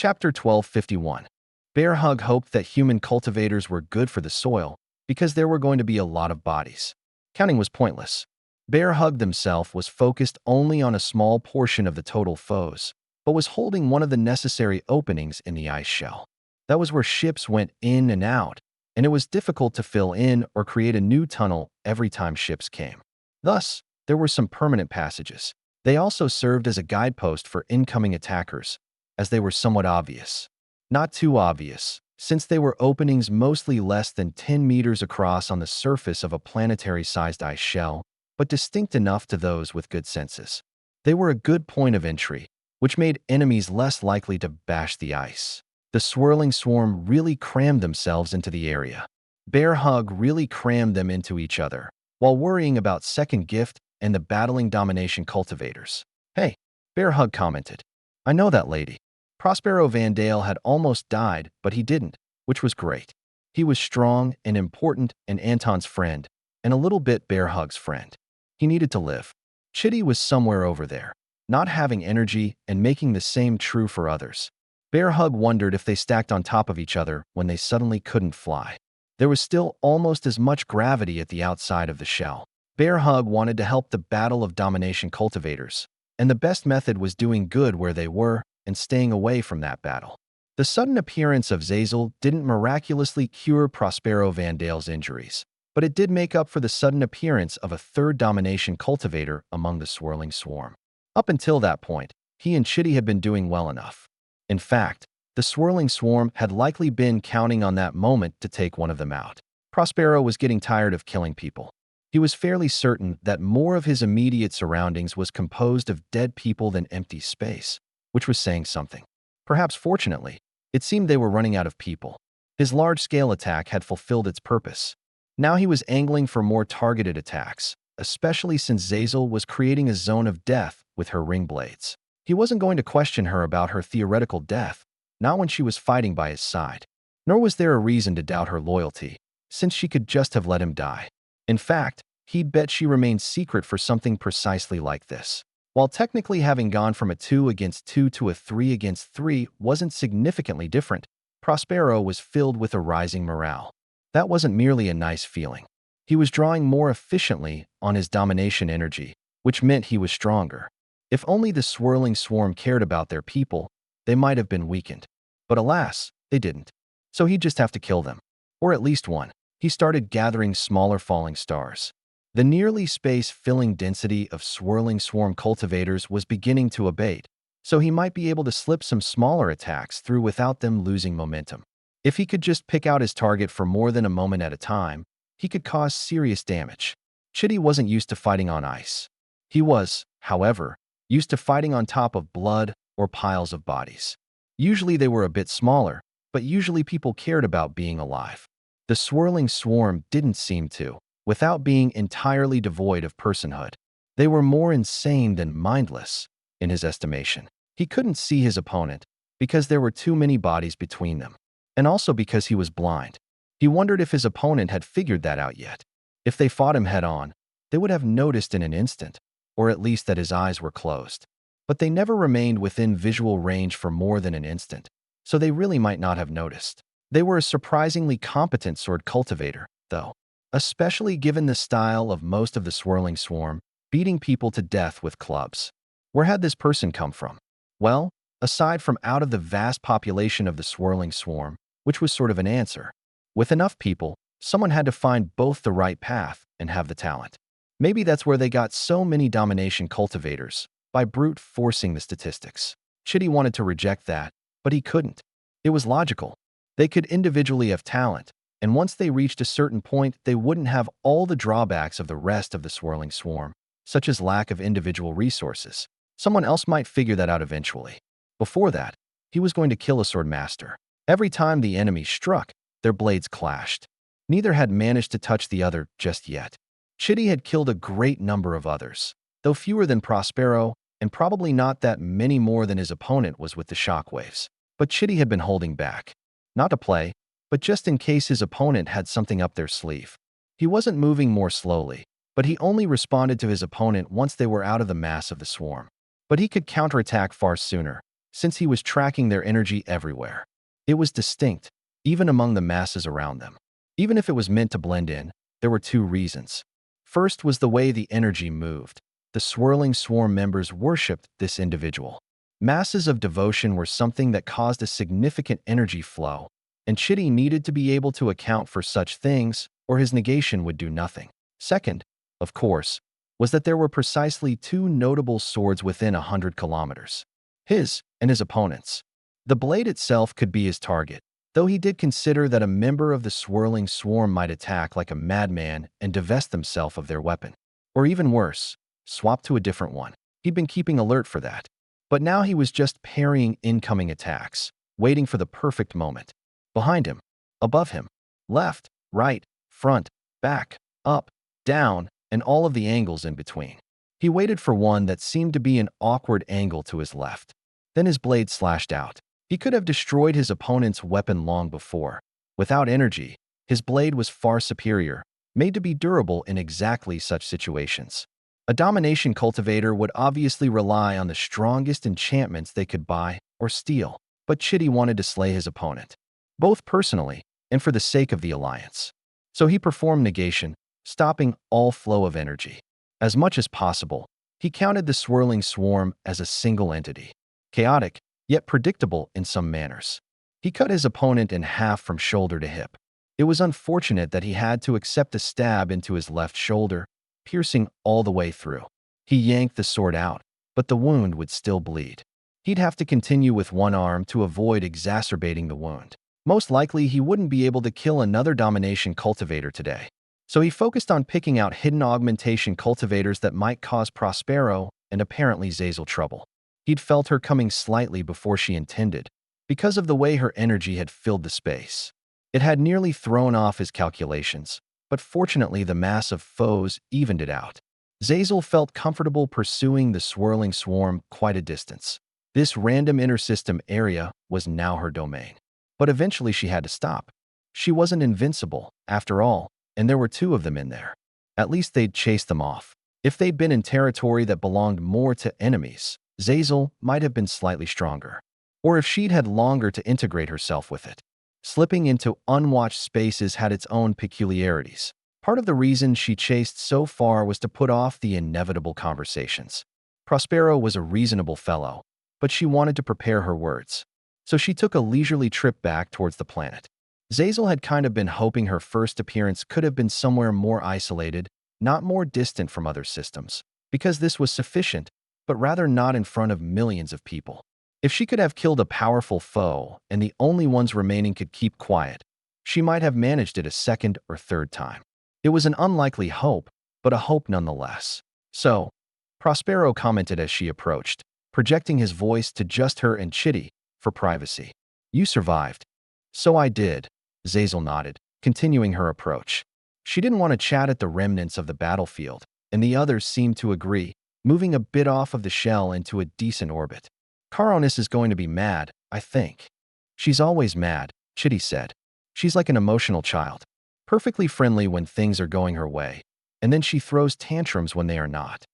Chapter 1251. Bear Hug hoped that human cultivators were good for the soil because there were going to be a lot of bodies. Counting was pointless. Bear Hug himself was focused only on a small portion of the total foes, but was holding one of the necessary openings in the ice shell. That was where ships went in and out, and it was difficult to fill in or create a new tunnel every time ships came. Thus, there were some permanent passages. They also served as a guidepost for incoming attackers, as they were somewhat obvious. Not too obvious, since they were openings mostly less than 10 meters across on the surface of a planetary-sized ice shell, but distinct enough to those with good senses. They were a good point of entry, which made enemies less likely to bash the ice. The swirling swarm really crammed themselves into the area. Bear Hug really crammed them into each other, while worrying about Second Gift and the battling domination cultivators. "Hey," Bear Hug commented. "I know that lady." Prospero Vandale had almost died, but he didn't, which was great. He was strong and important and Anton's friend, and a little bit Bear Hug's friend. He needed to live. Chitty was somewhere over there, not having energy and making the same true for others. Bear Hug wondered if they stacked on top of each other when they suddenly couldn't fly. There was still almost as much gravity at the outside of the shell. Bear Hug wanted to help the battle of domination cultivators, and the best method was doing good where they were and staying away from that battle. The sudden appearance of Zazel didn't miraculously cure Prospero Vandale's injuries, but it did make up for the sudden appearance of a third domination cultivator among the swirling swarm. Up until that point, he and Chitty had been doing well enough. In fact, the swirling swarm had likely been counting on that moment to take one of them out. Prospero was getting tired of killing people. He was fairly certain that more of his immediate surroundings was composed of dead people than empty space, which was saying something. Perhaps fortunately, it seemed they were running out of people. His large-scale attack had fulfilled its purpose. Now he was angling for more targeted attacks, especially since Zazel was creating a zone of death with her ring blades. He wasn't going to question her about her theoretical death, not when she was fighting by his side. Nor was there a reason to doubt her loyalty, since she could just have let him die. In fact, he'd bet she remained secret for something precisely like this. While technically having gone from a 2 against 2 to a 3 against 3 wasn't significantly different, Prospero was filled with a rising morale. That wasn't merely a nice feeling. He was drawing more efficiently on his domination energy, which meant he was stronger. If only the swirling swarm cared about their people, they might have been weakened. But alas, they didn't. So he'd just have to kill them. Or at least one. He started gathering smaller falling stars. The nearly space-filling density of swirling swarm cultivators was beginning to abate, so he might be able to slip some smaller attacks through without them losing momentum. If he could just pick out his target for more than a moment at a time, he could cause serious damage. Chitty wasn't used to fighting on ice. He was, however, used to fighting on top of blood or piles of bodies. Usually they were a bit smaller, but usually people cared about being alive. The swirling swarm didn't seem to, without being entirely devoid of personhood. They were more insane than mindless, in his estimation. He couldn't see his opponent, because there were too many bodies between them, and also because he was blind. He wondered if his opponent had figured that out yet. If they fought him head-on, they would have noticed in an instant, or at least that his eyes were closed. But they never remained within visual range for more than an instant, so they really might not have noticed. They were a surprisingly competent sword cultivator, though, especially given the style of most of the swirling swarm, beating people to death with clubs. Where had this person come from? Well, aside from out of the vast population of the swirling swarm, which was sort of an answer. With enough people, someone had to find both the right path and have the talent. Maybe that's where they got so many domination cultivators, by brute forcing the statistics. Chitty wanted to reject that, but he couldn't. It was logical. They could individually have talent, and once they reached a certain point, they wouldn't have all the drawbacks of the rest of the swirling swarm, such as lack of individual resources. Someone else might figure that out eventually. Before that, he was going to kill a sword master. Every time the enemy struck, their blades clashed. Neither had managed to touch the other just yet. Chitty had killed a great number of others, though fewer than Prospero, and probably not that many more than his opponent was with the shockwaves. But Chitty had been holding back. Not to play, but just in case his opponent had something up their sleeve. He wasn't moving more slowly, but he only responded to his opponent once they were out of the mass of the swarm. But he could counterattack far sooner, since he was tracking their energy everywhere. It was distinct, even among the masses around them. Even if it was meant to blend in, there were two reasons. First was the way the energy moved. The swirling swarm members worshipped this individual. Masses of devotion were something that caused a significant energy flow, and Chitty needed to be able to account for such things, or his negation would do nothing. Second, of course, was that there were precisely two notable swords within 100 kilometers. His and his opponent's. The blade itself could be his target, though he did consider that a member of the swirling swarm might attack like a madman and divest themselves of their weapon. Or even worse, swap to a different one. He'd been keeping alert for that. But now he was just parrying incoming attacks, waiting for the perfect moment. Behind him, above him, left, right, front, back, up, down, and all of the angles in between. He waited for one that seemed to be an awkward angle to his left. Then his blade slashed out. He could have destroyed his opponent's weapon long before. Without energy, his blade was far superior, made to be durable in exactly such situations. A domination cultivator would obviously rely on the strongest enchantments they could buy or steal, but Chitty wanted to slay his opponent, both personally and for the sake of the alliance. So he performed negation, stopping all flow of energy. As much as possible, he counted the swirling swarm as a single entity, chaotic, yet predictable in some manners. He cut his opponent in half from shoulder to hip. It was unfortunate that he had to accept a stab into his left shoulder, piercing all the way through. He yanked the sword out, but the wound would still bleed. He'd have to continue with one arm to avoid exacerbating the wound. Most likely, he wouldn't be able to kill another domination cultivator today. So he focused on picking out hidden augmentation cultivators that might cause Prospero and apparently Zazel trouble. He'd felt her coming slightly before she intended, because of the way her energy had filled the space. It had nearly thrown off his calculations, but fortunately the mass of foes evened it out. Zazel felt comfortable pursuing the swirling swarm quite a distance. This random intersystem area was now her domain. But eventually she had to stop. She wasn't invincible, after all, and there were two of them in there. At least they'd chase them off. If they'd been in territory that belonged more to enemies, Zazel might have been slightly stronger. Or if she'd had longer to integrate herself with it. Slipping into unwatched spaces had its own peculiarities. Part of the reason she chased so far was to put off the inevitable conversations. Prospero was a reasonable fellow, but she wanted to prepare her words. So she took a leisurely trip back towards the planet. Zazel had kind of been hoping her first appearance could have been somewhere more isolated, not more distant from other systems, because this was sufficient, but rather not in front of millions of people. If she could have killed a powerful foe and the only ones remaining could keep quiet, she might have managed it a second or third time. It was an unlikely hope, but a hope nonetheless. So, Prospero commented as she approached, projecting his voice to just her and Chitty for privacy. "You survived." "So I did," Zazel nodded, continuing her approach. She didn't want to chat at the remnants of the battlefield, and the others seemed to agree, moving a bit off of the shell into a decent orbit. "Caronis is going to be mad, I think." "She's always mad," Chitty said. "She's like an emotional child. Perfectly friendly when things are going her way, and then she throws tantrums when they are not."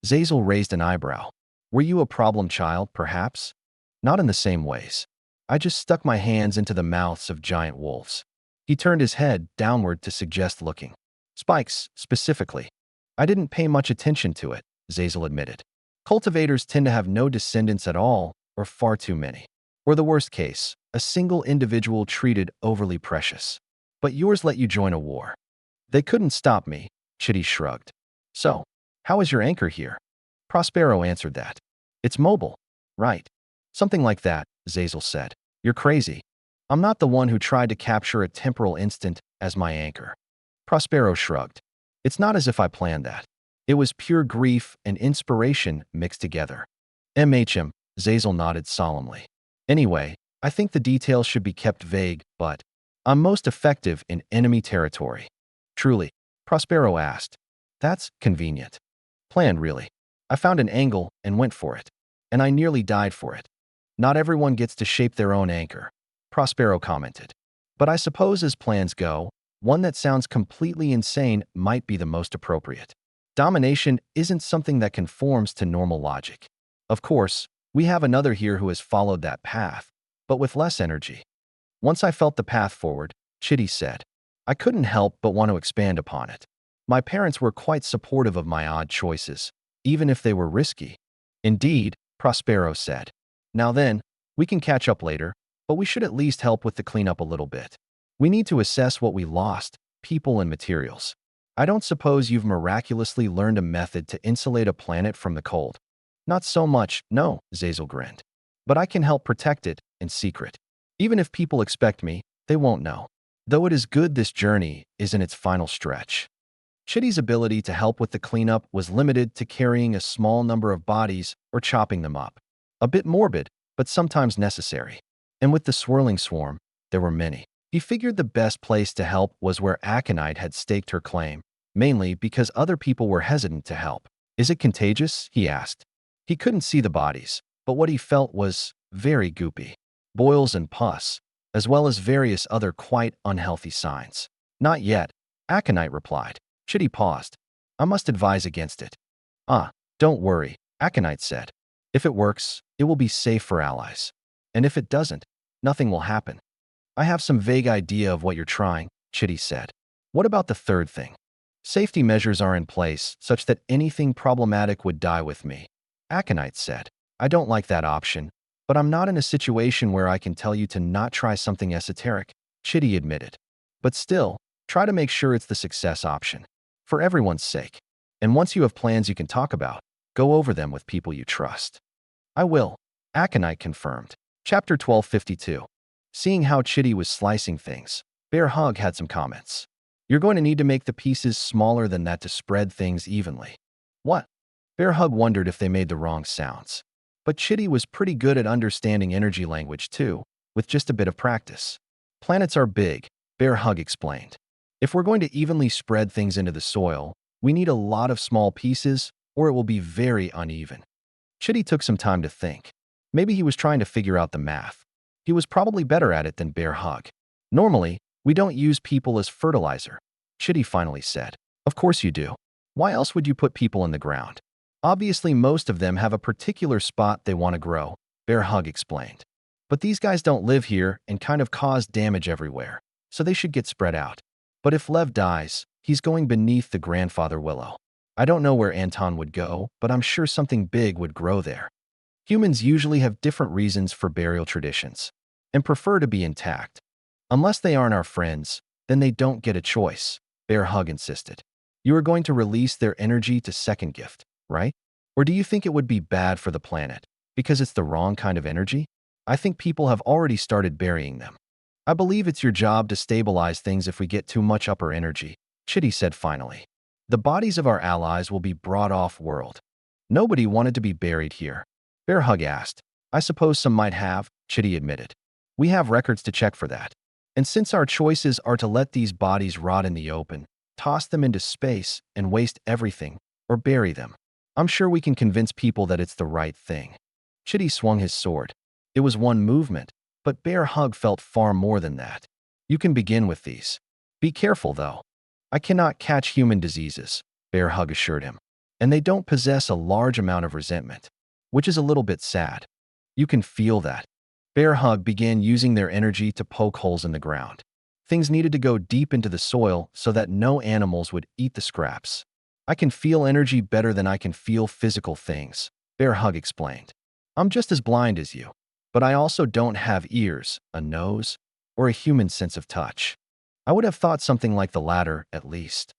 Zazel raised an eyebrow. "Were you a problem child, perhaps?" "Not in the same ways. I just stuck my hands into the mouths of giant wolves." He turned his head downward to suggest looking. "Spikes, specifically." "I didn't pay much attention to it," Zazel admitted. "Cultivators tend to have no descendants at all, or far too many. Or the worst case, a single individual treated overly precious. But yours let you join a war." "They couldn't stop me," Chitty shrugged. "So, how is your anchor here?" Prospero answered that. "It's mobile, right?" "Something like that," Zazel said. "You're crazy. I'm not the one who tried to capture a temporal instant as my anchor." Prospero shrugged. "It's not as if I planned that. It was pure grief and inspiration mixed together." Zazel nodded solemnly. "Anyway, I think the details should be kept vague, but I'm most effective in enemy territory." "Truly?" Prospero asked. "That's convenient. Planned, really. I found an angle and went for it. And I nearly died for it." "Not everyone gets to shape their own anchor," Prospero commented. "But I suppose as plans go, one that sounds completely insane might be the most appropriate. Domination isn't something that conforms to normal logic. Of course, We have another here who has followed that path, but with less energy. Once I felt the path forward, Chitty said, I couldn't help but want to expand upon it. My parents were quite supportive of my odd choices, even if they were risky. Indeed, Prospero said. Now then, we can catch up later, but we should at least help with the cleanup a little bit. We need to assess what we lost, people and materials. I don't suppose you've miraculously learned a method to insulate a planet from the cold. Not so much, no, Zazel grinned. But I can help protect it, in secret. Even if people expect me, they won't know. Though it is good this journey is in its final stretch. Chitty's ability to help with the cleanup was limited to carrying a small number of bodies or chopping them up. A bit morbid, but sometimes necessary. And with the swirling swarm, there were many. He figured the best place to help was where Aconite had staked her claim, mainly because other people were hesitant to help. Is it contagious? He asked. He couldn't see the bodies, but what he felt was very goopy. Boils and pus, as well as various other quite unhealthy signs. Not yet, Aconite replied. Chitty paused. I must advise against it. Don't worry, Aconite said. If it works, it will be safe for allies. And if it doesn't, nothing will happen. I have some vague idea of what you're trying, Chitty said. What about the third thing? Safety measures are in place such that anything problematic would die with me. Aconite said. I don't like that option, but I'm not in a situation where I can tell you to not try something esoteric, Chitty admitted. But still, try to make sure it's the success option. For everyone's sake. And once you have plans you can talk about, go over them with people you trust. I will, Aconite confirmed. Chapter 1252. Seeing how Chitty was slicing things, Bear Hug had some comments. You're going to need to make the pieces smaller than that to spread things evenly. What? Bear Hug wondered if they made the wrong sounds. But Chitty was pretty good at understanding energy language too, with just a bit of practice. Planets are big, Bear Hug explained. If we're going to evenly spread things into the soil, we need a lot of small pieces, or it will be very uneven. Chitty took some time to think. Maybe he was trying to figure out the math. He was probably better at it than Bear Hug. Normally, we don't use people as fertilizer, Chitty finally said. Of course you do. Why else would you put people in the ground? Obviously, most of them have a particular spot they want to grow, Bear Hug explained. But these guys don't live here and kind of cause damage everywhere, so they should get spread out. But if Lev dies, he's going beneath the grandfather willow. I don't know where Anton would go, but I'm sure something big would grow there. Humans usually have different reasons for burial traditions and prefer to be intact. Unless they aren't our friends, then they don't get a choice, Bear Hug insisted. You are going to release their energy to second gift, right? Or do you think it would be bad for the planet because it's the wrong kind of energy? I think people have already started burying them. I believe it's your job to stabilize things if we get too much upper energy, Chitty said finally. The bodies of our allies will be brought off-world. Nobody wanted to be buried here. Bear Hug asked. I suppose some might have, Chitty admitted. We have records to check for that. And since our choices are to let these bodies rot in the open, toss them into space and waste everything, or bury them, I'm sure we can convince people that it's the right thing. Chitty swung his sword. It was one movement, but Bear Hug felt far more than that. You can begin with these. Be careful, though. I cannot catch human diseases, Bear Hug assured him. And they don't possess a large amount of resentment, which is a little bit sad. You can feel that. Bear Hug began using their energy to poke holes in the ground. Things needed to go deep into the soil so that no animals would eat the scraps. I can feel energy better than I can feel physical things, Bear Hug explained. I'm just as blind as you, but I also don't have ears, a nose, or a human sense of touch. I would have thought something like the latter, at least.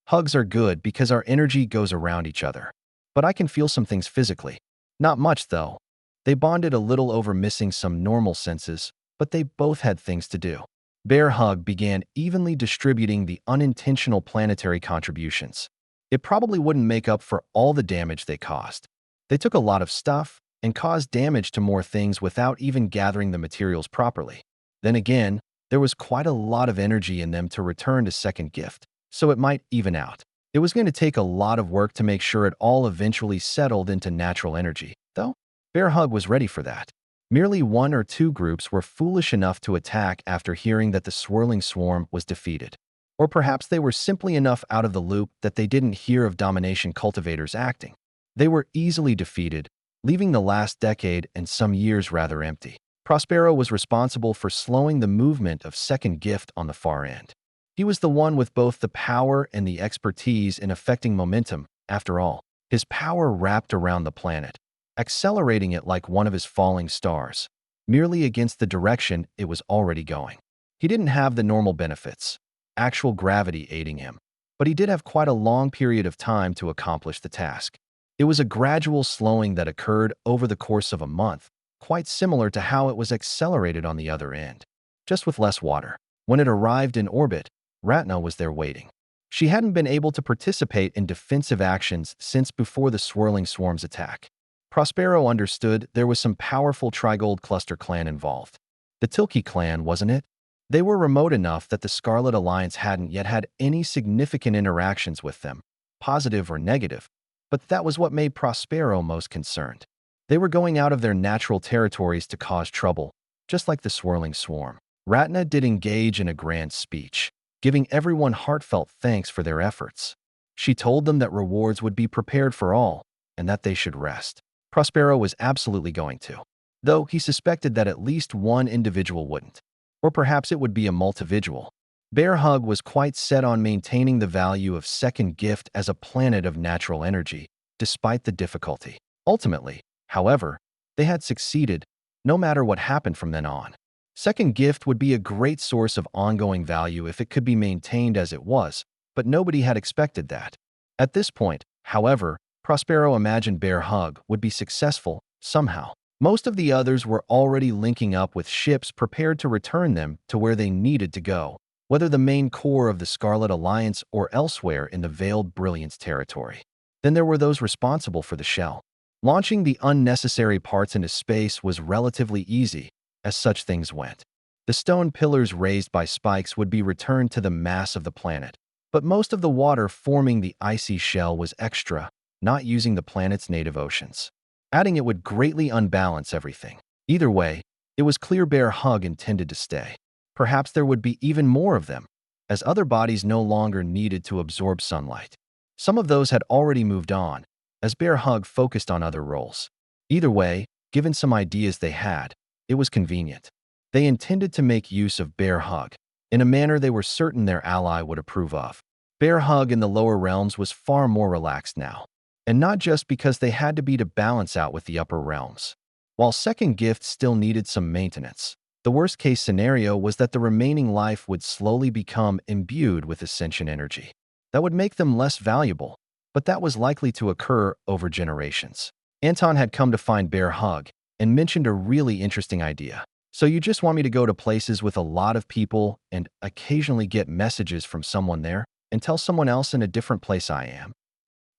Hugs are good because our energy goes around each other. But I can feel some things physically. Not much, though. They bonded a little over missing some normal senses, but they both had things to do. Bear Hug began evenly distributing the unintentional planetary contributions. It probably wouldn't make up for all the damage they caused. They took a lot of stuff and caused damage to more things without even gathering the materials properly. Then again, there was quite a lot of energy in them to return to second gift, so it might even out. It was going to take a lot of work to make sure it all eventually settled into natural energy, though. Bear Hug was ready for that. Merely one or two groups were foolish enough to attack after hearing that the swirling swarm was defeated. Or perhaps they were simply enough out of the loop that they didn't hear of domination cultivators acting. They were easily defeated, leaving the last decade and some years rather empty. Prospero was responsible for slowing the movement of Second Gift on the far end. He was the one with both the power and the expertise in affecting momentum. After all, his power wrapped around the planet, accelerating it like one of his falling stars, merely against the direction it was already going. He didn't have the normal benefits, actual gravity aiding him, but he did have quite a long period of time to accomplish the task. It was a gradual slowing that occurred over the course of a month, quite similar to how it was accelerated on the other end, just with less water. When it arrived in orbit, Ratna was there waiting. She hadn't been able to participate in defensive actions since before the swirling swarm's attack. Prospero understood there was some powerful Trigold Cluster clan involved. The Tilki clan, wasn't it? They were remote enough that the Scarlet Alliance hadn't yet had any significant interactions with them, positive or negative, but that was what made Prospero most concerned. They were going out of their natural territories to cause trouble, just like the swirling swarm. Ratna did engage in a grand speech, giving everyone heartfelt thanks for their efforts. She told them that rewards would be prepared for all, and that they should rest. Prospero was absolutely going to, though he suspected that at least one individual wouldn't. Or perhaps it would be a multividual. Bear Hug was quite set on maintaining the value of Second Gift as a planet of natural energy, despite the difficulty. Ultimately, however, they had succeeded, no matter what happened from then on. Second Gift would be a great source of ongoing value if it could be maintained as it was, but nobody had expected that. At this point, however, Prospero imagined Bear Hug would be successful somehow. Most of the others were already linking up with ships prepared to return them to where they needed to go, whether the main core of the Scarlet Alliance or elsewhere in the Veiled Brilliance territory. Then there were those responsible for the shell. Launching the unnecessary parts into space was relatively easy, as such things went. The stone pillars raised by spikes would be returned to the mass of the planet, but most of the water forming the icy shell was extra, not using the planet's native oceans. Adding it would greatly unbalance everything. Either way, it was clear Bear Hug intended to stay. Perhaps there would be even more of them, as other bodies no longer needed to absorb sunlight. Some of those had already moved on, as Bear Hug focused on other roles. Either way, given some ideas they had, it was convenient. They intended to make use of Bear Hug, in a manner they were certain their ally would approve of. Bear Hug in the lower realms was far more relaxed now, and not just because they had to be to balance out with the upper realms. While Second Gift still needed some maintenance, the worst-case scenario was that the remaining life would slowly become imbued with ascension energy. That would make them less valuable, but that was likely to occur over generations. Anton had come to find Bear Hug and mentioned a really interesting idea. So you just want me to go to places with a lot of people and occasionally get messages from someone there and tell someone else in a different place I am?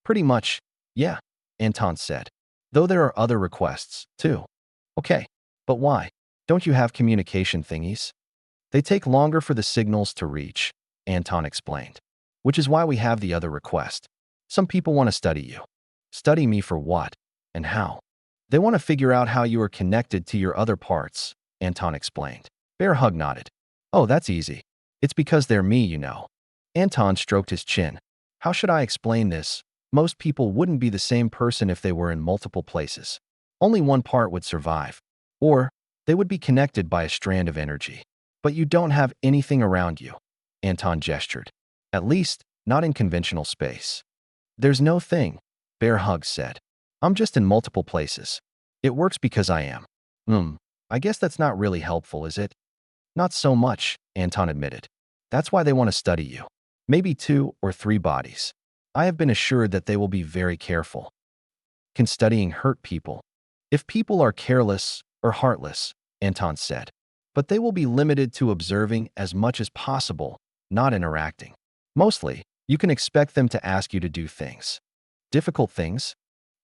Pretty much, yeah, Anton said. Though there are other requests, too. Okay, but why? Don't you have communication thingies? They take longer for the signals to reach, Anton explained. Which is why we have the other request. Some people want to study you. Study me for what? And how? They want to figure out how you are connected to your other parts, Anton explained. Bear Hug nodded. Oh, that's easy. It's because they're me, you know. Anton stroked his chin. How should I explain this? Most people wouldn't be the same person if they were in multiple places. Only one part would survive. Or, they would be connected by a strand of energy. But you don't have anything around you, Anton gestured. At least, not in conventional space. There's no thing, Bear Hug said. I'm just in multiple places. It works because I am. I guess that's not really helpful, is it? Not so much, Anton admitted. That's why they want to study you. Maybe 2 or 3 bodies. I have been assured that they will be very careful. Can studying hurt people? If people are careless or heartless, Anton said. But they will be limited to observing as much as possible, not interacting. Mostly, you can expect them to ask you to do things. Difficult things?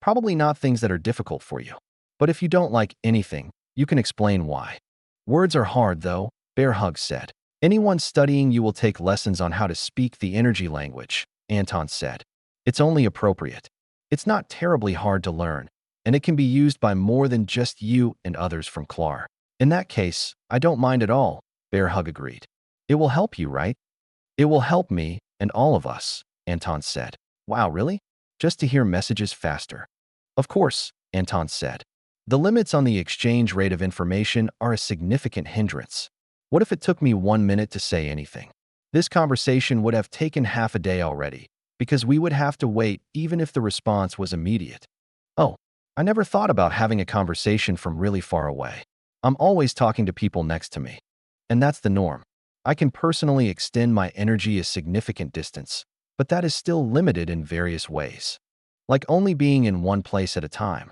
Probably not things that are difficult for you. But if you don't like anything, you can explain why. Words are hard, though, Bear Hug said. Anyone studying you will take lessons on how to speak the energy language, Anton said. It's only appropriate. It's not terribly hard to learn, and it can be used by more than just you and others from Klar. In that case, I don't mind at all, Bear Hug agreed. It will help you, right? It will help me and all of us, Anton said. Wow, really? Just to hear messages faster. Of course, Anton said. The limits on the exchange rate of information are a significant hindrance. What if it took me 1 minute to say anything? This conversation would have taken half a day already, because we would have to wait even if the response was immediate. Oh, I never thought about having a conversation from really far away. I'm always talking to people next to me. And that's the norm. I can personally extend my energy a significant distance, but that is still limited in various ways. Like only being in one place at a time.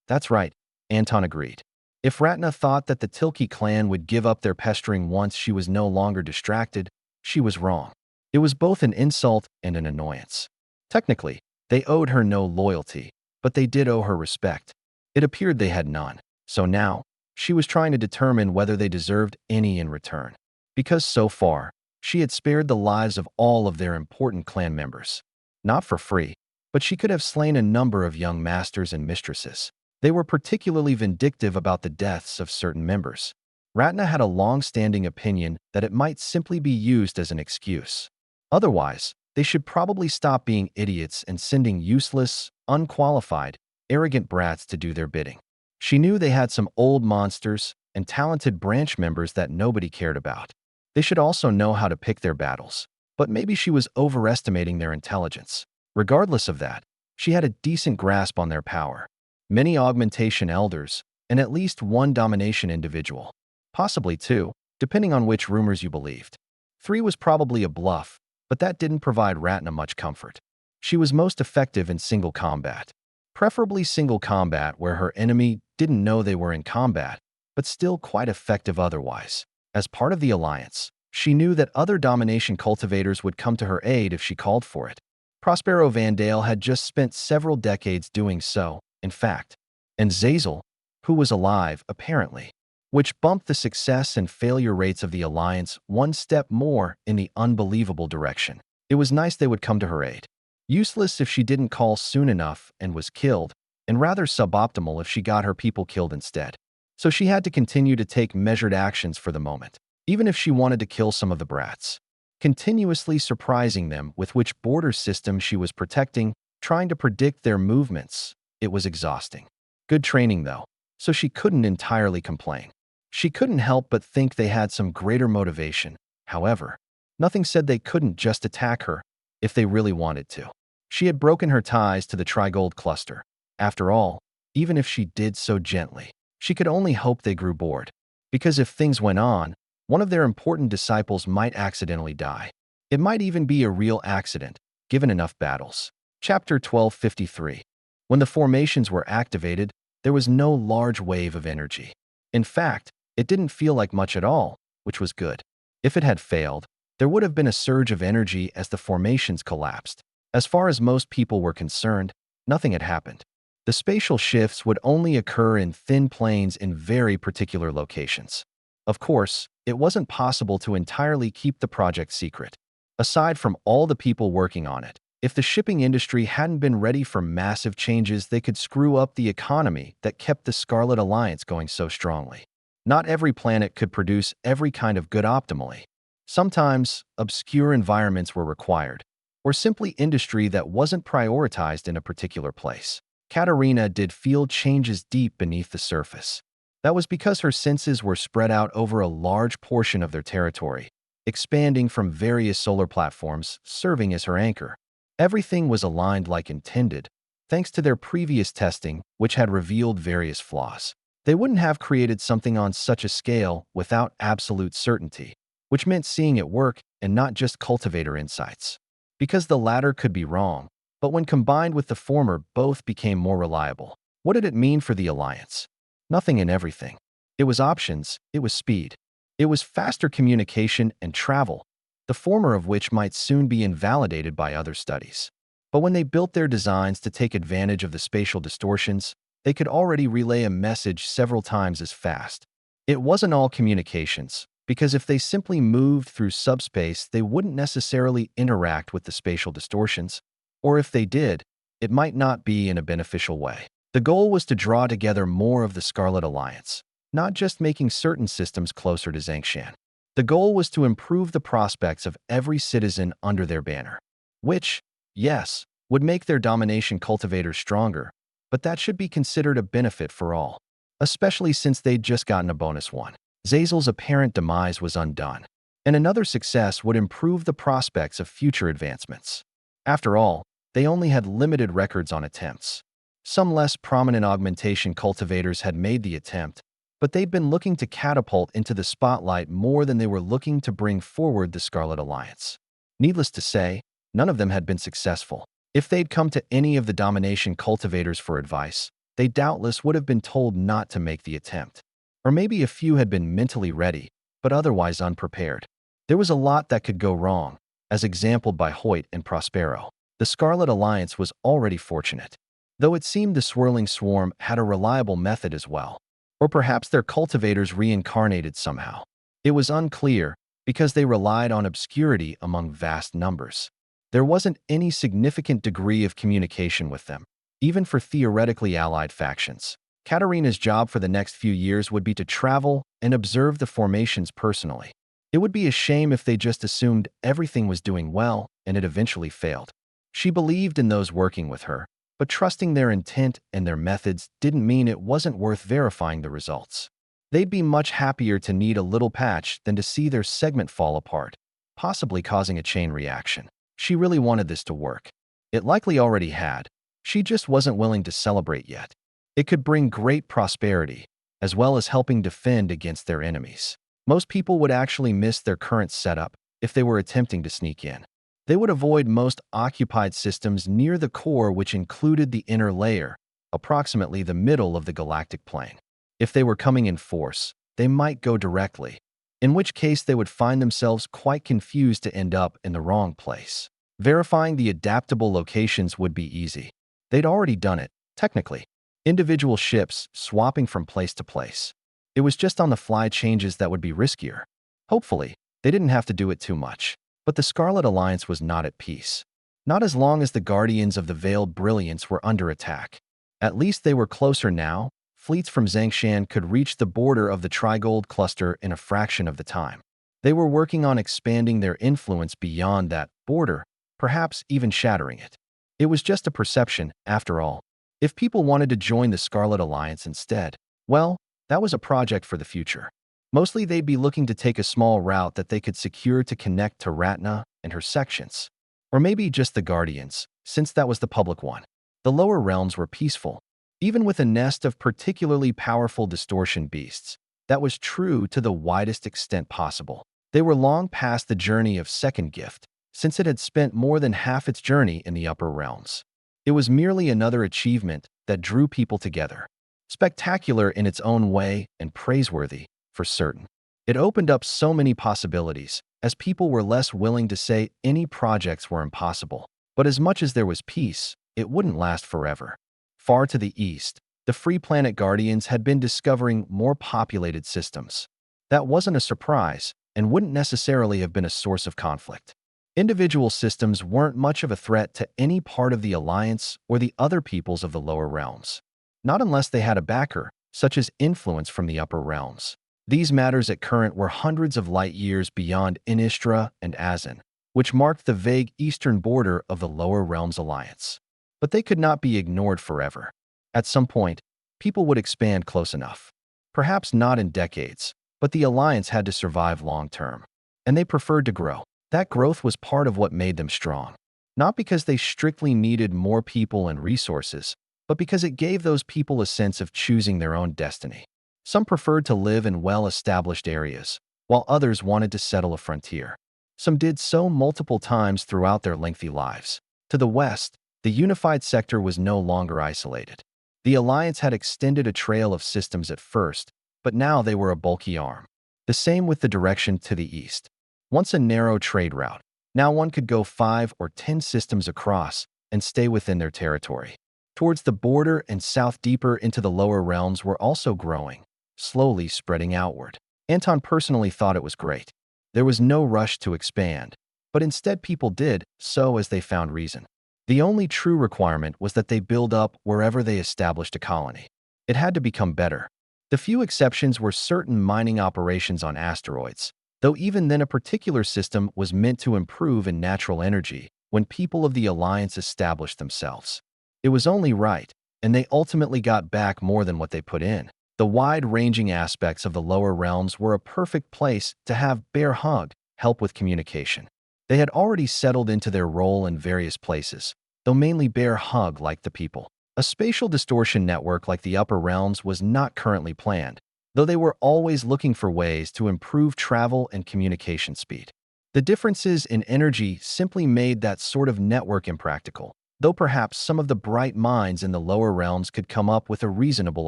That's right, Anton agreed. If Ratna thought that the Tilke clan would give up their pestering once she was no longer distracted, she was wrong. It was both an insult and an annoyance. Technically, they owed her no loyalty, but they did owe her respect. It appeared they had none, so now, she was trying to determine whether they deserved any in return. Because so far, she had spared the lives of all of their important clan members. Not for free, but she could have slain a number of young masters and mistresses. They were particularly vindictive about the deaths of certain members. Ratna had a long-standing opinion that it might simply be used as an excuse. Otherwise, they should probably stop being idiots and sending useless, unqualified, arrogant brats to do their bidding. She knew they had some old monsters and talented branch members that nobody cared about. They should also know how to pick their battles, but maybe she was overestimating their intelligence. Regardless of that, she had a decent grasp on their power. Many augmentation elders, and at least one domination individual. Possibly two, depending on which rumors you believed. 3 was probably a bluff, but that didn't provide Ratna much comfort. She was most effective in single combat. Preferably single combat where her enemy didn't know they were in combat, but still quite effective otherwise. As part of the alliance, she knew that other domination cultivators would come to her aid if she called for it. Prospero Vandale had just spent several decades doing so, in fact, and Zazel, who was alive, apparently, which bumped the success and failure rates of the alliance one step more in the unbelievable direction. It was nice they would come to her aid. Useless if she didn't call soon enough and was killed, and rather suboptimal if she got her people killed instead. So she had to continue to take measured actions for the moment, even if she wanted to kill some of the brats. Continuously surprising them with which border system she was protecting, trying to predict their movements. It was exhausting. Good training, though, so she couldn't entirely complain. She couldn't help but think they had some greater motivation. However, nothing said they couldn't just attack her if they really wanted to. She had broken her ties to the Trigold cluster. After all, even if she did so gently, she could only hope they grew bored. Because if things went on, one of their important disciples might accidentally die. It might even be a real accident, given enough battles. Chapter 1253. When the formations were activated, there was no large wave of energy. In fact, it didn't feel like much at all, which was good. If it had failed, there would have been a surge of energy as the formations collapsed. As far as most people were concerned, nothing had happened. The spatial shifts would only occur in thin planes in very particular locations. Of course, it wasn't possible to entirely keep the project secret. Aside from all the people working on it, if the shipping industry hadn't been ready for massive changes, they could screw up the economy that kept the Scarlet Alliance going so strongly. Not every planet could produce every kind of good optimally. Sometimes, obscure environments were required, or simply industry that wasn't prioritized in a particular place. Katerina did feel changes deep beneath the surface. That was because her senses were spread out over a large portion of their territory, expanding from various solar platforms, serving as her anchor. Everything was aligned like intended, thanks to their previous testing, which had revealed various flaws. They wouldn't have created something on such a scale without absolute certainty, which meant seeing it work and not just cultivator insights. Because the latter could be wrong, but when combined with the former, both became more reliable. What did it mean for the Alliance? Nothing and everything. It was options, it was speed. It was faster communication and travel, the former of which might soon be invalidated by other studies. But when they built their designs to take advantage of the spatial distortions, they could already relay a message several times as fast. It wasn't all communications, because if they simply moved through subspace, they wouldn't necessarily interact with the spatial distortions, or if they did, it might not be in a beneficial way. The goal was to draw together more of the Scarlet Alliance, not just making certain systems closer to Xianxia. The goal was to improve the prospects of every citizen under their banner, which, yes, would make their domination cultivators stronger, but that should be considered a benefit for all, especially since they'd just gotten a bonus one. Zazel's apparent demise was undone, and another success would improve the prospects of future advancements. After all, they only had limited records on attempts. Some less prominent augmentation cultivators had made the attempt, but they'd been looking to catapult into the spotlight more than they were looking to bring forward the Scarlet Alliance. Needless to say, none of them had been successful. If they'd come to any of the domination cultivators for advice, they doubtless would have been told not to make the attempt. Or maybe a few had been mentally ready, but otherwise unprepared. There was a lot that could go wrong, as exampled by Hoyt and Prospero. The Scarlet Alliance was already fortunate, though it seemed the swirling swarm had a reliable method as well. Or perhaps their cultivators reincarnated somehow. It was unclear, because they relied on obscurity among vast numbers. There wasn't any significant degree of communication with them, even for theoretically allied factions. Katarina's job for the next few years would be to travel and observe the formations personally. It would be a shame if they just assumed everything was doing well and it eventually failed. She believed in those working with her, but trusting their intent and their methods didn't mean it wasn't worth verifying the results. They'd be much happier to need a little patch than to see their segment fall apart, possibly causing a chain reaction. She really wanted this to work. It likely already had. She just wasn't willing to celebrate yet. It could bring great prosperity, as well as helping defend against their enemies. Most people would actually miss their current setup if they were attempting to sneak in. They would avoid most occupied systems near the core, which included the inner layer, approximately the middle of the galactic plane. If they were coming in force, they might go directly, in which case they would find themselves quite confused to end up in the wrong place. Verifying the adaptable locations would be easy. They'd already done it, technically. Individual ships swapping from place to place. It was just on-the-fly changes that would be riskier. Hopefully, they didn't have to do it too much. But the Scarlet Alliance was not at peace. Not as long as the Guardians of the Veiled Brilliance were under attack. At least they were closer now. Fleets from Xianxia could reach the border of the Trigold cluster in a fraction of the time. They were working on expanding their influence beyond that border, perhaps even shattering it. It was just a perception, after all. If people wanted to join the Scarlet Alliance instead, well, that was a project for the future. Mostly they'd be looking to take a small route that they could secure to connect to Ratna and her sections. Or maybe just the Guardians, since that was the public one. The lower realms were peaceful, even with a nest of particularly powerful distortion beasts. That was true to the widest extent possible. They were long past the journey of Second Gift, since it had spent more than half its journey in the upper realms. It was merely another achievement that drew people together. Spectacular in its own way and praiseworthy, for certain. It opened up so many possibilities, as people were less willing to say any projects were impossible. But as much as there was peace, it wouldn't last forever. Far to the east, the Free Planet Guardians had been discovering more populated systems. That wasn't a surprise, and wouldn't necessarily have been a source of conflict. Individual systems weren't much of a threat to any part of the Alliance or the other peoples of the lower realms. Not unless they had a backer, such as influence from the upper realms. These matters at current were hundreds of light years beyond Innistra and Azin, which marked the vague eastern border of the lower realms alliance. But they could not be ignored forever. At some point, people would expand close enough. Perhaps not in decades, but the alliance had to survive long term. And they preferred to grow. That growth was part of what made them strong. Not because they strictly needed more people and resources, but because it gave those people a sense of choosing their own destiny. Some preferred to live in well-established areas, while others wanted to settle a frontier. Some did so multiple times throughout their lengthy lives. To the west, the unified sector was no longer isolated. The alliance had extended a trail of systems at first, but now they were a bulky arm. The same with the direction to the east. Once a narrow trade route, now one could go 5 or 10 systems across and stay within their territory. Towards the border and south deeper into the lower realms were also growing, slowly spreading outward. Anton personally thought it was great. There was no rush to expand, but instead people did so as they found reason. The only true requirement was that they build up wherever they established a colony. It had to become better. The few exceptions were certain mining operations on asteroids, though even then a particular system was meant to improve in natural energy when people of the Alliance established themselves. It was only right, and they ultimately got back more than what they put in. The wide-ranging aspects of the lower realms were a perfect place to have Bear Hug help with communication. They had already settled into their role in various places, though mainly Bear Hug liked the people. A spatial distortion network like the upper realms was not currently planned, though they were always looking for ways to improve travel and communication speed. The differences in energy simply made that sort of network impractical, though perhaps some of the bright minds in the lower realms could come up with a reasonable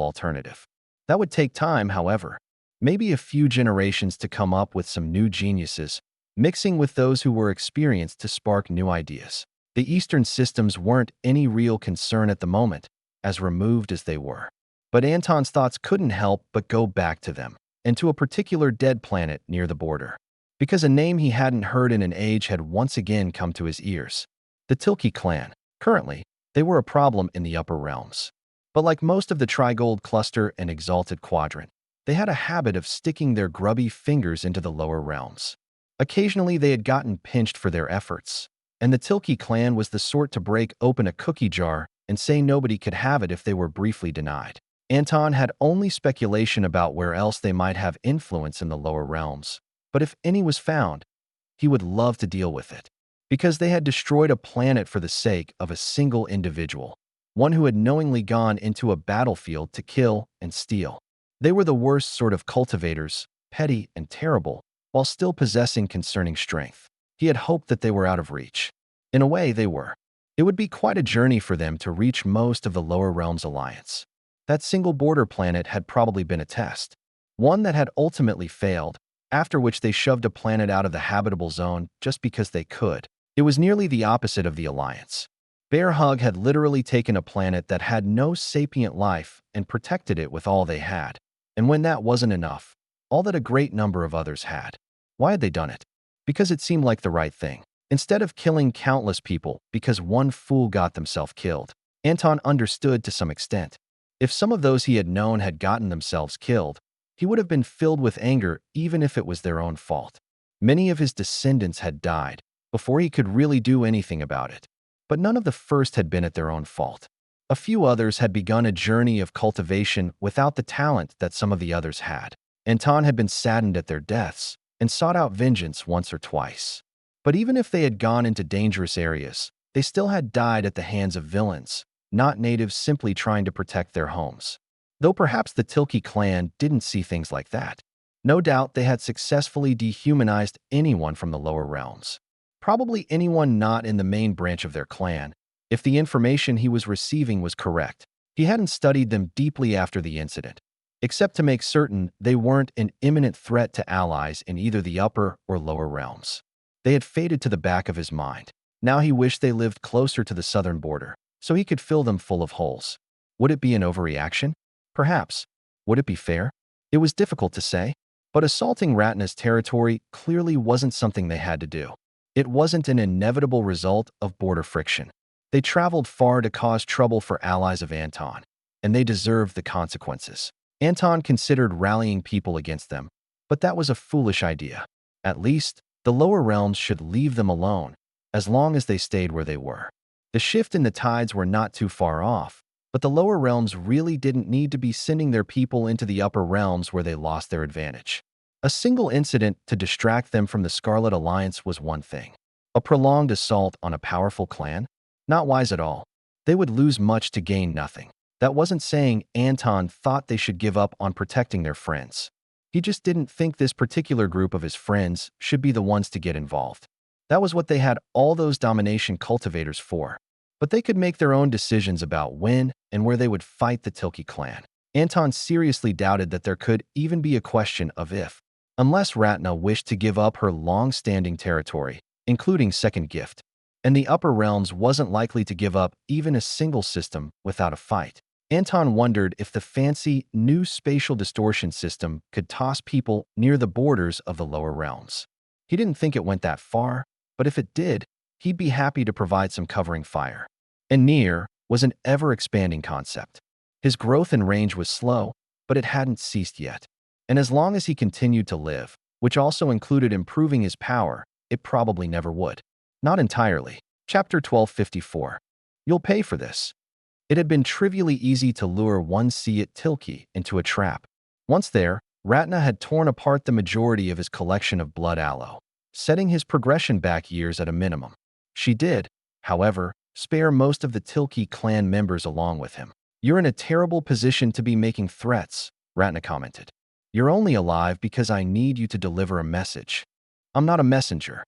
alternative. That would take time, however, maybe a few generations to come up with some new geniuses, mixing with those who were experienced to spark new ideas. The Eastern systems weren't any real concern at the moment, as removed as they were. But Anton's thoughts couldn't help but go back to them, and to a particular dead planet near the border, because a name he hadn't heard in an age had once again come to his ears. The Tilke clan. Currently, they were a problem in the upper realms. But like most of the Trigold cluster and Exalted Quadrant, they had a habit of sticking their grubby fingers into the lower realms. Occasionally, they had gotten pinched for their efforts, and the Tilke clan was the sort to break open a cookie jar and say nobody could have it if they were briefly denied. Anton had only speculation about where else they might have influence in the lower realms, but if any was found, he would love to deal with it, because they had destroyed a planet for the sake of a single individual, one who had knowingly gone into a battlefield to kill and steal. They were the worst sort of cultivators, petty and terrible, while still possessing concerning strength. He had hoped that they were out of reach. In a way, they were. It would be quite a journey for them to reach most of the lower realms alliance. That single border planet had probably been a test, one that had ultimately failed, after which they shoved a planet out of the habitable zone just because they could. It was nearly the opposite of the alliance. Bear Hug had literally taken a planet that had no sapient life and protected it with all they had. And when that wasn't enough, all that a great number of others had. Why had they done it? Because it seemed like the right thing. Instead of killing countless people because one fool got themselves killed, Anton understood to some extent. If some of those he had known had gotten themselves killed, he would have been filled with anger even if it was their own fault. Many of his descendants had died before he could really do anything about it, but none of the first had been at their own fault. A few others had begun a journey of cultivation without the talent that some of the others had. Anton had been saddened at their deaths and sought out vengeance once or twice. But even if they had gone into dangerous areas, they still had died at the hands of villains, not natives simply trying to protect their homes. Though perhaps the Tilke clan didn't see things like that. No doubt they had successfully dehumanized anyone from the lower realms. Probably anyone not in the main branch of their clan, if the information he was receiving was correct. He hadn't studied them deeply after the incident, except to make certain they weren't an imminent threat to allies in either the upper or lower realms. They had faded to the back of his mind. Now he wished they lived closer to the southern border, so he could fill them full of holes. Would it be an overreaction? Perhaps. Would it be fair? It was difficult to say, but assaulting Ratna's territory clearly wasn't something they had to do. It wasn't an inevitable result of border friction. They traveled far to cause trouble for allies of Anton, and they deserved the consequences. Anton considered rallying people against them, but that was a foolish idea. At least, the lower realms should leave them alone, as long as they stayed where they were. The shift in the tides were not too far off, but the lower realms really didn't need to be sending their people into the upper realms where they lost their advantage. A single incident to distract them from the Scarlet Alliance was one thing. A prolonged assault on a powerful clan? Not wise at all. They would lose much to gain nothing. That wasn't saying Anton thought they should give up on protecting their friends. He just didn't think this particular group of his friends should be the ones to get involved. That was what they had all those domination cultivators for. But they could make their own decisions about when and where they would fight the Tilke clan. Anton seriously doubted that there could even be a question of if, unless Ratna wished to give up her long-standing territory, including Second Gift, and the upper realms wasn't likely to give up even a single system without a fight. Anton wondered if the fancy new spatial distortion system could toss people near the borders of the lower realms. He didn't think it went that far, but if it did, he'd be happy to provide some covering fire. And near was an ever-expanding concept. His growth in range was slow, but it hadn't ceased yet. And as long as he continued to live, which also included improving his power, it probably never would. Not entirely. Chapter 1254. You'll pay for this. It had been trivially easy to lure one Siet Tilki into a trap. Once there, Ratna had torn apart the majority of his collection of blood aloe, setting his progression back years at a minimum. She did, however, spare most of the Tilki clan members along with him. "You're in a terrible position to be making threats," Ratna commented. "You're only alive because I need you to deliver a message." "I'm not a messenger."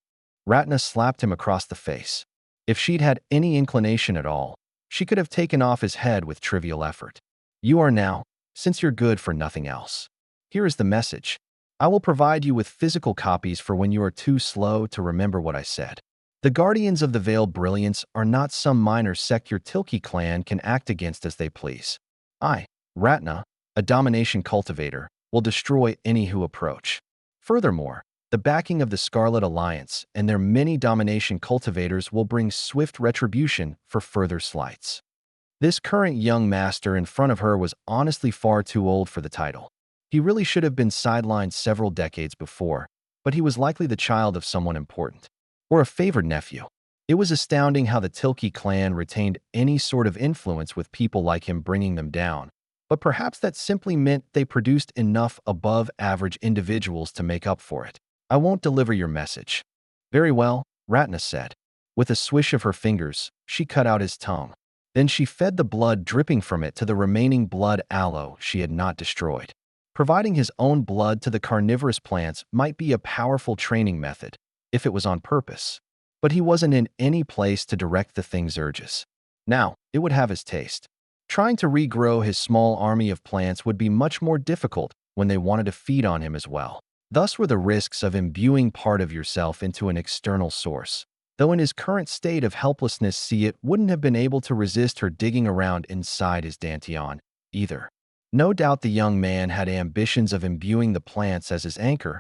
Ratna slapped him across the face. If she'd had any inclination at all, she could have taken off his head with trivial effort. "You are now, since you're good for nothing else. Here is the message. I will provide you with physical copies for when you are too slow to remember what I said. The Guardians of the Veiled Brilliance are not some minor sect your Tilki clan can act against as they please. I, Ratna, a domination cultivator, will destroy any who approach. Furthermore, the backing of the Scarlet Alliance and their many domination cultivators will bring swift retribution for further slights." This current young master in front of her was honestly far too old for the title. He really should have been sidelined several decades before, but he was likely the child of someone important, or a favored nephew. It was astounding how the Tilki clan retained any sort of influence with people like him bringing them down, but perhaps that simply meant they produced enough above-average individuals to make up for it. "I won't deliver your message." "Very well," Ratna said. With a swish of her fingers, she cut out his tongue. Then she fed the blood dripping from it to the remaining blood aloe she had not destroyed. Providing his own blood to the carnivorous plants might be a powerful training method, if it was on purpose. But he wasn't in any place to direct the thing's urges. Now, it would have his taste. Trying to regrow his small army of plants would be much more difficult when they wanted to feed on him as well. Thus were the risks of imbuing part of yourself into an external source. Though in his current state of helplessness, Siet wouldn't have been able to resist her digging around inside his dantian, either. No doubt the young man had ambitions of imbuing the plants as his anchor,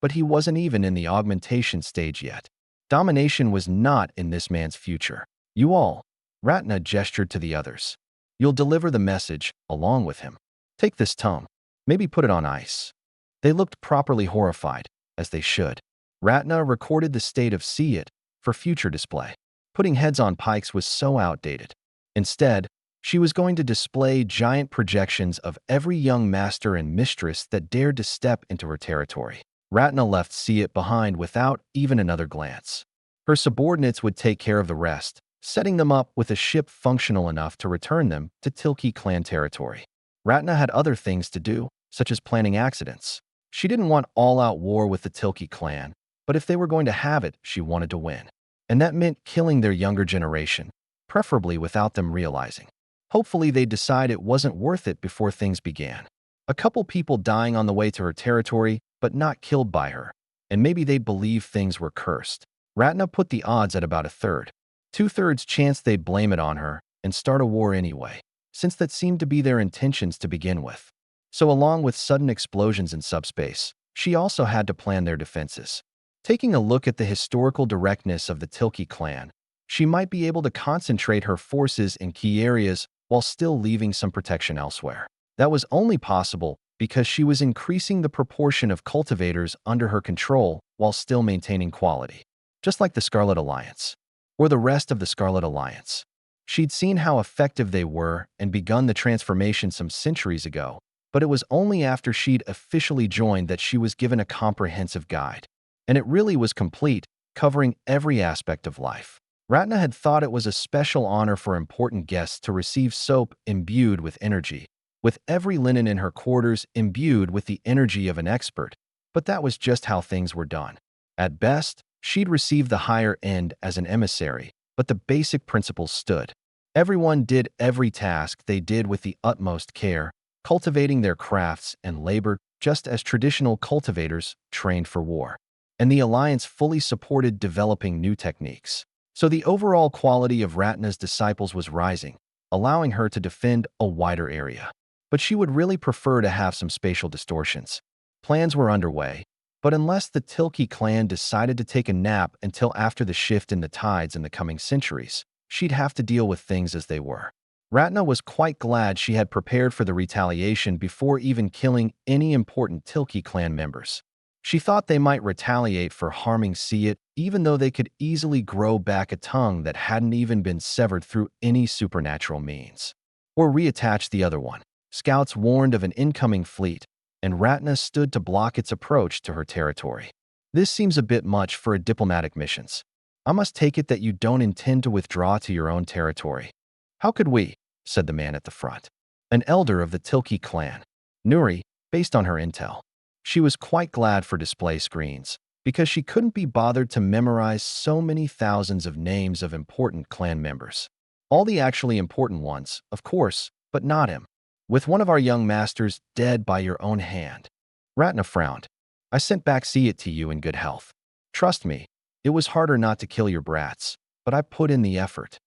but he wasn't even in the augmentation stage yet. Domination was not in this man's future. "You all," Ratna gestured to the others. "You'll deliver the message along with him. Take this tongue. Maybe put it on ice." They looked properly horrified, as they should. Ratna recorded the state of Siet for future display. Putting heads on pikes was so outdated. Instead, she was going to display giant projections of every young master and mistress that dared to step into her territory. Ratna left Siet behind without even another glance. Her subordinates would take care of the rest, setting them up with a ship functional enough to return them to Tilki clan territory. Ratna had other things to do, such as planning accidents. She didn't want all-out war with the Tilki clan, but if they were going to have it, she wanted to win. And that meant killing their younger generation, preferably without them realizing. Hopefully they'd decide it wasn't worth it before things began. A couple people dying on the way to her territory, but not killed by her, and maybe they'd believe things were cursed. Ratna put the odds at about a third. 2/3 chance they'd blame it on her and start a war anyway, since that seemed to be their intentions to begin with. So along with sudden explosions in subspace, she also had to plan their defenses. Taking a look at the historical directness of the Tilki clan, she might be able to concentrate her forces in key areas while still leaving some protection elsewhere. That was only possible because she was increasing the proportion of cultivators under her control while still maintaining quality. Just like the Scarlet Alliance, or the rest of the Scarlet Alliance. She'd seen how effective they were and begun the transformation some centuries ago, but it was only after she'd officially joined that she was given a comprehensive guide. And it really was complete, covering every aspect of life. Ratna had thought it was a special honor for important guests to receive soap imbued with energy, with every linen in her quarters imbued with the energy of an expert, but that was just how things were done. At best, she'd receive the higher end as an emissary, but the basic principles stood. Everyone did every task they did with the utmost care, cultivating their crafts and labor just as traditional cultivators trained for war. And the Alliance fully supported developing new techniques. So the overall quality of Ratna's disciples was rising, allowing her to defend a wider area. But she would really prefer to have some spatial distortions. Plans were underway, but unless the Tilki clan decided to take a nap until after the shift in the tides in the coming centuries, she'd have to deal with things as they were. Ratna was quite glad she had prepared for the retaliation before even killing any important Tilki clan members. She thought they might retaliate for harming Siet, even though they could easily grow back a tongue that hadn't even been severed through any supernatural means. or reattach the other one. Scouts warned of an incoming fleet, and Ratna stood to block its approach to her territory. This seems a bit much for a diplomatic missions. I must take it that you don't intend to withdraw to your own territory. How could we? Said the man at the front. An elder of the Tilki clan. Nuri, based on her intel. She was quite glad for display screens, because she couldn't be bothered to memorize so many thousands of names of important clan members. All the actually important ones, of course, but not him. With one of our young masters dead by your own hand. Ratna frowned. I sent back see it to you in good health. Trust me, it was harder not to kill your brats, but I put in the effort.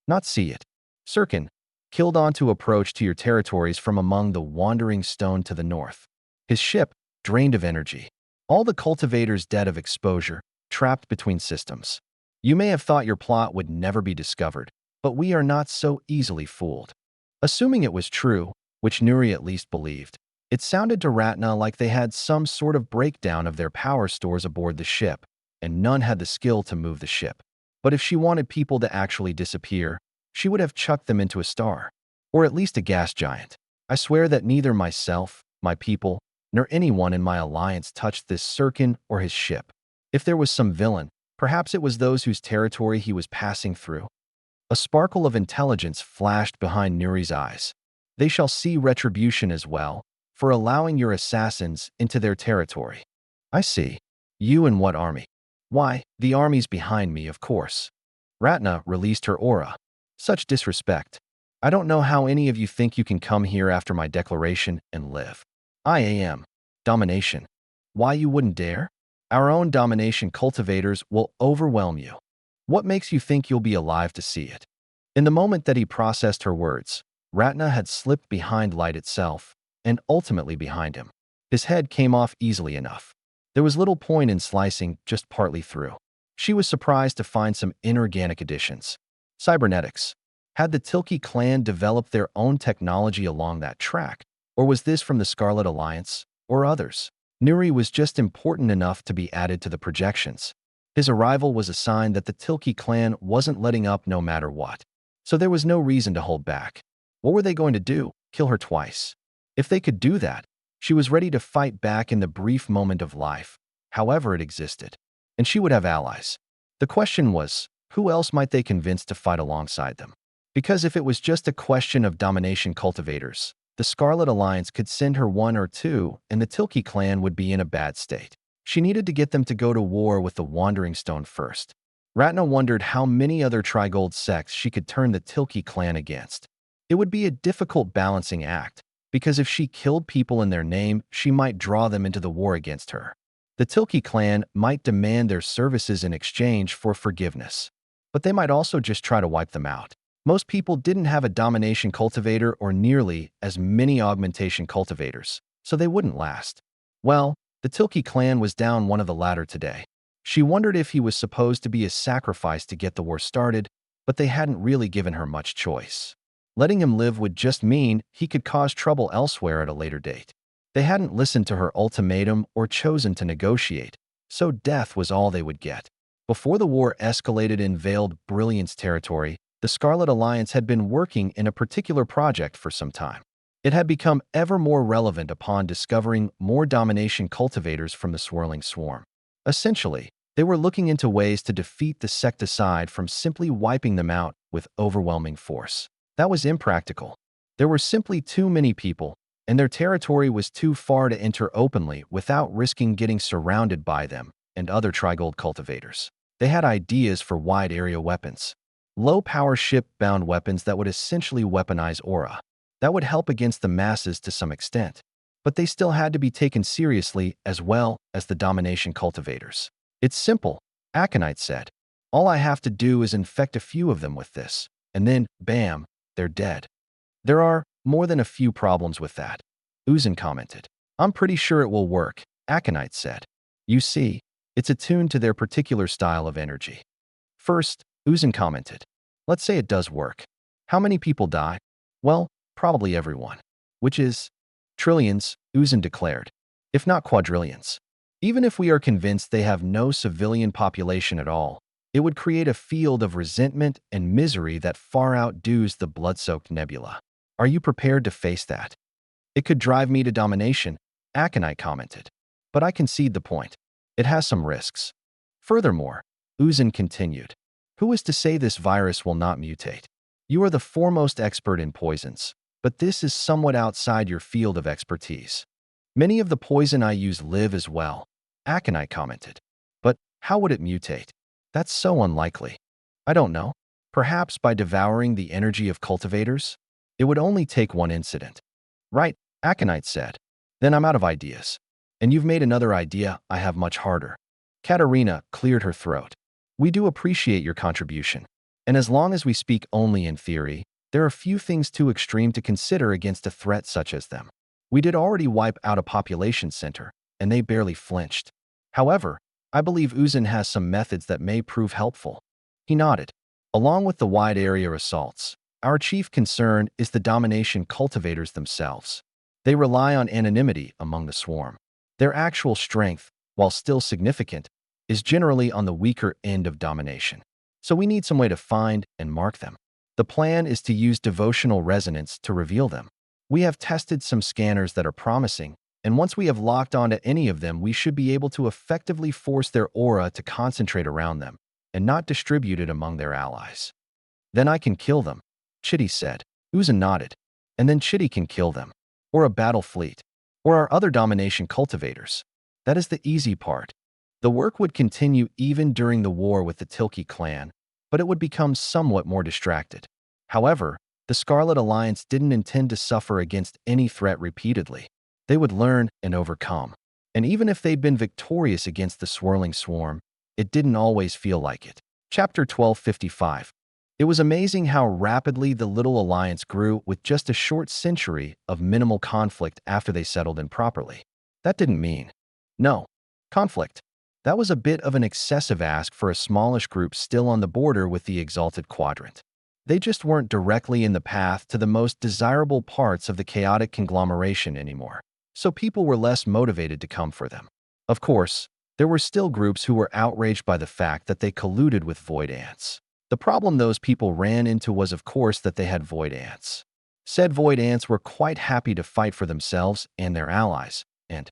Not see it. Sirkin, killed on to approach to your territories from among the wandering stone to the north. His ship, drained of energy. All the cultivators dead of exposure, trapped between systems. You may have thought your plot would never be discovered, but we are not so easily fooled. Assuming it was true, which Nuri at least believed, it sounded to Ratna like they had some sort of breakdown of their power stores aboard the ship, and none had the skill to move the ship. But if she wanted people to actually disappear, she would have chucked them into a star, or at least a gas giant. I swear that neither myself, my people, nor anyone in my alliance touched this Sirkin or his ship. If there was some villain, perhaps it was those whose territory he was passing through. A sparkle of intelligence flashed behind Nuri's eyes. They shall see retribution as well, for allowing your assassins into their territory. I see. You and what army? Why, the army's behind me, of course. Ratna released her aura. Such disrespect. I don't know how any of you think you can come here after my declaration and live. I am. Domination. Why you wouldn't dare? Our own domination cultivators will overwhelm you. What makes you think you'll be alive to see it? In the moment that he processed her words, Ratna had slipped behind light itself, and ultimately behind him. His head came off easily enough. There was little point in slicing just partly through. She was surprised to find some inorganic additions. Cybernetics. Had the Tilki clan developed their own technology along that track? Or was this from the Scarlet Alliance, or others? Nuri was just important enough to be added to the projections. His arrival was a sign that the Tilki clan wasn't letting up no matter what. So there was no reason to hold back. What were they going to do? Kill her twice? If they could do that, she was ready to fight back in the brief moment of life, however it existed. And she would have allies. The question was, who else might they convince to fight alongside them? Because if it was just a question of domination cultivators, the Scarlet Alliance could send her one or two, and the Tilki clan would be in a bad state. She needed to get them to go to war with the Wandering Stone first. Ratna wondered how many other Trigold sects she could turn the Tilki clan against. It would be a difficult balancing act, because if she killed people in their name, she might draw them into the war against her. The Tilki clan might demand their services in exchange for forgiveness, but they might also just try to wipe them out. Most people didn't have a domination cultivator or nearly as many augmentation cultivators, so they wouldn't last. Well, the Tilki clan was down one of the latter today. She wondered if he was supposed to be a sacrifice to get the war started, but they hadn't really given her much choice. Letting him live would just mean he could cause trouble elsewhere at a later date. They hadn't listened to her ultimatum or chosen to negotiate, so death was all they would get. Before the war escalated in Veiled Brilliance territory, the Scarlet Alliance had been working in a particular project for some time. It had become ever more relevant upon discovering more domination cultivators from the swirling swarm. Essentially, they were looking into ways to defeat the sect aside from simply wiping them out with overwhelming force. That was impractical. There were simply too many people, and their territory was too far to enter openly without risking getting surrounded by them and other Trigold cultivators. They had ideas for wide-area weapons. Low-power ship-bound weapons that would essentially weaponize aura. That would help against the masses to some extent. But they still had to be taken seriously as well as the domination cultivators. It's simple, Aconite said. All I have to do is infect a few of them with this, and then, bam, they're dead. There are more than a few problems with that, Uzan commented. I'm pretty sure it will work, Aconite said. You see, it's attuned to their particular style of energy. First, Uzan commented. Let's say it does work. How many people die? Well, probably everyone. Which is trillions, Uzan declared, if not quadrillions. Even if we are convinced they have no civilian population at all, it would create a field of resentment and misery that far outdoes the blood-soaked nebula. Are you prepared to face that? It could drive me to domination, Aconite commented. But I concede the point. It has some risks. Furthermore, Uzun continued. Who is to say this virus will not mutate? You are the foremost expert in poisons, but this is somewhat outside your field of expertise. Many of the poison I use live as well, Aconite commented. But how would it mutate? That's so unlikely. I don't know. Perhaps by devouring the energy of cultivators? It would only take one incident. Right, Aconite said. Then I'm out of ideas. And you've made another idea I have much harder. Katerina cleared her throat. We do appreciate your contribution. And as long as we speak only in theory, there are few things too extreme to consider against a threat such as them. We did already wipe out a population center, and they barely flinched. However, I believe Uzun has some methods that may prove helpful. He nodded. Along with the wide area assaults, our chief concern is the domination cultivators themselves. They rely on anonymity among the swarm. Their actual strength, while still significant, is generally on the weaker end of domination. So we need some way to find and mark them. The plan is to use devotional resonance to reveal them. We have tested some scanners that are promising, and once we have locked onto any of them, we should be able to effectively force their aura to concentrate around them and not distribute it among their allies. Then I can kill them, Chitty said. Uzun nodded. And then Chitty can kill them. Or a battle fleet. Or our other domination cultivators. That is the easy part. The work would continue even during the war with the Tilki clan, but it would become somewhat more distracted. However, the Scarlet Alliance didn't intend to suffer against any threat repeatedly. They would learn and overcome. And even if they'd been victorious against the swirling swarm, it didn't always feel like it. Chapter 1255. It was amazing how rapidly the little alliance grew with just a short century of minimal conflict after they settled in properly. That didn't mean no conflict. That was a bit of an excessive ask for a smallish group still on the border with the Exalted Quadrant. They just weren't directly in the path to the most desirable parts of the chaotic conglomeration anymore, so people were less motivated to come for them. Of course, there were still groups who were outraged by the fact that they colluded with Void Ants. The problem those people ran into was, of course, that they had Void Ants. Said Void Ants were quite happy to fight for themselves and their allies, and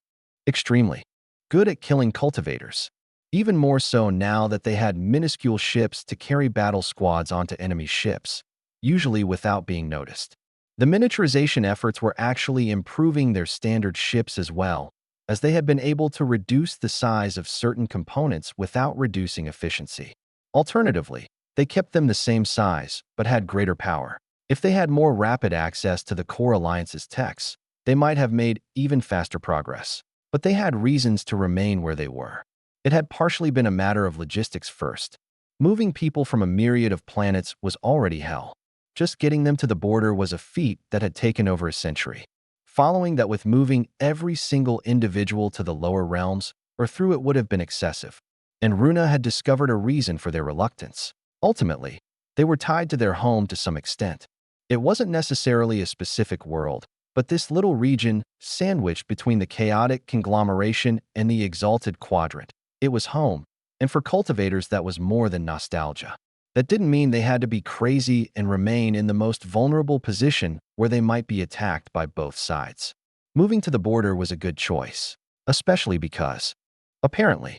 extremely good at killing cultivators. Even more so now that they had minuscule ships to carry battle squads onto enemy ships, usually without being noticed. The miniaturization efforts were actually improving their standard ships as well, as they had been able to reduce the size of certain components without reducing efficiency. Alternatively, they kept them the same size, but had greater power. If they had more rapid access to the core alliance's techs, they might have made even faster progress. But they had reasons to remain where they were. It had partially been a matter of logistics first. Moving people from a myriad of planets was already hell. Just getting them to the border was a feat that had taken over a century. Following that with moving every single individual to the lower realms or through it would have been excessive. And Runa had discovered a reason for their reluctance. Ultimately, they were tied to their home to some extent. It wasn't necessarily a specific world, but this little region sandwiched between the chaotic conglomeration and the Exalted Quadrant. It was home, and for cultivators that was more than nostalgia. That didn't mean they had to be crazy and remain in the most vulnerable position where they might be attacked by both sides. Moving to the border was a good choice, especially because, apparently,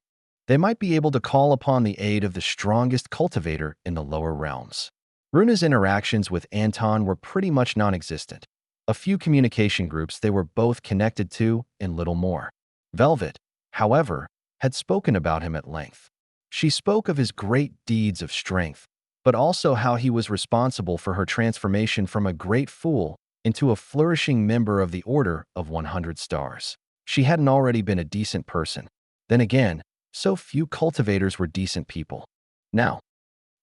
they might be able to call upon the aid of the strongest cultivator in the lower realms. Runa's interactions with Anton were pretty much non-existent. A few communication groups they were both connected to and little more. Velvet, however, had spoken about him at length. She spoke of his great deeds of strength, but also how he was responsible for her transformation from a great fool into a flourishing member of the Order of 100 Stars. She hadn't already been a decent person. Then again, so few cultivators were decent people. Now,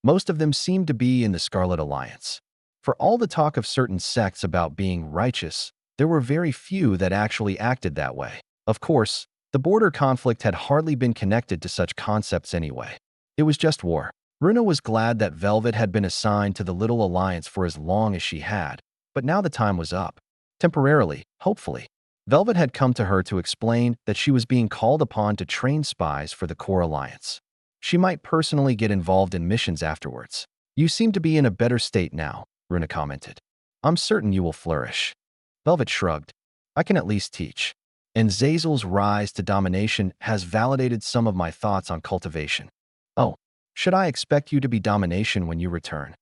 most of them seemed to be in the Scarlet Alliance. For all the talk of certain sects about being righteous, there were very few that actually acted that way. Of course, the border conflict had hardly been connected to such concepts anyway. It was just war. Runa was glad that Velvet had been assigned to the Little Alliance for as long as she had, but now the time was up. Temporarily, hopefully. Velvet had come to her to explain that she was being called upon to train spies for the Core Alliance. She might personally get involved in missions afterwards. You seem to be in a better state now, Runa commented. I'm certain you will flourish. Velvet shrugged. I can at least teach. And Zazel's rise to domination has validated some of my thoughts on cultivation. Oh, should I expect you to be domination when you return?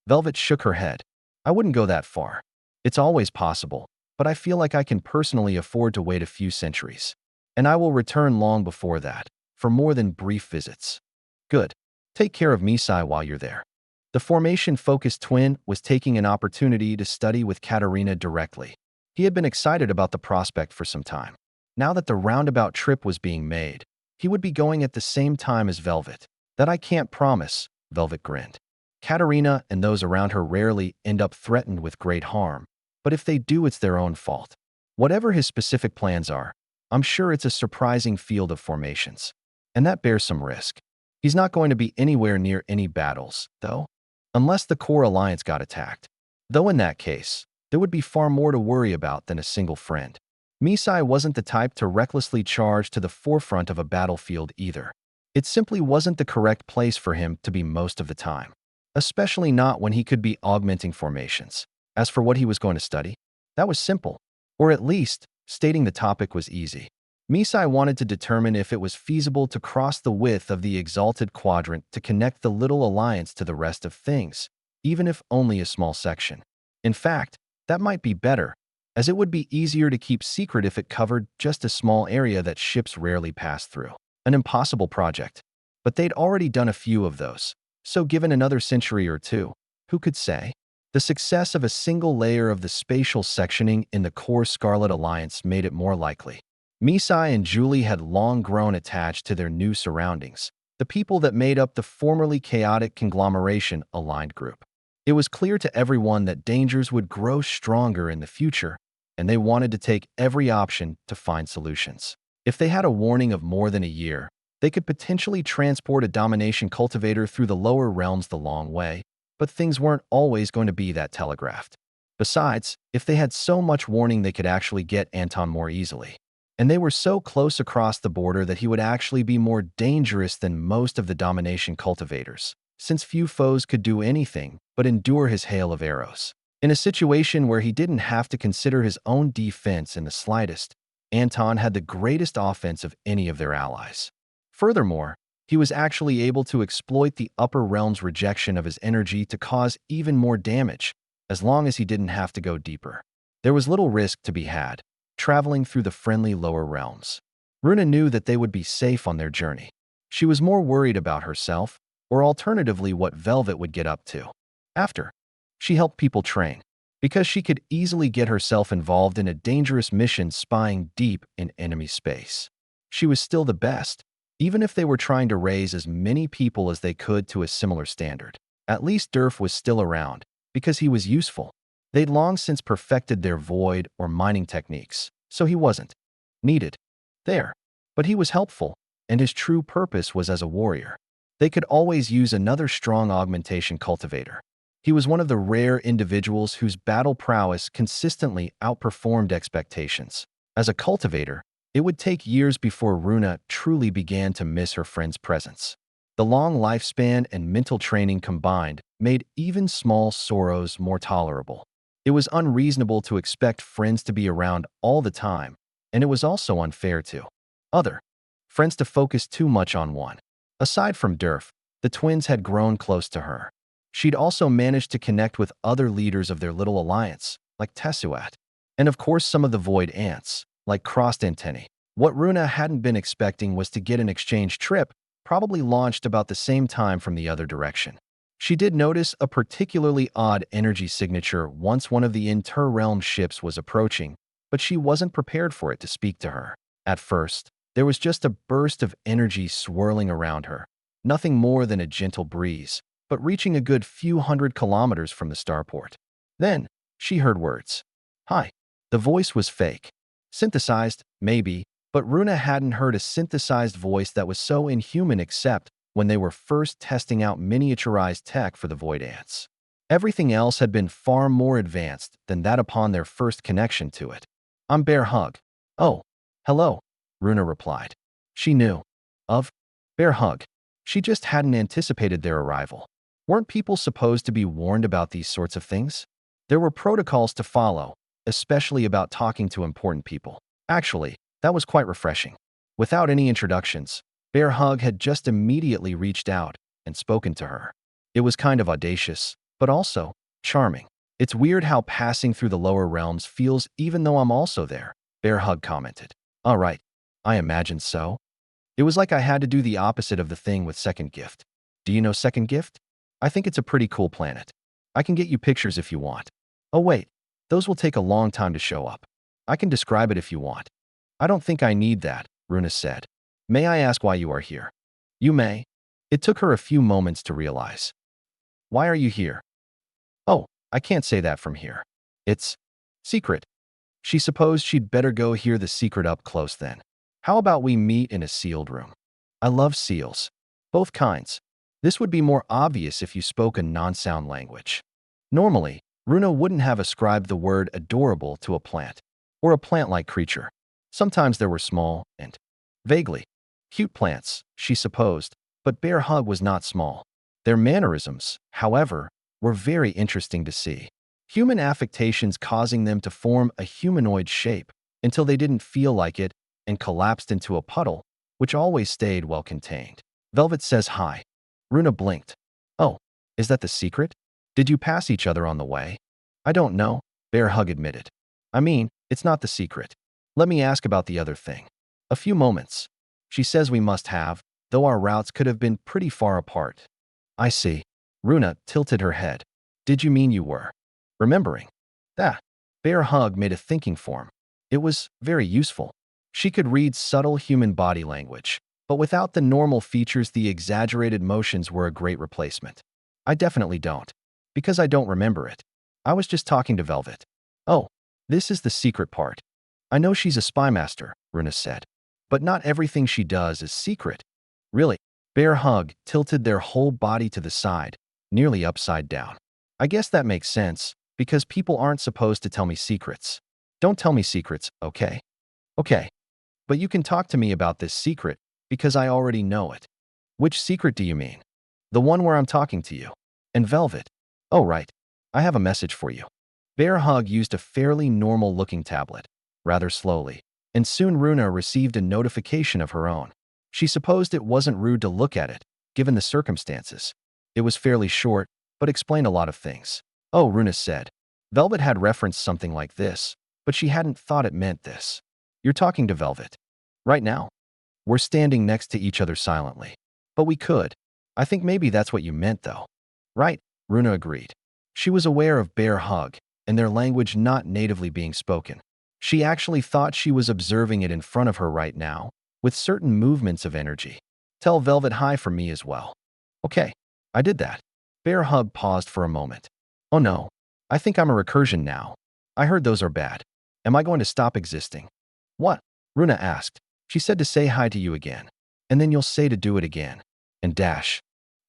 Velvet shook her head. I wouldn't go that far. It's always possible, but I feel like I can personally afford to wait a few centuries. And I will return long before that, for more than brief visits. Good. Take care of Misai while you're there. The formation-focused twin was taking an opportunity to study with Katerina directly. He had been excited about the prospect for some time. Now that the roundabout trip was being made, he would be going at the same time as Velvet. That I can't promise, Velvet grinned. Katerina and those around her rarely end up threatened with great harm, but if they do, it's their own fault. Whatever his specific plans are, I'm sure it's a surprising field of formations. And that bears some risk. He's not going to be anywhere near any battles, though, unless the core alliance got attacked. Though in that case, there would be far more to worry about than a single friend. Misai wasn't the type to recklessly charge to the forefront of a battlefield either. It simply wasn't the correct place for him to be most of the time, especially not when he could be augmenting formations. As for what he was going to study, that was simple, or at least, stating the topic was easy. Misai wanted to determine if it was feasible to cross the width of the Exalted Quadrant to connect the Little Alliance to the rest of things, even if only a small section. In fact, that might be better, as it would be easier to keep secret if it covered just a small area that ships rarely pass through. An impossible project. But they'd already done a few of those, so given another century or two, who could say? The success of a single layer of the spatial sectioning in the core Scarlet Alliance made it more likely. Misai and Julie had long grown attached to their new surroundings, the people that made up the formerly chaotic conglomeration aligned group. It was clear to everyone that dangers would grow stronger in the future, and they wanted to take every option to find solutions. If they had a warning of more than a year, they could potentially transport a domination cultivator through the lower realms the long way, but things weren't always going to be that telegraphed. Besides, if they had so much warning, they could actually get Anton more easily. And they were so close across the border that he would actually be more dangerous than most of the domination cultivators, since few foes could do anything but endure his hail of arrows. In a situation where he didn't have to consider his own defense in the slightest, Anton had the greatest offense of any of their allies. Furthermore, he was actually able to exploit the upper realm's rejection of his energy to cause even more damage, as long as he didn't have to go deeper. There was little risk to be had, traveling through the friendly lower realms. Runa knew that they would be safe on their journey. She was more worried about herself, or alternatively what Velvet would get up to. After, she helped people train, because she could easily get herself involved in a dangerous mission spying deep in enemy space. She was still the best, even if they were trying to raise as many people as they could to a similar standard. At least Durf was still around, because he was useful. They'd long since perfected their void or mining techniques, so he wasn't needed there. But he was helpful, and his true purpose was as a warrior. They could always use another strong augmentation cultivator. He was one of the rare individuals whose battle prowess consistently outperformed expectations. As a cultivator, it would take years before Runa truly began to miss her friend's presence. The long lifespan and mental training combined made even small sorrows more tolerable. It was unreasonable to expect friends to be around all the time, and it was also unfair to other friends to focus too much on one. Aside from Durf, the twins had grown close to her. She'd also managed to connect with other leaders of their little alliance, like Tessuat, and of course some of the Void Ants, like Crossed Antennae. What Runa hadn't been expecting was to get an exchange trip, probably launched about the same time from the other direction. She did notice a particularly odd energy signature once one of the inter-realm ships was approaching, but she wasn't prepared for it to speak to her. At first, there was just a burst of energy swirling around her, nothing more than a gentle breeze, but reaching a good few hundred kilometers from the starport. Then, she heard words. Hi. The voice was fake. Synthesized, maybe, but Runa hadn't heard a synthesized voice that was so inhuman except when they were first testing out miniaturized tech for the Void Ants. Everything else had been far more advanced than that upon their first connection to it. I'm Bear Hug. Oh, hello, Runa replied. She knew of Bear Hug. She just hadn't anticipated their arrival. Weren't people supposed to be warned about these sorts of things? There were protocols to follow, especially about talking to important people. Actually, that was quite refreshing. Without any introductions, Bear Hug had just immediately reached out and spoken to her. It was kind of audacious, but also charming. It's weird how passing through the lower realms feels even though I'm also there, Bear Hug commented. All right, I imagined so. It was like I had to do the opposite of the thing with Second Gift. Do you know Second Gift? I think it's a pretty cool planet. I can get you pictures if you want. Oh wait, those will take a long time to show up. I can describe it if you want. I don't think I need that, Runa said. May I ask why you are here? You may. It took her a few moments to realize. Why are you here? Oh, I can't say that from here. It's secret. She supposed she'd better go hear the secret up close then. How about we meet in a sealed room? I love seals. Both kinds. This would be more obvious if you spoke a non-sound language. Normally, Runa wouldn't have ascribed the word adorable to a plant, or a plant-like creature. Sometimes there were small and vaguely cute plants, she supposed, but Bear Hug was not small. Their mannerisms, however, were very interesting to see. Human affectations causing them to form a humanoid shape until they didn't feel like it and collapsed into a puddle, which always stayed well contained. Velvet says hi. Runa blinked. Oh, is that the secret? Did you pass each other on the way? I don't know, Bear Hug admitted. I mean, it's not the secret. Let me ask about the other thing. A few moments. She says we must have, though our routes could have been pretty far apart. I see. Runa tilted her head. Did you mean you were remembering? That. Bear Hug made a thinking form. It was very useful. She could read subtle human body language, but without the normal features, the exaggerated motions were a great replacement. I definitely don't. Because I don't remember it. I was just talking to Velvet. Oh, this is the secret part. I know she's a spy master, Runa said. But not everything she does is secret. Really? Bear Hug tilted their whole body to the side, nearly upside down. I guess that makes sense, because people aren't supposed to tell me secrets. Don't tell me secrets, okay? Okay. But you can talk to me about this secret, because I already know it. Which secret do you mean? The one where I'm talking to you. And Velvet. Oh, right. I have a message for you. Bear Hug used a fairly normal-looking tablet, rather slowly, and soon Runa received a notification of her own. She supposed it wasn't rude to look at it, given the circumstances. It was fairly short, but explained a lot of things. Oh, Runa said. Velvet had referenced something like this, but she hadn't thought it meant this. You're talking to Velvet. Right now. We're standing next to each other silently. But we could. I think maybe that's what you meant, though. Right, Runa agreed. She was aware of Bear Hug and their language not natively being spoken. She actually thought she was observing it in front of her right now, with certain movements of energy. Tell Velvet hi for me as well. Okay, I did that. Bear Hug paused for a moment. Oh no, I think I'm a recursion now. I heard those are bad. Am I going to stop existing? What? Runa asked. She said to say hi to you again. And then you'll say to do it again. And dash.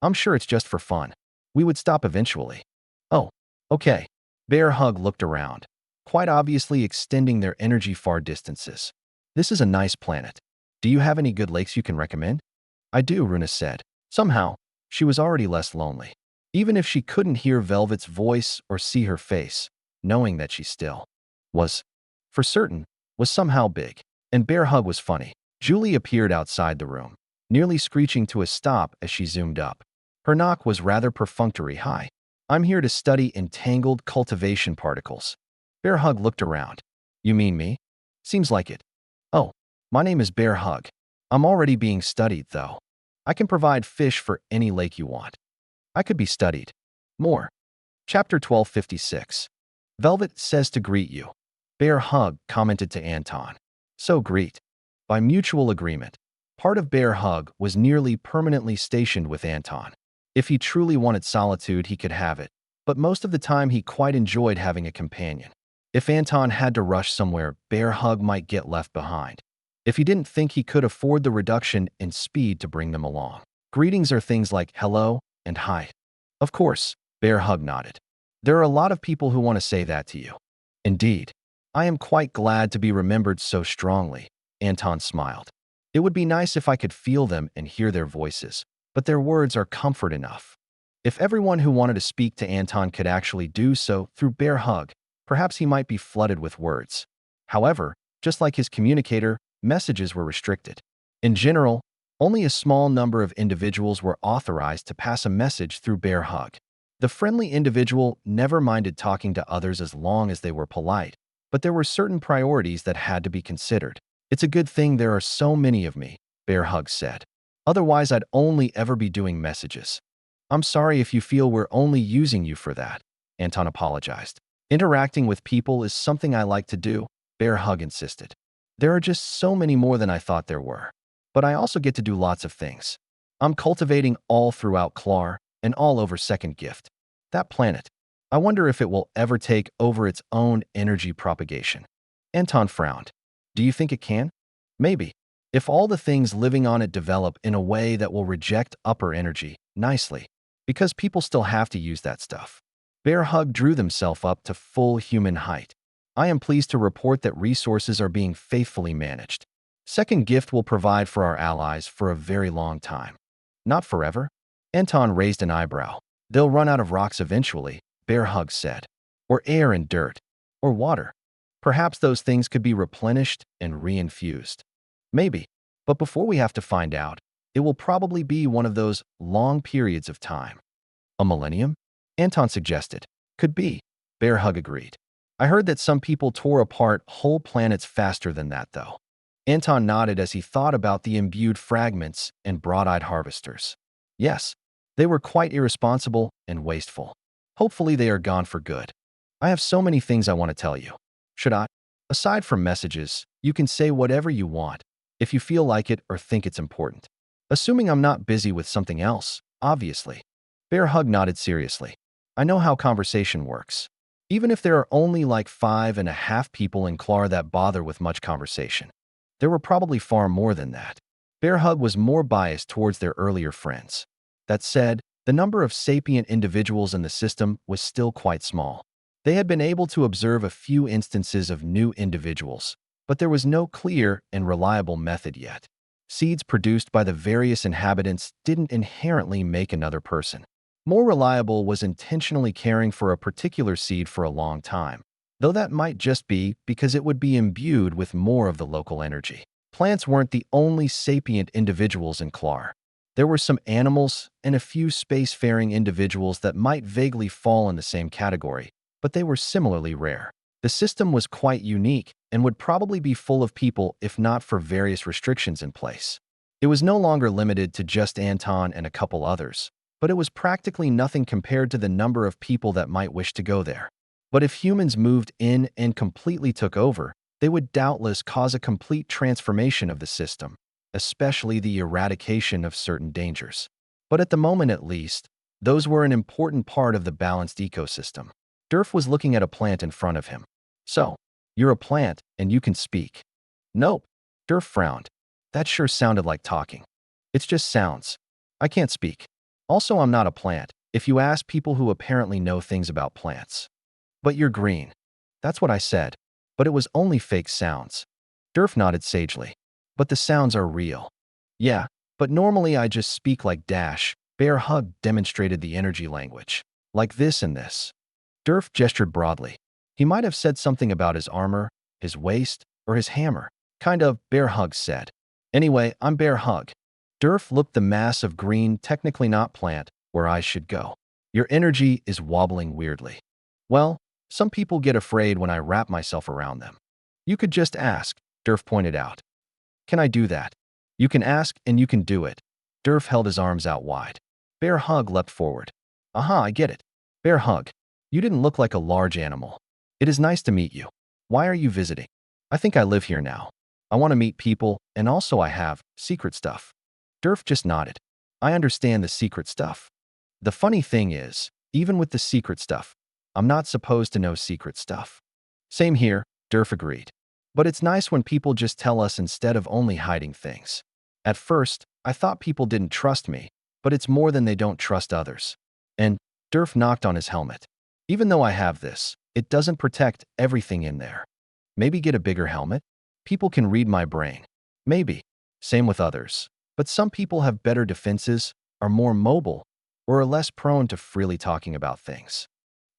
I'm sure it's just for fun. We would stop eventually. Oh, okay. Bear Hug looked around, quite obviously extending their energy far distances. This is a nice planet. Do you have any good lakes you can recommend? I do, Runa said. Somehow, she was already less lonely. Even if she couldn't hear Velvet's voice or see her face, knowing that she still was, for certain, was somehow big. And Bear Hug was funny. Julie appeared outside the room, nearly screeching to a stop as she zoomed up. Her knock was rather perfunctory. Hi. I'm here to study entangled cultivation particles. Bear Hug looked around. You mean me? Seems like it. Oh, my name is Bear Hug. I'm already being studied, though. I can provide fish for any lake you want. I could be studied. More. Chapter 1256. Velvet says to greet you. Bear Hug commented to Anton. So greet. By mutual agreement, part of Bear Hug was nearly permanently stationed with Anton. If he truly wanted solitude, he could have it, but most of the time he quite enjoyed having a companion. If Anton had to rush somewhere, Bear Hug might get left behind. If he didn't think he could afford the reduction in speed to bring them along. Greetings are things like hello and hi. Of course, Bear Hug nodded. There are a lot of people who want to say that to you. Indeed. I am quite glad to be remembered so strongly, Anton smiled. It would be nice if I could feel them and hear their voices, but their words are comfort enough. If everyone who wanted to speak to Anton could actually do so through Bear Hug, perhaps he might be flooded with words. However, just like his communicator, messages were restricted. In general, only a small number of individuals were authorized to pass a message through Bear Hug. The friendly individual never minded talking to others as long as they were polite, but there were certain priorities that had to be considered. It's a good thing there are so many of me, Bear Hug said. Otherwise, I'd only ever be doing messages. I'm sorry if you feel we're only using you for that, Anton apologized. Interacting with people is something I like to do, Bear Hug insisted. There are just so many more than I thought there were. But I also get to do lots of things. I'm cultivating all throughout Klar and all over Second Gift. That planet, I wonder if it will ever take over its own energy propagation. Anton frowned. Do you think it can? Maybe. If all the things living on it develop in a way that will reject upper energy nicely, because people still have to use that stuff. Bear Hug drew themselves up to full human height. I am pleased to report that resources are being faithfully managed. Second Gift will provide for our allies for a very long time. Not forever? Anton raised an eyebrow. They'll run out of rocks eventually, Bear Hug said. Or air and dirt. Or water. Perhaps those things could be replenished and reinfused. Maybe. But before we have to find out, it will probably be one of those long periods of time. A millennium? Anton suggested. Could be. Bear Hug agreed. I heard that some people tore apart whole planets faster than that, though. Anton nodded as he thought about the imbued fragments and broad-eyed harvesters. Yes, they were quite irresponsible and wasteful. Hopefully they are gone for good. I have so many things I want to tell you. Should I? Aside from messages, you can say whatever you want, if you feel like it or think it's important. Assuming I'm not busy with something else, obviously. Bear Hug nodded seriously. I know how conversation works. Even if there are only like 5.5 people in Klar that bother with much conversation. There were probably far more than that. Bear Hug was more biased towards their earlier friends. That said, the number of sapient individuals in the system was still quite small. They had been able to observe a few instances of new individuals, but there was no clear and reliable method yet. Seeds produced by the various inhabitants didn't inherently make another person. More reliable was intentionally caring for a particular seed for a long time, though that might just be because it would be imbued with more of the local energy. Plants weren't the only sapient individuals in Klar. There were some animals and a few spacefaring individuals that might vaguely fall in the same category, but they were similarly rare. The system was quite unique and would probably be full of people if not for various restrictions in place. It was no longer limited to just Anton and a couple others, but it was practically nothing compared to the number of people that might wish to go there. But if humans moved in and completely took over, they would doubtless cause a complete transformation of the system, especially the eradication of certain dangers. But at the moment at least, those were an important part of the balanced ecosystem. Durf was looking at a plant in front of him. So, you're a plant and you can speak. Nope. Durf frowned. That sure sounded like talking. It's just sounds. I can't speak. Also, I'm not a plant, if you ask people who apparently know things about plants. But you're green. That's what I said. But it was only fake sounds. Durf nodded sagely. But the sounds are real. Yeah, but normally I just speak like Dash. Bear Hug demonstrated the energy language. Like this and this. Durf gestured broadly. He might have said something about his armor, his waist, or his hammer. Kind of, Bear Hug said. Anyway, I'm Bear Hug. Durf looked the mass of green, technically not plant, where I should go. Your energy is wobbling weirdly. Well, some people get afraid when I wrap myself around them. You could just ask, Durf pointed out. Can I do that? You can ask and you can do it. Durf held his arms out wide. Bear Hug leapt forward. Aha, I get it. Bear Hug. You didn't look like a large animal. It is nice to meet you. Why are you visiting? I think I live here now. I want to meet people, and also I have secret stuff. Durf just nodded. I understand the secret stuff. The funny thing is, even with the secret stuff, I'm not supposed to know secret stuff. Same here, Durf agreed. But it's nice when people just tell us instead of only hiding things. At first, I thought people didn't trust me, but it's more than they don't trust others. And Durf knocked on his helmet. Even though I have this, it doesn't protect everything in there. Maybe get a bigger helmet? People can read my brain. Maybe. Same with others. But some people have better defenses, are more mobile, or are less prone to freely talking about things.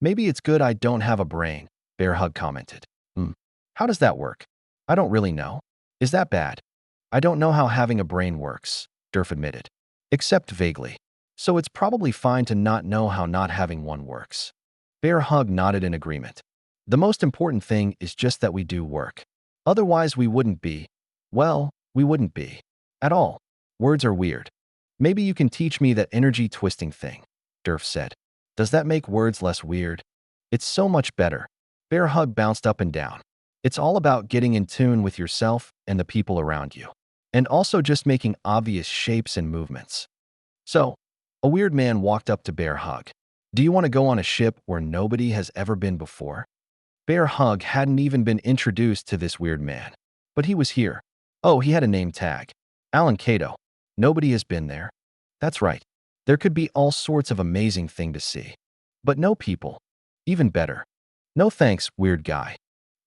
Maybe it's good I don't have a brain, Bear Hug commented. How does that work? I don't really know. Is that bad? I don't know how having a brain works, Durf admitted. Except vaguely. So it's probably fine to not know how not having one works. Bear Hug nodded in agreement. The most important thing is just that we do work. Otherwise we wouldn't be. Well, we wouldn't be. At all. Words are weird. Maybe you can teach me that energy twisting thing, Durf said. Does that make words less weird? It's so much better. Bear Hug bounced up and down. It's all about getting in tune with yourself and the people around you. And also just making obvious shapes and movements. So, a weird man walked up to Bear Hug. Do you want to go on a ship where nobody has ever been before? Bear Hug hadn't even been introduced to this weird man. But he was here. Oh, he had a name tag. Alan Cato. Nobody has been there. That's right. There could be all sorts of amazing thing to see. But no people. Even better. No thanks, weird guy.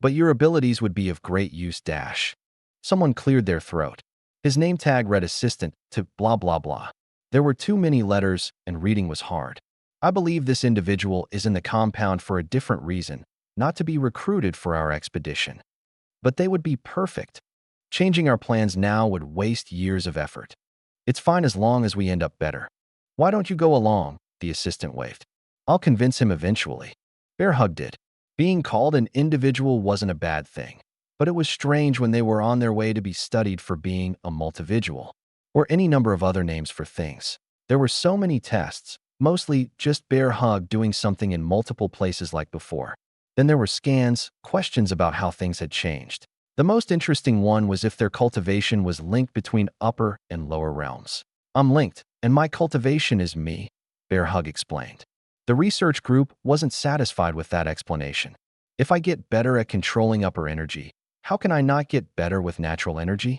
But your abilities would be of great use dash. Someone cleared their throat. His name tag read assistant to blah blah blah. There were too many letters and reading was hard. I believe this individual is in the compound for a different reason, not to be recruited for our expedition. But they would be perfect. Changing our plans now would waste years of effort. It's fine as long as we end up better. Why don't you go along? The assistant waved. I'll convince him eventually. Bear Hug did. Being called an individual wasn't a bad thing, but it was strange when they were on their way to be studied for being a multividual, or any number of other names for things. There were so many tests, mostly just Bear Hug doing something in multiple places like before. Then there were scans, questions about how things had changed. The most interesting one was if their cultivation was linked between upper and lower realms. I'm linked, and my cultivation is me, Bear Hug explained. The research group wasn't satisfied with that explanation. If I get better at controlling upper energy, how can I not get better with natural energy?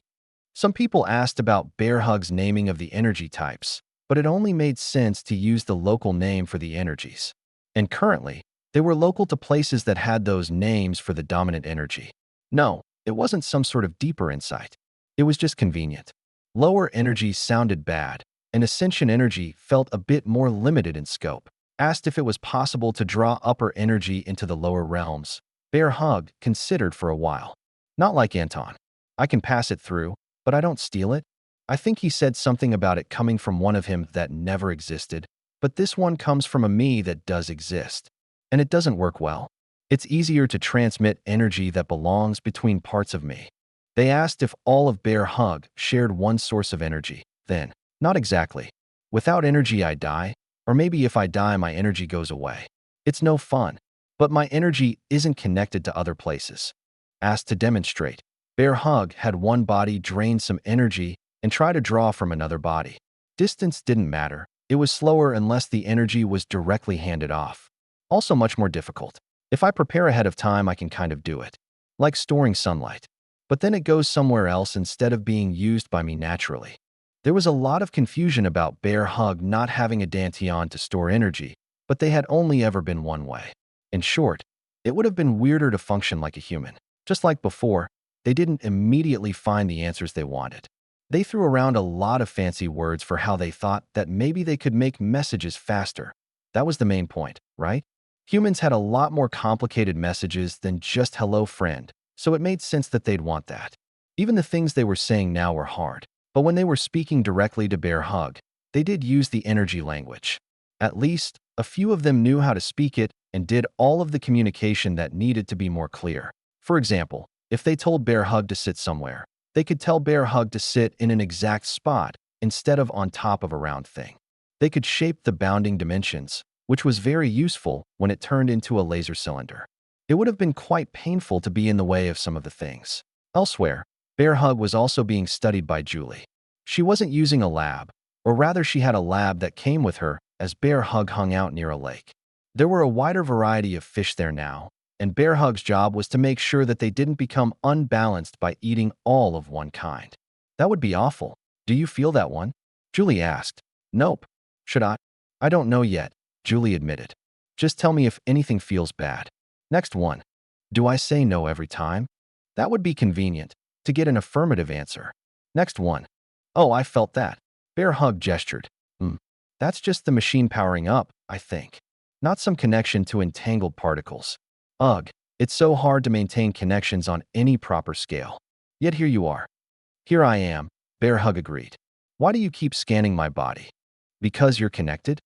Some people asked about Bear Hug's naming of the energy types, but it only made sense to use the local name for the energies. And currently, they were local to places that had those names for the dominant energy. No, it wasn't some sort of deeper insight. It was just convenient. Lower energy sounded bad, and ascension energy felt a bit more limited in scope. Asked if it was possible to draw upper energy into the lower realms, Bear Hug considered for a while. Not like Anton. I can pass it through, but I don't steal it. I think he said something about it coming from one of him that never existed, but this one comes from a me that does exist. And it doesn't work well. It's easier to transmit energy that belongs between parts of me. They asked if all of Bear Hug shared one source of energy. Then, not exactly. Without energy I die. Or maybe if I die, my energy goes away. It's no fun. But my energy isn't connected to other places. Asked to demonstrate, Bear Hug had one body drain some energy and try to draw from another body. Distance didn't matter. It was slower unless the energy was directly handed off. Also much more difficult. If I prepare ahead of time, I can kind of do it. Like storing sunlight. But then it goes somewhere else instead of being used by me naturally. There was a lot of confusion about Bear Hug not having a dantian to store energy, but they had only ever been one way. In short, it would have been weirder to function like a human. Just like before, they didn't immediately find the answers they wanted. They threw around a lot of fancy words for how they thought that maybe they could make messages faster. That was the main point, right? Humans had a lot more complicated messages than just hello friend, so it made sense that they'd want that. Even the things they were saying now were hard. But when they were speaking directly to Bear Hug, they did use the energy language. At least, a few of them knew how to speak it and did all of the communication that needed to be more clear. For example, if they told Bear Hug to sit somewhere, they could tell Bear Hug to sit in an exact spot instead of on top of a round thing. They could shape the bounding dimensions, which was very useful when it turned into a laser cylinder. It would have been quite painful to be in the way of some of the things. Elsewhere, Bear Hug was also being studied by Julie. She wasn't using a lab, or rather she had a lab that came with her as Bear Hug hung out near a lake. There were a wider variety of fish there now, and Bear Hug's job was to make sure that they didn't become unbalanced by eating all of one kind. That would be awful. Do you feel that one? Julie asked. Nope. Should I? I don't know yet, Julie admitted. Just tell me if anything feels bad. Next one. Do I say no every time? That would be convenient, to get an affirmative answer. Next one. Oh, I felt that. Bear Hug gestured. That's just the machine powering up, I think. Not some connection to entangled particles. Ugh, it's so hard to maintain connections on any proper scale. Yet here you are. Here I am, Bear Hug agreed. Why do you keep scanning my body? Because you're connected?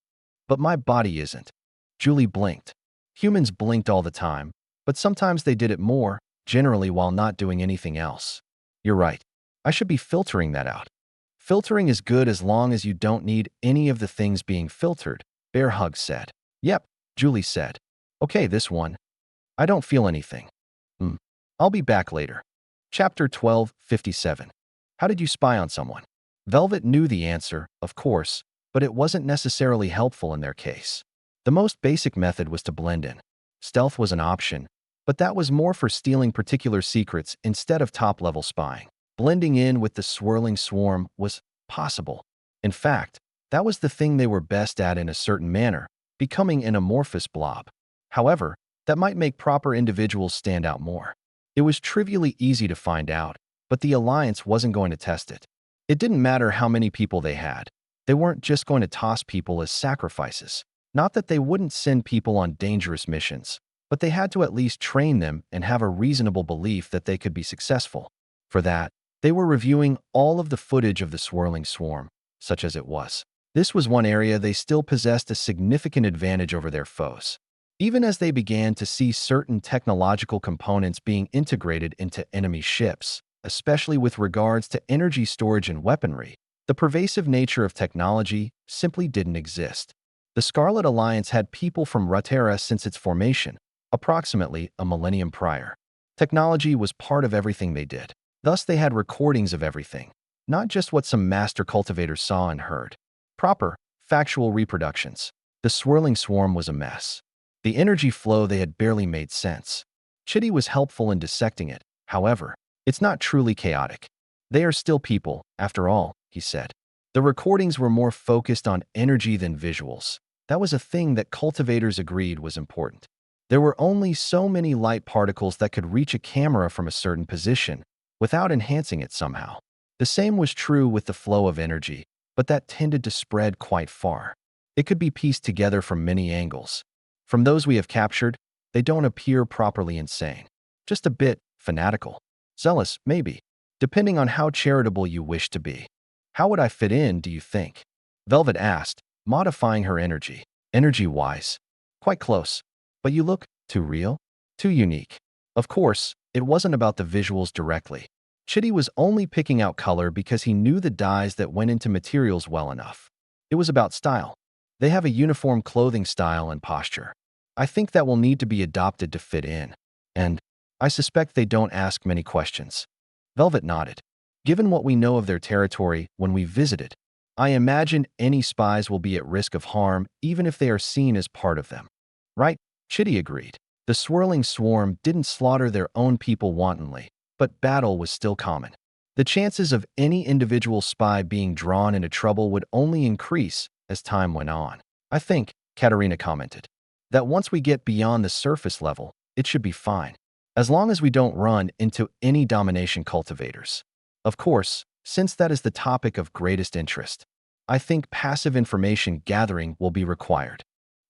But my body isn't. Julie blinked. Humans blinked all the time, but sometimes they did it more, generally while not doing anything else. You're right. I should be filtering that out. Filtering is good as long as you don't need any of the things being filtered, Bear Hug said. Yep, Julie said. Okay, this one. I don't feel anything. I'll be back later. Chapter 12:57. How did you spy on someone? Velvet knew the answer, of course, but it wasn't necessarily helpful in their case. The most basic method was to blend in. Stealth was an option, but that was more for stealing particular secrets instead of top-level spying. Blending in with the swirling swarm was possible. In fact, that was the thing they were best at in a certain manner, becoming an amorphous blob. However, that might make proper individuals stand out more. It was trivially easy to find out, but the Alliance wasn't going to test it. It didn't matter how many people they had. They weren't just going to toss people as sacrifices. Not that they wouldn't send people on dangerous missions, but they had to at least train them and have a reasonable belief that they could be successful. For that, they were reviewing all of the footage of the swirling swarm, such as it was. This was one area they still possessed a significant advantage over their foes. Even as they began to see certain technological components being integrated into enemy ships, especially with regards to energy storage and weaponry, the pervasive nature of technology simply didn't exist. The Scarlet Alliance had people from Ruterra since its formation, approximately a millennium prior. Technology was part of everything they did. Thus, they had recordings of everything, not just what some master cultivators saw and heard. Proper, factual reproductions. The swirling swarm was a mess. The energy flow they had barely made sense. Chitty was helpful in dissecting it. However, it's not truly chaotic. They are still people, after all, he said. The recordings were more focused on energy than visuals. That was a thing that cultivators agreed was important. There were only so many light particles that could reach a camera from a certain position without enhancing it somehow. The same was true with the flow of energy, but that tended to spread quite far. It could be pieced together from many angles. From those we have captured, they don't appear properly insane. Just a bit fanatical. Zealous, maybe, depending on how charitable you wish to be. How would I fit in, do you think? Velvet asked, modifying her energy. Energy-wise. Quite close. But you look too real? Too unique. Of course, it wasn't about the visuals directly. Chitty was only picking out color because he knew the dyes that went into materials well enough. It was about style. They have a uniform clothing style and posture. I think that will need to be adopted to fit in. And I suspect they don't ask many questions. Velvet nodded. Given what we know of their territory when we visited, I imagine any spies will be at risk of harm even if they are seen as part of them. Right? Chitty agreed. The swirling swarm didn't slaughter their own people wantonly, but battle was still common. The chances of any individual spy being drawn into trouble would only increase as time went on. I think, Katerina commented, that once we get beyond the surface level, it should be fine, as long as we don't run into any domination cultivators. Of course, since that is the topic of greatest interest, I think passive information gathering will be required.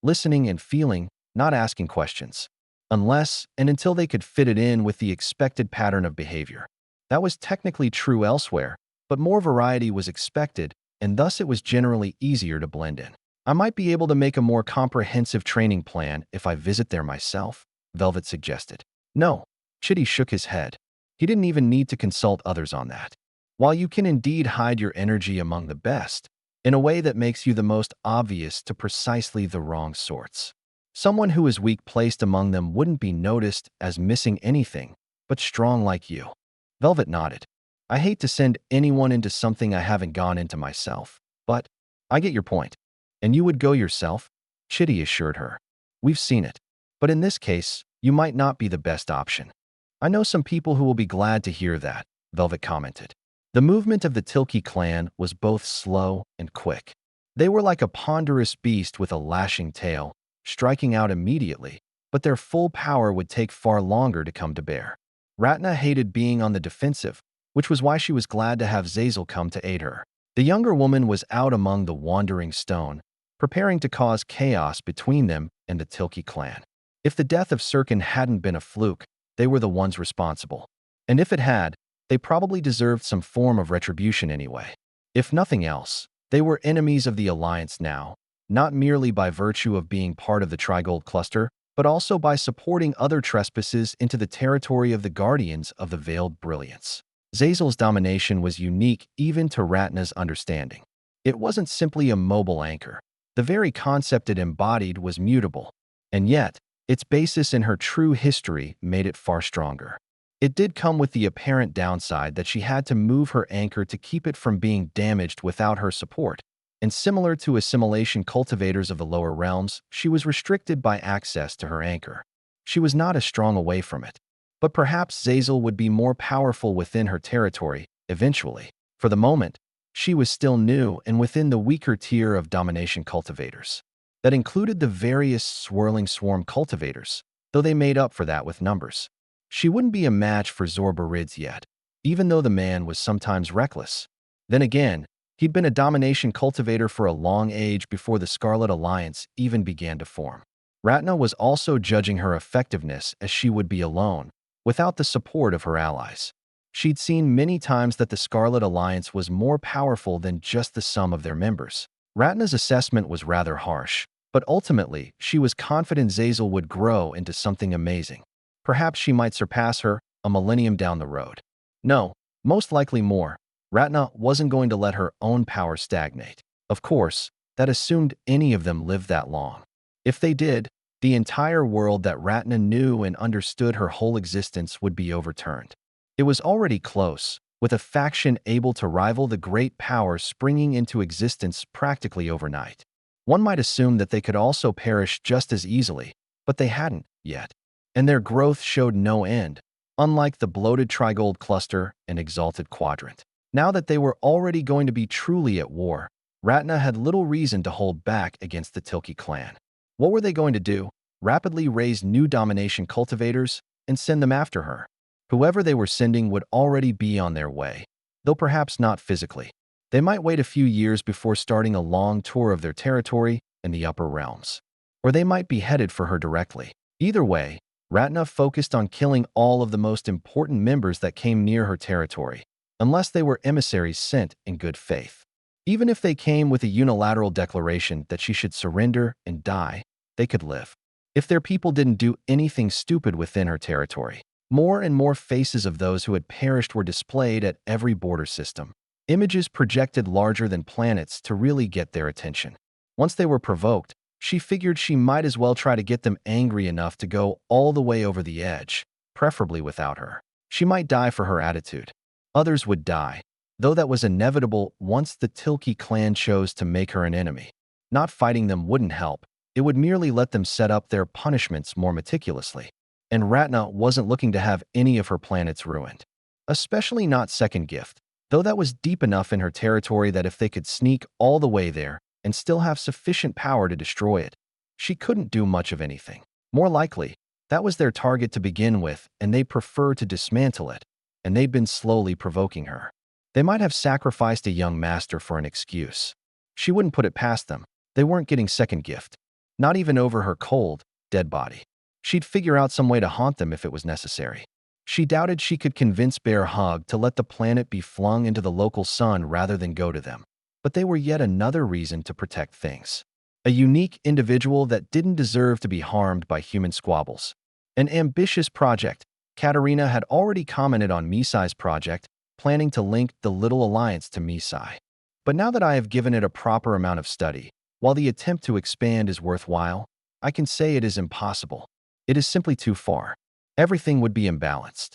Listening and feeling, not asking questions. Unless and until they could fit it in with the expected pattern of behavior. That was technically true elsewhere, but more variety was expected, and thus it was generally easier to blend in. I might be able to make a more comprehensive training plan if I visit there myself, Velvet suggested. No, Chitty shook his head. He didn't even need to consult others on that. While you can indeed hide your energy among the best, in a way that makes you the most obvious to precisely the wrong sorts. Someone who is weak placed among them wouldn't be noticed as missing anything, but strong like you. Velvet nodded. I hate to send anyone into something I haven't gone into myself, but I get your point. And you would go yourself? Chitty assured her. We've seen it. But in this case, you might not be the best option. I know some people who will be glad to hear that, Velvet commented. The movement of the Tilke clan was both slow and quick. They were like a ponderous beast with a lashing tail, striking out immediately, but their full power would take far longer to come to bear. Ratna hated being on the defensive, which was why she was glad to have Zazel come to aid her. The younger woman was out among the wandering stone, preparing to cause chaos between them and the Tilke clan. If the death of Sirkin hadn't been a fluke, they were the ones responsible. And if it had, they probably deserved some form of retribution anyway. If nothing else, they were enemies of the Alliance now, not merely by virtue of being part of the Trigold cluster, but also by supporting other trespasses into the territory of the Guardians of the Veiled Brilliance. Zazel's domination was unique even to Ratna's understanding. It wasn't simply a mobile anchor. The very concept it embodied was mutable, and yet, its basis in her true history made it far stronger. It did come with the apparent downside that she had to move her anchor to keep it from being damaged without her support, and similar to assimilation cultivators of the lower realms, she was restricted by access to her anchor. She was not as strong away from it, but perhaps Zazel would be more powerful within her territory, eventually. For the moment, she was still new and within the weaker tier of domination cultivators. That included the various swirling swarm cultivators, though they made up for that with numbers. She wouldn't be a match for Zorbarid's yet, even though the man was sometimes reckless. Then again, he'd been a domination cultivator for a long age before the Scarlet Alliance even began to form. Ratna was also judging her effectiveness as she would be alone, without the support of her allies. She'd seen many times that the Scarlet Alliance was more powerful than just the sum of their members. Ratna's assessment was rather harsh, but ultimately, she was confident Zazel would grow into something amazing. Perhaps she might surpass her a millennium down the road. No, most likely more. Ratna wasn't going to let her own power stagnate. Of course, that assumed any of them lived that long. If they did, the entire world that Ratna knew and understood her whole existence would be overturned. It was already close, with a faction able to rival the great power springing into existence practically overnight. One might assume that they could also perish just as easily, but they hadn't yet. And their growth showed no end, unlike the bloated Trigold cluster and exalted quadrant. Now that they were already going to be truly at war, Ratna had little reason to hold back against the Tilke clan. What were they going to do? Rapidly raise new domination cultivators and send them after her. Whoever they were sending would already be on their way, though perhaps not physically. They might wait a few years before starting a long tour of their territory in the upper realms. Or they might be headed for her directly. Either way, Ratna focused on killing all of the most important members that came near her territory, unless they were emissaries sent in good faith. Even if they came with a unilateral declaration that she should surrender and die, they could live. If their people didn't do anything stupid within her territory, more and more faces of those who had perished were displayed at every border system. Images projected larger than planets to really get their attention. Once they were provoked, she figured she might as well try to get them angry enough to go all the way over the edge, preferably without her. She might die for her attitude. Others would die, though that was inevitable once the Tilke clan chose to make her an enemy. Not fighting them wouldn't help. It would merely let them set up their punishments more meticulously. And Ratna wasn't looking to have any of her planets ruined. Especially not Second Gift, though that was deep enough in her territory that if they could sneak all the way there and still have sufficient power to destroy it, she couldn't do much of anything. More likely, that was their target to begin with, and they prefer to dismantle it, and they'd been slowly provoking her. They might have sacrificed a young master for an excuse. She wouldn't put it past them. They weren't getting Second Gift, not even over her cold, dead body. She'd figure out some way to haunt them if it was necessary. She doubted she could convince Bear Hug to let the planet be flung into the local sun rather than go to them. But they were yet another reason to protect things. A unique individual that didn't deserve to be harmed by human squabbles. An ambitious project. Katerina had already commented on Misai's project, planning to link the Little Alliance to Misai. But now that I have given it a proper amount of study, while the attempt to expand is worthwhile, I can say it is impossible. It is simply too far. Everything would be imbalanced.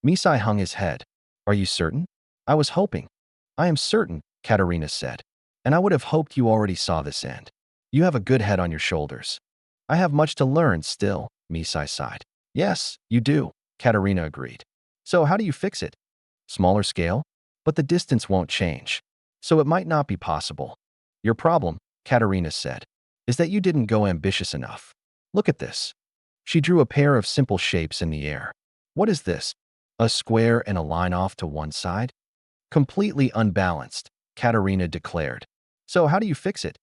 Misai hung his head. Are you certain? I was hoping. I am certain, Katerina said. And I would have hoped you already saw this end. You have a good head on your shoulders. I have much to learn still, Misai sighed. Yes, you do, Katerina agreed. So how do you fix it? Smaller scale? But the distance won't change. So it might not be possible. Your problem, Katerina said, is that you didn't go ambitious enough. Look at this. She drew a pair of simple shapes in the air. What is this? A square and a line off to one side? Completely unbalanced, Katerina declared. So how do you fix it?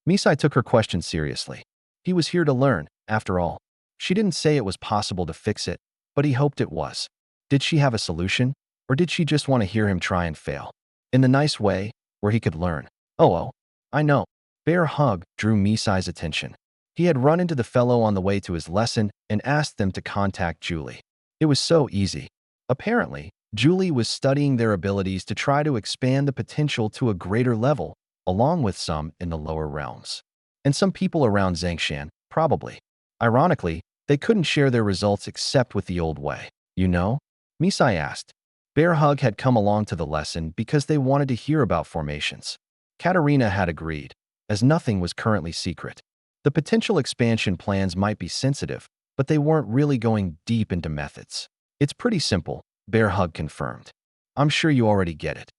Misai took her question seriously. He was here to learn, after all. She didn't say it was possible to fix it, but he hoped it was. Did she have a solution, or did she just want to hear him try and fail? In the nice way, where he could learn. Oh, I know. Bear Hug drew Misai's attention. He had run into the fellow on the way to his lesson and asked them to contact Julie. It was so easy. Apparently, Julie was studying their abilities to try to expand the potential to a greater level, along with some in the lower realms. And some people around Xianxia, probably. Ironically, they couldn't share their results except with the old way. You know? Misai asked. Bear Hug had come along to the lesson because they wanted to hear about formations. Katerina had agreed, as nothing was currently secret. The potential expansion plans might be sensitive, but they weren't really going deep into methods. It's pretty simple, Bear Hug confirmed. I'm sure you already get it.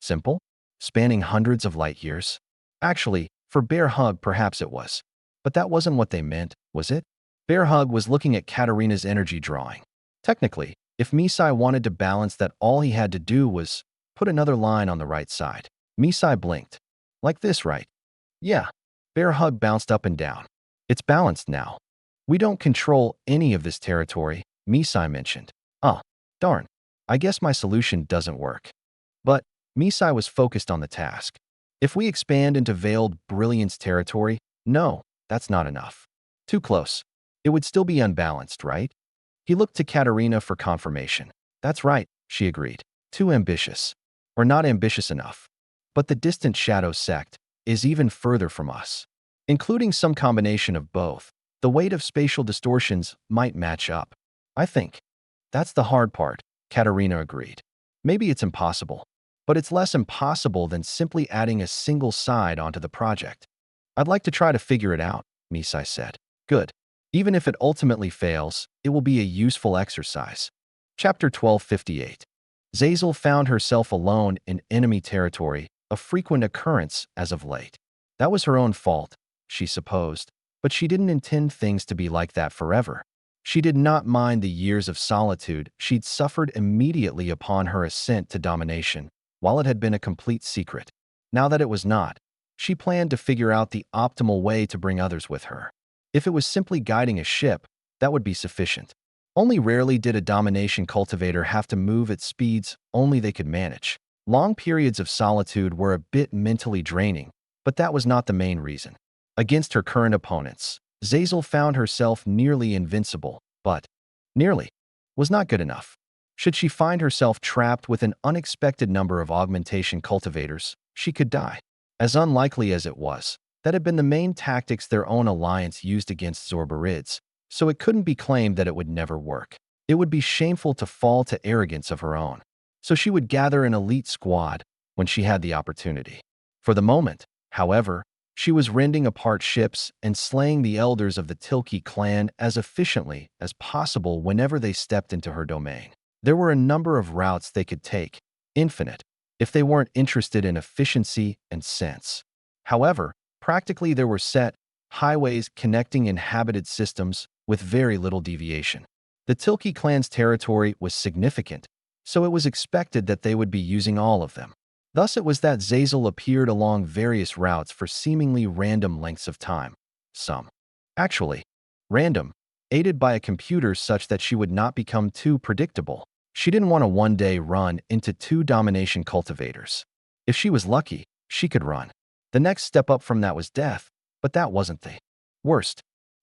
Simple? Spanning hundreds of light years? Actually, for Bear Hug perhaps it was. But that wasn't what they meant, was it? Bear Hug was looking at Katerina's energy drawing. Technically, if Misai wanted to balance that, all he had to do was put another line on the right side. Misai blinked. Like this, right? Yeah. Bear Hug bounced up and down. It's balanced now. We don't control any of this territory, Misai mentioned. Ah, darn. I guess my solution doesn't work. But Misai was focused on the task. If we expand into Veiled Brilliance territory, no, that's not enough. Too close. It would still be unbalanced, right? He looked to Katerina for confirmation. That's right, she agreed. Too ambitious. Or not ambitious enough. But the distant Shadow Sect is even further from us. Including some combination of both, the weight of spatial distortions might match up. I think. That's the hard part, Katerina agreed. Maybe it's impossible. But it's less impossible than simply adding a single side onto the project. I'd like to try to figure it out, Misai said. Good. Even if it ultimately fails, it will be a useful exercise. Chapter 1258. Zazel found herself alone in enemy territory, a frequent occurrence as of late. That was her own fault, she supposed, but she didn't intend things to be like that forever. She did not mind the years of solitude she'd suffered immediately upon her ascent to domination, while it had been a complete secret. Now that it was not, she planned to figure out the optimal way to bring others with her. If it was simply guiding a ship, that would be sufficient. Only rarely did a domination cultivator have to move at speeds only they could manage. Long periods of solitude were a bit mentally draining, but that was not the main reason. Against her current opponents, Zazel found herself nearly invincible, but nearly was not good enough. Should she find herself trapped with an unexpected number of augmentation cultivators, she could die. As unlikely as it was, that had been the main tactics their own alliance used against Zorbarids, so it couldn't be claimed that it would never work. It would be shameful to fall to arrogance of her own. So she would gather an elite squad when she had the opportunity. For the moment, however, she was rending apart ships and slaying the elders of the Tilke clan as efficiently as possible whenever they stepped into her domain. There were a number of routes they could take, infinite, if they weren't interested in efficiency and sense. However, practically there were set highways connecting inhabited systems with very little deviation. The Tilke clan's territory was significant, so it was expected that they would be using all of them. Thus it was that Zazel appeared along various routes for seemingly random lengths of time. Some. Actually, random, aided by a computer such that she would not become too predictable. She didn't want to one day run into 2 domination cultivators. If she was lucky, she could run. The next step up from that was death, but that wasn't the worst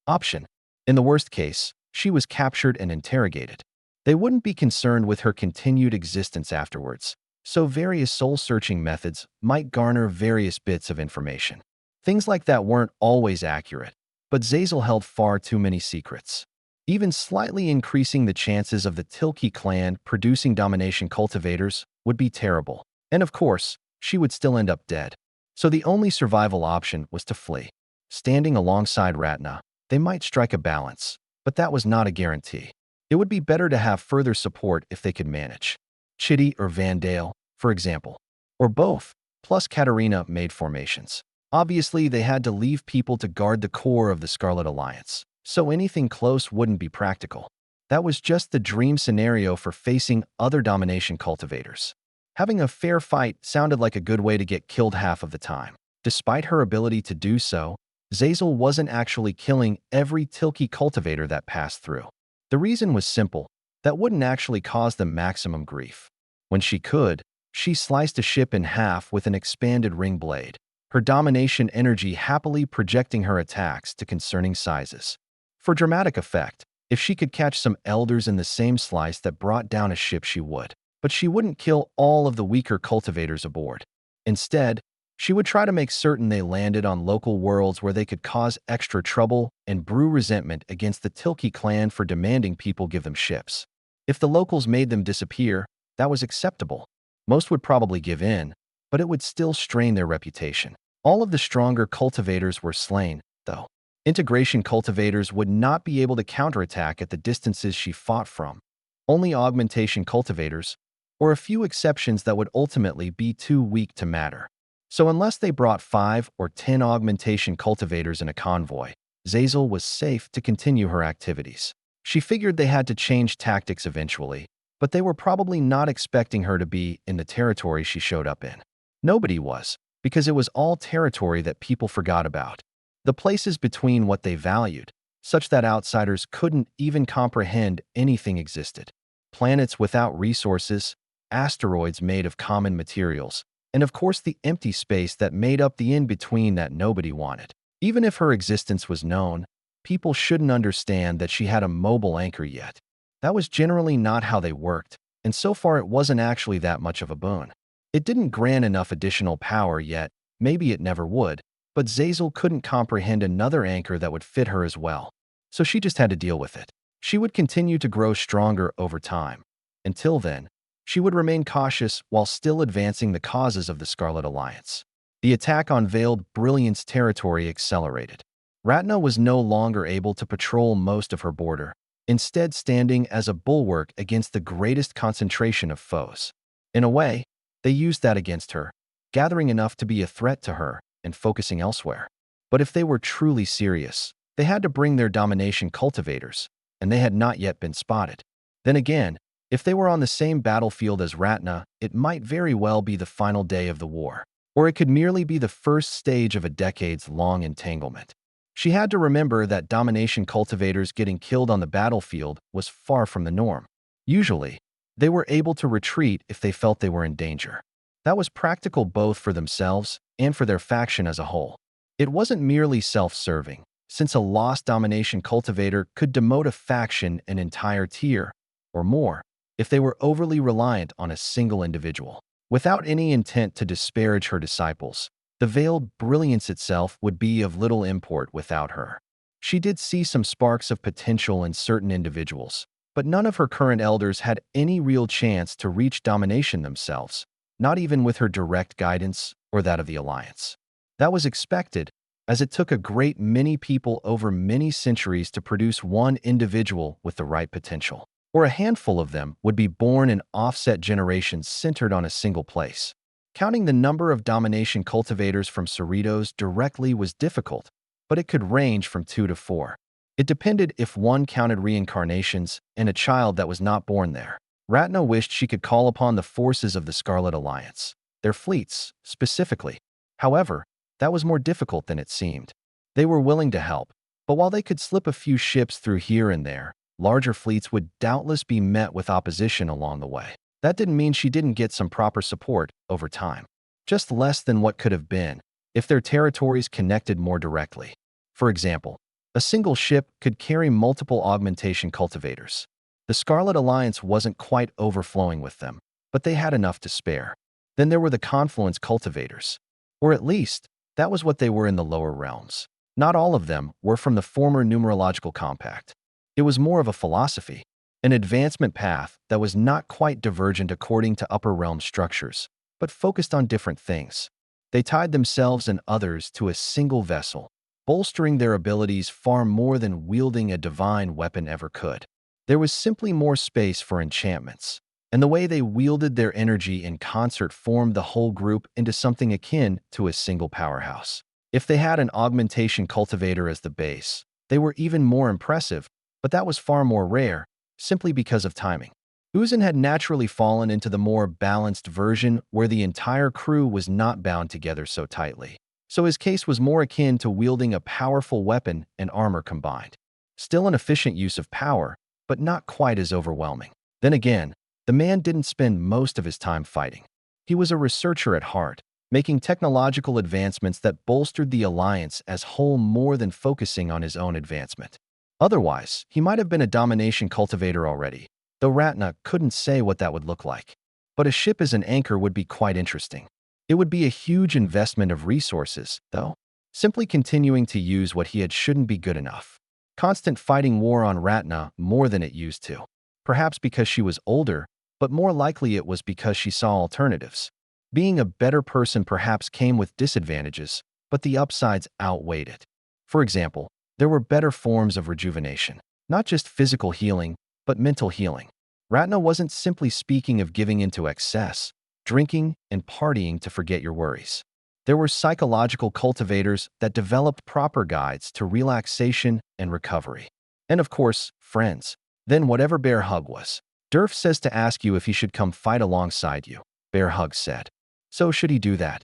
option. In the worst case, she was captured and interrogated. They wouldn't be concerned with her continued existence afterwards, so various soul-searching methods might garner various bits of information. Things like that weren't always accurate, but Zazel held far too many secrets. Even slightly increasing the chances of the Tilke clan producing domination cultivators would be terrible, and of course, she would still end up dead. So the only survival option was to flee. Standing alongside Ratna, they might strike a balance, but that was not a guarantee. It would be better to have further support if they could manage. Chitty or Vandale, for example. Or both, plus Katerina made formations. Obviously, they had to leave people to guard the core of the Scarlet Alliance, so anything close wouldn't be practical. That was just the dream scenario for facing other domination cultivators. Having a fair fight sounded like a good way to get killed half of the time. Despite her ability to do so, Zazel wasn't actually killing every Tilky cultivator that passed through. The reason was simple: that wouldn't actually cause them maximum grief. When she could, she sliced a ship in half with an expanded ring blade, her domination energy happily projecting her attacks to concerning sizes. For dramatic effect, if she could catch some elders in the same slice that brought down a ship, she would. But she wouldn't kill all of the weaker cultivators aboard. Instead, she would try to make certain they landed on local worlds where they could cause extra trouble and brew resentment against the Tilky clan for demanding people give them ships. If the locals made them disappear, that was acceptable. Most would probably give in, but it would still strain their reputation. All of the stronger cultivators were slain, though. Integration cultivators would not be able to counterattack at the distances she fought from. Only augmentation cultivators, or a few exceptions that would ultimately be too weak to matter. So unless they brought 5 or 10 augmentation cultivators in a convoy, Zazel was safe to continue her activities. She figured they had to change tactics eventually, but they were probably not expecting her to be in the territory she showed up in. Nobody was, because it was all territory that people forgot about. The places between what they valued, such that outsiders couldn't even comprehend anything existed. Planets without resources, asteroids made of common materials, and of course the empty space that made up the in-between that nobody wanted. Even if her existence was known, people shouldn't understand that she had a mobile anchor yet. That was generally not how they worked, and so far it wasn't actually that much of a boon. It didn't grant enough additional power yet, maybe it never would, but Zazel couldn't comprehend another anchor that would fit her as well. So she just had to deal with it. She would continue to grow stronger over time. Until then, she would remain cautious while still advancing the causes of the Scarlet Alliance. The attack on Veiled Brilliance territory accelerated. Ratna was no longer able to patrol most of her border, instead standing as a bulwark against the greatest concentration of foes. In a way, they used that against her, gathering enough to be a threat to her and focusing elsewhere. But if they were truly serious, they had to bring their domination cultivators, and they had not yet been spotted. Then again, if they were on the same battlefield as Ratna, it might very well be the final day of the war, or it could merely be the first stage of a decades-long entanglement. She had to remember that domination cultivators getting killed on the battlefield was far from the norm. Usually, they were able to retreat if they felt they were in danger. That was practical both for themselves and for their faction as a whole. It wasn't merely self-serving, since a lost domination cultivator could demote a faction an entire tier, or more, if they were overly reliant on a single individual. Without any intent to disparage her disciples, the Veiled Brilliance itself would be of little import without her. She did see some sparks of potential in certain individuals, but none of her current elders had any real chance to reach domination themselves, not even with her direct guidance or that of the Alliance. That was expected, as it took a great many people over many centuries to produce one individual with the right potential. Or a handful of them would be born in offset generations centered on a single place. Counting the number of domination cultivators from Cerritos directly was difficult, but it could range from 2 to 4. It depended if one counted reincarnations and a child that was not born there. Ratna wished she could call upon the forces of the Scarlet Alliance, their fleets, specifically. However, that was more difficult than it seemed. They were willing to help, but while they could slip a few ships through here and there, larger fleets would doubtless be met with opposition along the way. That didn't mean she didn't get some proper support over time. Just less than what could have been if their territories connected more directly. For example, a single ship could carry multiple augmentation cultivators. The Scarlet Alliance wasn't quite overflowing with them, but they had enough to spare. Then there were the Confluence cultivators. Or at least, that was what they were in the lower realms. Not all of them were from the former numerological compact. It was more of a philosophy, an advancement path that was not quite divergent according to upper realm structures, but focused on different things. They tied themselves and others to a single vessel, bolstering their abilities far more than wielding a divine weapon ever could. There was simply more space for enchantments, and the way they wielded their energy in concert formed the whole group into something akin to a single powerhouse. If they had an augmentation cultivator as the base, they were even more impressive, but that was far more rare, simply because of timing. Uzan had naturally fallen into the more balanced version where the entire crew was not bound together so tightly. so his case was more akin to wielding a powerful weapon and armor combined. Still an efficient use of power, but not quite as overwhelming. Then again, the man didn't spend most of his time fighting. He was a researcher at heart, making technological advancements that bolstered the alliance as whole more than focusing on his own advancement. Otherwise, he might have been a domination cultivator already, though Ratna couldn't say what that would look like. But a ship as an anchor would be quite interesting. It would be a huge investment of resources, though. Simply continuing to use what he had shouldn't be good enough. Constant fighting wore on Ratna more than it used to. Perhaps because she was older, but more likely it was because she saw alternatives. Being a better person perhaps came with disadvantages, but the upsides outweighed it. For example, there were better forms of rejuvenation, not just physical healing, but mental healing. Ratna wasn't simply speaking of giving into excess, drinking, and partying to forget your worries. There were psychological cultivators that developed proper guides to relaxation and recovery. And of course, friends. Then whatever Bear Hug was. Durf says to ask you if he should come fight alongside you, Bear Hug said. So should he do that?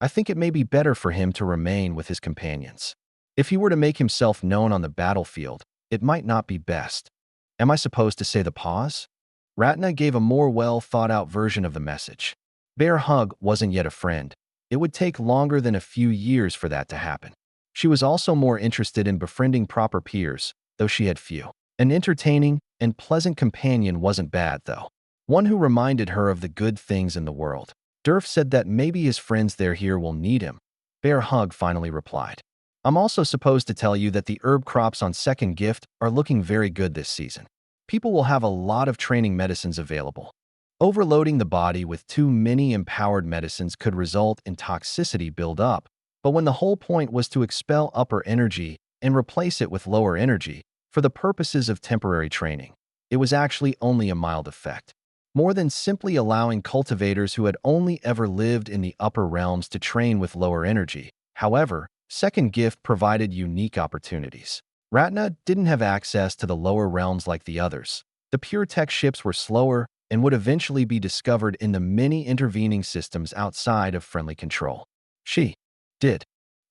I think it may be better for him to remain with his companions. If he were to make himself known on the battlefield, it might not be best. Am I supposed to say the pause? Ratna gave a more well-thought-out version of the message. Bear Hug wasn't yet a friend. It would take longer than a few years for that to happen. She was also more interested in befriending proper peers, though she had few. An entertaining and pleasant companion wasn't bad, though. One who reminded her of the good things in the world. Durf said that maybe his friends here will need him. Bear Hug finally replied. I'm also supposed to tell you that the herb crops on Second Gift are looking very good this season. People will have a lot of training medicines available. Overloading the body with too many empowered medicines could result in toxicity build-up, but when the whole point was to expel upper energy and replace it with lower energy for the purposes of temporary training, it was actually only a mild effect. More than simply allowing cultivators who had only ever lived in the upper realms to train with lower energy. However, Second Gift provided unique opportunities. Ratna didn't have access to the lower realms like the others. The pure tech ships were slower and would eventually be discovered in the many intervening systems outside of friendly control. She did,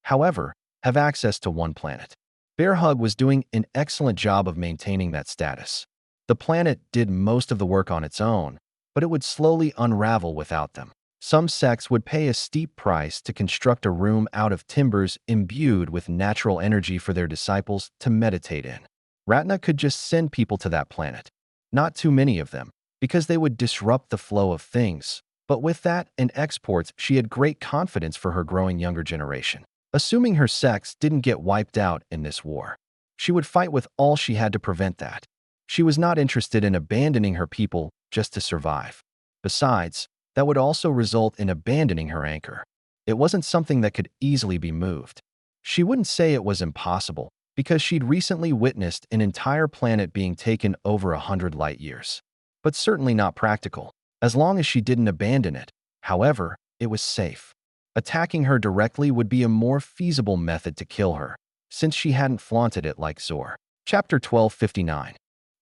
however, have access to one planet. Bear Hug was doing an excellent job of maintaining that status. The planet did most of the work on its own, but it would slowly unravel without them. Some sects would pay a steep price to construct a room out of timbers imbued with natural energy for their disciples to meditate in. Ratna could just send people to that planet. Not too many of them, because they would disrupt the flow of things. But with that and exports, she had great confidence for her growing younger generation. Assuming her sects didn't get wiped out in this war, she would fight with all she had to prevent that. She was not interested in abandoning her people just to survive. Besides, that would also result in abandoning her anchor. It wasn't something that could easily be moved. She wouldn't say it was impossible, because she'd recently witnessed an entire planet being taken over 100 light years. But certainly not practical, as long as she didn't abandon it. However, it was safe. Attacking her directly would be a more feasible method to kill her, since she hadn't flaunted it like Zor. Chapter 1259.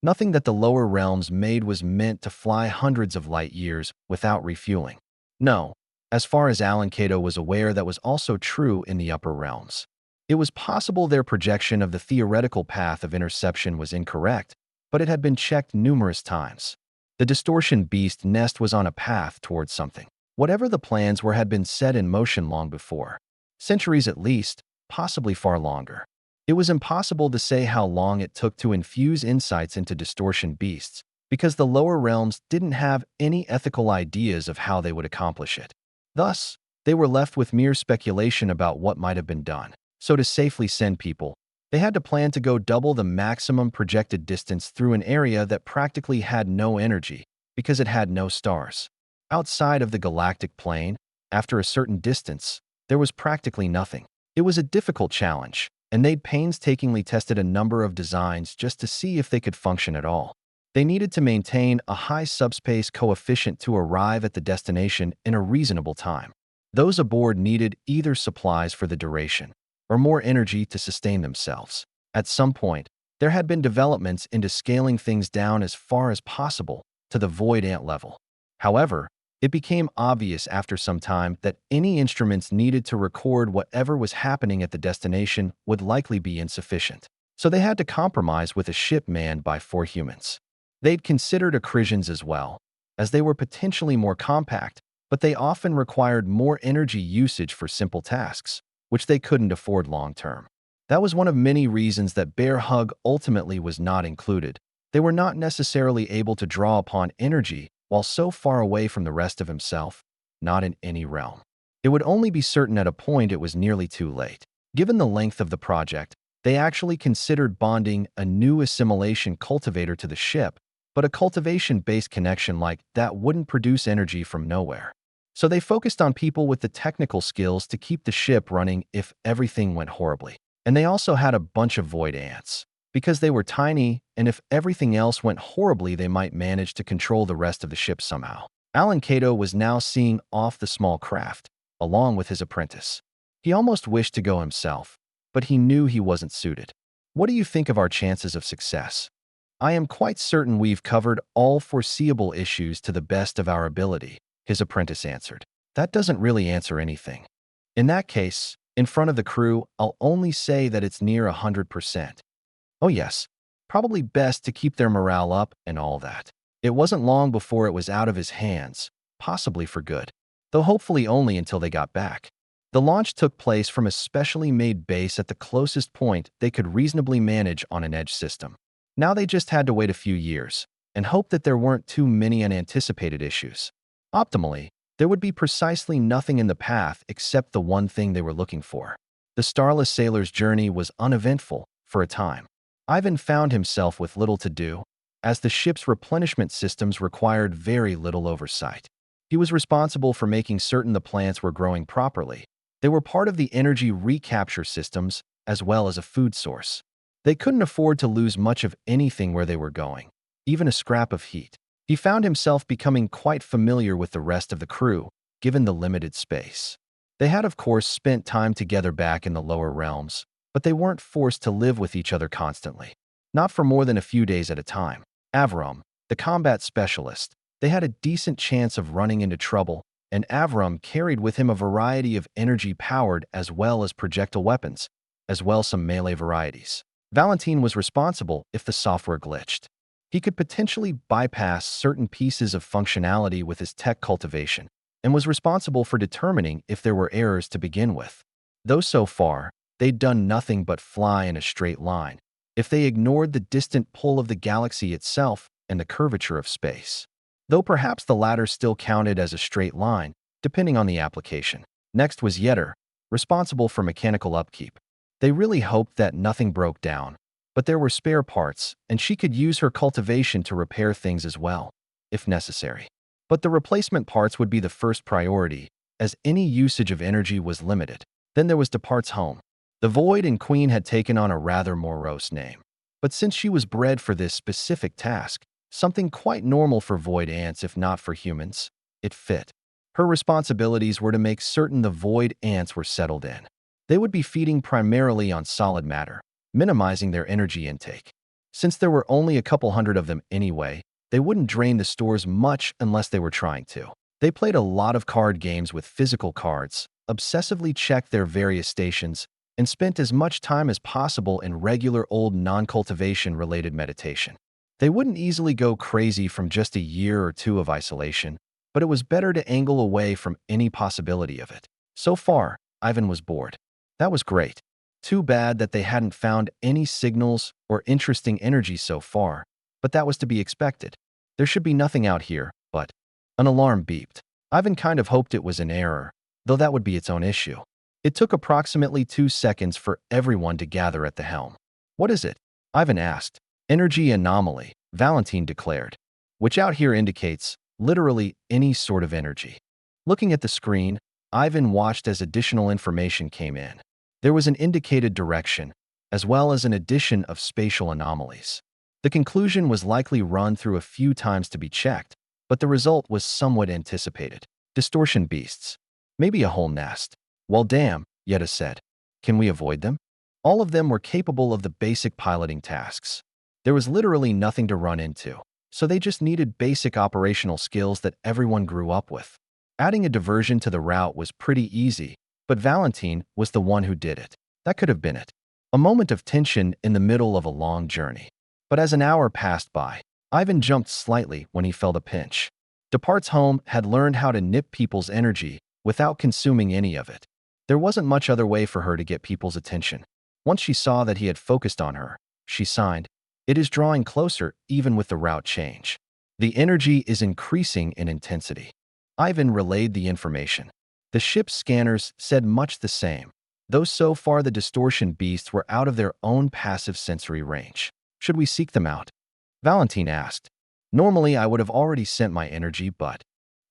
Nothing that the lower realms made was meant to fly hundreds of light years without refueling. No, as far as Alan Cato was aware, that was also true in the upper realms. It was possible their projection of the theoretical path of interception was incorrect, but it had been checked numerous times. The distortion beast nest was on a path towards something. Whatever the plans were had been set in motion long before. Centuries at least, possibly far longer. It was impossible to say how long it took to infuse insights into distortion beasts, because the lower realms didn't have any ethical ideas of how they would accomplish it. Thus, they were left with mere speculation about what might have been done. So to safely send people, they had to plan to go double the maximum projected distance through an area that practically had no energy, because it had no stars. Outside of the galactic plane, after a certain distance, there was practically nothing. It was a difficult challenge, and they'd painstakingly tested a number of designs just to see if they could function at all. They needed to maintain a high subspace coefficient to arrive at the destination in a reasonable time. Those aboard needed either supplies for the duration, or more energy to sustain themselves. At some point, there had been developments into scaling things down as far as possible to the void ant level. However, It became obvious after some time that any instruments needed to record whatever was happening at the destination would likely be insufficient. So they had to compromise with a ship manned by 4 humans. They'd considered Acrisians as well, as they were potentially more compact, but they often required more energy usage for simple tasks, which they couldn't afford long-term. That was one of many reasons that Bear Hug ultimately was not included. They were not necessarily able to draw upon energy while so far away from the rest of himself, not in any realm. It would only be certain at a point it was nearly too late. Given the length of the project, they actually considered bonding a new assimilation cultivator to the ship, but a cultivation-based connection like that wouldn't produce energy from nowhere. So they focused on people with the technical skills to keep the ship running if everything went horribly. And they also had a bunch of void ants. Because they were tiny, and if everything else went horribly, they might manage to control the rest of the ship somehow. Alan Cato was now seeing off the small craft, along with his apprentice. He almost wished to go himself, but he knew he wasn't suited. What do you think of our chances of success? I am quite certain we've covered all foreseeable issues to the best of our ability, his apprentice answered. That doesn't really answer anything. In that case, in front of the crew, I'll only say that it's near 100%. Oh yes, probably best to keep their morale up and all that. It wasn't long before it was out of his hands, possibly for good, though hopefully only until they got back. The launch took place from a specially made base at the closest point they could reasonably manage on an edge system. Now they just had to wait a few years and hope that there weren't too many unanticipated issues. Optimally, there would be precisely nothing in the path except the one thing they were looking for. The starless sailor's journey was uneventful for a time. Ivan found himself with little to do, as the ship's replenishment systems required very little oversight. He was responsible for making certain the plants were growing properly. They were part of the energy recapture systems as well as a food source. They couldn't afford to lose much of anything where they were going, even a scrap of heat. He found himself becoming quite familiar with the rest of the crew, given the limited space. They had, of course, spent time together back in the lower realms, but they weren't forced to live with each other constantly. Not for more than a few days at a time. Avram, the combat specialist, they had a decent chance of running into trouble, and Avram carried with him a variety of energy-powered as well as projectile weapons, as well as some melee varieties. Valentin was responsible if the software glitched. He could potentially bypass certain pieces of functionality with his tech cultivation, and was responsible for determining if there were errors to begin with. Though so far, they'd done nothing but fly in a straight line, if they ignored the distant pull of the galaxy itself and the curvature of space. Though perhaps the latter still counted as a straight line, depending on the application. Next was Yetter, responsible for mechanical upkeep. They really hoped that nothing broke down, but there were spare parts, and she could use her cultivation to repair things as well, if necessary. But the replacement parts would be the first priority, as any usage of energy was limited. Then there was Depart's home. The Void and Queen had taken on a rather morose name. But since she was bred for this specific task, something quite normal for Void ants if not for humans, it fit. Her responsibilities were to make certain the Void ants were settled in. They would be feeding primarily on solid matter, minimizing their energy intake. Since there were only a couple hundred of them anyway, they wouldn't drain the stores much unless they were trying to. They played a lot of card games with physical cards, obsessively checked their various stations, and spent as much time as possible in regular old non-cultivation-related meditation. They wouldn't easily go crazy from just a year or two of isolation, but it was better to angle away from any possibility of it. So far, Ivan was bored. That was great. Too bad that they hadn't found any signals or interesting energy so far, but that was to be expected. There should be nothing out here, but an alarm beeped. Ivan kind of hoped it was an error, though that would be its own issue. It took approximately 2 seconds for everyone to gather at the helm. What is it? Ivan asked. Energy anomaly, Valentin declared, which out here indicates literally any sort of energy. Looking at the screen, Ivan watched as additional information came in. There was an indicated direction, as well as an addition of spatial anomalies. The conclusion was likely run through a few times to be checked, but the result was somewhat anticipated. Distortion beasts. Maybe a whole nest. Well, damn, Yetta said. Can we avoid them? All of them were capable of the basic piloting tasks. There was literally nothing to run into. so they just needed basic operational skills that everyone grew up with. Adding a diversion to the route was pretty easy, but Valentine was the one who did it. That could have been it. A moment of tension in the middle of a long journey. But as an hour passed by, Ivan jumped slightly when he felt a pinch. Depart's home had learned how to nip people's energy without consuming any of it. There wasn't much other way for her to get people's attention. Once she saw that he had focused on her, she sighed. It is drawing closer even with the route change. The energy is increasing in intensity. Ivan relayed the information. The ship's scanners said much the same, though so far the distortion beasts were out of their own passive sensory range. Should we seek them out? Valentine asked. Normally I would have already sent my energy, but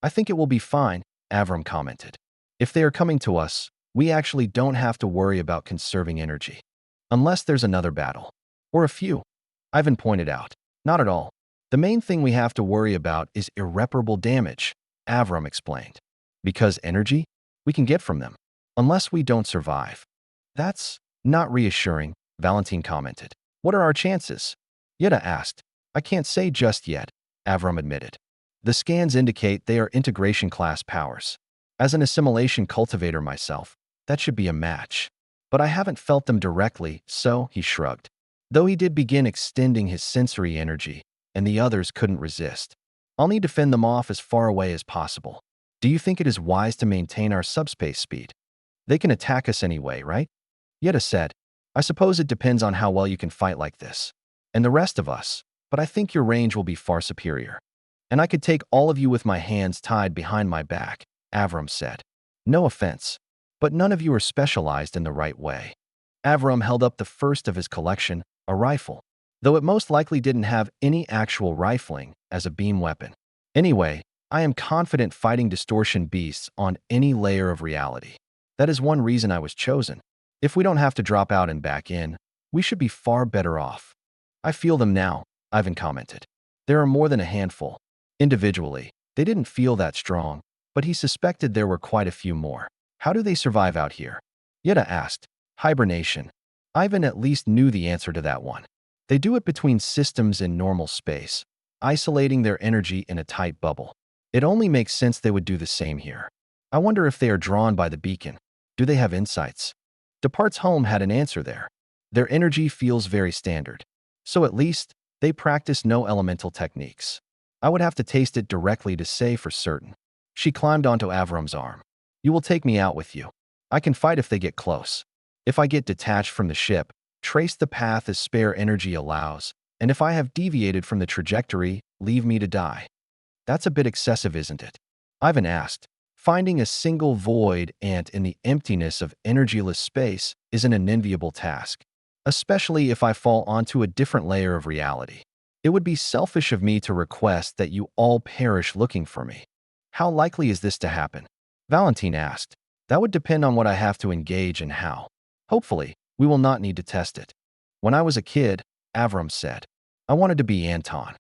I think it will be fine, Avram commented. If they are coming to us, we actually don't have to worry about conserving energy. Unless there's another battle. Or a few. Ivan pointed out. Not at all. The main thing we have to worry about is irreparable damage, Avram explained. Because energy? We can get from them. Unless we don't survive. That's not reassuring, Valentine commented. What are our chances? Yetta asked. I can't say just yet, Avram admitted. The scans indicate they are integration class powers. As an assimilation cultivator myself, that should be a match. But I haven't felt them directly, so he shrugged. Though he did begin extending his sensory energy, and the others couldn't resist. I'll need to fend them off as far away as possible. Do you think it is wise to maintain our subspace speed? They can attack us anyway, right? Yetta said, I suppose it depends on how well you can fight like this. And the rest of us, but I think your range will be far superior. And I could take all of you with my hands tied behind my back, Avram said. No offense, but none of you are specialized in the right way. Avram held up the first of his collection, a rifle, though it most likely didn't have any actual rifling as a beam weapon. Anyway, I am confident fighting distortion beasts on any layer of reality. That is one reason I was chosen. If we don't have to drop out and back in, we should be far better off. I feel them now, Ivan commented. There are more than a handful. Individually, they didn't feel that strong, but he suspected there were quite a few more. How do they survive out here? Yetta asked. Hibernation. Ivan at least knew the answer to that one. They do it between systems in normal space, isolating their energy in a tight bubble. It only makes sense they would do the same here. I wonder if they are drawn by the beacon. Do they have insights? Depart's home had an answer there. Their energy feels very standard. So at least, they practice no elemental techniques. I would have to taste it directly to say for certain. She climbed onto Avram's arm. You will take me out with you. I can fight if they get close. If I get detached from the ship, trace the path as spare energy allows, and if I have deviated from the trajectory, leave me to die. That's a bit excessive, isn't it? Ivan asked. Finding a single void ant in the emptiness of energyless space is an unenviable task, especially if I fall onto a different layer of reality. It would be selfish of me to request that you all perish looking for me. How likely is this to happen? Valentine asked. That would depend on what I have to engage and how. Hopefully, we will not need to test it. When I was a kid, Avram said, I wanted to be Anton.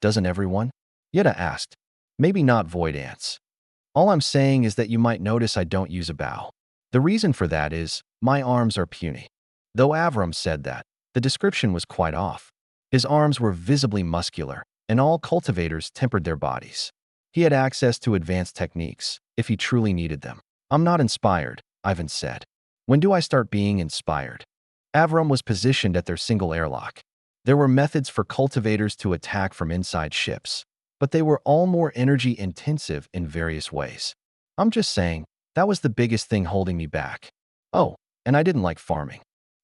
Doesn't everyone? Yetta asked. Maybe not void ants. All I'm saying is that you might notice I don't use a bow. The reason for that is, my arms are puny. Though Avram said that, the description was quite off. His arms were visibly muscular, and all cultivators tempered their bodies. He had access to advanced techniques, if he truly needed them. I'm not inspired, Ivan said. When do I start being inspired? Avram was positioned at their single airlock. There were methods for cultivators to attack from inside ships, but they were all more energy-intensive in various ways. I'm just saying, that was the biggest thing holding me back. Oh, and I didn't like farming.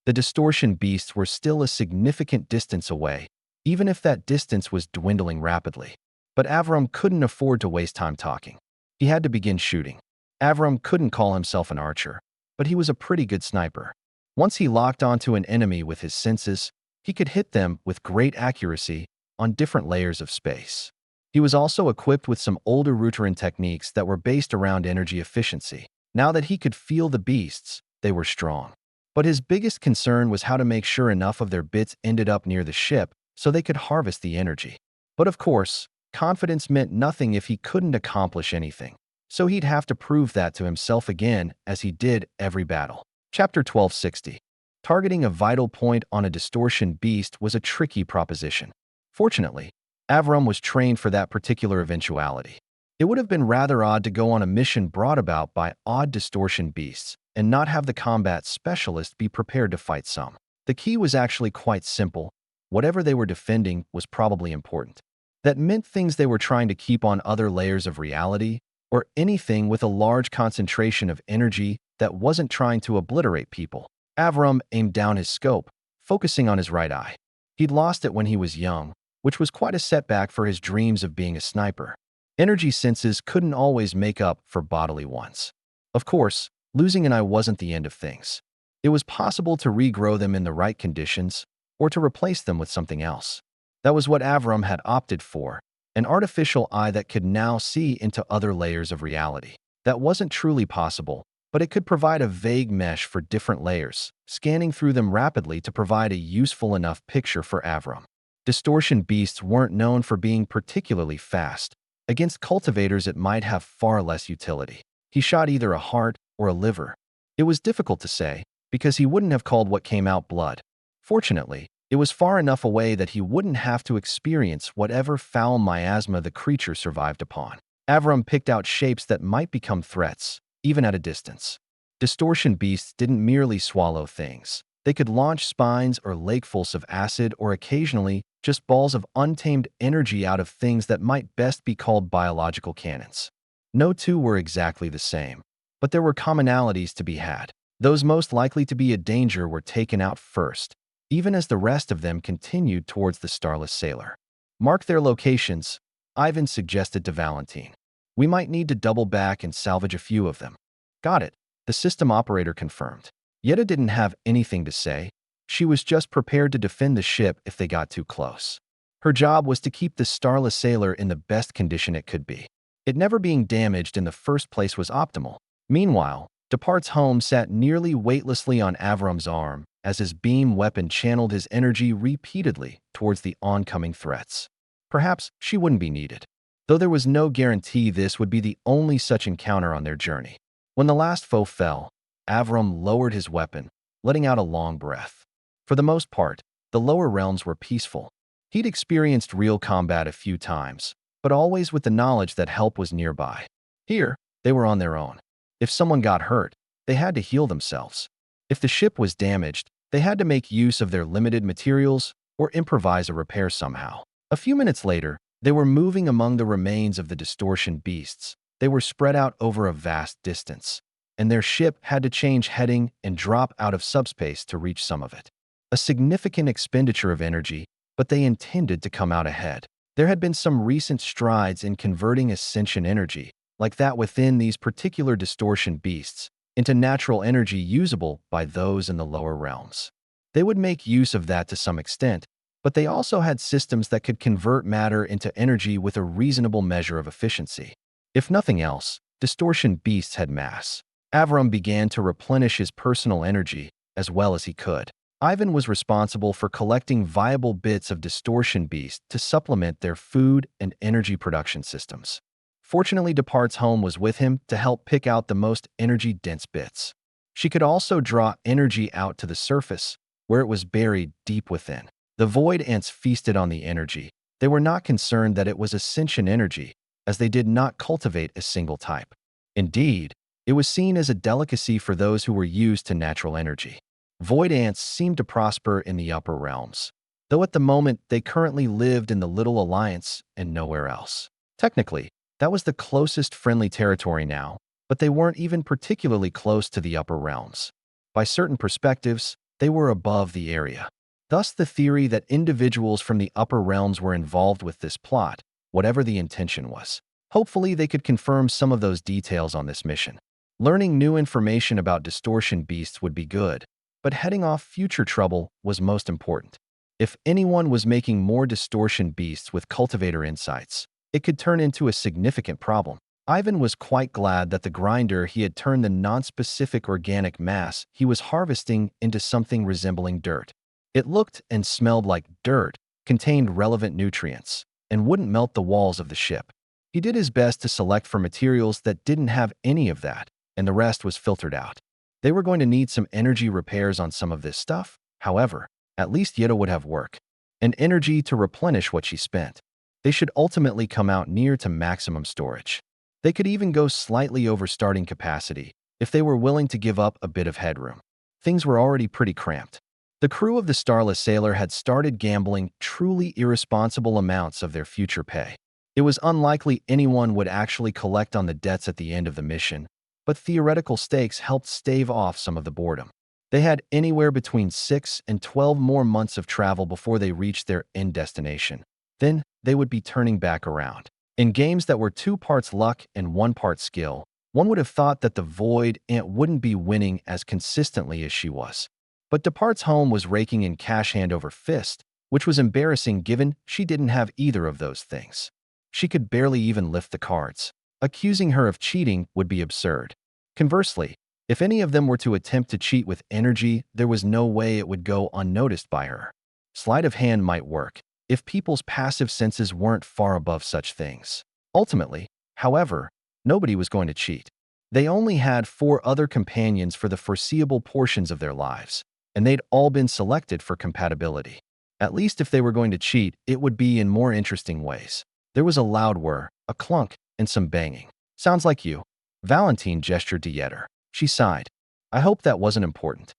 The distortion beasts were still a significant distance away, even if that distance was dwindling rapidly. But Avram couldn't afford to waste time talking. He had to begin shooting. Avram couldn't call himself an archer, but he was a pretty good sniper. Once he locked onto an enemy with his senses, he could hit them with great accuracy on different layers of space. He was also equipped with some older Ruteran techniques that were based around energy efficiency. Now that he could feel the beasts, they were strong. But his biggest concern was how to make sure enough of their bits ended up near the ship so they could harvest the energy. But of course, confidence meant nothing if he couldn't accomplish anything. So he'd have to prove that to himself again, as he did every battle. Chapter 1260. Targeting a vital point on a distortion beast was a tricky proposition. Fortunately, Avram was trained for that particular eventuality. It would have been rather odd to go on a mission brought about by odd distortion beasts and not have the combat specialist be prepared to fight some. The key was actually quite simple. Whatever they were defending was probably important. That meant things they were trying to keep on other layers of reality, or anything with a large concentration of energy that wasn't trying to obliterate people. Avram aimed down his scope, focusing on his right eye. He'd lost it when he was young, which was quite a setback for his dreams of being a sniper. Energy senses couldn't always make up for bodily ones. Of course, losing an eye wasn't the end of things. It was possible to regrow them in the right conditions, or to replace them with something else. That was what Avram had opted for, an artificial eye that could now see into other layers of reality. That wasn't truly possible, but it could provide a vague mesh for different layers, scanning through them rapidly to provide a useful enough picture for Avram. Distortion beasts weren't known for being particularly fast. Against cultivators, it might have far less utility. He shot either a heart or a liver. It was difficult to say, because he wouldn't have called what came out blood. Fortunately, it was far enough away that he wouldn't have to experience whatever foul miasma the creature survived upon. Avram picked out shapes that might become threats, even at a distance. Distortion beasts didn't merely swallow things. They could launch spines or lakefuls of acid, or occasionally just balls of untamed energy out of things that might best be called biological cannons. No two were exactly the same, but there were commonalities to be had. Those most likely to be a danger were taken out first, even as the rest of them continued towards the starless sailor. Mark their locations, Ivan suggested to Valentine. We might need to double back and salvage a few of them. Got it, the system operator confirmed. Yetta didn't have anything to say. She was just prepared to defend the ship if they got too close. Her job was to keep the starless sailor in the best condition it could be. It never being damaged in the first place was optimal. Meanwhile, Depart's home sat nearly weightlessly on Avram's arm as his beam weapon channeled his energy repeatedly towards the oncoming threats. Perhaps she wouldn't be needed, though there was no guarantee this would be the only such encounter on their journey. When the last foe fell, Avram lowered his weapon, letting out a long breath. For the most part, the lower realms were peaceful. He'd experienced real combat a few times, but always with the knowledge that help was nearby. Here, they were on their own. If someone got hurt, they had to heal themselves. If the ship was damaged, they had to make use of their limited materials or improvise a repair somehow. A few minutes later, they were moving among the remains of the distortion beasts. They were spread out over a vast distance, and their ship had to change heading and drop out of subspace to reach some of it. A significant expenditure of energy, but they intended to come out ahead. There had been some recent strides in converting ascension energy, like that within these particular distortion beasts, into natural energy usable by those in the lower realms. They would make use of that to some extent, but they also had systems that could convert matter into energy with a reasonable measure of efficiency. If nothing else, distortion beasts had mass. Avram began to replenish his personal energy as well as he could. Ivan was responsible for collecting viable bits of distortion beast to supplement their food and energy production systems. Fortunately, Depart's home was with him to help pick out the most energy-dense bits. She could also draw energy out to the surface, where it was buried deep within. The void ants feasted on the energy. They were not concerned that it was ascension energy, as they did not cultivate a single type. Indeed, it was seen as a delicacy for those who were used to natural energy. Void ants seemed to prosper in the upper realms, though at the moment they currently lived in the Little Alliance and nowhere else. Technically, that was the closest friendly territory now, but they weren't even particularly close to the upper realms. By certain perspectives, they were above the area. Thus, the theory that individuals from the upper realms were involved with this plot, whatever the intention was. Hopefully, they could confirm some of those details on this mission. Learning new information about distortion beasts would be good, but heading off future trouble was most important. If anyone was making more distortion beasts with cultivator insights, it could turn into a significant problem. Ivan was quite glad that the grinder he had turned the non-specific organic mass he was harvesting into something resembling dirt. It looked and smelled like dirt, contained relevant nutrients, and wouldn't melt the walls of the ship. He did his best to select for materials that didn't have any of that, and the rest was filtered out. They were going to need some energy repairs on some of this stuff. However, at least Yetta would have work and energy to replenish what she spent. They should ultimately come out near to maximum storage. They could even go slightly over starting capacity if they were willing to give up a bit of headroom. Things were already pretty cramped. The crew of the Starless Sailor had started gambling truly irresponsible amounts of their future pay. It was unlikely anyone would actually collect on the debts at the end of the mission, but theoretical stakes helped stave off some of the boredom. They had anywhere between 6 and 12 more months of travel before they reached their end destination. Then, they would be turning back around. In games that were 2 parts luck and 1 part skill, one would have thought that the Void Ant wouldn't be winning as consistently as she was. But Depart's home was raking in cash hand over fist, which was embarrassing given she didn't have either of those things. She could barely even lift the cards. Accusing her of cheating would be absurd. Conversely, if any of them were to attempt to cheat with energy, there was no way it would go unnoticed by her. Sleight of hand might work, if people's passive senses weren't far above such things. Ultimately, however, nobody was going to cheat. They only had 4 other companions for the foreseeable portions of their lives, and they'd all been selected for compatibility. At least if they were going to cheat, it would be in more interesting ways. There was a loud whir, a clunk, and some banging. Sounds like you. Valentine gestured to Yetter. She sighed. I hope that wasn't important.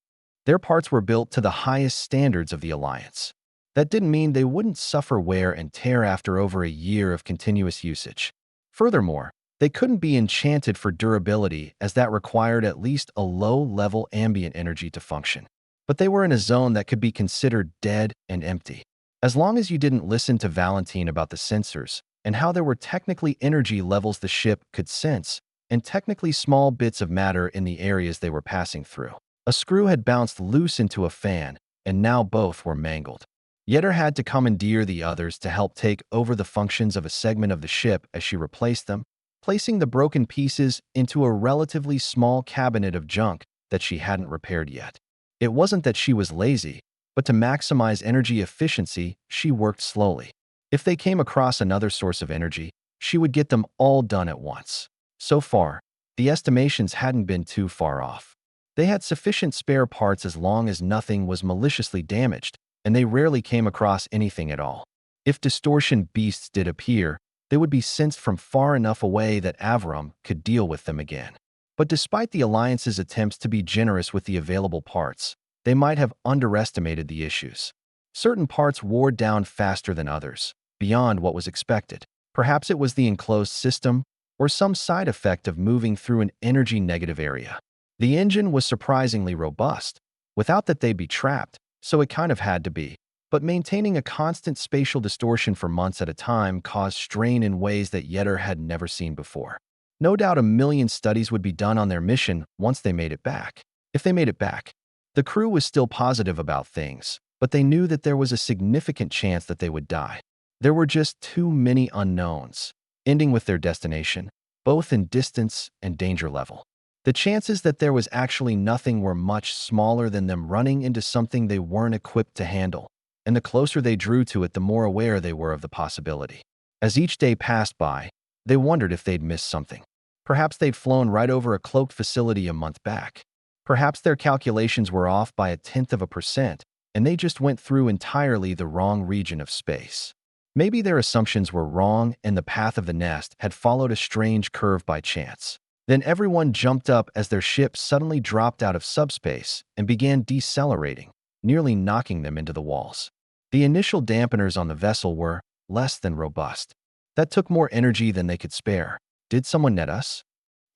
Their parts were built to the highest standards of the Alliance. That didn't mean they wouldn't suffer wear and tear after over a year of continuous usage. Furthermore, they couldn't be enchanted for durability as that required at least a low-level ambient energy to function. But they were in a zone that could be considered dead and empty. As long as you didn't listen to Valentine about the sensors and how there were technically energy levels the ship could sense and technically small bits of matter in the areas they were passing through. A screw had bounced loose into a fan, and now both were mangled. Yetter had to commandeer the others to help take over the functions of a segment of the ship as she replaced them, placing the broken pieces into a relatively small cabinet of junk that she hadn't repaired yet. It wasn't that she was lazy, but to maximize energy efficiency, she worked slowly. If they came across another source of energy, she would get them all done at once. So far, the estimations hadn't been too far off. They had sufficient spare parts as long as nothing was maliciously damaged, and they rarely came across anything at all. If distortion beasts did appear, they would be sensed from far enough away that Avram could deal with them again. But despite the Alliance's attempts to be generous with the available parts, they might have underestimated the issues. Certain parts wore down faster than others, beyond what was expected. Perhaps it was the enclosed system, or some side effect of moving through an energy-negative area. The engine was surprisingly robust. Without that, they'd be trapped, so it kind of had to be. But maintaining a constant spatial distortion for months at a time caused strain in ways that Yetter had never seen before. No doubt a million studies would be done on their mission once they made it back. If they made it back. The crew was still positive about things, but they knew that there was a significant chance that they would die. There were just too many unknowns, ending with their destination, both in distance and danger level. The chances that there was actually nothing were much smaller than them running into something they weren't equipped to handle, and the closer they drew to it, the more aware they were of the possibility. As each day passed by, they wondered if they'd missed something. Perhaps they'd flown right over a cloaked facility a month back. Perhaps their calculations were off by 0.1%, and they just went through entirely the wrong region of space. Maybe their assumptions were wrong and the path of the nest had followed a strange curve by chance. Then everyone jumped up as their ship suddenly dropped out of subspace and began decelerating, nearly knocking them into the walls. The initial dampeners on the vessel were less than robust. That took more energy than they could spare. Did someone net us?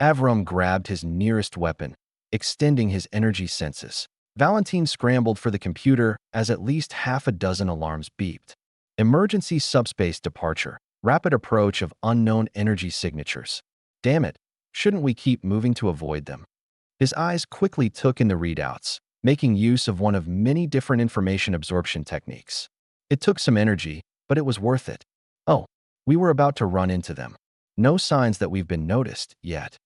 Avram grabbed his nearest weapon, extending his energy senses. Valentine scrambled for the computer as at least half a dozen alarms beeped. Emergency subspace departure. Rapid approach of unknown energy signatures. Damn it, shouldn't we keep moving to avoid them? His eyes quickly took in the readouts, making use of one of many different information absorption techniques. It took some energy, but it was worth it. Oh, we were about to run into them. No signs that we've been noticed yet.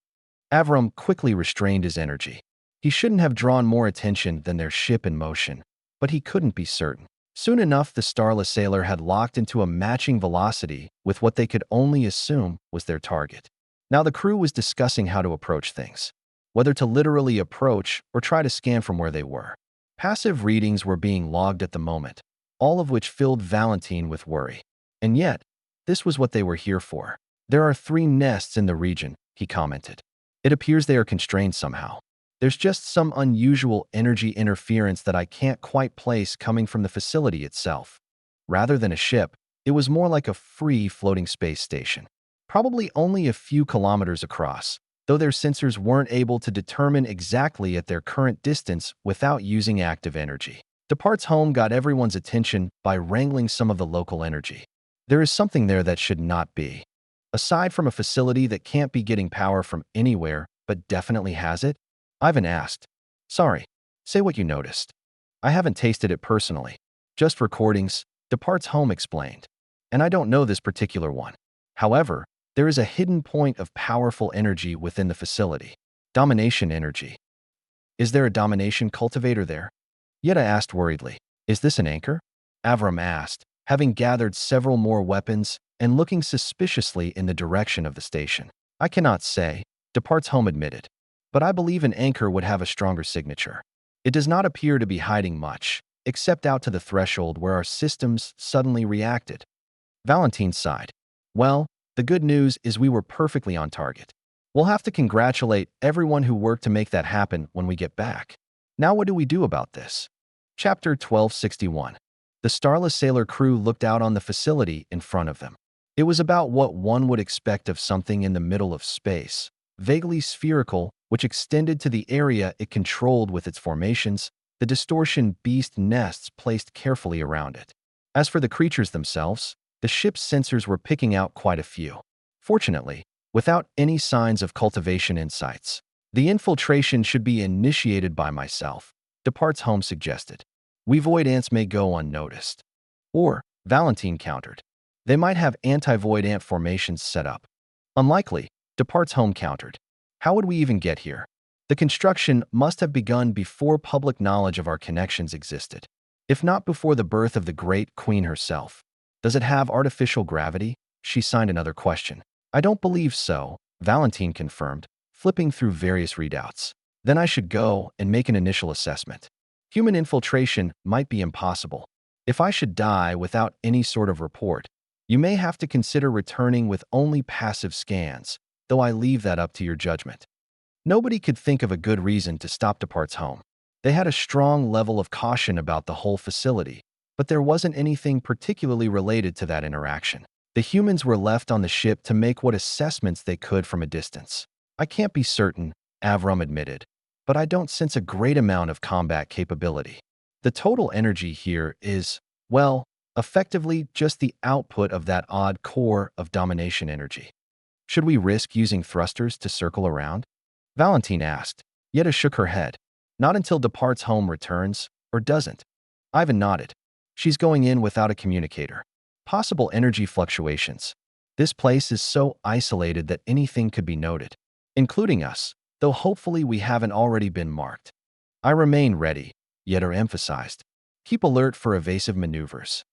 Avram quickly restrained his energy. He shouldn't have drawn more attention than their ship in motion, but he couldn't be certain. Soon enough, the Starless Sailor had locked into a matching velocity with what they could only assume was their target. Now the crew was discussing how to approach things, whether to literally approach or try to scan from where they were. Passive readings were being logged at the moment, all of which filled Valentine with worry. And yet, This was what they were here for. There are 3 nests in the region, he commented. It appears they are constrained somehow. There's just some unusual energy interference that I can't quite place coming from the facility itself. Rather than a ship, it was more like a free floating space station. Probably only a few kilometers across, though their sensors weren't able to determine exactly at their current distance without using active energy. Depart's home got everyone's attention by wrangling some of the local energy. There is something there that should not be. Aside from a facility that can't be getting power from anywhere, but definitely has it? Ivan asked. Sorry, say what you noticed. I haven't tasted it personally. Just recordings, Depart's home explained. And I don't know this particular one. However, there is a hidden point of powerful energy within the facility. Domination energy. Is there a domination cultivator there? Yetta asked worriedly. Is this an anchor? Avram asked, having gathered several more weapons and looking suspiciously in the direction of the station. I cannot say, Depart's home admitted. But I believe an anchor would have a stronger signature. It does not appear to be hiding much, except out to the threshold where our systems suddenly reacted. Valentine sighed. Well, the good news is we were perfectly on target. We'll have to congratulate everyone who worked to make that happen when we get back. Now what do we do about this? Chapter 1261. The Starless Sailor crew looked out on the facility in front of them. It was about what one would expect of something in the middle of space, vaguely spherical, which extended to the area it controlled with its formations, the distortion beast nests placed carefully around it. As for the creatures themselves, the ship's sensors were picking out quite a few. Fortunately, without any signs of cultivation insights. The infiltration should be initiated by myself, Depart's home suggested. We void ants may go unnoticed. Or, Valentine countered. They might have anti-void ant formations set up. Unlikely, Depart's home countered. How would we even get here? The construction must have begun before public knowledge of our connections existed. If not before the birth of the great queen herself. Does it have artificial gravity? She signed another question. I don't believe so, Valentine confirmed, flipping through various readouts. Then I should go and make an initial assessment. Human infiltration might be impossible. If I should die without any sort of report, you may have to consider returning with only passive scans, though I leave that up to your judgment. Nobody could think of a good reason to stop Depart's home. They had a strong level of caution about the whole facility, but there wasn't anything particularly related to that interaction. The humans were left on the ship to make what assessments they could from a distance. I can't be certain, Avram admitted, but I don't sense a great amount of combat capability. The total energy here is, well, effectively just the output of that odd core of domination energy. Should we risk using thrusters to circle around? Valentine asked. Yetta shook her head. Not until Depart's home returns, or doesn't. Ivan nodded. She's going in without a communicator. Possible energy fluctuations. This place is so isolated that anything could be noted, including us, though hopefully we haven't already been marked. I remain ready, Yetta emphasized. Keep alert for evasive maneuvers.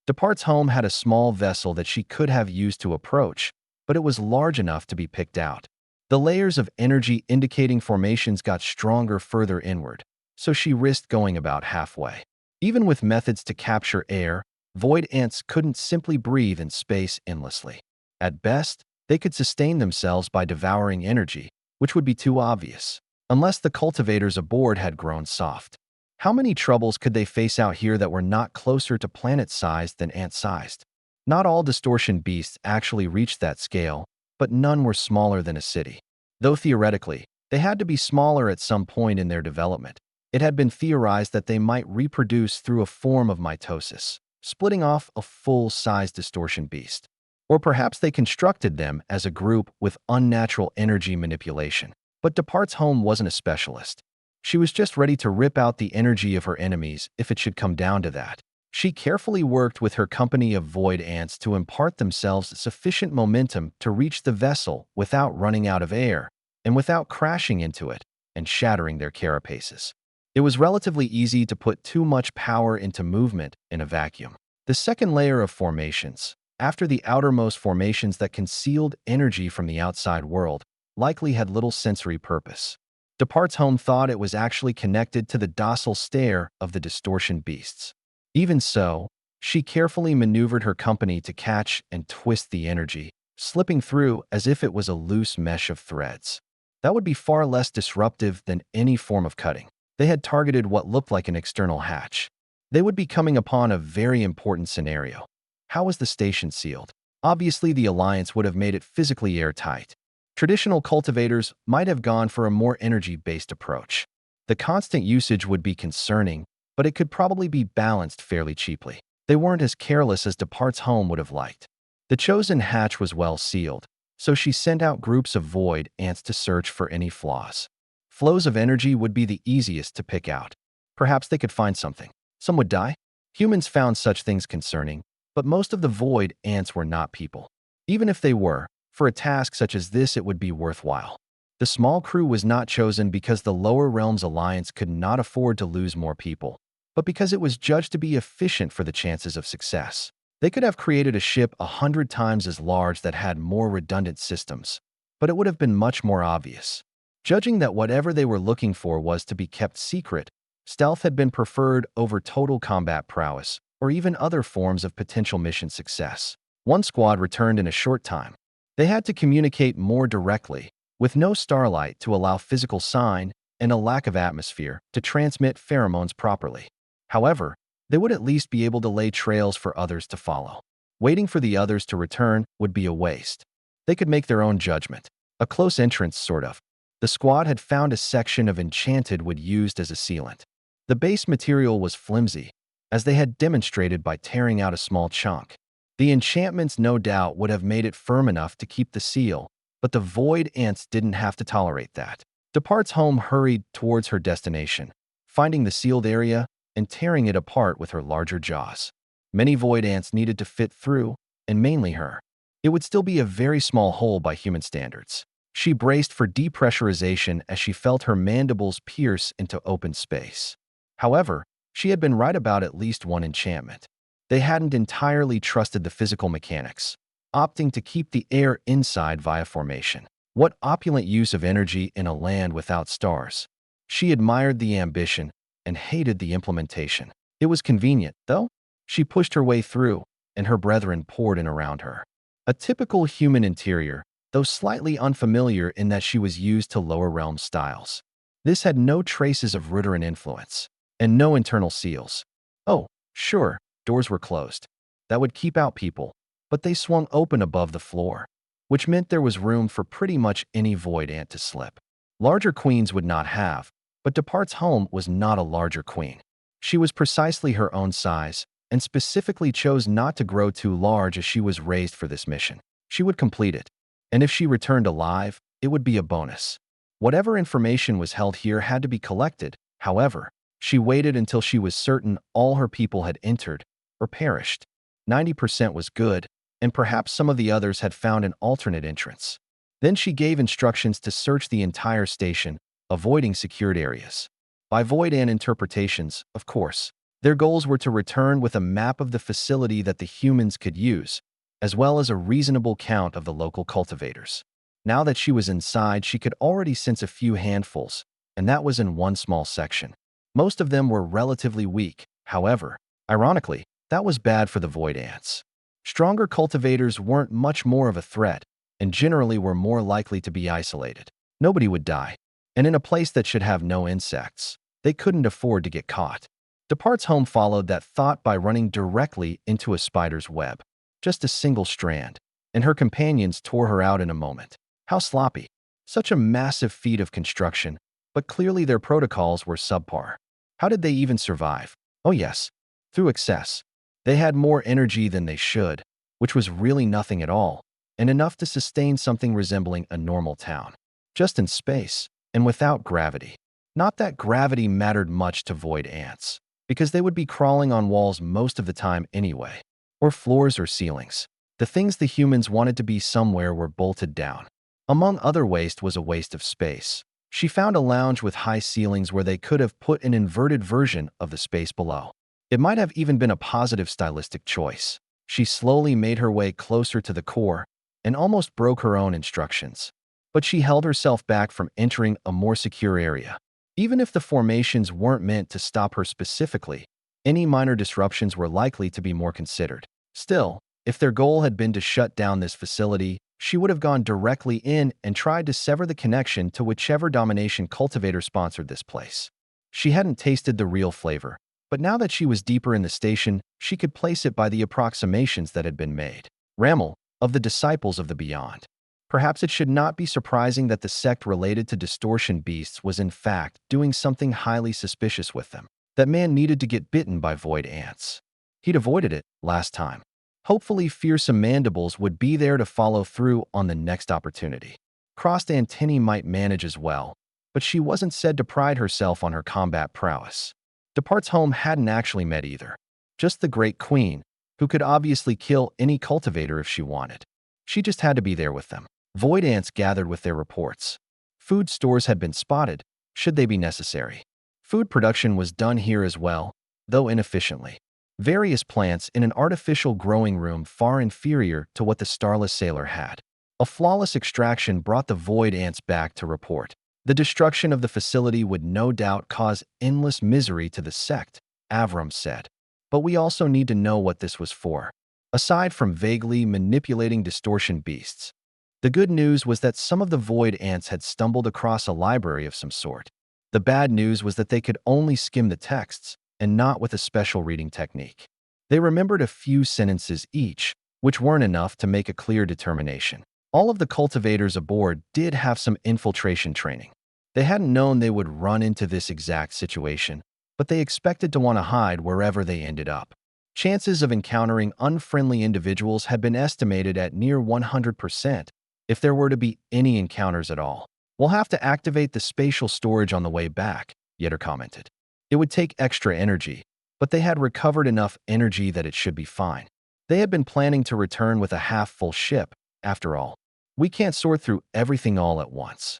Depart's home had a small vessel that she could have used to approach, but it was large enough to be picked out. The layers of energy indicating formations got stronger further inward, so she risked going about halfway. Even with methods to capture air, void ants couldn't simply breathe in space endlessly. At best, they could sustain themselves by devouring energy, which would be too obvious, unless the cultivators aboard had grown soft. How many troubles could they face out here that were not closer to planet-sized than ant-sized? Not all distortion beasts actually reached that scale, but none were smaller than a city. Though theoretically, they had to be smaller at some point in their development. It had been theorized that they might reproduce through a form of mitosis, splitting off a full-size distortion beast. Or perhaps they constructed them as a group with unnatural energy manipulation. But Depart's home wasn't a specialist. She was just ready to rip out the energy of her enemies if it should come down to that. She carefully worked with her company of void ants to impart themselves sufficient momentum to reach the vessel without running out of air and without crashing into it and shattering their carapaces. It was relatively easy to put too much power into movement in a vacuum. The second layer of formations, after the outermost formations that concealed energy from the outside world, likely had little sensory purpose. Depart's home thought it was actually connected to the docile stare of the distortion beasts. Even so, She carefully maneuvered her company to catch and twist the energy, slipping through as if it was a loose mesh of threads. That would be far less disruptive than any form of cutting. They had targeted what looked like an external hatch. They would be coming upon a very important scenario. How was the station sealed? Obviously, the Alliance would have made it physically airtight. Traditional cultivators might have gone for a more energy-based approach. The constant usage would be concerning, but it could probably be balanced fairly cheaply. They weren't as careless as Depart's home would have liked. The chosen hatch was well sealed, so she sent out groups of void ants to search for any flaws. Flows of energy would be the easiest to pick out. Perhaps they could find something. Some would die. Humans found such things concerning, but most of the void ants were not people. Even if they were, for a task such as this it would be worthwhile. The small crew was not chosen because the Lower Realms Alliance could not afford to lose more people, but because it was judged to be efficient for the chances of success. They could have created a ship 100 times as large that had more redundant systems, but it would have been much more obvious. Judging that whatever they were looking for was to be kept secret, stealth had been preferred over total combat prowess, or even other forms of potential mission success. One squad returned in a short time. They had to communicate more directly, with no starlight to allow physical sign and a lack of atmosphere to transmit pheromones properly. However, they would at least be able to lay trails for others to follow. Waiting for the others to return would be a waste. They could make their own judgment. A close entrance, sort of. The squad had found a section of enchanted wood used as a sealant. The base material was flimsy, as they had demonstrated by tearing out a small chunk. The enchantments no doubt would have made it firm enough to keep the seal, but the void ants didn't have to tolerate that. Depart's home hurried towards her destination, finding the sealed area and tearing it apart with her larger jaws. Many void ants needed to fit through, and mainly her. It would still be a very small hole by human standards. She braced for depressurization as she felt her mandibles pierce into open space. However, she had been right about at least one enchantment. They hadn't entirely trusted the physical mechanics, opting to keep the air inside via formation. What opulent use of energy in a land without stars. She admired the ambition and hated the implementation. It was convenient, though. She pushed her way through, and her brethren poured in around her. A typical human interior, though slightly unfamiliar in that she was used to lower realm styles. This had no traces of Ruderan influence, and no internal seals. Oh, sure, doors were closed. That would keep out people, but they swung open above the floor, which meant there was room for pretty much any void ant to slip. Larger queens would not have, but Depart's home was not a larger queen. She was precisely her own size, and specifically chose not to grow too large as she was raised for this mission. She would complete it, and if she returned alive, it would be a bonus. Whatever information was held here had to be collected. However, she waited until she was certain all her people had entered or perished. 90% was good, and perhaps some of the others had found an alternate entrance. Then she gave instructions to search the entire station, avoiding secured areas. By void ant interpretations, of course. Their goals were to return with a map of the facility that the humans could use, as well as a reasonable count of the local cultivators. Now that she was inside, she could already sense a few handfuls, and that was in one small section. Most of them were relatively weak, however. Ironically, that was bad for the void ants. Stronger cultivators weren't much more of a threat, and generally were more likely to be isolated. Nobody would die, and in a place that should have no insects, they couldn't afford to get caught. Depart's home followed that thought by running directly into a spider's web. Just a single strand, and her companions tore her out in a moment. How sloppy. Such a massive feat of construction, but clearly their protocols were subpar. How did they even survive? Oh yes, through excess. They had more energy than they should, which was really nothing at all, and enough to sustain something resembling a normal town. Just in space, and without gravity. Not that gravity mattered much to void ants, because they would be crawling on walls most of the time anyway, or floors or ceilings. The things the humans wanted to be somewhere were bolted down. Among other waste was a waste of space. She found a lounge with high ceilings where they could have put an inverted version of the space below. It might have even been a positive stylistic choice. She slowly made her way closer to the core and almost broke her own instructions. But she held herself back from entering a more secure area. Even if the formations weren't meant to stop her specifically, Any minor disruptions were likely to be more considered. Still, if their goal had been to shut down this facility, she would have gone directly in and tried to sever the connection to whichever domination cultivator sponsored this place. She hadn't tasted the real flavor, but now that she was deeper in the station, she could place it by the approximations that had been made. Rammel, of the Disciples of the Beyond. Perhaps it should not be surprising that the sect related to distortion beasts was in fact doing something highly suspicious with them. That man needed to get bitten by void ants. He'd avoided it last time. Hopefully, fearsome mandibles would be there to follow through on the next opportunity. Crossed antennae might manage as well, but she wasn't said to pride herself on her combat prowess. Depart's home hadn't actually met either. Just the Great Queen, who could obviously kill any cultivator if she wanted. She just had to be there with them. Void ants gathered with their reports. Food stores had been spotted, should they be necessary. Food production was done here as well, though inefficiently. Various plants in an artificial growing room far inferior to what the Starless Sailor had. A flawless extraction brought the void ants back to report. The destruction of the facility would no doubt cause endless misery to the sect, Avram said. But we also need to know what this was for. Aside from vaguely manipulating distortion beasts, the good news was that some of the void ants had stumbled across a library of some sort. The bad news was that they could only skim the texts, and not with a special reading technique. They remembered a few sentences each, which weren't enough to make a clear determination. All of the cultivators aboard did have some infiltration training. They hadn't known they would run into this exact situation, but they expected to want to hide wherever they ended up. Chances of encountering unfriendly individuals had been estimated at near 100% if there were to be any encounters at all. We'll have to activate the spatial storage on the way back, Yetter commented. It would take extra energy, but they had recovered enough energy that it should be fine. They had been planning to return with a half-full ship, after all. We can't sort through everything all at once.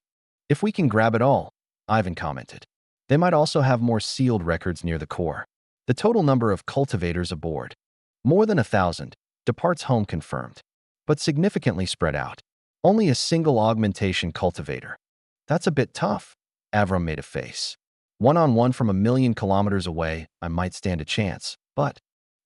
If we can grab it all, Ivan commented. They might also have more sealed records near the core. The total number of cultivators aboard. More than 1,000, Depart's home confirmed, but significantly spread out. Only a single augmentation cultivator. That's a bit tough, Avram made a face. One-on-one from 1,000,000 kilometers away, I might stand a chance, but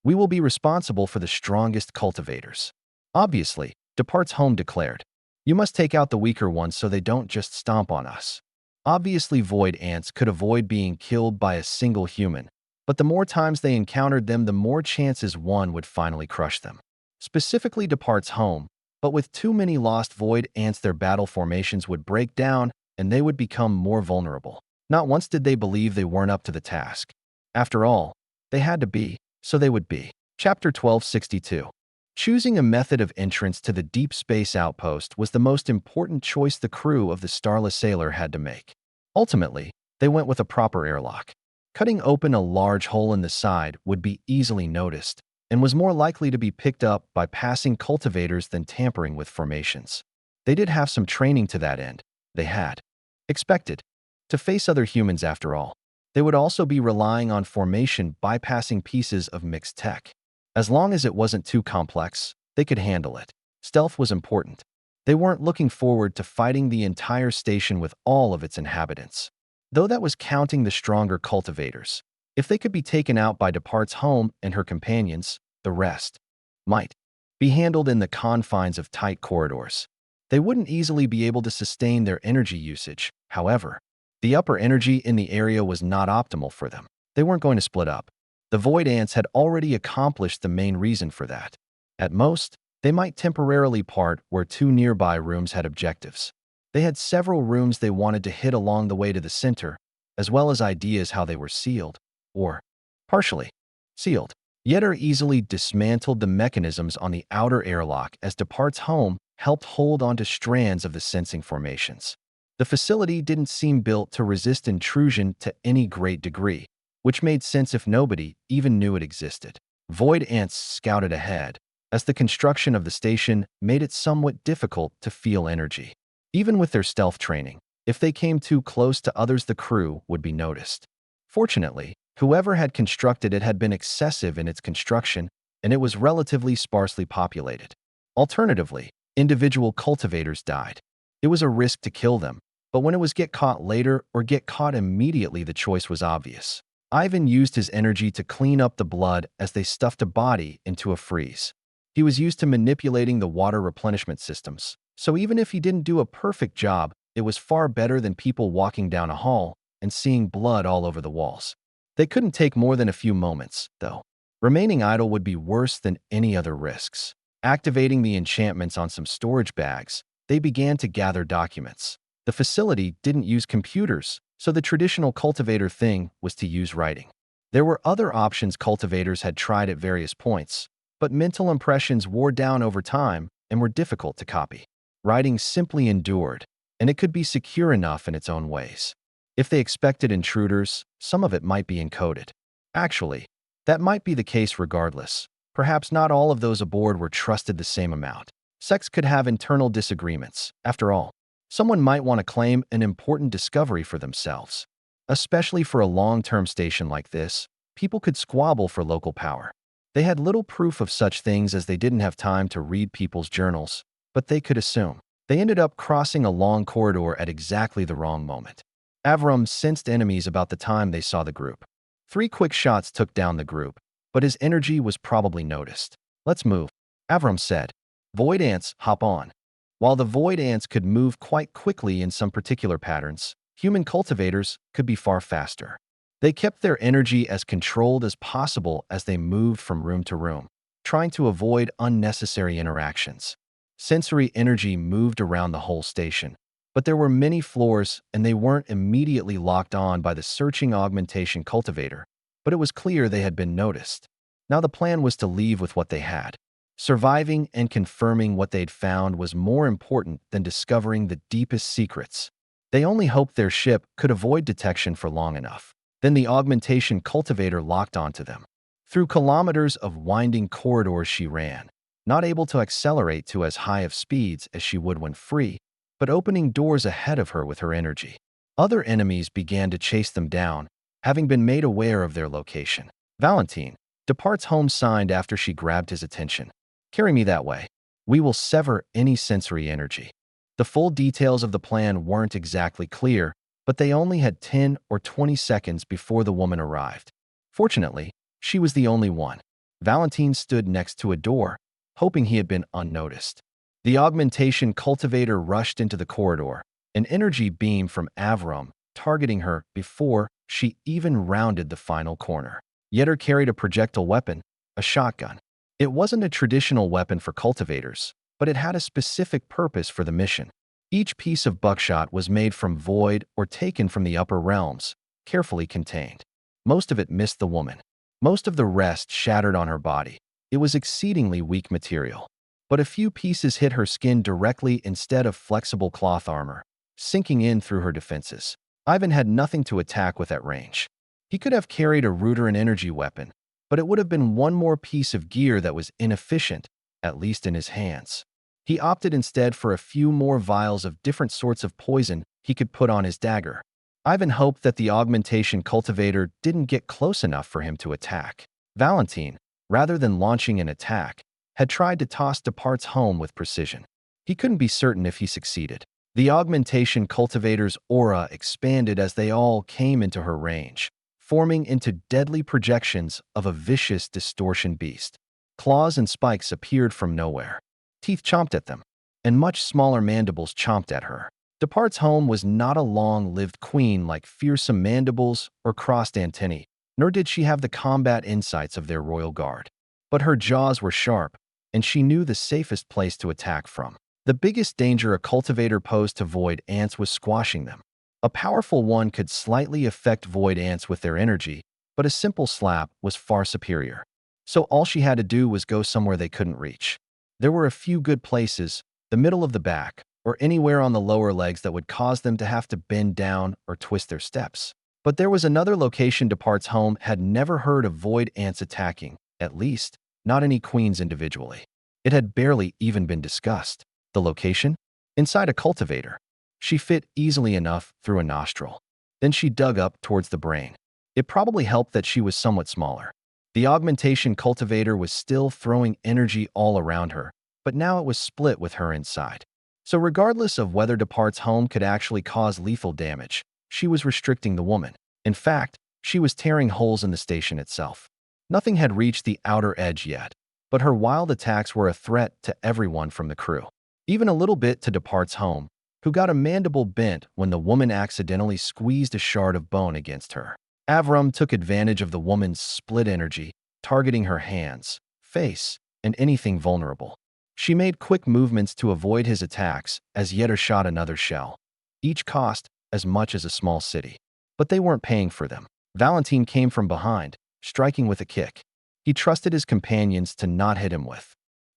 we will be responsible for the strongest cultivators. Obviously, Depart's home declared. You must take out the weaker ones so they don't just stomp on us. Obviously, void ants could avoid being killed by a single human, but the more times they encountered them, the more chances one would finally crush them. Specifically Depart's home, but with too many lost void ants, their battle formations would break down and they would become more vulnerable. Not once did they believe they weren't up to the task. After all, they had to be, so they would be. Chapter 1262. Choosing a method of entrance to the deep space outpost was the most important choice the crew of the Starless Sailor had to make. Ultimately, they went with a proper airlock. Cutting open a large hole in the side would be easily noticed and was more likely to be picked up by passing cultivators than tampering with formations. They did have some training to that end. They had expected to face other humans after all. They would also be relying on formation bypassing pieces of mixed tech. As long as it wasn't too complex, they could handle it. Stealth was important. They weren't looking forward to fighting the entire station with all of its inhabitants. Though that was counting the stronger cultivators. If they could be taken out by Depart's home and her companions, the rest might be handled in the confines of tight corridors. They wouldn't easily be able to sustain their energy usage, however. The upper energy in the area was not optimal for them. They weren't going to split up. The void ants had already accomplished the main reason for that. At most, they might temporarily part where two nearby rooms had objectives. They had several rooms they wanted to hit along the way to the center, as well as ideas how they were sealed, or partially sealed. Yetter easily dismantled the mechanisms on the outer airlock as Depart's home helped hold onto strands of the sensing formations. The facility didn't seem built to resist intrusion to any great degree, which made sense if nobody even knew it existed. Void ants scouted ahead, as the construction of the station made it somewhat difficult to feel energy. Even with their stealth training, if they came too close to others, the crew would be noticed. Fortunately, whoever had constructed it had been excessive in its construction, and it was relatively sparsely populated. Alternatively, individual cultivators died. It was a risk to kill them, but when it was get caught later or get caught immediately, the choice was obvious. Ivan used his energy to clean up the blood as they stuffed a body into a freeze. He was used to manipulating the water replenishment systems, so even if he didn't do a perfect job, it was far better than people walking down a hall and seeing blood all over the walls. They couldn't take more than a few moments, though. Remaining idle would be worse than any other risks. Activating the enchantments on some storage bags, they began to gather documents. The facility didn't use computers, so the traditional cultivator thing was to use writing. There were other options cultivators had tried at various points, but mental impressions wore down over time and were difficult to copy. Writing simply endured, and it could be secure enough in its own ways. If they expected intruders, some of it might be encoded. Actually, that might be the case regardless. Perhaps not all of those aboard were trusted the same amount. Sects could have internal disagreements. After all, someone might want to claim an important discovery for themselves. Especially for a long-term station like this, people could squabble for local power. They had little proof of such things as they didn't have time to read people's journals, but they could assume. They ended up crossing a long corridor at exactly the wrong moment. Avram sensed enemies about the time they saw the group. 3 quick shots took down the group, but his energy was probably noticed. "Let's move," Avram said. "Void ants, hop on." While the void ants could move quite quickly in some particular patterns, human cultivators could be far faster. They kept their energy as controlled as possible as they moved from room to room, trying to avoid unnecessary interactions. Sensory energy moved around the whole station, but there were many floors and they weren't immediately locked on by the searching augmentation cultivator, but it was clear they had been noticed. Now the plan was to leave with what they had. Surviving and confirming what they'd found was more important than discovering the deepest secrets. They only hoped their ship could avoid detection for long enough. Then the augmentation cultivator locked onto them. Through kilometers of winding corridors she ran, not able to accelerate to as high of speeds as she would when free, but opening doors ahead of her with her energy. Other enemies began to chase them down, having been made aware of their location. Valentine departs home signed after she grabbed his attention. "Carry me that way. We will sever any sensory energy." The full details of the plan weren't exactly clear, but they only had 10 or 20 seconds before the woman arrived. Fortunately, she was the only one. Valentine stood next to a door, hoping he had been unnoticed. The augmentation cultivator rushed into the corridor, an energy beam from Avram targeting her before she even rounded the final corner. Yetter carried a projectile weapon, a shotgun. It wasn't a traditional weapon for cultivators, but it had a specific purpose for the mission. Each piece of buckshot was made from void or taken from the upper realms, carefully contained. Most of it missed the woman. Most of the rest shattered on her body. It was exceedingly weak material. But a few pieces hit her skin directly instead of flexible cloth armor, sinking in through her defenses. Ivan had nothing to attack with at range. He could have carried a router and energy weapon, but it would have been one more piece of gear that was inefficient, at least in his hands. He opted instead for a few more vials of different sorts of poison he could put on his dagger. Ivan hoped that the augmentation cultivator didn't get close enough for him to attack. Valentine, rather than launching an attack, had tried to toss Depart's home with precision. He couldn't be certain if he succeeded. The augmentation cultivator's aura expanded as they all came into her range, forming into deadly projections of a vicious distortion beast. Claws and spikes appeared from nowhere. Teeth chomped at them, and much smaller mandibles chomped at her. Depart's home was not a long-lived queen like fearsome mandibles or crossed antennae, nor did she have the combat insights of their royal guard. But her jaws were sharp, and she knew the safest place to attack from. The biggest danger a cultivator posed to void ants was squashing them. A powerful one could slightly affect void ants with their energy, but a simple slap was far superior. So all she had to do was go somewhere they couldn't reach. There were a few good places, the middle of the back, or anywhere on the lower legs that would cause them to have to bend down or twist their steps. But there was another location Depart's home had never heard of void ants attacking, at least, not any queens individually. It had barely even been discussed. The location? Inside a cultivator. She fit easily enough through a nostril. Then she dug up towards the brain. It probably helped that she was somewhat smaller. The augmentation cultivator was still throwing energy all around her, but now it was split with her inside. So regardless of whether Depart's home could actually cause lethal damage, she was restricting the woman. In fact, She was tearing holes in the station itself. Nothing had reached the outer edge yet, but her wild attacks were a threat to everyone from the crew. Even a little bit to Depart's home, who got a mandible bent when the woman accidentally squeezed a shard of bone against her. Avram took advantage of the woman's split energy, targeting her hands, face, and anything vulnerable. She made quick movements to avoid his attacks as Yetter shot another shell. Each cost as much as a small city. But they weren't paying for them. Valentine came from behind, striking with a kick. He trusted his companions to not hit him with.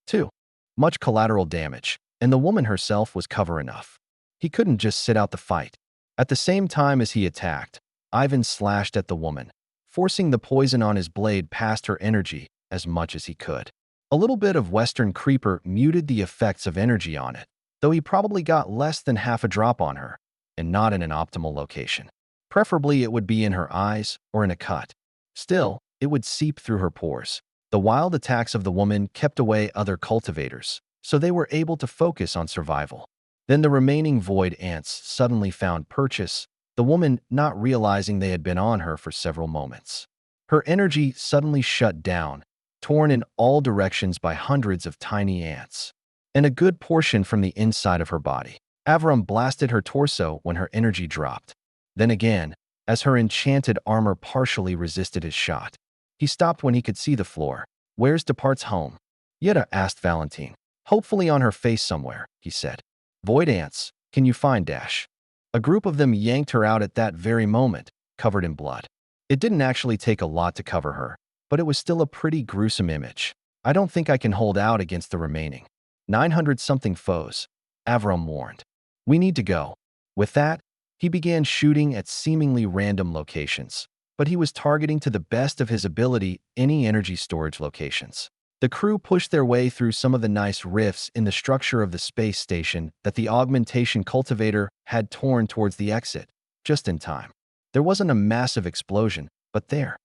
2. Much collateral damage, and the woman herself was cover enough. He couldn't just sit out the fight. At the same time as he attacked, Ivan slashed at the woman, forcing the poison on his blade past her energy as much as he could. A little bit of Western Creeper muted the effects of energy on it, though he probably got less than half a drop on her, and not in an optimal location. Preferably it would be in her eyes or in a cut. Still, it would seep through her pores. The wild attacks of the woman kept away other cultivators, so they were able to focus on survival. Then the remaining void ants suddenly found purchase, the woman not realizing they had been on her for several moments. Her energy suddenly shut down, torn in all directions by hundreds of tiny ants, and a good portion from the inside of her body. Avram blasted her torso when her energy dropped. Then again, as her enchanted armor partially resisted his shot. He stopped when he could see the floor. "Where's Depart's home?" Yetta asked Valentine. "Hopefully on her face somewhere," he said. "Void ants, can you find Dash?" A group of them yanked her out at that very moment, covered in blood. It didn't actually take a lot to cover her, but it was still a pretty gruesome image. "I don't think I can hold out against the remaining 900-something foes," Avram warned. "We need to go." With that, he began shooting at seemingly random locations, but he was targeting to the best of his ability any energy storage locations. The crew pushed their way through some of the nice rifts in the structure of the space station that the augmentation cultivator had torn towards the exit, just in time. There wasn't a massive explosion, but there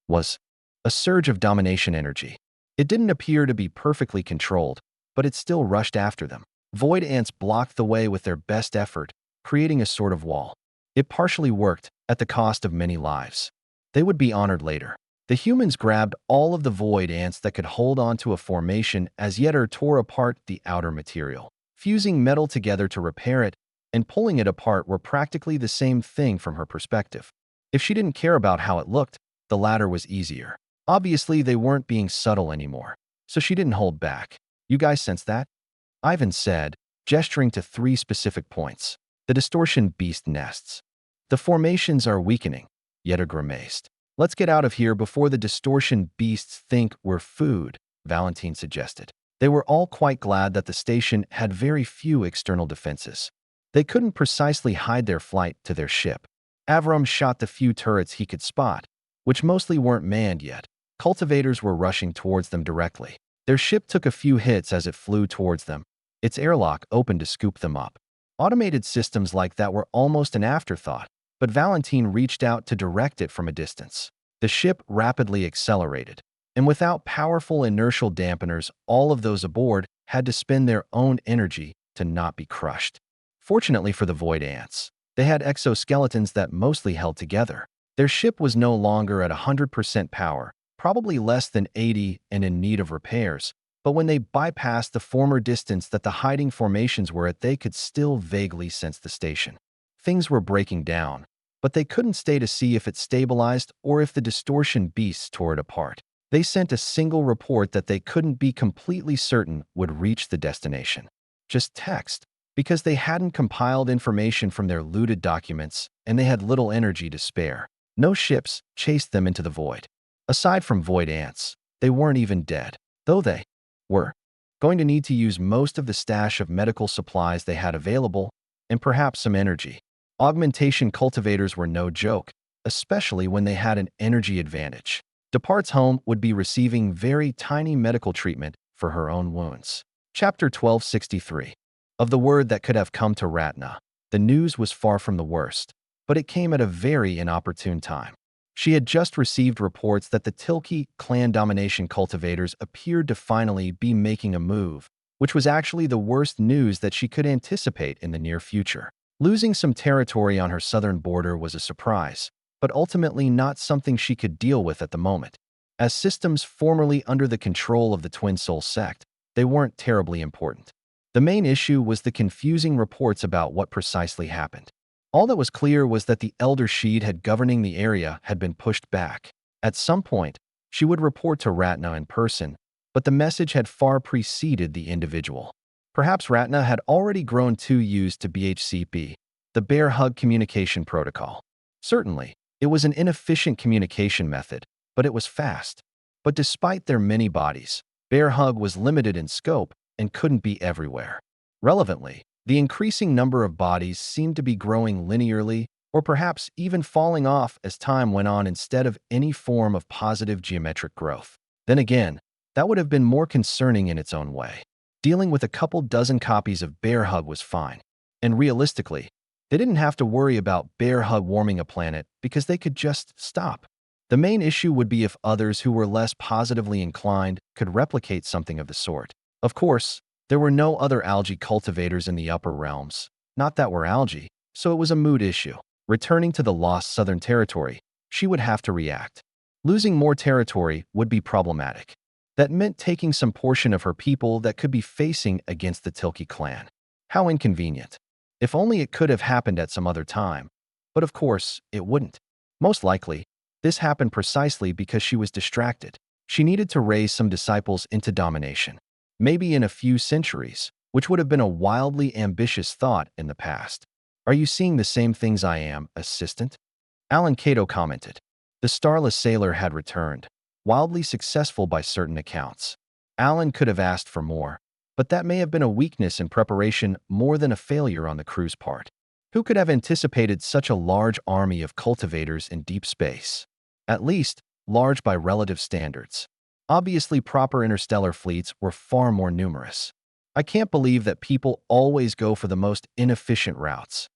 was a surge of domination energy. It didn't appear to be perfectly controlled, but it still rushed after them. Void ants blocked the way with their best effort, creating a sort of wall. It partially worked, at the cost of many lives. They would be honored later. The humans grabbed all of the void ants that could hold onto a formation as Yetter tore apart the outer material. Fusing metal together to repair it and pulling it apart were practically the same thing from her perspective. If she didn't care about how it looked, the latter was easier. Obviously, they weren't being subtle anymore, so she didn't hold back. "You guys sense that?" Ivan said, gesturing to 3 specific points. "The distortion beast nests. The formations are weakening," Yetter grimaced. "Let's get out of here before the distortion beasts think we're food," Valentine suggested. They were all quite glad that the station had very few external defenses. They couldn't precisely hide their flight to their ship. Avram shot the few turrets he could spot, which mostly weren't manned yet. Cultivators were rushing towards them directly. Their ship took a few hits as it flew towards them. Its airlock opened to scoop them up. Automated systems like that were almost an afterthought, but Valentine reached out to direct it from a distance. The ship rapidly accelerated, and without powerful inertial dampeners, all of those aboard had to spend their own energy to not be crushed. Fortunately for the void ants, they had exoskeletons that mostly held together. Their ship was no longer at 100% power, probably less than 80 and in need of repairs, but when they bypassed the former distance that the hiding formations were at, they could still vaguely sense the station. Things were breaking down, but they couldn't stay to see if it stabilized or if the distortion beasts tore it apart. They sent a single report that they couldn't be completely certain would reach the destination. Just text, because they hadn't compiled information from their looted documents and they had little energy to spare. No ships chased them into the void. Aside from void ants, they weren't even dead, though they were going to need to use most of the stash of medical supplies they had available and perhaps some energy. Augmentation cultivators were no joke, especially when they had an energy advantage. Depart's home would be receiving very tiny medical treatment for her own wounds. Chapter 1263. Of the word that could have come to Ratna, the news was far from the worst, but it came at a very inopportune time. She had just received reports that the Tilki clan domination cultivators appeared to finally be making a move, which was actually the worst news that she could anticipate in the near future. Losing some territory on her southern border was a surprise, but ultimately not something she could deal with at the moment. As systems formerly under the control of the Twin Soul sect, they weren't terribly important. The main issue was the confusing reports about what precisely happened. All that was clear was that the Elder Sheed had governing the area had been pushed back. At some point, she would report to Ratna in person, but the message had far preceded the individual. Perhaps Ratna had already grown too used to BHCP, the Bear Hug Communication Protocol. Certainly, it was an inefficient communication method, but it was fast. But despite their many bodies, Bear Hug was limited in scope and couldn't be everywhere. Relevantly, the increasing number of bodies seemed to be growing linearly or perhaps even falling off as time went on instead of any form of positive geometric growth. Then again, that would have been more concerning in its own way. Dealing with a couple dozen copies of Bear Hug was fine. And realistically, they didn't have to worry about Bear Hug warming a planet because they could just stop. The main issue would be if others who were less positively inclined could replicate something of the sort. Of course, there were no other algae cultivators in the upper realms, not that were algae, so it was a mood issue. Returning to the lost southern territory, she would have to react. Losing more territory would be problematic. That meant taking some portion of her people that could be facing against the Tilke clan. How inconvenient. If only it could have happened at some other time. But of course, it wouldn't. Most likely, this happened precisely because she was distracted. She needed to raise some disciples into domination. Maybe in a few centuries, which would have been a wildly ambitious thought in the past. Are you seeing the same things I am, assistant? Alan Cato commented. The starless sailor had returned, wildly successful by certain accounts. Alan could have asked for more, but that may have been a weakness in preparation more than a failure on the crew's part. Who could have anticipated such a large army of cultivators in deep space? At least, large by relative standards. Obviously, proper interstellar fleets were far more numerous. I can't believe that people always go for the most inefficient routes.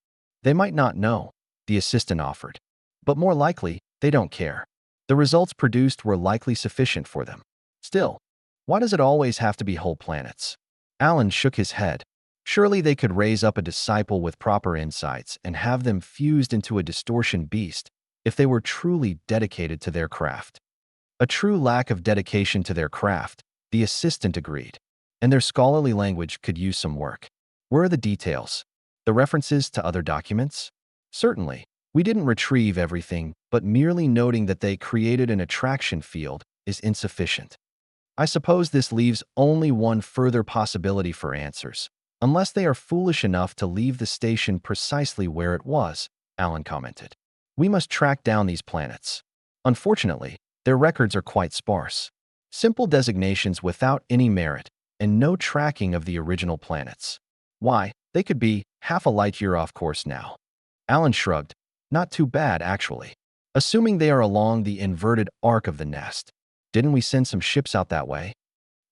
They might not know, the assistant offered. But more likely, they don't care. The results produced were likely sufficient for them. Still, why does it always have to be whole planets? Alan shook his head. Surely they could raise up a disciple with proper insights and have them fused into a distortion beast if they were truly dedicated to their craft. A true lack of dedication to their craft, the assistant agreed, and their scholarly language could use some work. Where are the details? The references to other documents? Certainly, we didn't retrieve everything, but merely noting that they created an attraction field is insufficient. I suppose this leaves only one further possibility for answers, unless they are foolish enough to leave the station precisely where it was, Alan commented. We must track down these planets. Unfortunately, their records are quite sparse. Simple designations without any merit, and no tracking of the original planets. Why, they could be half a light year off course now. Alan shrugged. Not too bad, actually. Assuming they are along the inverted arc of the nest. Didn't we send some ships out that way?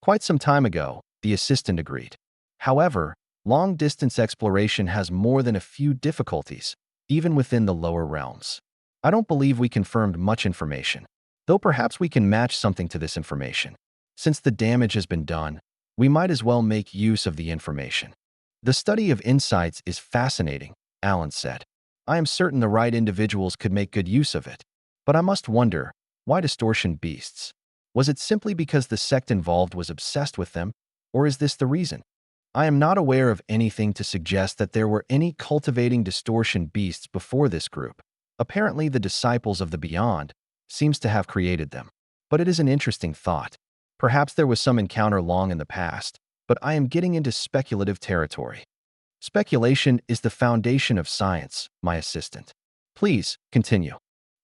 Quite some time ago, the assistant agreed. However, long-distance exploration has more than a few difficulties, even within the lower realms. I don't believe we confirmed much information, though perhaps we can match something to this information. Since the damage has been done, we might as well make use of the information. The study of insights is fascinating, Alan said. I am certain the right individuals could make good use of it. But I must wonder, why distortion beasts? Was it simply because the sect involved was obsessed with them, or is this the reason? I am not aware of anything to suggest that there were any cultivating distortion beasts before this group. Apparently, the disciples of the Beyond seems to have created them. But it is an interesting thought. Perhaps there was some encounter long in the past, but I am getting into speculative territory. Speculation is the foundation of science, my assistant. Please, continue.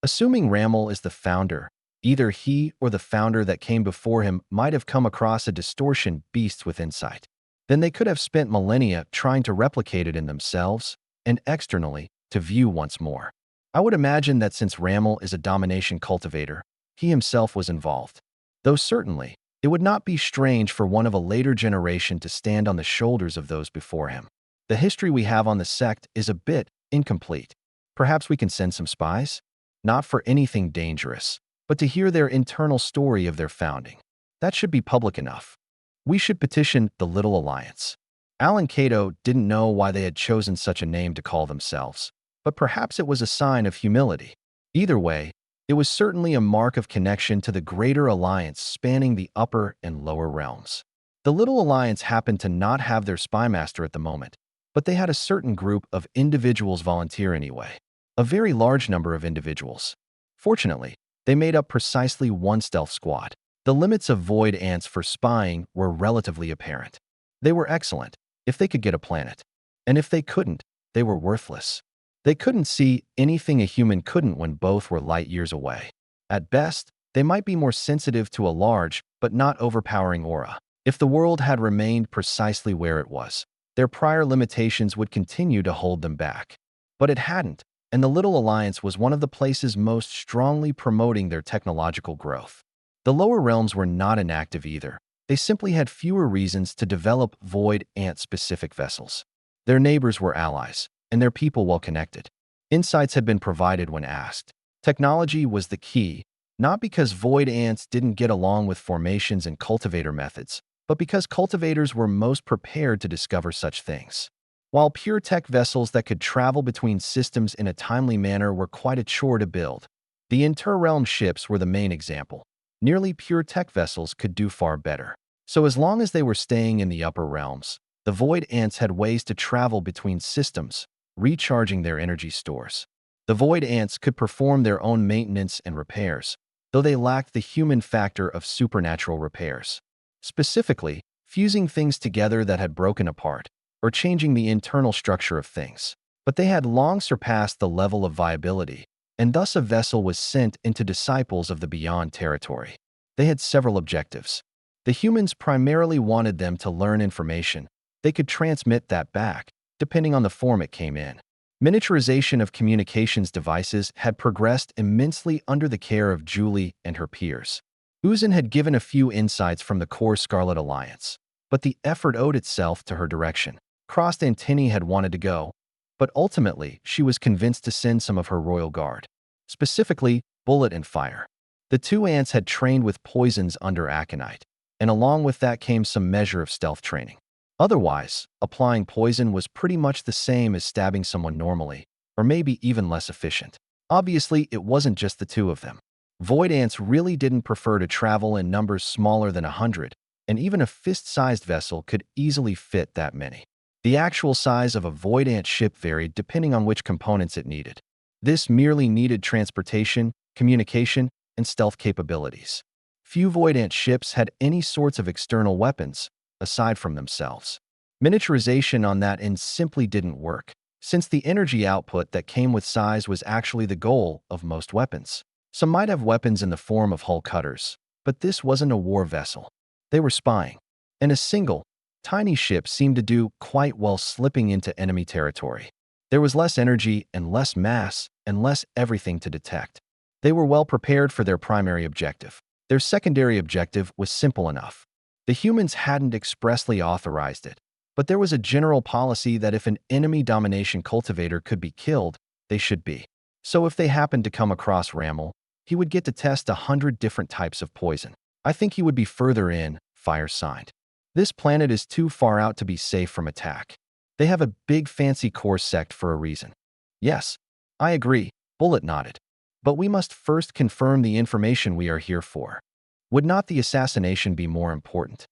Assuming Rammel is the founder, either he or the founder that came before him might have come across a distortion beast with insight. Then they could have spent millennia trying to replicate it in themselves and externally to view once more. I would imagine that since Rammel is a domination cultivator, he himself was involved. Though certainly, it would not be strange for one of a later generation to stand on the shoulders of those before him. The history we have on the sect is a bit incomplete. Perhaps we can send some spies? Not for anything dangerous, but to hear their internal story of their founding. That should be public enough. We should petition the Little Alliance. Alan Cato didn't know why they had chosen such a name to call themselves, but perhaps it was a sign of humility. Either way, it was certainly a mark of connection to the greater alliance spanning the upper and lower realms. The Little Alliance happened to not have their spymaster at the moment, but they had a certain group of individuals volunteer anyway. A very large number of individuals. Fortunately, they made up precisely one stealth squad. The limits of void ants for spying were relatively apparent. They were excellent if they could get a planet. And if they couldn't, they were worthless. They couldn't see anything a human couldn't when both were light years away. At best, they might be more sensitive to a large but not overpowering aura. If the world had remained precisely where it was, their prior limitations would continue to hold them back. But it hadn't, and the Little Alliance was one of the places most strongly promoting their technological growth. The lower realms were not inactive either. They simply had fewer reasons to develop void ant-specific vessels. Their neighbors were allies, and their people well-connected. Insights had been provided when asked. Technology was the key, not because void ants didn't get along with formations and cultivator methods, but because cultivators were most prepared to discover such things. While pure tech vessels that could travel between systems in a timely manner were quite a chore to build, the inter-realm ships were the main example. Nearly pure tech vessels could do far better. So as long as they were staying in the upper realms, the void ants had ways to travel between systems, recharging their energy stores. The void ants could perform their own maintenance and repairs, though they lacked the human factor of supernatural repairs. Specifically, fusing things together that had broken apart, or changing the internal structure of things. But they had long surpassed the level of viability, and thus a vessel was sent into Disciples of the Beyond territory. They had several objectives. The humans primarily wanted them to learn information. They could transmit that back, depending on the form it came in. Miniaturization of communications devices had progressed immensely under the care of Julie and her peers. Uzan had given a few insights from the core Scarlet Alliance, but the effort owed itself to her direction. Crossed Antennae had wanted to go, but ultimately she was convinced to send some of her royal guard, specifically Bullet and Fire. The two ants had trained with poisons under aconite, and along with that came some measure of stealth training. Otherwise, applying poison was pretty much the same as stabbing someone normally, or maybe even less efficient. Obviously, it wasn't just the two of them. Void ants really didn't prefer to travel in numbers smaller than 100, and even a fist-sized vessel could easily fit that many. The actual size of a void ant ship varied depending on which components it needed. This merely needed transportation, communication, and stealth capabilities. Few void ant ships had any sorts of external weapons, aside from themselves. Miniaturization on that end simply didn't work, since the energy output that came with size was actually the goal of most weapons. Some might have weapons in the form of hull cutters, but this wasn't a war vessel. They were spying, and a single, tiny ship seemed to do quite well slipping into enemy territory. There was less energy and less mass and less everything to detect. They were well prepared for their primary objective. Their secondary objective was simple enough. The humans hadn't expressly authorized it, but there was a general policy that if an enemy domination cultivator could be killed, they should be. So if they happened to come across Rammel, he would get to test 100 different types of poison. I think he would be further in, Fire signed. This planet is too far out to be safe from attack. They have a big fancy core sect for a reason. Yes, I agree, Bullet nodded. But we must first confirm the information we are here for. Would not the assassination be more important?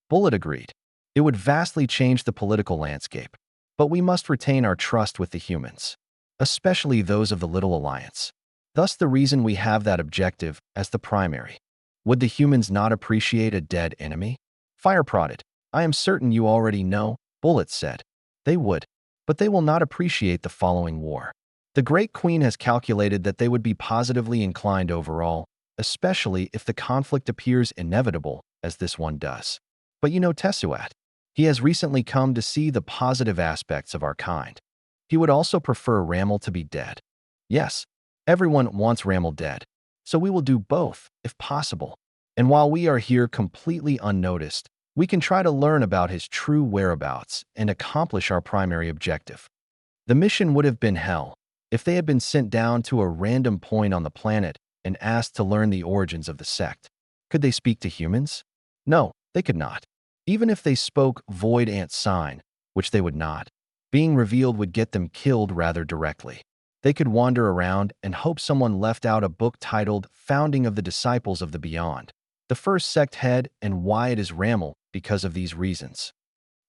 Bullet agreed. It would vastly change the political landscape, but we must retain our trust with the humans, especially those of the Little Alliance. Thus the reason we have that objective as the primary. Would the humans not appreciate a dead enemy? Fire prodded. I am certain you already know, Bullet said. They would, but they will not appreciate the following war. The Great Queen has calculated that they would be positively inclined overall, especially if the conflict appears inevitable, as this one does. But you know Tessuat. He has recently come to see the positive aspects of our kind. He would also prefer Rammel to be dead. Yes, everyone wants Rammel dead, so we will do both, if possible. And while we are here completely unnoticed, we can try to learn about his true whereabouts and accomplish our primary objective. The mission would have been hell if they had been sent down to a random point on the planet and asked to learn the origins of the sect. Could they speak to humans? No, they could not. Even if they spoke Void Ant Sign, which they would not, being revealed would get them killed rather directly. They could wander around and hope someone left out a book titled Founding of the Disciples of the Beyond, the first sect head, and why it is Ramel because of these reasons.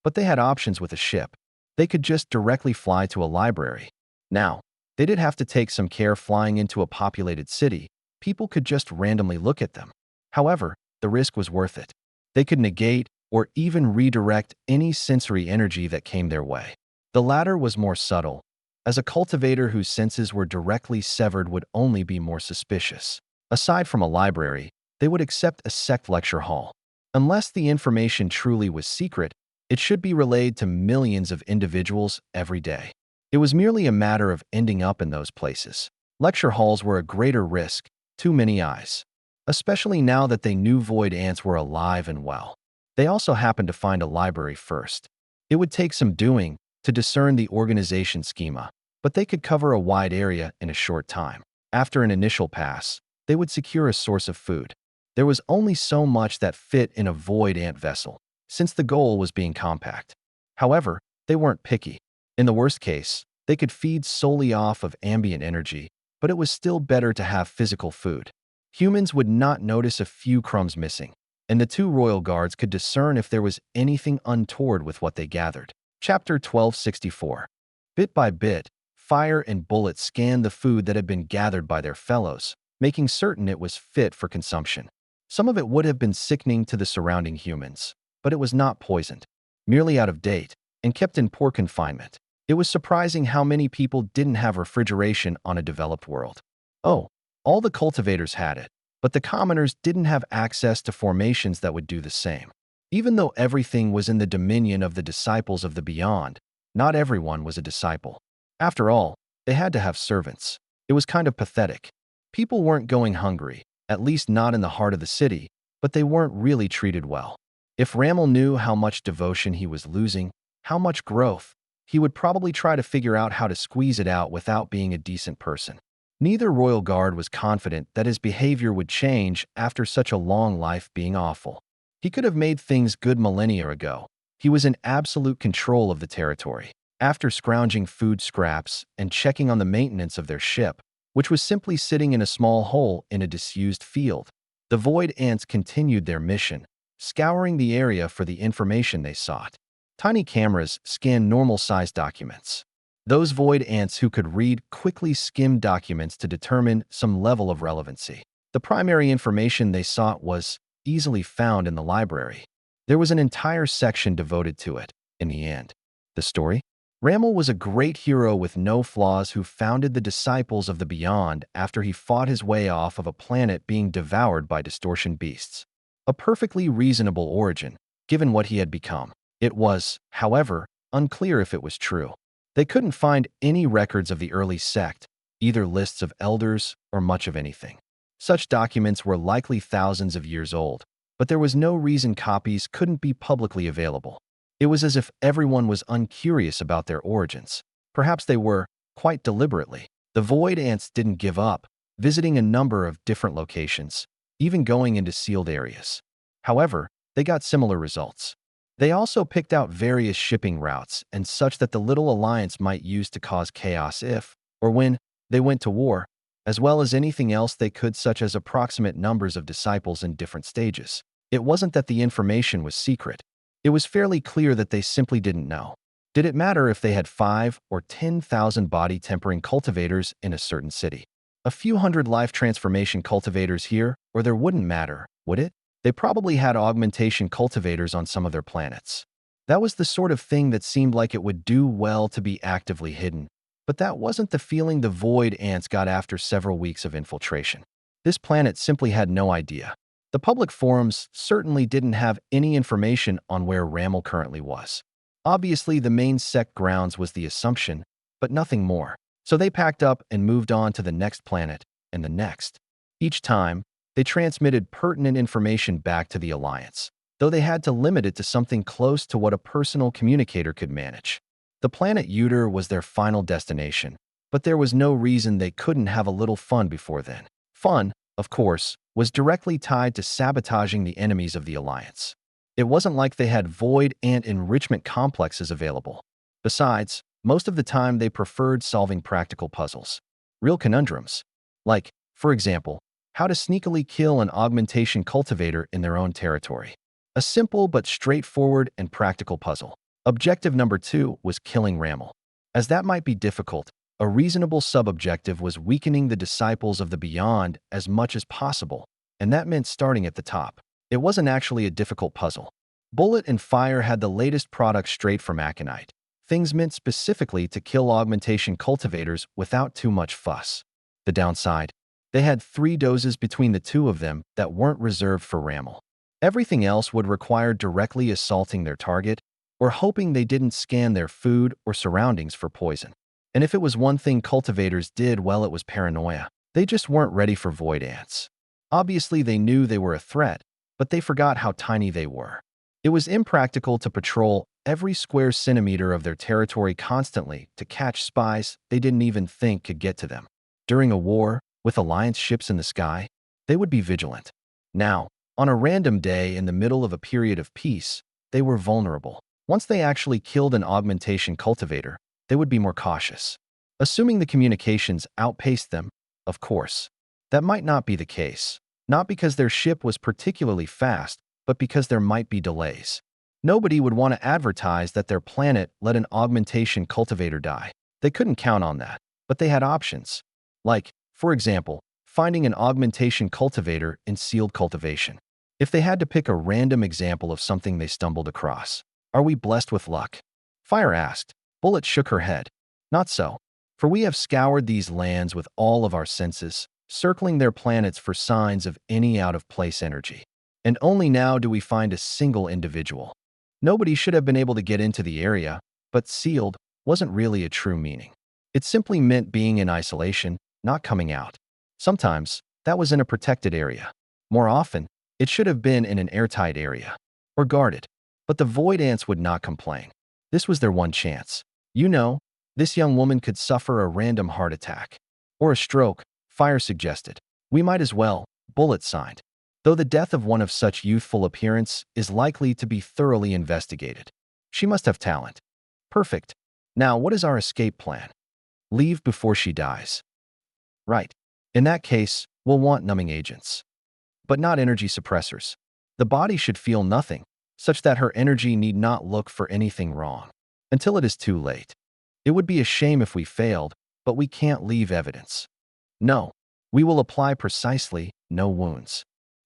But they had options with a ship. They could just directly fly to a library. Now, they did have to take some care flying into a populated city. People could just randomly look at them. However, the risk was worth it. They could negate or even redirect any sensory energy that came their way. The latter was more subtle, as a cultivator whose senses were directly severed would only be more suspicious. Aside from a library, they would accept a sect lecture hall. Unless the information truly was secret, it should be relayed to millions of individuals every day. It was merely a matter of ending up in those places. Lecture halls were a greater risk, too many eyes. Especially now that they knew void ants were alive and well. They also happened to find a library first. It would take some doing to discern the organization schema, but they could cover a wide area in a short time. After an initial pass, they would secure a source of food. There was only so much that fit in a void ant vessel, since the goal was being compact. However, they weren't picky. In the worst case, they could feed solely off of ambient energy, but it was still better to have physical food. Humans would not notice a few crumbs missing, and the two royal guards could discern if there was anything untoward with what they gathered. Chapter 1264. Bit by bit, fire and bullets scanned the food that had been gathered by their fellows, making certain it was fit for consumption. Some of it would have been sickening to the surrounding humans, but it was not poisoned, merely out of date, and kept in poor confinement. It was surprising how many people didn't have refrigeration on a developed world. Oh, all the cultivators had it, but the commoners didn't have access to formations that would do the same. Even though everything was in the dominion of the disciples of the beyond, not everyone was a disciple. After all, they had to have servants. It was kind of pathetic. People weren't going hungry, at least not in the heart of the city, but they weren't really treated well. If Ramel knew how much devotion he was losing, how much growth, he would probably try to figure out how to squeeze it out without being a decent person. Neither royal guard was confident that his behavior would change after such a long life being awful. He could have made things good millennia ago. He was in absolute control of the territory. After scrounging food scraps and checking on the maintenance of their ship, which was simply sitting in a small hole in a disused field, the void ants continued their mission, scouring the area for the information they sought. Tiny cameras scanned normal-sized documents. Those void ants who could read quickly skimmed documents to determine some level of relevancy. The primary information they sought was easily found in the library. There was an entire section devoted to it. In the end, the story? Ramel was a great hero with no flaws who founded the Disciples of the Beyond after he fought his way off of a planet being devoured by distortion beasts. A perfectly reasonable origin, given what he had become. It was, however, unclear if it was true. They couldn't find any records of the early sect, either lists of elders or much of anything. Such documents were likely thousands of years old, but there was no reason copies couldn't be publicly available. It was as if everyone was uncurious about their origins. Perhaps they were, quite deliberately. The void ants didn't give up, visiting a number of different locations, even going into sealed areas. However, they got similar results. They also picked out various shipping routes and such that the little alliance might use to cause chaos if, or when, they went to war, as well as anything else they could, such as approximate numbers of disciples in different stages. It wasn't that the information was secret. It was fairly clear that they simply didn't know. Did it matter if they had 5 or 10,000 body-tempering cultivators in a certain city? A few hundred life transformation cultivators here, or there wouldn't matter, would it? They probably had augmentation cultivators on some of their planets. That was the sort of thing that seemed like it would do well to be actively hidden, but that wasn't the feeling the void ants got after several weeks of infiltration. This planet simply had no idea. The public forums certainly didn't have any information on where Ramel currently was. Obviously, the main sect grounds was the assumption, but nothing more. So they packed up and moved on to the next planet and the next. Each time, they transmitted pertinent information back to the Alliance, though they had to limit it to something close to what a personal communicator could manage. The planet Uter was their final destination, but there was no reason they couldn't have a little fun before then. Fun, of course, was directly tied to sabotaging the enemies of the Alliance. It wasn't like they had void ant enrichment complexes available. Besides, Most of the time, they preferred solving practical puzzles. Real conundrums. Like, for example, how to sneakily kill an augmentation cultivator in their own territory. A simple but straightforward and practical puzzle. Objective number 2 was killing Rammel. As that might be difficult, a reasonable sub-objective was weakening the disciples of the Beyond as much as possible, and that meant starting at the top. It wasn't actually a difficult puzzle. Bullet and Fire had the latest product straight from Aconite, things meant specifically to kill augmentation cultivators without too much fuss. The downside? They had 3 doses between the two of them that weren't reserved for Rammel. Everything else would require directly assaulting their target or hoping they didn't scan their food or surroundings for poison. And if it was one thing cultivators did well, it was paranoia. They just weren't ready for void ants. Obviously, they knew they were a threat, but they forgot how tiny they were. It was impractical to patrol every square centimeter of their territory constantly to catch spies they didn't even think could get to them. During a war, with Alliance ships in the sky, they would be vigilant. Now, on a random day in the middle of a period of peace, they were vulnerable. Once they actually killed an augmentation cultivator, they would be more cautious. Assuming the communications outpaced them, of course. That might not be the case. Not because their ship was particularly fast, but because there might be delays. Nobody would want to advertise that their planet let an augmentation cultivator die. They couldn't count on that, but they had options. Like, for example, finding an augmentation cultivator in sealed cultivation. If they had to pick a random example of something they stumbled across, are we blessed with luck? Fire asked. Bullet shook her head. Not so. For we have scoured these lands with all of our senses, circling their planets for signs of any out-of-place energy. And only now do we find a single individual. Nobody should have been able to get into the area, but sealed wasn't really a true meaning. It simply meant being in isolation, not coming out. Sometimes, that was in a protected area. More often, it should have been in an airtight area. Or guarded. But the void ants would not complain. This was their one chance. You know, this young woman could suffer a random heart attack. Or a stroke, Fire suggested. We might as well, Bullet signed. Though the death of one of such youthful appearance is likely to be thoroughly investigated. She must have talent. Perfect. Now, what is our escape plan? Leave before she dies. Right. In that case, we'll want numbing agents. But not energy suppressors. The body should feel nothing, such that her energy need not look for anything wrong. Until it is too late. It would be a shame if we failed, but we can't leave evidence. No. We will apply precisely no wounds.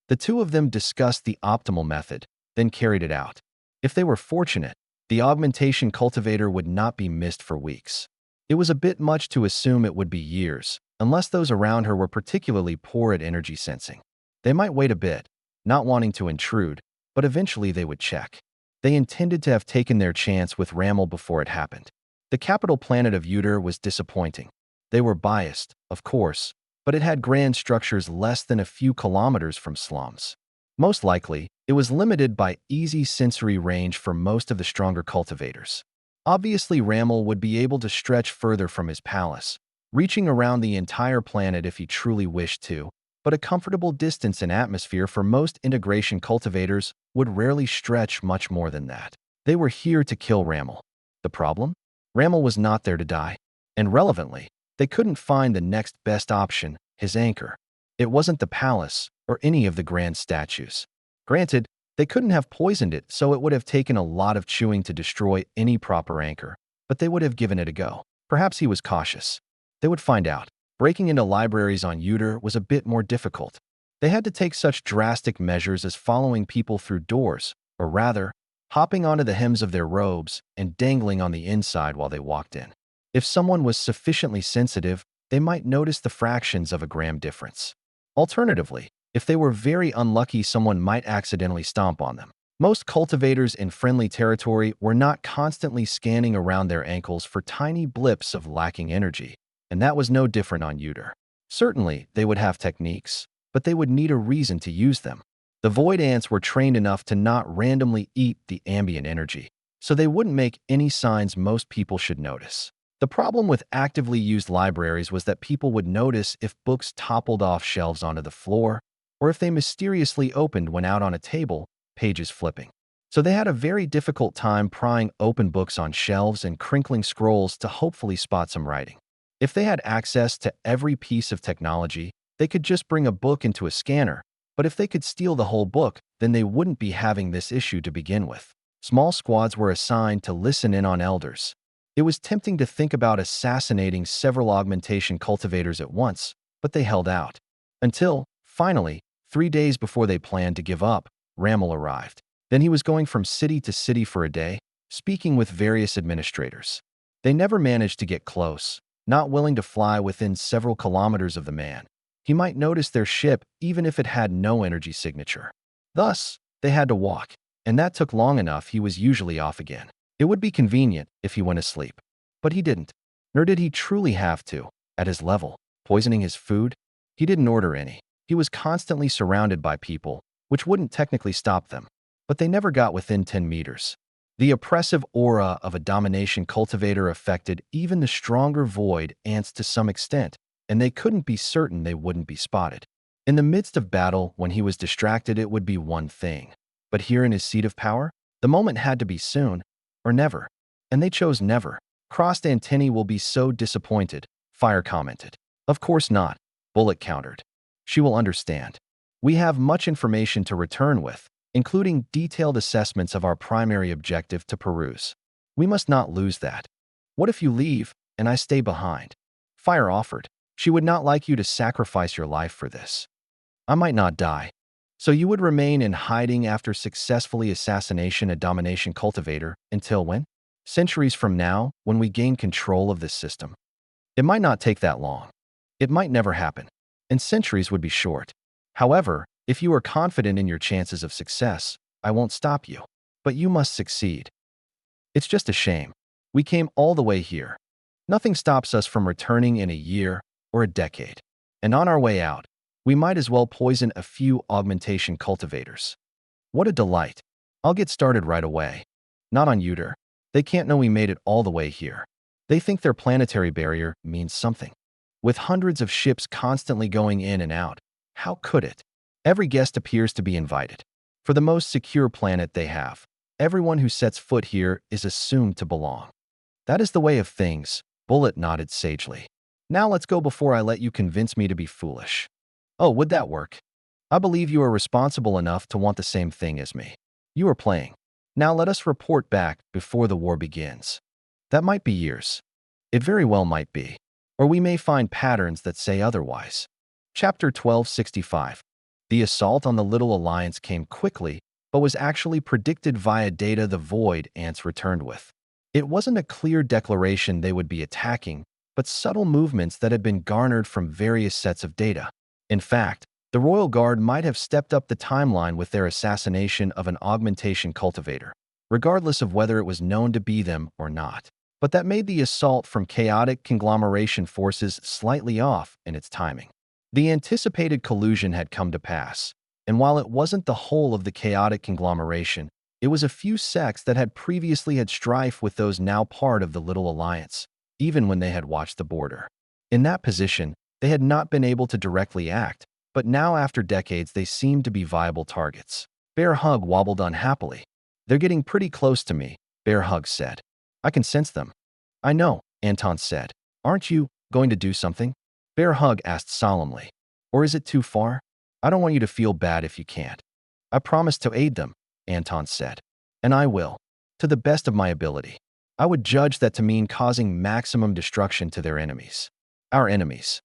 The two of them discussed the optimal method, then carried it out. If they were fortunate, the augmentation cultivator would not be missed for weeks. It was a bit much to assume it would be years, unless those around her were particularly poor at energy sensing. They might wait a bit, not wanting to intrude, but eventually they would check. They intended to have taken their chance with Rammel before it happened. The capital planet of Uter was disappointing. They were biased, of course, but it had grand structures less than a few kilometers from slums. Most likely, it was limited by easy sensory range for most of the stronger cultivators. Obviously, Rammel would be able to stretch further from his palace, reaching around the entire planet if he truly wished to, but a comfortable distance and atmosphere for most integration cultivators would rarely stretch much more than that. They were here to kill Rammel. The problem? Rammel was not there to die. And relevantly, they couldn't find the next best option, his anchor. It wasn't the palace or any of the grand statues. Granted, they couldn't have poisoned it, so it would have taken a lot of chewing to destroy any proper anchor, but they would have given it a go. Perhaps he was cautious. They would find out. Breaking into libraries on Uter was a bit more difficult. They had to take such drastic measures as following people through doors, or rather, hopping onto the hems of their robes and dangling on the inside while they walked in. If someone was sufficiently sensitive, they might notice the fractions of a gram difference. Alternatively, if they were very unlucky, someone might accidentally stomp on them. Most cultivators in friendly territory were not constantly scanning around their ankles for tiny blips of lacking energy, and that was no different on Uter. Certainly, they would have techniques, but they would need a reason to use them. The void ants were trained enough to not randomly eat the ambient energy, so they wouldn't make any signs most people should notice. The problem with actively used libraries was that people would notice if books toppled off shelves onto the floor, or if they mysteriously opened when out on a table, pages flipping. So they had a very difficult time prying open books on shelves and crinkling scrolls to hopefully spot some writing. If they had access to every piece of technology, they could just bring a book into a scanner, but if they could steal the whole book, then they wouldn't be having this issue to begin with. Small squads were assigned to listen in on elders. It was tempting to think about assassinating several augmentation cultivators at once, but they held out. Until, finally, 3 days before they planned to give up, Rammel arrived. Then he was going from city to city for a day, speaking with various administrators. They never managed to get close, not willing to fly within several kilometers of the man. He might notice their ship even if it had no energy signature. Thus, they had to walk, and that took long enough. He was usually off again. It would be convenient if he went asleep. But he didn't. Nor did he truly have to, at his level. Poisoning his food? He didn't order any. He was constantly surrounded by people, which wouldn't technically stop them. But they never got within 10 meters. The oppressive aura of a domination cultivator affected even the stronger void ants to some extent, and they couldn't be certain they wouldn't be spotted. In the midst of battle, when he was distracted, it would be one thing. But here in his seat of power, the moment had to be soon, or never. And they chose never. Crossed antennae will be so disappointed, Fire commented. Of course not, Bullet countered. She will understand. We have much information to return with, including detailed assessments of our primary objective to peruse. We must not lose that. What if you leave, and I stay behind? Fire offered. She would not like you to sacrifice your life for this. I might not die. So you would remain in hiding after successfully assassination a domination cultivator until when? Centuries from now, when we gain control of this system. It might not take that long. It might never happen. And centuries would be short. However, if you are confident in your chances of success, I won't stop you. But you must succeed. It's just a shame. We came all the way here. Nothing stops us from returning in a year or a decade. And on our way out, we might as well poison a few augmentation cultivators. What a delight. I'll get started right away. Not on Uter. They can't know we made it all the way here. They think their planetary barrier means something. With hundreds of ships constantly going in and out, how could it? Every guest appears to be invited. For the most secure planet they have, everyone who sets foot here is assumed to belong. That is the way of things, Bullet nodded sagely. Now let's go before I let you convince me to be foolish. Oh, would that work? I believe you are responsible enough to want the same thing as me. You are playing. Now let us report back before the war begins. That might be years. It very well might be. Or we may find patterns that say otherwise. Chapter 1265. The assault on the Little Alliance came quickly, but was actually predicted via data the Void Ants returned with. It wasn't a clear declaration they would be attacking, but subtle movements that had been garnered from various sets of data. In fact, the Royal Guard might have stepped up the timeline with their assassination of an augmentation cultivator, regardless of whether it was known to be them or not. But that made the assault from chaotic conglomeration forces slightly off in its timing. The anticipated collusion had come to pass, and while it wasn't the whole of the chaotic conglomeration, it was a few sects that had previously had strife with those now part of the Little Alliance, even when they had watched the border. In that position, they had not been able to directly act, but now after decades they seemed to be viable targets. Bear Hug wobbled unhappily. They're getting pretty close to me, Bear Hug said. I can sense them. I know, Anton said. Aren't you going to do something? Bear Hug asked solemnly. Or is it too far? I don't want you to feel bad if you can't. I promise to aid them, Anton said. And I will, to the best of my ability. I would judge that to mean causing maximum destruction to their enemies. Our enemies.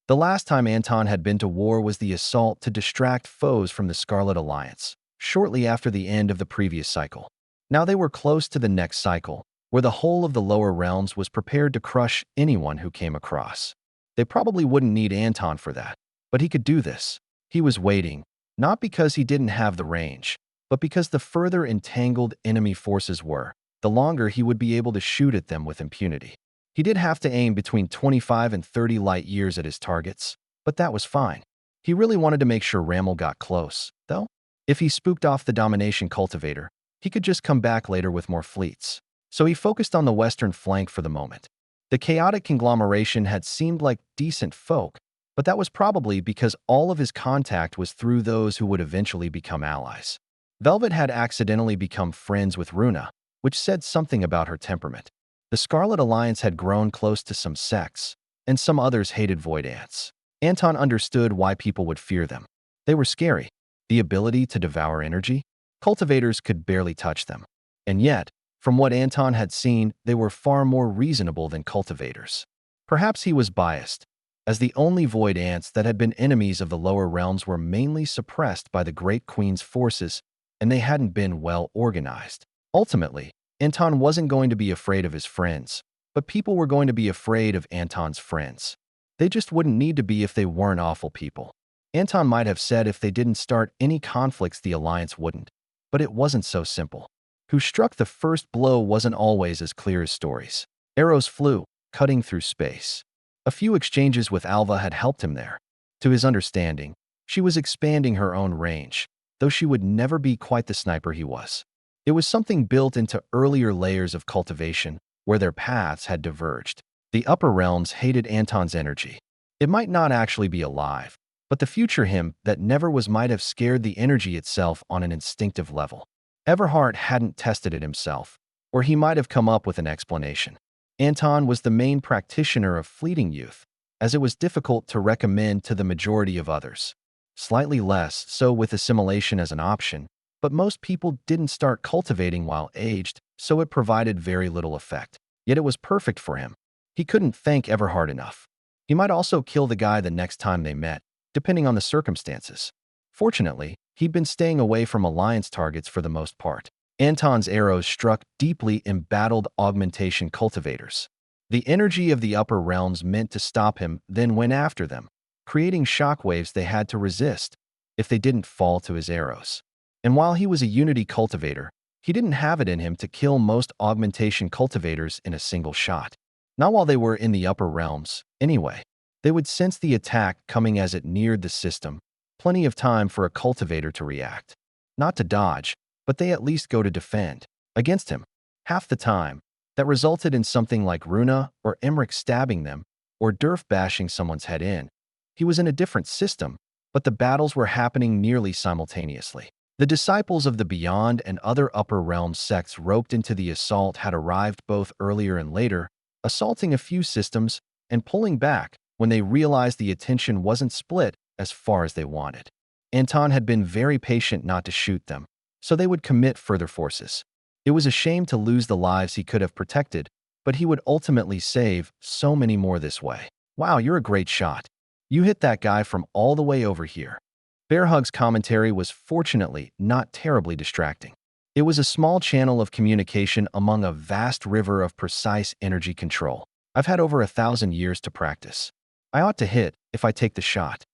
The last time Anton had been to war was the assault to distract foes from the Scarlet Alliance, shortly after the end of the previous cycle. Now they were close to the next cycle, where the whole of the lower realms was prepared to crush anyone who came across. They probably wouldn't need Anton for that, but he could do this. He was waiting, not because he didn't have the range, but because the further entangled enemy forces were, the longer he would be able to shoot at them with impunity. He did have to aim between 25 and 30 light years at his targets, but that was fine. He really wanted to make sure Rammel got close, though. If he spooked off the domination cultivator, he could just come back later with more fleets. So he focused on the western flank for the moment. The chaotic conglomeration had seemed like decent folk, but that was probably because all of his contact was through those who would eventually become allies. Velvet had accidentally become friends with Runa, which said something about her temperament. The Scarlet Alliance had grown close to some sects, and some others hated void ants. Anton understood why people would fear them. They were scary. The ability to devour energy? Cultivators could barely touch them. And yet, from what Anton had seen, they were far more reasonable than cultivators. Perhaps he was biased, as the only void ants that had been enemies of the lower realms were mainly suppressed by the Great Queen's forces, and they hadn't been well organized. Ultimately, Anton wasn't going to be afraid of his friends, but people were going to be afraid of Anton's friends. They just wouldn't need to be if they weren't awful people. Anton might have said if they didn't start any conflicts, the Alliance wouldn't, but it wasn't so simple. Who struck the first blow wasn't always as clear as stories. Arrows flew, cutting through space. A few exchanges with Alva had helped him there. To his understanding, she was expanding her own range, though she would never be quite the sniper he was. It was something built into earlier layers of cultivation, where their paths had diverged. The upper realms hated Anton's energy. It might not actually be alive, but the future him that never was might have scared the energy itself on an instinctive level. Everhart hadn't tested it himself, or he might have come up with an explanation. Anton was the main practitioner of fleeting youth, as it was difficult to recommend to the majority of others. Slightly less so with assimilation as an option, but most people didn't start cultivating while aged, so it provided very little effect. Yet it was perfect for him. He couldn't thank Everhart enough. He might also kill the guy the next time they met, depending on the circumstances. Fortunately, he'd been staying away from Alliance targets for the most part. Anton's arrows struck deeply embattled augmentation cultivators. The energy of the upper realms meant to stop him, then went after them, creating shockwaves they had to resist if they didn't fall to his arrows. And while he was a unity cultivator, he didn't have it in him to kill most augmentation cultivators in a single shot. Not while they were in the upper realms, anyway. They would sense the attack coming as it neared the system, plenty of time for a cultivator to react. Not to dodge, but they at least go to defend. Against him. Half the time, that resulted in something like Runa or Emmerich stabbing them, or Durf bashing someone's head in. He was in a different system, but the battles were happening nearly simultaneously. The disciples of the Beyond and other upper realm sects roped into the assault had arrived both earlier and later, assaulting a few systems and pulling back when they realized the attention wasn't split as far as they wanted. Anton had been very patient not to shoot them, so they would commit further forces. It was a shame to lose the lives he could have protected, but he would ultimately save so many more this way. Wow, you're a great shot. You hit that guy from all the way over here. Bearhug's commentary was fortunately not terribly distracting. It was a small channel of communication among a vast river of precise energy control. I've had over 1,000 years to practice. I ought to hit if I take the shot.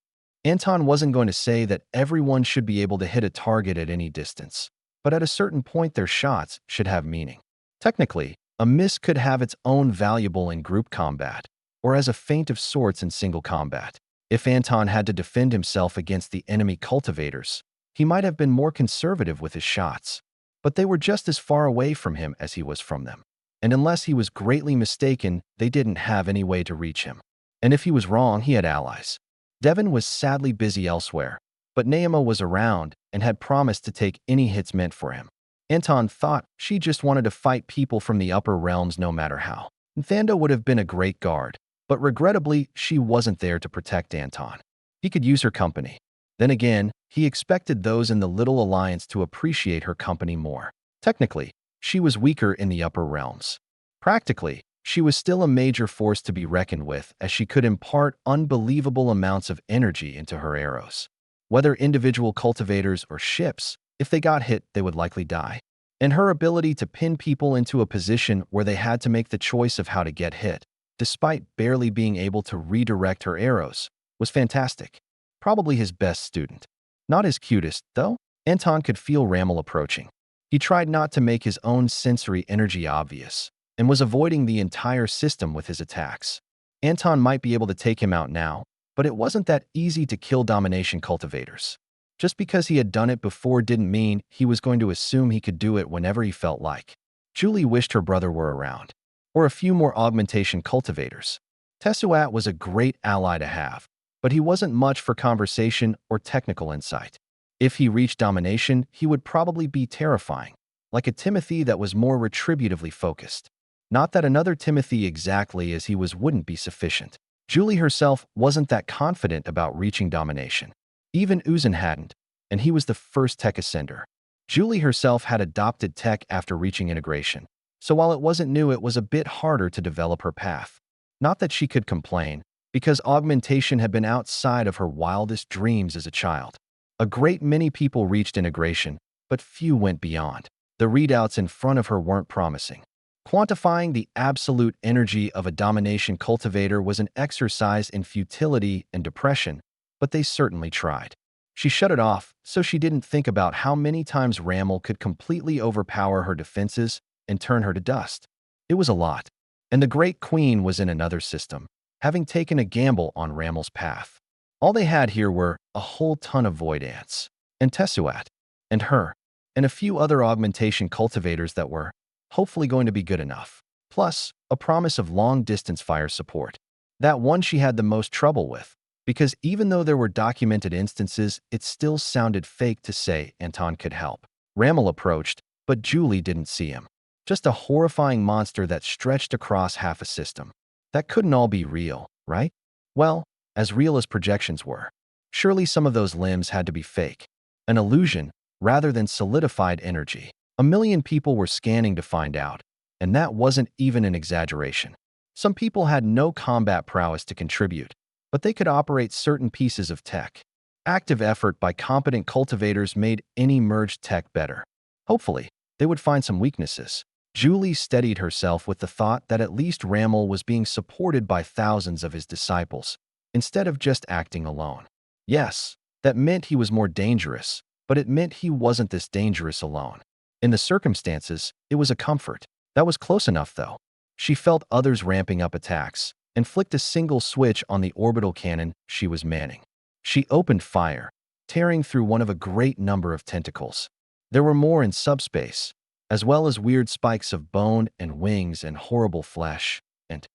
Anton wasn't going to say that everyone should be able to hit a target at any distance, but at a certain point their shots should have meaning. Technically, a miss could have its own valuable in group combat, or as a feint of sorts in single combat. If Anton had to defend himself against the enemy cultivators, he might have been more conservative with his shots, but they were just as far away from him as he was from them. And unless he was greatly mistaken, they didn't have any way to reach him. And if he was wrong, he had allies. Devon was sadly busy elsewhere, but Naima was around and had promised to take any hits meant for him. Anton thought she just wanted to fight people from the upper realms no matter how. Thanda would have been a great guard, but regrettably, she wasn't there to protect Anton. He could use her company. Then again, he expected those in the Little Alliance to appreciate her company more. Technically, she was weaker in the upper realms. Practically, she was still a major force to be reckoned with, as she could impart unbelievable amounts of energy into her arrows. Whether individual cultivators or ships, if they got hit, they would likely die. And her ability to pin people into a position where they had to make the choice of how to get hit, despite barely being able to redirect her arrows, was fantastic. Probably his best student. Not his cutest, though. Anton could feel Rammel approaching. He tried not to make his own sensory energy obvious, and was avoiding the entire system with his attacks. Anton might be able to take him out now, but it wasn't that easy to kill domination cultivators. Just because he had done it before didn't mean he was going to assume he could do it whenever he felt like. Julie wished her brother were around, or a few more augmentation cultivators. Tessuat was a great ally to have, but he wasn't much for conversation or technical insight. If he reached domination, he would probably be terrifying, like a Timothy that was more retributively focused. Not that another Timothy exactly as he was wouldn't be sufficient. Julie herself wasn't that confident about reaching domination. Even Uzun hadn't, and he was the first tech ascender. Julie herself had adopted tech after reaching integration, so while it wasn't new, it was a bit harder to develop her path. Not that she could complain, because augmentation had been outside of her wildest dreams as a child. A great many people reached integration, but few went beyond. The readouts in front of her weren't promising. Quantifying the absolute energy of a domination cultivator was an exercise in futility and depression, but they certainly tried. She shut it off, so she didn't think about how many times Rammel could completely overpower her defenses and turn her to dust. It was a lot. And the Great Queen was in another system, having taken a gamble on Rammel's path. All they had here were a whole ton of void ants, and Tessuat, and her, and a few other augmentation cultivators that were hopefully going to be good enough. Plus, a promise of long-distance fire support. That one she had the most trouble with, because even though there were documented instances, it still sounded fake to say Anton could help. Rammel approached, but Julie didn't see him. Just a horrifying monster that stretched across half a system. That couldn't all be real, right? Well, as real as projections were. Surely some of those limbs had to be fake. An illusion, rather than solidified energy. A million people were scanning to find out, and that wasn't even an exaggeration. Some people had no combat prowess to contribute, but they could operate certain pieces of tech. Active effort by competent cultivators made any merged tech better. Hopefully, they would find some weaknesses. Julie steadied herself with the thought that at least Rammel was being supported by thousands of his disciples, instead of just acting alone. Yes, that meant he was more dangerous, but it meant he wasn't this dangerous alone. In the circumstances, it was a comfort. That was close enough, though. She felt others ramping up attacks, and flicked a single switch on the orbital cannon she was manning. She opened fire, tearing through one of a great number of tentacles. There were more in subspace, as well as weird spikes of bone and wings and horrible flesh, and,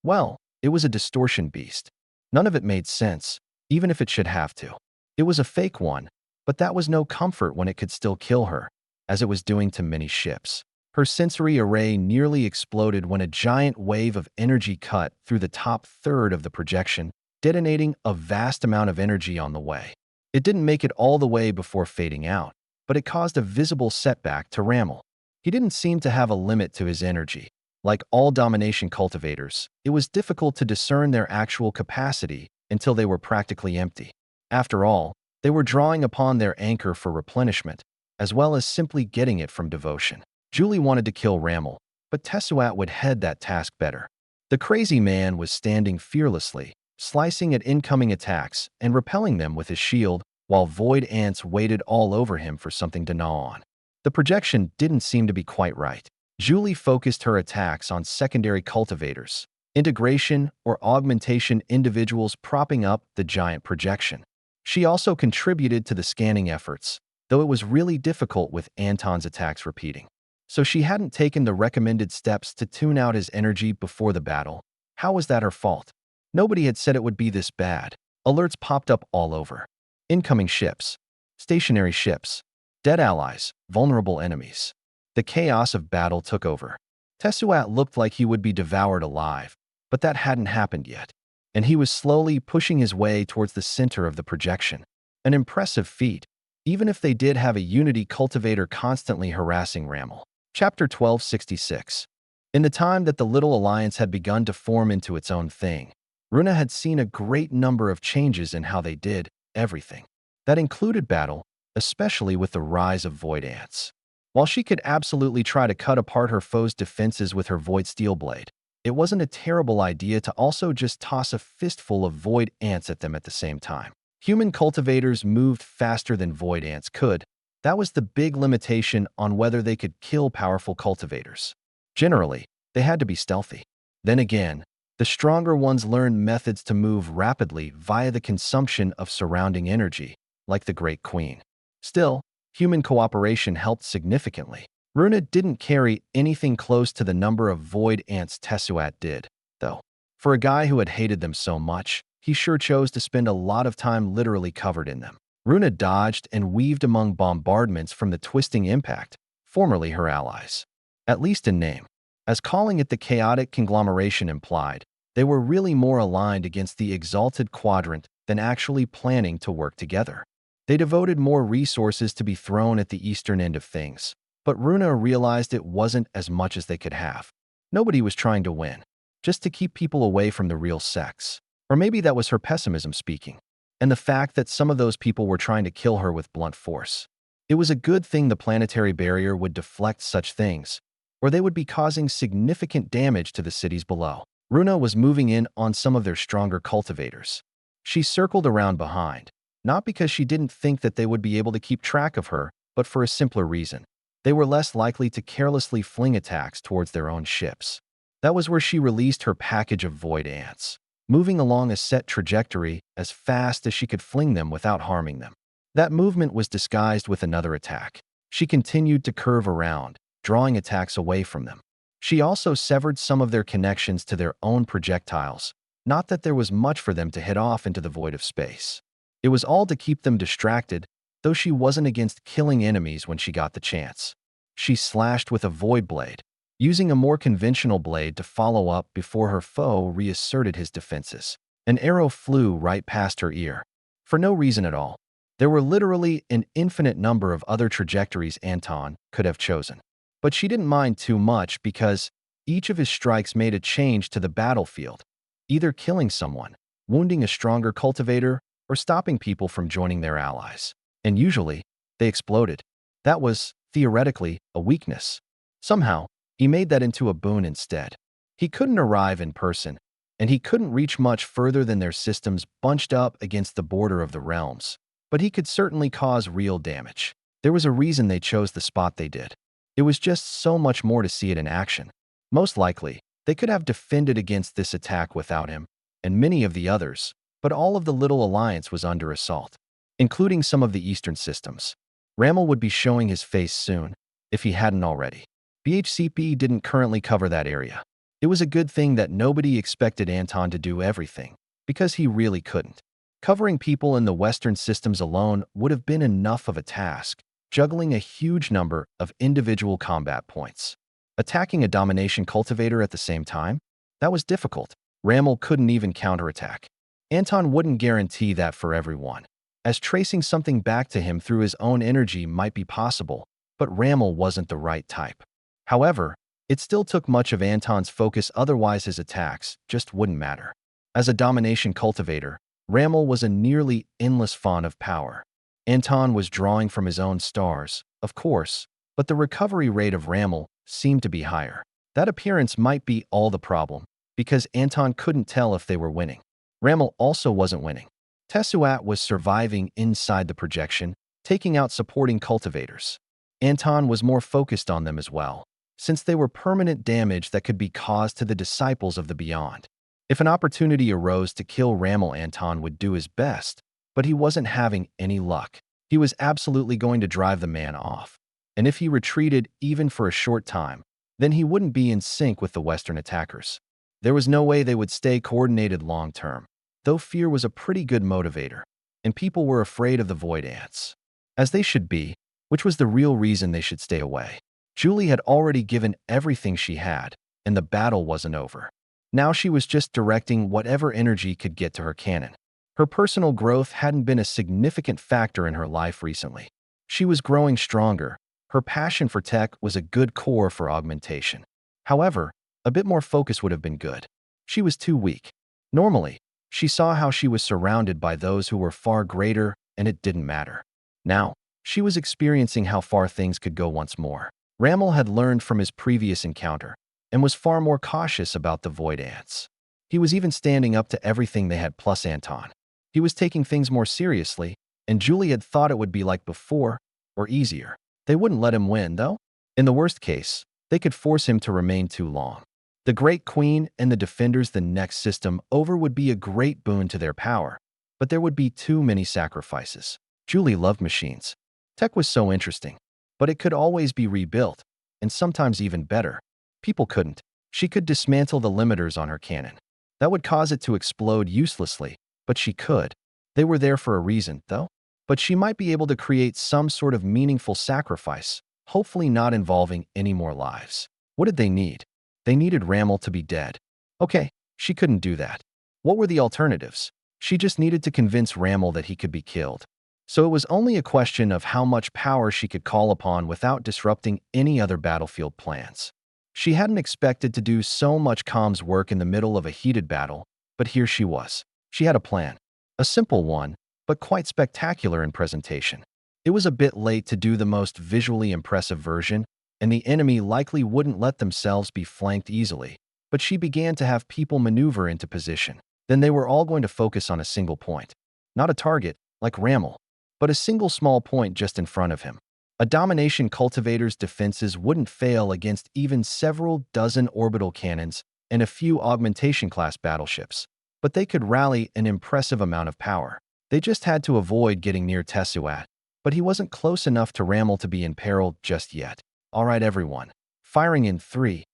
well, it was a distortion beast. None of it made sense, even if it should have to. It was a fake one, but that was no comfort when it could still kill her, as it was doing to many ships. Her sensory array nearly exploded when a giant wave of energy cut through the top third of the projection, detonating a vast amount of energy on the way. It didn't make it all the way before fading out, but it caused a visible setback to Rammel. He didn't seem to have a limit to his energy. Like all domination cultivators, it was difficult to discern their actual capacity until they were practically empty. After all, they were drawing upon their anchor for replenishment, as well as simply getting it from devotion. Julie wanted to kill Rammel, but Tessuat would head that task better. The crazy man was standing fearlessly, slicing at incoming attacks and repelling them with his shield, while void ants waited all over him for something to gnaw on. The projection didn't seem to be quite right. Julie focused her attacks on secondary cultivators, integration or augmentation individuals propping up the giant projection. She also contributed to the scanning efforts, though it was really difficult with Anton's attacks repeating. So she hadn't taken the recommended steps to tune out his energy before the battle. How was that her fault? Nobody had said it would be this bad. Alerts popped up all over. Incoming ships, stationary ships, dead allies, vulnerable enemies. The chaos of battle took over. Tessuat looked like he would be devoured alive, but that hadn't happened yet, and he was slowly pushing his way towards the center of the projection. An impressive feat, even if they did have a unity cultivator constantly harassing Rammel. Chapter 1266. In the time that the Little Alliance had begun to form into its own thing, Runa had seen a great number of changes in how they did everything. That included battle, especially with the rise of void ants. While she could absolutely try to cut apart her foe's defenses with her void steel blade, it wasn't a terrible idea to also just toss a fistful of void ants at them at the same time. Human cultivators moved faster than void ants could. That was the big limitation on whether they could kill powerful cultivators. Generally, they had to be stealthy. Then again, the stronger ones learned methods to move rapidly via the consumption of surrounding energy, like the Great Queen. Still, human cooperation helped significantly. Runa didn't carry anything close to the number of void ants Tessuat did, though. For a guy who had hated them so much, he sure chose to spend a lot of time literally covered in them. Runa dodged and weaved among bombardments from the twisting impact, formerly her allies. At least in name. As calling it the chaotic conglomeration implied, they were really more aligned against the exalted quadrant than actually planning to work together. They devoted more resources to be thrown at the eastern end of things, but Runa realized it wasn't as much as they could have. Nobody was trying to win, just to keep people away from the real sex. Or maybe that was her pessimism speaking, and the fact that some of those people were trying to kill her with blunt force. It was a good thing the planetary barrier would deflect such things, or they would be causing significant damage to the cities below. Runa was moving in on some of their stronger cultivators. She circled around behind, not because she didn't think that they would be able to keep track of her, but for a simpler reason. They were less likely to carelessly fling attacks towards their own ships. That was where she released her package of void ants, moving along a set trajectory as fast as she could fling them without harming them. That movement was disguised with another attack. She continued to curve around, drawing attacks away from them. She also severed some of their connections to their own projectiles, not that there was much for them to hit off into the void of space. It was all to keep them distracted, though she wasn't against killing enemies when she got the chance. She slashed with a void blade, using a more conventional blade to follow up before her foe reasserted his defenses. An arrow flew right past her ear. For no reason at all. There were literally an infinite number of other trajectories Anton could have chosen. But she didn't mind too much because each of his strikes made a change to the battlefield, either killing someone, wounding a stronger cultivator, or stopping people from joining their allies. And usually, they exploded. That was, theoretically, a weakness. Somehow, he made that into a boon instead. He couldn't arrive in person, and he couldn't reach much further than their systems bunched up against the border of the realms. But he could certainly cause real damage. There was a reason they chose the spot they did. It was just so much more to see it in action. Most likely, they could have defended against this attack without him, and many of the others, but all of the Little Alliance was under assault, including some of the Eastern systems. Rammel would be showing his face soon, if he hadn't already. BHCP didn't currently cover that area. It was a good thing that nobody expected Anton to do everything, because he really couldn't. Covering people in the Western systems alone would have been enough of a task, juggling a huge number of individual combat points. Attacking a domination cultivator at the same time? That was difficult. Rammel couldn't even counterattack. Anton wouldn't guarantee that for everyone, as tracing something back to him through his own energy might be possible, but Rammel wasn't the right type. However, it still took much of Anton's focus, otherwise his attacks just wouldn't matter. As a domination cultivator, Rammel was a nearly endless font of power. Anton was drawing from his own stars, of course, but the recovery rate of Rammel seemed to be higher. That appearance might be all the problem, because Anton couldn't tell if they were winning. Rammel also wasn't winning. Tesuat was surviving inside the projection, taking out supporting cultivators. Anton was more focused on them as well, since they were permanent damage that could be caused to the disciples of the beyond. If an opportunity arose to kill Rammel, Anton would do his best, but he wasn't having any luck. He was absolutely going to drive the man off. And if he retreated even for a short time, then he wouldn't be in sync with the Western attackers. There was no way they would stay coordinated long term, though fear was a pretty good motivator, and people were afraid of the void ants. As they should be, which was the real reason they should stay away. Julie had already given everything she had, and the battle wasn't over. Now she was just directing whatever energy could get to her cannon. Her personal growth hadn't been a significant factor in her life recently. She was growing stronger. Her passion for tech was a good core for augmentation. However, a bit more focus would have been good. She was too weak. Normally, she saw how she was surrounded by those who were far greater, and it didn't matter. Now, she was experiencing how far things could go once more. Rammel had learned from his previous encounter, and was far more cautious about the void ants. He was even standing up to everything they had plus Anton. He was taking things more seriously, and Julie had thought it would be like before, or easier. They wouldn't let him win, though. In the worst case, they could force him to remain too long. The Great Queen and the Defenders the next system over would be a great boon to their power, but there would be too many sacrifices. Julie loved machines. Tech was so interesting, but it could always be rebuilt, and sometimes even better. People couldn't. She could dismantle the limiters on her cannon. That would cause it to explode uselessly, but she could. They were there for a reason, though. but she might be able to create some sort of meaningful sacrifice, hopefully not involving any more lives. What did they need? They needed Rammel to be dead. Okay, she couldn't do that. What were the alternatives? She just needed to convince Rammel that he could be killed. So it was only a question of how much power she could call upon without disrupting any other battlefield plans. She hadn't expected to do so much comms work in the middle of a heated battle, but here she was. She had a plan. A simple one, but quite spectacular in presentation. It was a bit late to do the most visually impressive version, and the enemy likely wouldn't let themselves be flanked easily, but she began to have people maneuver into position. Then they were all going to focus on a single point. Not a target, like Rammel, but a single small point just in front of him. A domination cultivator's defenses wouldn't fail against even several dozen orbital cannons and a few augmentation-class battleships, but they could rally an impressive amount of power. They just had to avoid getting near Tesuat, but he wasn't close enough to Rammel to be in peril just yet. All right, everyone. Firing in 3,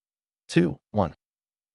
2, 1.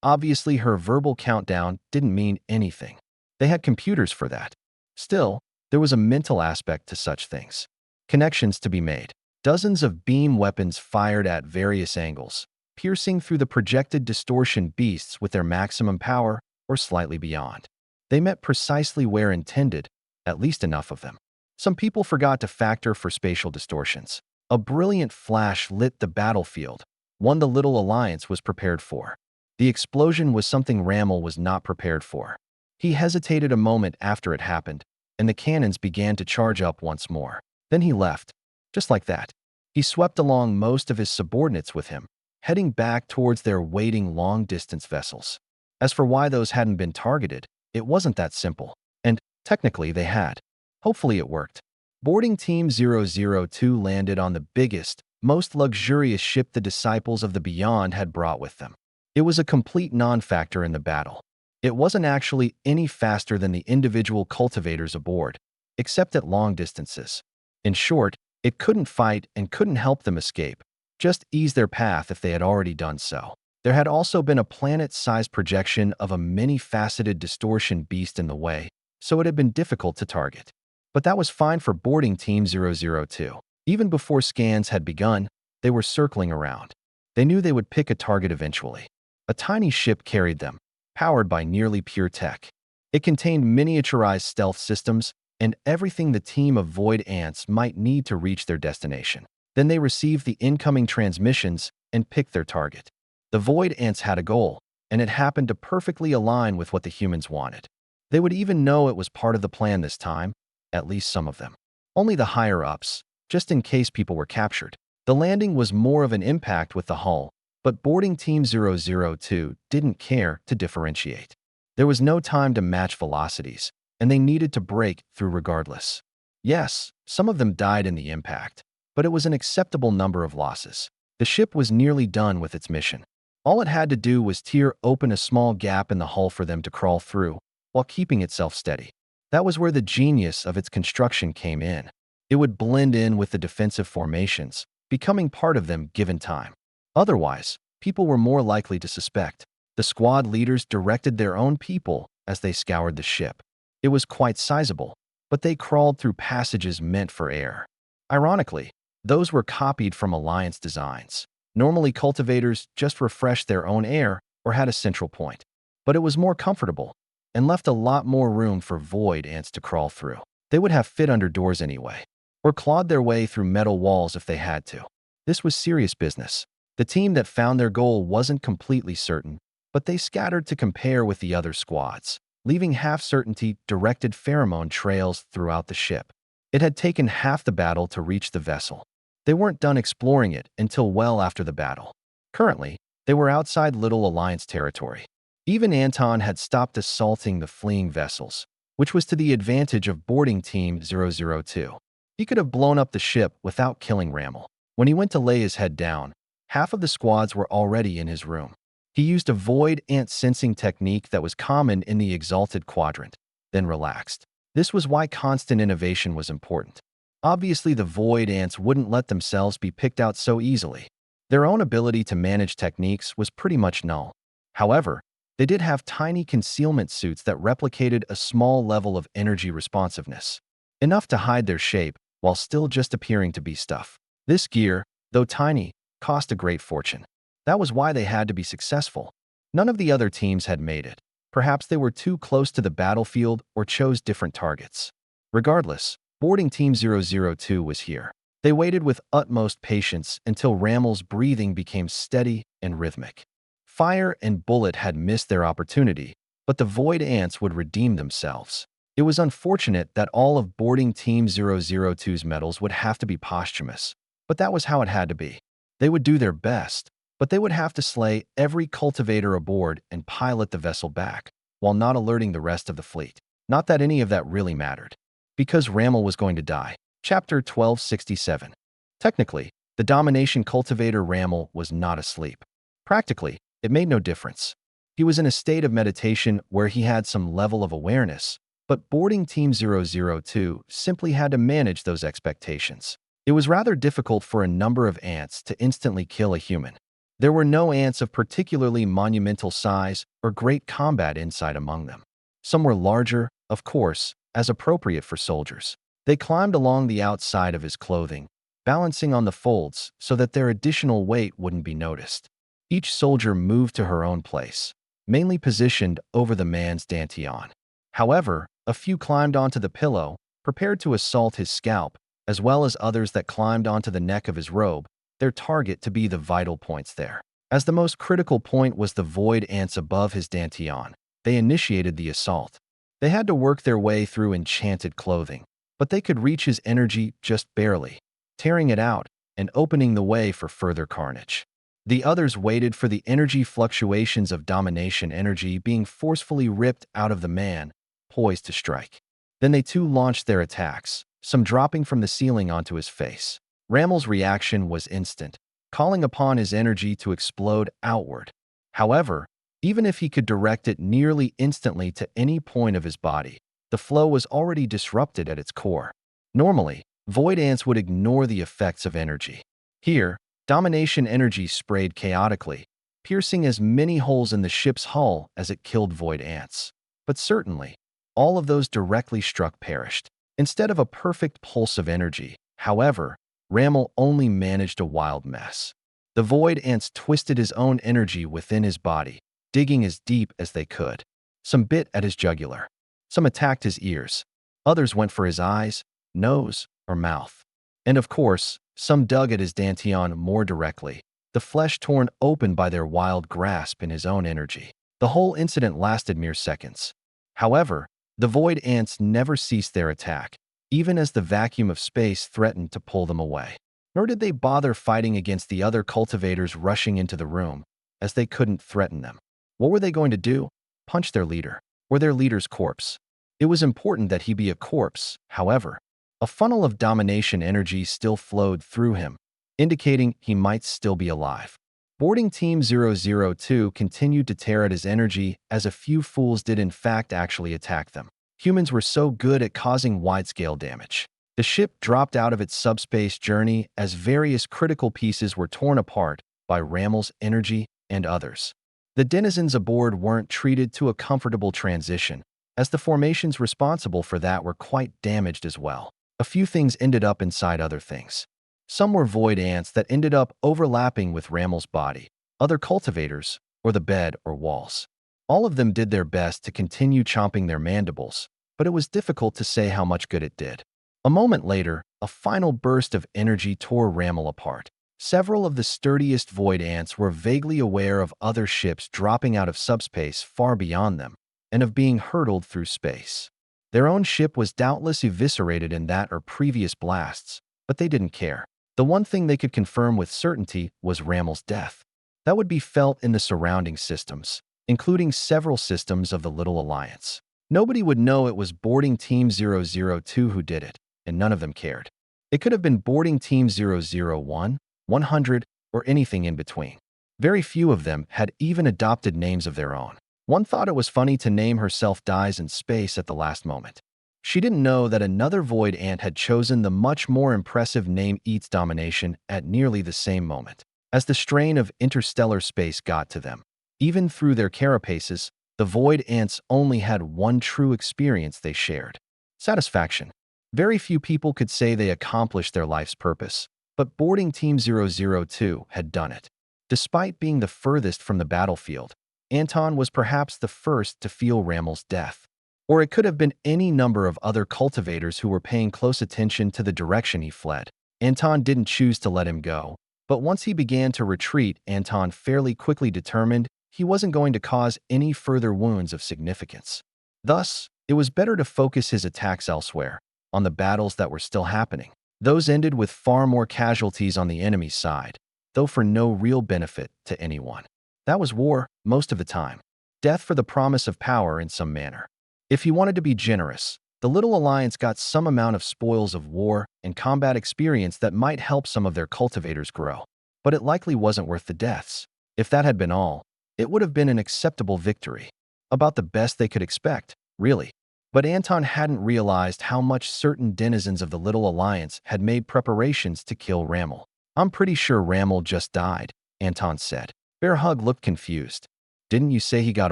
Obviously, her verbal countdown didn't mean anything. They had computers for that. Still, there was a mental aspect to such things. Connections to be made. Dozens of beam weapons fired at various angles, piercing through the projected distortion beasts with their maximum power or slightly beyond. They met precisely where intended, at least enough of them. Some people forgot to factor for spatial distortions. A brilliant flash lit the battlefield, one the Little Alliance was prepared for. The explosion was something Rammel was not prepared for. He hesitated a moment after it happened, and the cannons began to charge up once more. Then he left. Just like that. He swept along most of his subordinates with him, heading back towards their waiting long-distance vessels. As for why those hadn't been targeted, it wasn't that simple. And, technically, they had. Hopefully it worked. Boarding Team 002 landed on the biggest, most luxurious ship the Disciples of the Beyond had brought with them. It was a complete non-factor in the battle. It wasn't actually any faster than the individual cultivators aboard, except at long distances. In short, it couldn't fight and couldn't help them escape, just ease their path if they had already done so. There had also been a planet-sized projection of a many-faceted distortion beast in the way, so it had been difficult to target. But that was fine for Boarding Team 002. Even before scans had begun, they were circling around. They knew they would pick a target eventually. A tiny ship carried them, powered by nearly pure tech. It contained miniaturized stealth systems and everything the team of Void Ants might need to reach their destination. Then they received the incoming transmissions and picked their target. The Void Ants had a goal, and it happened to perfectly align with what the humans wanted. They would even know it was part of the plan this time, at least some of them. Only the higher-ups, just in case people were captured. The landing was more of an impact with the hull, but Boarding Team 002 didn't care to differentiate. There was no time to match velocities, and they needed to break through regardless. Yes, some of them died in the impact, but it was an acceptable number of losses. The ship was nearly done with its mission. All it had to do was tear open a small gap in the hull for them to crawl through, while keeping itself steady. That was where the genius of its construction came in. It would blend in with the defensive formations, becoming part of them given time. Otherwise, people were more likely to suspect. The squad leaders directed their own people as they scoured the ship. It was quite sizable, but they crawled through passages meant for air. Ironically, those were copied from Alliance designs. Normally, cultivators just refreshed their own air or had a central point. But it was more comfortable and left a lot more room for Void Ants to crawl through. They would have fit under doors anyway, or clawed their way through metal walls if they had to. This was serious business. The team that found their goal wasn't completely certain, but they scattered to compare with the other squads, leaving half-certainty directed pheromone trails throughout the ship. It had taken half the battle to reach the vessel. They weren't done exploring it until well after the battle. Currently, they were outside Little Alliance territory. Even Anton had stopped assaulting the fleeing vessels, which was to the advantage of Boarding Team 002. He could have blown up the ship without killing Rammel. When he went to lay his head down, half of the squads were already in his room. He used a Void Ant sensing technique that was common in the Exalted Quadrant, then relaxed. This was why constant innovation was important. Obviously, the Void Ants wouldn't let themselves be picked out so easily. Their own ability to manage techniques was pretty much null. However, they did have tiny concealment suits that replicated a small level of energy responsiveness. enough to hide their shape while still just appearing to be stuff. This gear, though tiny, cost a great fortune. That was why they had to be successful. None of the other teams had made it. Perhaps they were too close to the battlefield or chose different targets. Regardless, boarding Team 002 was here. They waited with utmost patience until Rammel's breathing became steady and rhythmic. Fire and Bullet had missed their opportunity, but the Void Ants would redeem themselves. It was unfortunate that all of boarding Team 002's medals would have to be posthumous, but that was how it had to be. They would do their best, but they would have to slay every cultivator aboard and pilot the vessel back, while not alerting the rest of the fleet. Not that any of that really mattered, because Rammel was going to die. Chapter 1267. Technically, the domination cultivator Rammel was not asleep. Practically, it made no difference. He was in a state of meditation where he had some level of awareness, but boarding Team 002 simply had to manage those expectations. It was rather difficult for a number of ants to instantly kill a human. There were no ants of particularly monumental size or great combat insight among them. Some were larger, of course, as appropriate for soldiers. They climbed along the outside of his clothing, balancing on the folds so that their additional weight wouldn't be noticed. Each soldier moved to her own place, mainly positioned over the man's dantian. However, a few climbed onto the pillow, prepared to assault his scalp, as well as others that climbed onto the neck of his robe, their target to be the vital points there. As the most critical point was the void ants above his dantian, they initiated the assault. They had to work their way through enchanted clothing, but they could reach his energy just barely, tearing it out and opening the way for further carnage. The others waited for the energy fluctuations of domination energy being forcefully ripped out of the man, poised to strike. Then they too launched their attacks, some dropping from the ceiling onto his face. Rammel's reaction was instant, calling upon his energy to explode outward. However, even if he could direct it nearly instantly to any point of his body, the flow was already disrupted at its core. Normally, void ants would ignore the effects of energy. Here, domination energy sprayed chaotically, piercing as many holes in the ship's hull as it killed void ants. But certainly, all of those directly struck perished. Instead of a perfect pulse of energy, however, Rammel only managed a wild mess. The void ants twisted his own energy within his body, digging as deep as they could. Some bit at his jugular. Some attacked his ears. Others went for his eyes, nose, or mouth. And of course, some dug at his dantian more directly, the flesh torn open by their wild grasp in his own energy. The whole incident lasted mere seconds. However, the void ants never ceased their attack, even as the vacuum of space threatened to pull them away. Nor did they bother fighting against the other cultivators rushing into the room, as they couldn't threaten them. What were they going to do? Punch their leader, or their leader's corpse? It was important that he be a corpse, however. A funnel of domination energy still flowed through him, indicating he might still be alive. Boarding Team 002 continued to tear at his energy as a few fools did in fact actually attack them. Humans were so good at causing wide-scale damage. The ship dropped out of its subspace journey as various critical pieces were torn apart by Rammel's energy and others. The denizens aboard weren't treated to a comfortable transition, as the formations responsible for that were quite damaged as well. A few things ended up inside other things. Some were void ants that ended up overlapping with Rammel's body, other cultivators, or the bed or walls. All of them did their best to continue chomping their mandibles, but it was difficult to say how much good it did. A moment later, a final burst of energy tore Rammel apart. Several of the sturdiest void ants were vaguely aware of other ships dropping out of subspace far beyond them, and of being hurtled through space. Their own ship was doubtless eviscerated in that or previous blasts, but they didn't care. The one thing they could confirm with certainty was Rammel's death. That would be felt in the surrounding systems, including several systems of the Little Alliance. Nobody would know it was boarding Team 002 who did it, and none of them cared. It could have been boarding Team 001, 100, or anything in between. Very few of them had even adopted names of their own. One thought it was funny to name herself Dies in Space at the last moment. She didn't know that another void ant had chosen the much more impressive name Eats Domination at nearly the same moment. As the strain of interstellar space got to them, even through their carapaces, the void ants only had one true experience they shared: satisfaction. Very few people could say they accomplished their life's purpose, but boarding Team 002 had done it. Despite being the furthest from the battlefield, Anton was perhaps the first to feel Rammel's death. Or it could have been any number of other cultivators who were paying close attention to the direction he fled. Anton didn't choose to let him go, but once he began to retreat, Anton fairly quickly determined he wasn't going to cause any further wounds of significance. Thus, it was better to focus his attacks elsewhere, on the battles that were still happening. Those ended with far more casualties on the enemy's side, though for no real benefit to anyone. That was war, most of the time. Death for the promise of power in some manner. If he wanted to be generous, the Little Alliance got some amount of spoils of war and combat experience that might help some of their cultivators grow. But it likely wasn't worth the deaths. If that had been all, it would have been an acceptable victory. About the best they could expect, really. But Anton hadn't realized how much certain denizens of the Little Alliance had made preparations to kill Rammel. "I'm pretty sure Rammel just died," Anton said. Bear Hug looked confused. "Didn't you say he got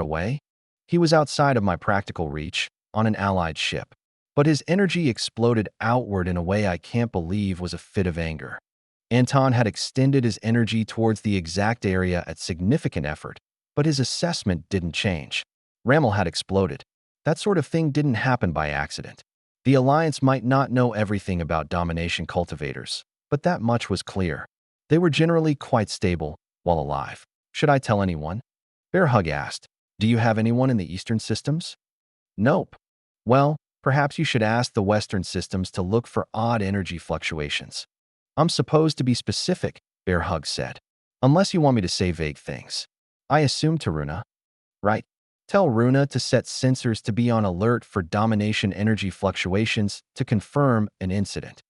away?" "He was outside of my practical reach, on an allied ship." But his energy exploded outward in a way I can't believe was a fit of anger. Anton had extended his energy towards the exact area at significant effort, but his assessment didn't change. Rammel had exploded. That sort of thing didn't happen by accident. The Alliance might not know everything about domination cultivators, but that much was clear. They were generally quite stable while alive. "Should I tell anyone?" Bear Hug asked. "Do you have anyone in the Eastern systems?" "Nope." "Well, perhaps you should ask the Western systems to look for odd energy fluctuations." "I'm supposed to be specific," Bear Hug said. "Unless you want me to say vague things." "I assume to Runa." "Right. Tell Runa to set sensors to be on alert for domination energy fluctuations to confirm an incident."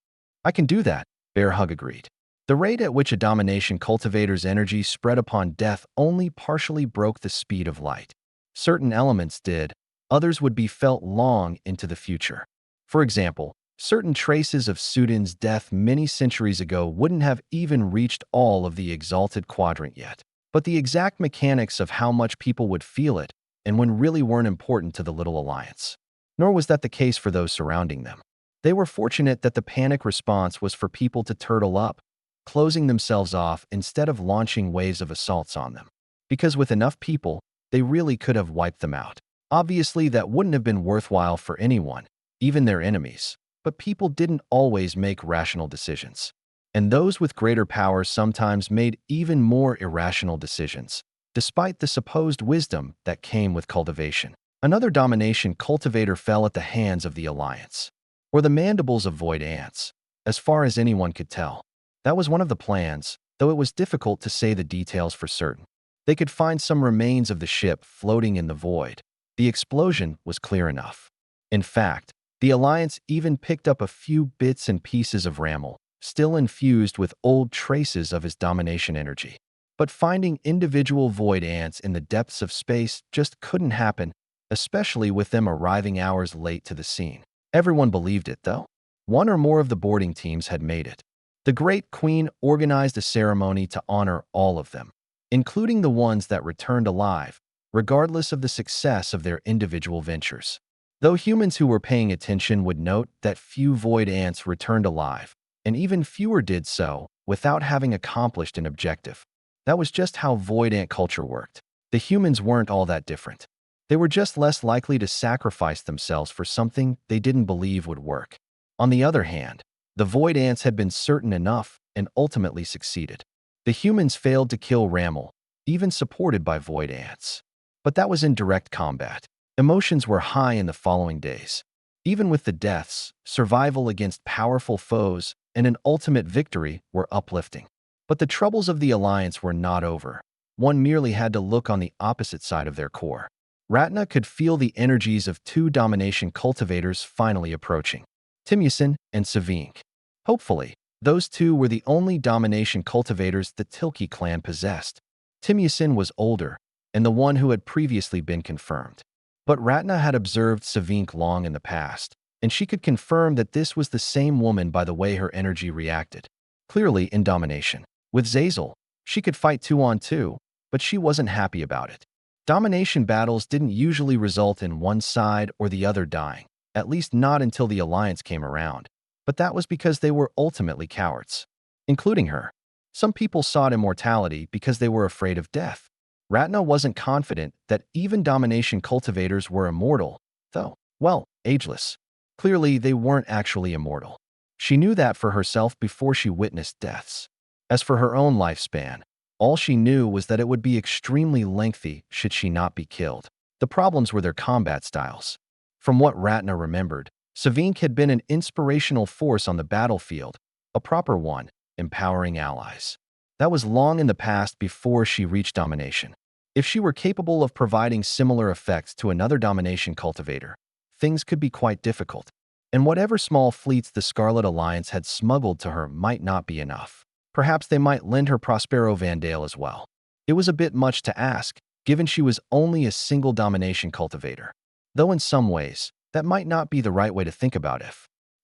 "I can do that," Bear Hug agreed. The rate at which a domination cultivator's energy spread upon death only partially broke the speed of light. Certain elements did, others would be felt long into the future. For example, certain traces of Sudin's death many centuries ago wouldn't have even reached all of the exalted quadrant yet. But the exact mechanics of how much people would feel it and when really weren't important to the Little Alliance. Nor was that the case for those surrounding them. They were fortunate that the panic response was for people to turtle up, closing themselves off instead of launching waves of assaults on them. Because with enough people, they really could have wiped them out. Obviously, that wouldn't have been worthwhile for anyone, even their enemies. But people didn't always make rational decisions. And those with greater power sometimes made even more irrational decisions, despite the supposed wisdom that came with cultivation. Another domination cultivator fell at the hands of the Alliance, or the mandibles of void ants, as far as anyone could tell. That was one of the plans, though it was difficult to say the details for certain. They could find some remains of the ship floating in the void. The explosion was clear enough. In fact, the Alliance even picked up a few bits and pieces of Rammel, still infused with old traces of his domination energy. But finding individual void ants in the depths of space just couldn't happen, especially with them arriving hours late to the scene. Everyone believed it, though. One or more of the boarding teams had made it. The Great Queen organized a ceremony to honor all of them, including the ones that returned alive, regardless of the success of their individual ventures. Though humans who were paying attention would note that few void ants returned alive, and even fewer did so without having accomplished an objective. That was just how void ant culture worked. The humans weren't all that different. They were just less likely to sacrifice themselves for something they didn't believe would work. On the other hand, the void ants had been certain enough and ultimately succeeded. The humans failed to kill Rammel, even supported by void ants. But that was in direct combat. Emotions were high in the following days. Even with the deaths, survival against powerful foes and an ultimate victory were uplifting. But the troubles of the Alliance were not over. One merely had to look on the opposite side of their core. Ratna could feel the energies of two domination cultivators finally approaching, Timyasin and Savink. Hopefully, those two were the only domination cultivators the Tilki clan possessed. Timyasin was older, and the one who had previously been confirmed. But Ratna had observed Savink long in the past, and she could confirm that this was the same woman by the way her energy reacted. Clearly in domination. With Zazel, she could fight 2-on-2, but she wasn't happy about it. Domination battles didn't usually result in one side or the other dying. at least not until the alliance came around. But that was because they were ultimately cowards, including her. Some people sought immortality because they were afraid of death. Ratna wasn't confident that even domination cultivators were immortal, though, well, ageless. Clearly, they weren't actually immortal. She knew that for herself before she witnessed deaths. As for her own lifespan, all she knew was that it would be extremely lengthy should she not be killed. The problems were their combat styles. From what Ratna remembered, Savink had been an inspirational force on the battlefield, a proper one, empowering allies. That was long in the past before she reached domination. If she were capable of providing similar effects to another domination cultivator, things could be quite difficult. And whatever small fleets the Scarlet Alliance had smuggled to her might not be enough. Perhaps they might lend her Prospero Vandale as well. It was a bit much to ask, given she was only a single domination cultivator. Though in some ways, that might not be the right way to think about it.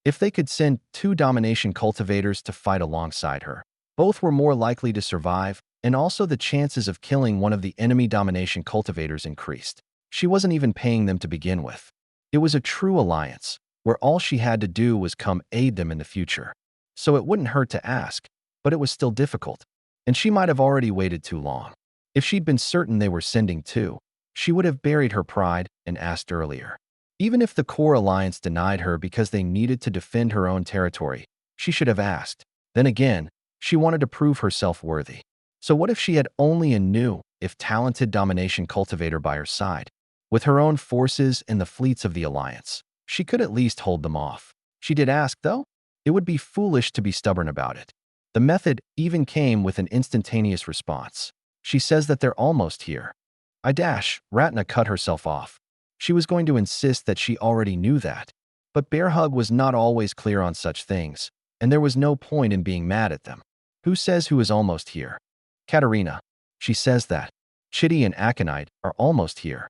If they could send 2 domination cultivators to fight alongside her, both were more likely to survive, and also the chances of killing one of the enemy domination cultivators increased. She wasn't even paying them to begin with. It was a true alliance, where all she had to do was come aid them in the future. So it wouldn't hurt to ask, but it was still difficult, and she might have already waited too long. If she'd been certain they were sending 2, she would have buried her pride and asked earlier. Even if the core alliance denied her because they needed to defend her own territory, she should have asked. Then again, she wanted to prove herself worthy. So what if she had only a new, if talented domination cultivator by her side? With her own forces and the fleets of the alliance, she could at least hold them off. She did ask, though. It would be foolish to be stubborn about it. The method even came with an instantaneous response. She says that they're almost here. Ratna cut herself off. She was going to insist that she already knew that. But Bear Hug was not always clear on such things, and there was no point in being mad at them. Who says who is almost here? Katerina. She says that Chitty and Aconite are almost here.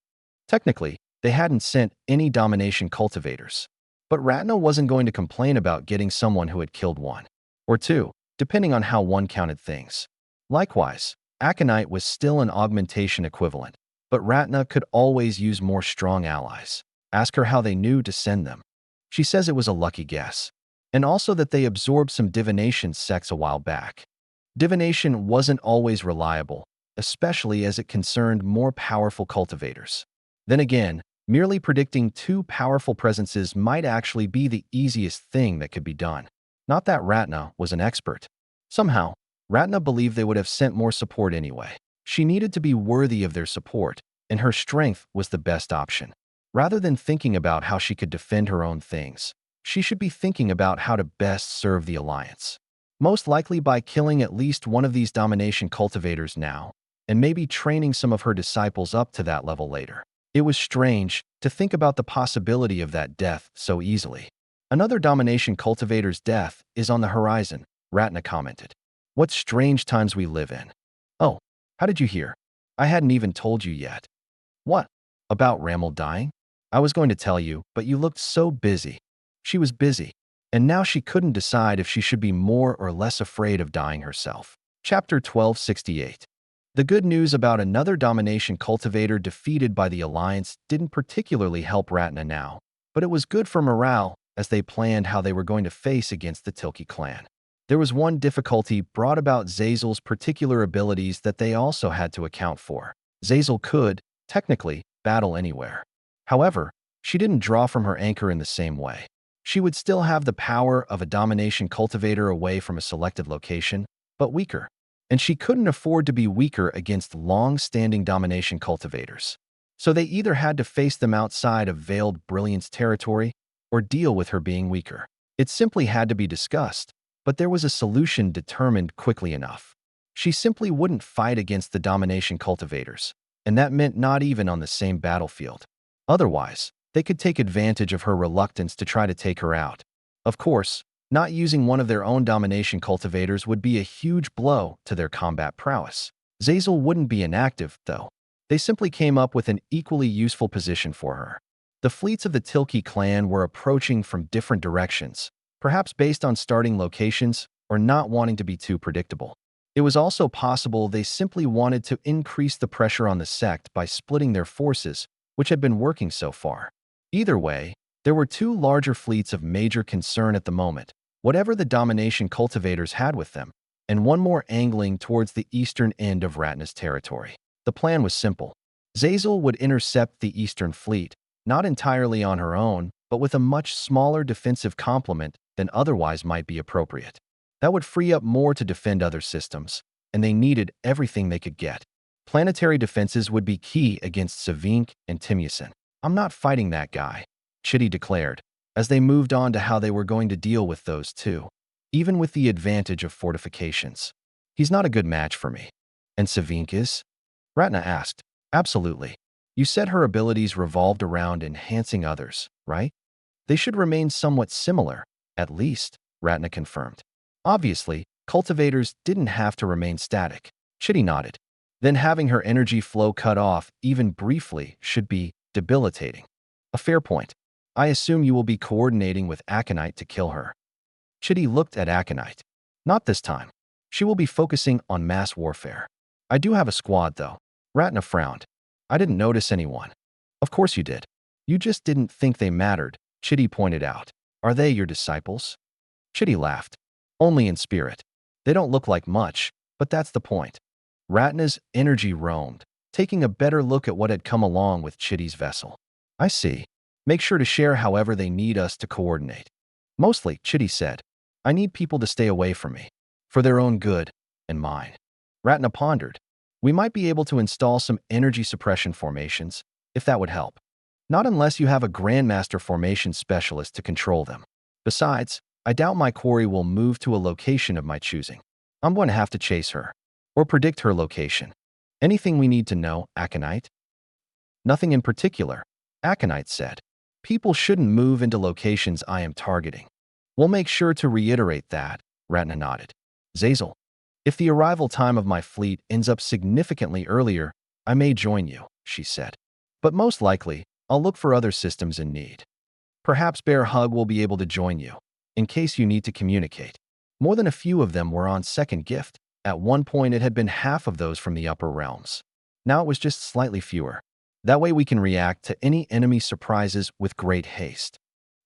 Technically, they hadn't sent any domination cultivators. But Ratna wasn't going to complain about getting someone who had killed 1 or 2, depending on how one counted things. Likewise, Aconite was still an augmentation equivalent, but Ratna could always use more strong allies. Ask her how they knew to send them. She says it was a lucky guess, and also that they absorbed some divination sects a while back. Divination wasn't always reliable, especially as it concerned more powerful cultivators. Then again, merely predicting 2 powerful presences might actually be the easiest thing that could be done. Not that Ratna was an expert. Somehow, Ratna believed they would have sent more support anyway. She needed to be worthy of their support, and her strength was the best option. Rather than thinking about how she could defend her own things, she should be thinking about how to best serve the alliance. Most likely by killing at least one of these domination cultivators now, and maybe training some of her disciples up to that level later. It was strange to think about the possibility of that death so easily. Another domination cultivator's death is on the horizon, Ratna commented. What strange times we live in. Oh, how did you hear? I hadn't even told you yet. What? About Ramel dying? I was going to tell you, but you looked so busy. She was busy, and now she couldn't decide if she should be more or less afraid of dying herself. Chapter 1268. The good news about another domination cultivator defeated by the Alliance didn't particularly help Ratna now, but it was good for morale as they planned how they were going to face against the Tilke clan. There was one difficulty brought about Zazel's particular abilities that they also had to account for. Zazel could, technically, battle anywhere. However, she didn't draw from her anchor in the same way. She would still have the power of a domination cultivator away from a selected location, but weaker. And she couldn't afford to be weaker against long-standing domination cultivators. So they either had to face them outside of Veiled Brilliance territory or deal with her being weaker. It simply had to be discussed, but there was a solution determined quickly enough. She simply wouldn't fight against the domination cultivators, and that meant not even on the same battlefield. Otherwise, they could take advantage of her reluctance to try to take her out. Of course, not using one of their own domination cultivators would be a huge blow to their combat prowess. Zazel wouldn't be inactive, though. They simply came up with an equally useful position for her. The fleets of the Tilke clan were approaching from different directions, perhaps based on starting locations or not wanting to be too predictable. It was also possible they simply wanted to increase the pressure on the sect by splitting their forces, which had been working so far. Either way, There were two larger fleets of major concern at the moment, whatever the domination cultivators had with them, and one more angling towards the eastern end of Ratna's territory. The plan was simple. Zazel would intercept the eastern fleet, not entirely on her own, but with a much smaller defensive complement than otherwise might be appropriate. That would free up more to defend other systems, and they needed everything they could get. Planetary defenses would be key against Savink and Timyasin. I'm not fighting that guy, Chitty declared, as they moved on to how they were going to deal with those two, even with the advantage of fortifications. He's not a good match for me. And Savink is? Ratna asked. Absolutely. You said her abilities revolved around enhancing others, right? They should remain somewhat similar, at least, Ratna confirmed. Obviously, cultivators didn't have to remain static. Chitty nodded. Then having her energy flow cut off, even briefly, should be debilitating. A fair point. I assume you will be coordinating with Aconite to kill her. Chitty looked at Aconite. Not this time. She will be focusing on mass warfare. I do have a squad, though. Ratna frowned. I didn't notice anyone. Of course you did. You just didn't think they mattered, Chitty pointed out. Are they your disciples? Chitty laughed. Only in spirit. They don't look like much, but that's the point. Ratna's energy roamed, taking a better look at what had come along with Chitty's vessel. I see. Make sure to share however they need us to coordinate. Mostly, Chitty said. I need people to stay away from me. For their own good, and mine. Ratna pondered. We might be able to install some energy suppression formations, if that would help. Not unless you have a Grandmaster formation specialist to control them. Besides, I doubt my quarry will move to a location of my choosing. I'm going to have to chase her. Or predict her location. Anything we need to know, Aconite? Nothing in particular, Aconite said. People shouldn't move into locations I am targeting. We'll make sure to reiterate that, Ratna nodded. Zazel, if the arrival time of my fleet ends up significantly earlier, I may join you, she said. But most likely, I'll look for other systems in need. Perhaps Bear Hug will be able to join you, in case you need to communicate. More than a few of them were on second gift. At one point, it had been half of those from the upper realms. Now it was just slightly fewer. That way we can react to any enemy surprises with great haste.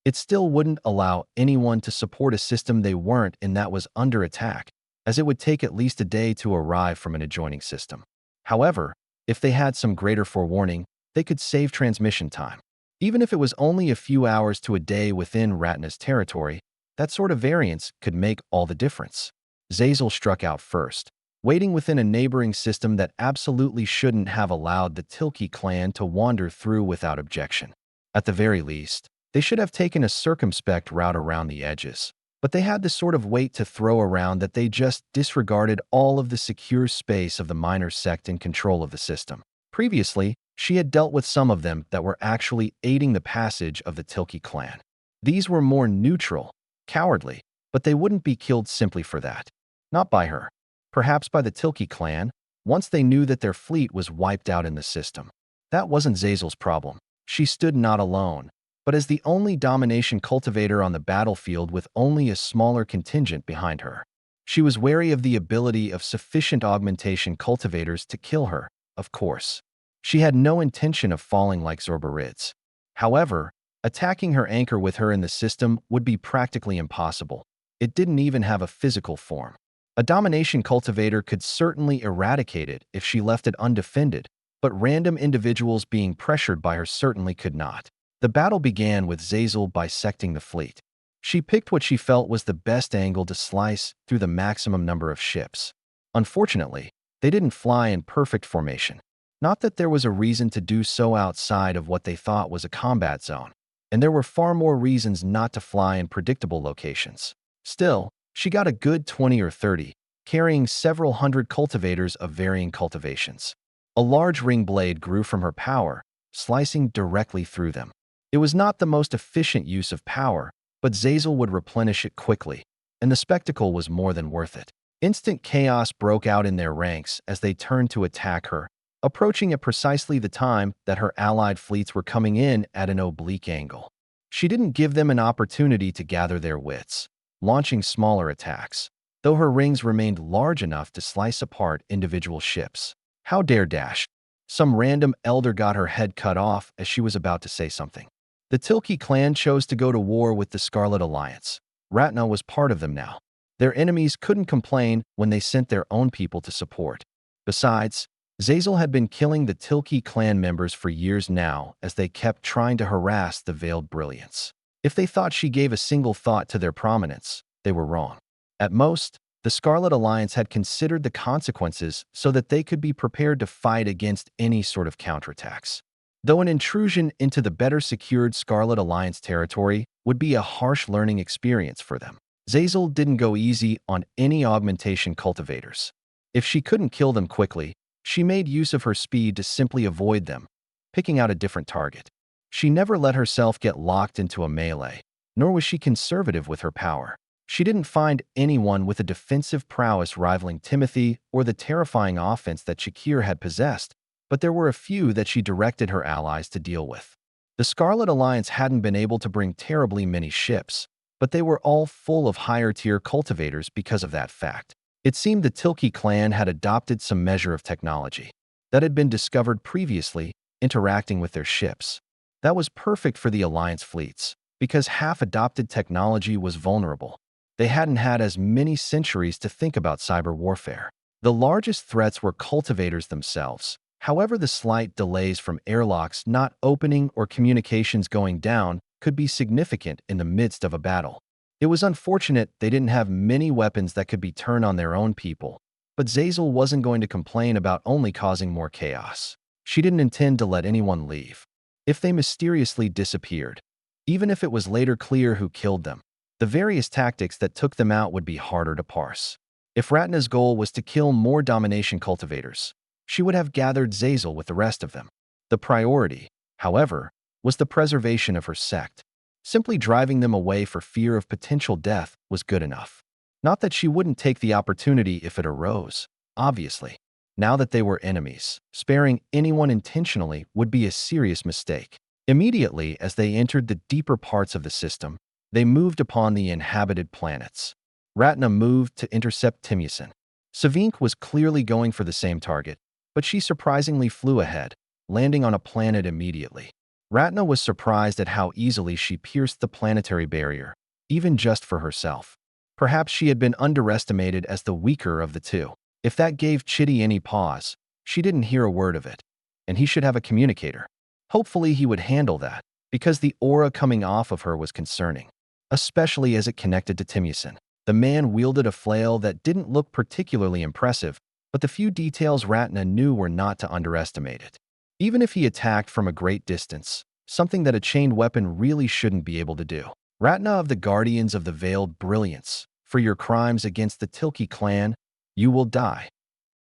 It still wouldn't allow anyone to support a system they weren't in that was under attack, as it would take at least a day to arrive from an adjoining system. However, if they had some greater forewarning, they could save transmission time. Even if it was only a few hours to a day within Ratna's territory, that sort of variance could make all the difference. Zazel struck out first, waiting within a neighboring system that absolutely shouldn't have allowed the Tilke clan to wander through without objection. At the very least, they should have taken a circumspect route around the edges, but they had the sort of weight to throw around that they just disregarded all of the secure space of the minor sect in control of the system. Previously, she had dealt with some of them that were actually aiding the passage of the Tilke clan. These were more neutral, cowardly, but they wouldn't be killed simply for that. Not by her. Perhaps by the Tilke clan, once they knew that their fleet was wiped out in the system. That wasn't Zazel's problem. She stood not alone, but as the only domination cultivator on the battlefield with only a smaller contingent behind her. She was wary of the ability of sufficient augmentation cultivators to kill her, of course. She had no intention of falling like Zorbarid's. However, attacking her anchor with her in the system would be practically impossible. It didn't even have a physical form. A domination cultivator could certainly eradicate it if she left it undefended, but random individuals being pressured by her certainly could not. The battle began with Zazel bisecting the fleet. She picked what she felt was the best angle to slice through the maximum number of ships. Unfortunately, they didn't fly in perfect formation. Not that there was a reason to do so outside of what they thought was a combat zone, and there were far more reasons not to fly in predictable locations. Still, she got a good 20 or 30, carrying several hundred cultivators of varying cultivations. A large ring blade grew from her power, slicing directly through them. It was not the most efficient use of power, but Zazel would replenish it quickly, and the spectacle was more than worth it. Instant chaos broke out in their ranks as they turned to attack her, approaching at precisely the time that her allied fleets were coming in at an oblique angle. She didn't give them an opportunity to gather their wits, launching smaller attacks, though her rings remained large enough to slice apart individual ships. How dare Dash! Some random elder got her head cut off as she was about to say something. The Tilke clan chose to go to war with the Scarlet Alliance. Ratna was part of them now. Their enemies couldn't complain when they sent their own people to support. Besides, Zazel had been killing the Tilke clan members for years now as they kept trying to harass the Veiled Brilliance. If they thought she gave a single thought to their prominence, they were wrong. At most, the Scarlet Alliance had considered the consequences so that they could be prepared to fight against any sort of counterattacks. Though an intrusion into the better secured Scarlet Alliance territory would be a harsh learning experience for them, Zazel didn't go easy on any augmentation cultivators. If she couldn't kill them quickly, she made use of her speed to simply avoid them, picking out a different target. She never let herself get locked into a melee, nor was she conservative with her power. She didn't find anyone with a defensive prowess rivaling Timothy or the terrifying offense that Shakir had possessed, but there were a few that she directed her allies to deal with. The Scarlet Alliance hadn't been able to bring terribly many ships, but they were all full of higher-tier cultivators because of that fact. It seemed the Tilke clan had adopted some measure of technology that had been discovered previously interacting with their ships. That was perfect for the Alliance fleets, because half-adopted technology was vulnerable. They hadn't had as many centuries to think about cyber warfare. The largest threats were cultivators themselves. However, the slight delays from airlocks not opening or communications going down could be significant in the midst of a battle. It was unfortunate they didn't have many weapons that could be turned on their own people, but Zazel wasn't going to complain about only causing more chaos. She didn't intend to let anyone leave. If they mysteriously disappeared, even if it was later clear who killed them, the various tactics that took them out would be harder to parse. If Ratna's goal was to kill more domination cultivators, she would have gathered Zazel with the rest of them. The priority, however, was the preservation of her sect. Simply driving them away for fear of potential death was good enough. Not that she wouldn't take the opportunity if it arose, obviously. Now that they were enemies, sparing anyone intentionally would be a serious mistake. Immediately as they entered the deeper parts of the system, they moved upon the inhabited planets. Ratna moved to intercept Timyusin. Savink was clearly going for the same target, but she surprisingly flew ahead, landing on a planet immediately. Ratna was surprised at how easily she pierced the planetary barrier, even just for herself. Perhaps she had been underestimated as the weaker of the two. If that gave Chitty any pause, she didn't hear a word of it, and he should have a communicator. Hopefully he would handle that, because the aura coming off of her was concerning, especially as it connected to Timyusin. The man wielded a flail that didn't look particularly impressive, but the few details Ratna knew were not to underestimate it. Even if he attacked from a great distance, something that a chained weapon really shouldn't be able to do. Ratna of the Guardians of the Veiled Brilliance, for your crimes against the Tilke clan, you will die.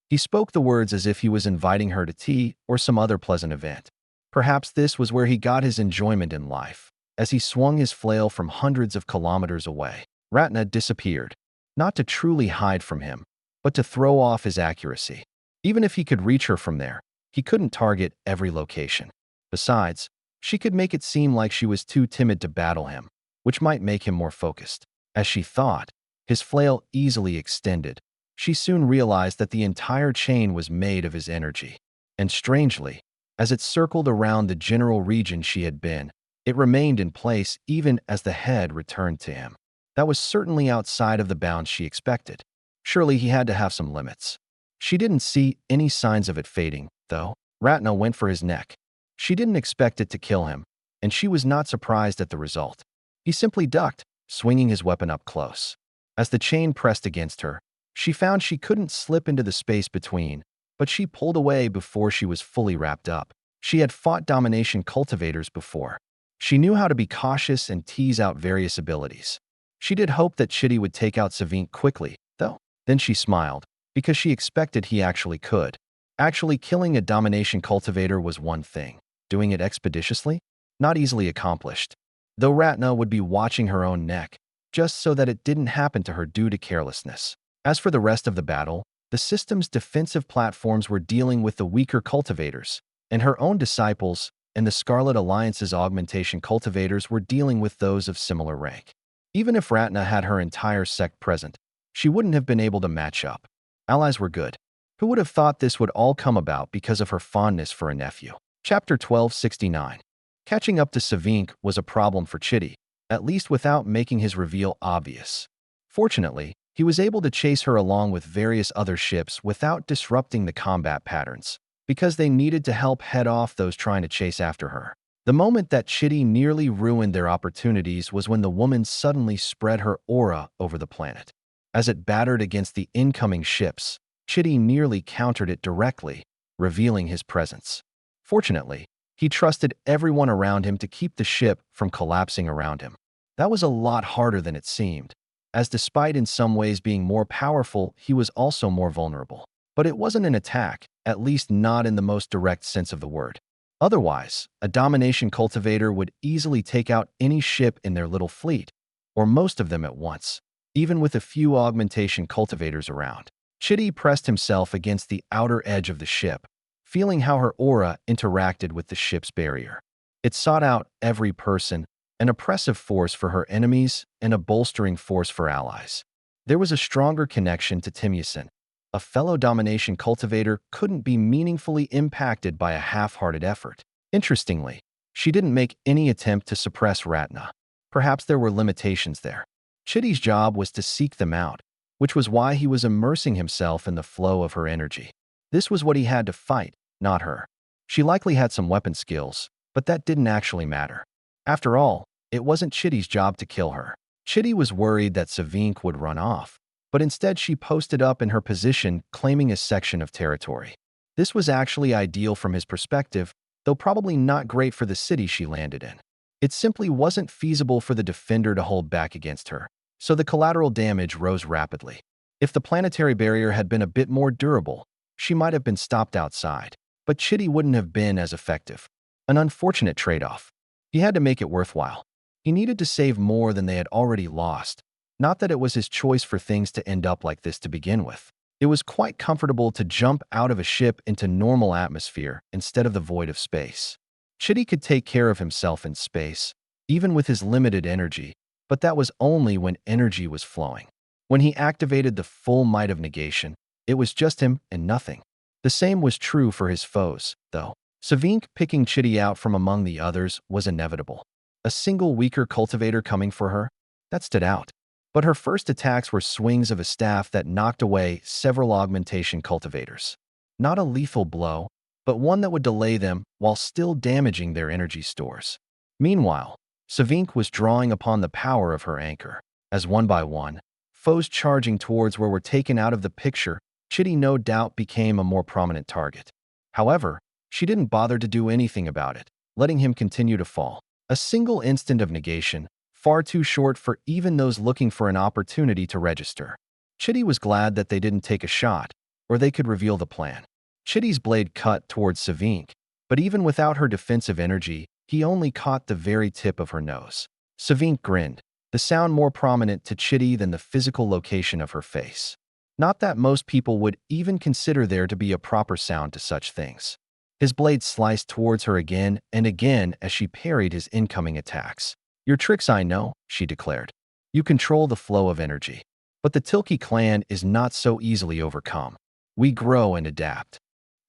He spoke the words as if he was inviting her to tea or some other pleasant event. Perhaps this was where he got his enjoyment in life. As he swung his flail from hundreds of kilometers away, Ratna disappeared, not to truly hide from him, but to throw off his accuracy. Even if he could reach her from there, he couldn't target every location. Besides, she could make it seem like she was too timid to battle him, which might make him more focused. As she thought, his flail easily extended. She soon realized that the entire chain was made of his energy. And strangely, as it circled around the general region she had been, it remained in place even as the head returned to him. That was certainly outside of the bounds she expected. Surely he had to have some limits. She didn't see any signs of it fading, though. Ratna went for his neck. She didn't expect it to kill him, and she was not surprised at the result. He simply ducked, swinging his weapon up close. As the chain pressed against her, she found she couldn't slip into the space between, but she pulled away before she was fully wrapped up. She had fought domination cultivators before. She knew how to be cautious and tease out various abilities. She did hope that Chitty would take out Savink quickly, though. Then she smiled, because she expected he actually could. Actually killing a domination cultivator was one thing. Doing it expeditiously? Not easily accomplished. Though Ratna would be watching her own neck, just so that it didn't happen to her due to carelessness. As for the rest of the battle, the system's defensive platforms were dealing with the weaker cultivators, and her own disciples and the Scarlet Alliance's augmentation cultivators were dealing with those of similar rank. Even if Ratna had her entire sect present, she wouldn't have been able to match up. Allies were good. Who would have thought this would all come about because of her fondness for a nephew? Chapter 1269. Catching up to Savink was a problem for Chitty, at least without making his reveal obvious. Fortunately, he was able to chase her along with various other ships without disrupting the combat patterns, because they needed to help head off those trying to chase after her. The moment that Chitty nearly ruined their opportunities was when the woman suddenly spread her aura over the planet. As it battered against the incoming ships, Chitty nearly countered it directly, revealing his presence. Fortunately, he trusted everyone around him to keep the ship from collapsing around him. That was a lot harder than it seemed, as despite in some ways being more powerful, he was also more vulnerable. But it wasn't an attack, at least not in the most direct sense of the word. Otherwise, a domination cultivator would easily take out any ship in their little fleet, or most of them at once, even with a few augmentation cultivators around. Chitty pressed himself against the outer edge of the ship, feeling how her aura interacted with the ship's barrier. It sought out every person, an oppressive force for her enemies and a bolstering force for allies. There was a stronger connection to Timyasin. A fellow domination cultivator couldn't be meaningfully impacted by a half-hearted effort. Interestingly, she didn't make any attempt to suppress Ratna. Perhaps there were limitations there. Chitty's job was to seek them out, which was why he was immersing himself in the flow of her energy. This was what he had to fight, not her. She likely had some weapon skills, but that didn't actually matter. After all, it wasn't Chitty's job to kill her. Chitty was worried that Savink would run off, but instead she posted up in her position, claiming a section of territory. This was actually ideal from his perspective, though probably not great for the city she landed in. It simply wasn't feasible for the defender to hold back against her, so the collateral damage rose rapidly. If the planetary barrier had been a bit more durable, she might have been stopped outside, but Chitty wouldn't have been as effective. An unfortunate trade-off. He had to make it worthwhile. He needed to save more than they had already lost. Not that it was his choice for things to end up like this to begin with. It was quite comfortable to jump out of a ship into normal atmosphere instead of the void of space. Chitty could take care of himself in space, even with his limited energy, but that was only when energy was flowing. When he activated the full might of negation, it was just him and nothing. The same was true for his foes, though. Savink picking Chitty out from among the others was inevitable. A single weaker cultivator coming for her? That stood out. But her first attacks were swings of a staff that knocked away several augmentation cultivators. Not a lethal blow, but one that would delay them while still damaging their energy stores. Meanwhile, Savink was drawing upon the power of her anchor. As one by one, foes charging towards were taken out of the picture, Chitty no doubt became a more prominent target. However, she didn't bother to do anything about it, letting him continue to fall. A single instant of negation, far too short for even those looking for an opportunity to register. Chitty was glad that they didn't take a shot, or they could reveal the plan. Chitty's blade cut towards Savink, but even without her defensive energy, he only caught the very tip of her nose. Savink grinned, the sound more prominent to Chitty than the physical location of her face. Not that most people would even consider there to be a proper sound to such things. His blade sliced towards her again and again as she parried his incoming attacks. "Your tricks I know," she declared. "You control the flow of energy. But the Tilke clan is not so easily overcome. We grow and adapt."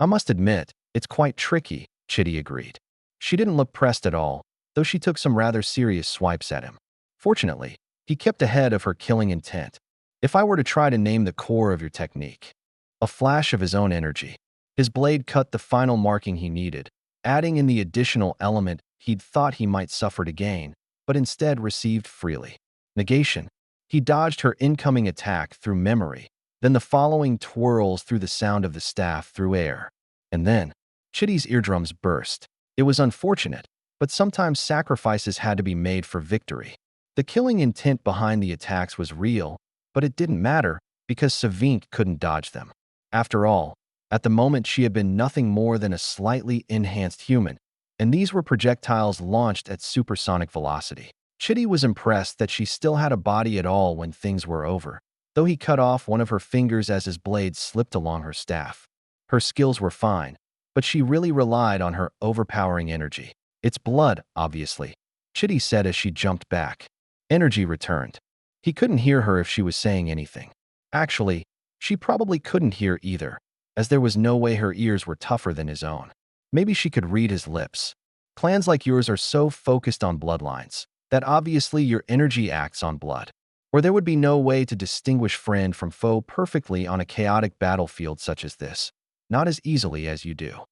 "I must admit, it's quite tricky," Chitty agreed. She didn't look pressed at all, though she took some rather serious swipes at him. Fortunately, he kept ahead of her killing intent. "If I were to try to name the core of your technique." A flash of his own energy. His blade cut the final marking he needed, adding in the additional element he'd thought he might suffer to gain, but instead received freely. Negation. He dodged her incoming attack through memory, then the following twirls through the sound of the staff through air. And then, Chitty's eardrums burst. It was unfortunate, but sometimes sacrifices had to be made for victory. The killing intent behind the attacks was real, but it didn't matter because Savink couldn't dodge them. After all, at the moment she had been nothing more than a slightly enhanced human, and these were projectiles launched at supersonic velocity. Chitty was impressed that she still had a body at all when things were over, though he cut off one of her fingers as his blade slipped along her staff. Her skills were fine, but she really relied on her overpowering energy. "It's blood, obviously," Chitty said as she jumped back. Energy returned. He couldn't hear her if she was saying anything. Actually, she probably couldn't hear either, as there was no way her ears were tougher than his own. Maybe she could read his lips. Clans like yours are so focused on bloodlines that obviously your energy acts on blood, or there would be no way to distinguish friend from foe perfectly on a chaotic battlefield such as this, not as easily as you do.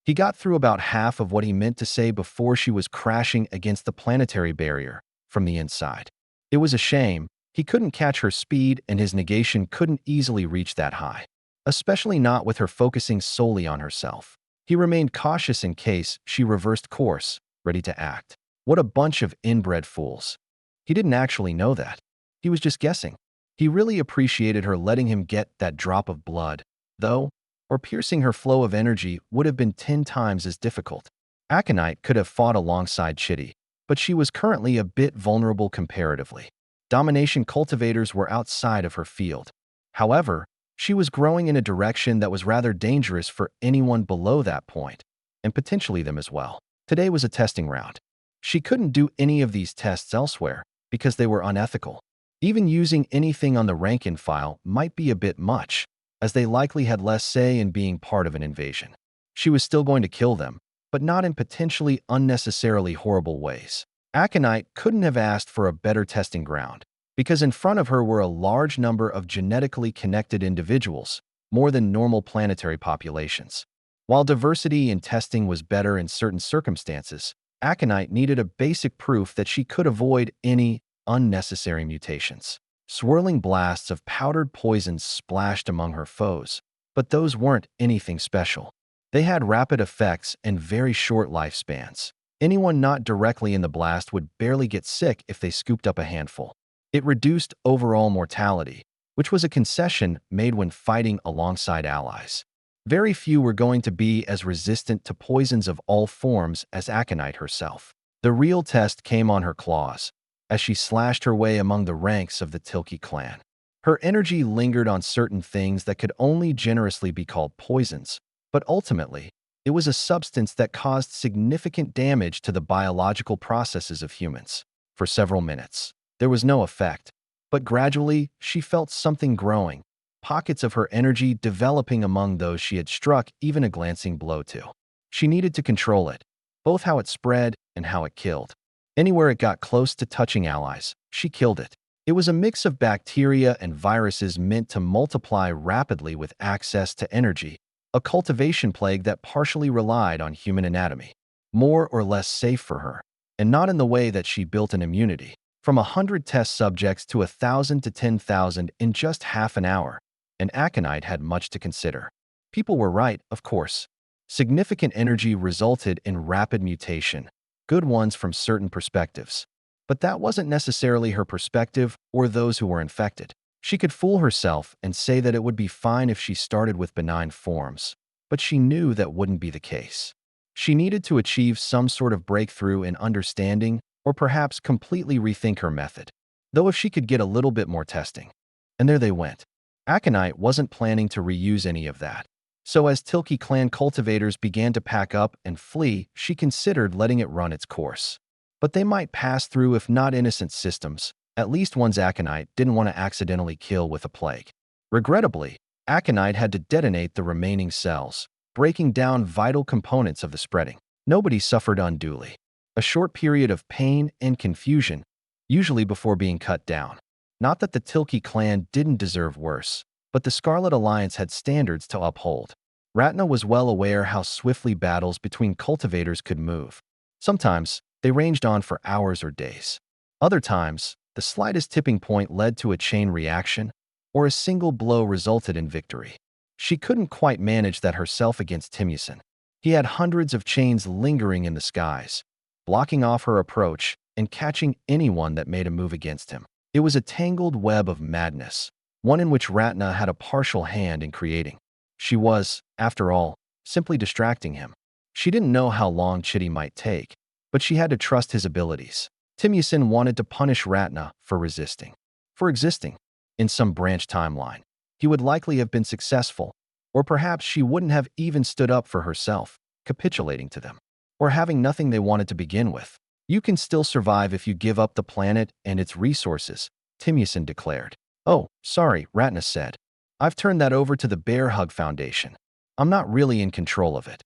He got through about half of what he meant to say before she was crashing against the planetary barrier from the inside. It was a shame. He couldn't catch her speed, and his negation couldn't easily reach that high, especially not with her focusing solely on herself. He remained cautious in case she reversed course, ready to act. What a bunch of inbred fools. He didn't actually know that. He was just guessing. He really appreciated her letting him get that drop of blood, though, or piercing her flow of energy would have been 10 times as difficult. Aconite could have fought alongside Chitty, but she was currently a bit vulnerable comparatively. Domination cultivators were outside of her field. However, she was growing in a direction that was rather dangerous for anyone below that point, and potentially them as well. Today was a testing round. She couldn't do any of these tests elsewhere because they were unethical. Even using anything on the rank-in file might be a bit much, as they likely had less say in being part of an invasion. She was still going to kill them, but not in potentially unnecessarily horrible ways. Aconite couldn't have asked for a better testing ground, because in front of her were a large number of genetically connected individuals, more than normal planetary populations. While diversity in testing was better in certain circumstances, Aconite needed a basic proof that she could avoid any unnecessary mutations. Swirling blasts of powdered poison splashed among her foes, but those weren't anything special. They had rapid effects and very short lifespans. Anyone not directly in the blast would barely get sick if they scooped up a handful. It reduced overall mortality, which was a concession made when fighting alongside allies. Very few were going to be as resistant to poisons of all forms as Aconite herself. The real test came on her claws, as she slashed her way among the ranks of the Tilke clan. Her energy lingered on certain things that could only generously be called poisons, but ultimately, it was a substance that caused significant damage to the biological processes of humans. For several minutes, there was no effect, but gradually, she felt something growing, pockets of her energy developing among those she had struck even a glancing blow to. She needed to control it, both how it spread and how it killed. Anywhere it got close to touching allies, she killed it. It was a mix of bacteria and viruses meant to multiply rapidly with access to energy, a cultivation plague that partially relied on human anatomy. More or less safe for her, and not in the way that she built an immunity. From 100 test subjects to 1,000 to 10,000 in just half an hour, and Aconite had much to consider. People were right, of course. Significant energy resulted in rapid mutation, good ones from certain perspectives. But that wasn't necessarily her perspective or those who were infected. She could fool herself and say that it would be fine if she started with benign forms, but she knew that wouldn't be the case. She needed to achieve some sort of breakthrough in understanding or perhaps completely rethink her method, though if she could get a little bit more testing. And there they went. Aconite wasn't planning to reuse any of that. So as Tilke clan cultivators began to pack up and flee, she considered letting it run its course. But they might pass through if not innocent systems. At least one's Aconite didn't want to accidentally kill with a plague. Regrettably, Aconite had to detonate the remaining cells, breaking down vital components of the spreading. Nobody suffered unduly. A short period of pain and confusion, usually before being cut down. Not that the Tilke clan didn't deserve worse, but the Scarlet Alliance had standards to uphold. Ratna was well aware how swiftly battles between cultivators could move. Sometimes, they ranged on for hours or days. Other times, the slightest tipping point led to a chain reaction, or a single blow resulted in victory. She couldn't quite manage that herself against Timusin. He had hundreds of chains lingering in the skies, blocking off her approach and catching anyone that made a move against him. It was a tangled web of madness, one in which Ratna had a partial hand in creating. She was, after all, simply distracting him. She didn't know how long Chitty might take, but she had to trust his abilities. Timusin wanted to punish Ratna for resisting, for existing. In some branch timeline, he would likely have been successful, or perhaps she wouldn't have even stood up for herself, capitulating to them, or having nothing they wanted to begin with. You can still survive if you give up the planet and its resources, Timusin declared. Oh, sorry, Ratna said. I've turned that over to the Bear Hug Foundation. I'm not really in control of it.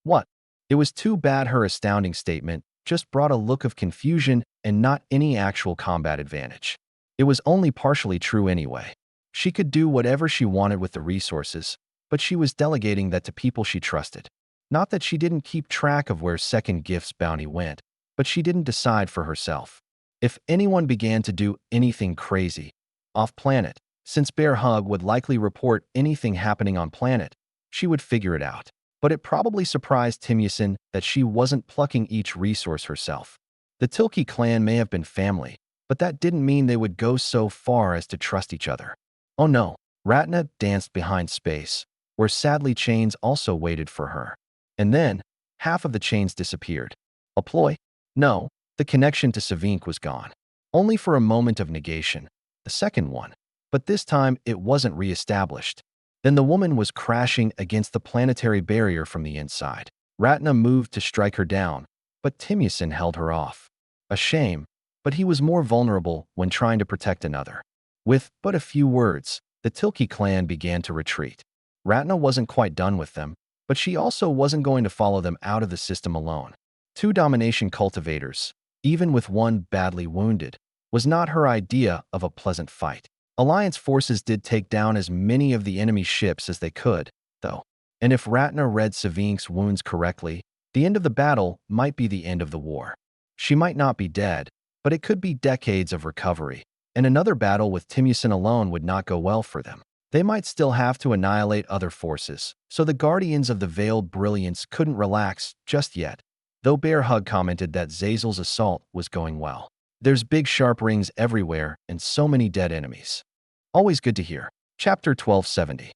What? It was too bad her astounding statement just brought a look of confusion and not any actual combat advantage. It was only partially true anyway. She could do whatever she wanted with the resources, but she was delegating that to people she trusted. Not that she didn't keep track of where Second Gift's bounty went, but she didn't decide for herself. If anyone began to do anything crazy off-planet, since Bear Hug would likely report anything happening on planet, she would figure it out. But it probably surprised Timyusin that she wasn't plucking each resource herself. The Tilke clan may have been family, but that didn't mean they would go so far as to trust each other. Oh no, Ratna danced behind space, where sadly chains also waited for her. And then, half of the chains disappeared. A ploy? No, the connection to Savink was gone. Only for a moment of negation, the second one. But this time it wasn't re-established. Then the woman was crashing against the planetary barrier from the inside. Ratna moved to strike her down, but Timyusin held her off. A shame, but he was more vulnerable when trying to protect another. With but a few words, the Tilke clan began to retreat. Ratna wasn't quite done with them, but she also wasn't going to follow them out of the system alone. 2 domination cultivators, even with one badly wounded, was not her idea of a pleasant fight. Alliance forces did take down as many of the enemy ships as they could, though. And if Ratna read Savink's wounds correctly, the end of the battle might be the end of the war. She might not be dead, but it could be decades of recovery, and another battle with Timyusin alone would not go well for them. They might still have to annihilate other forces, so the Guardians of the Veiled Brilliance couldn't relax just yet, though Bear Hug commented that Zazel's assault was going well. There's big sharp rings everywhere and so many dead enemies. Always good to hear. Chapter 1270.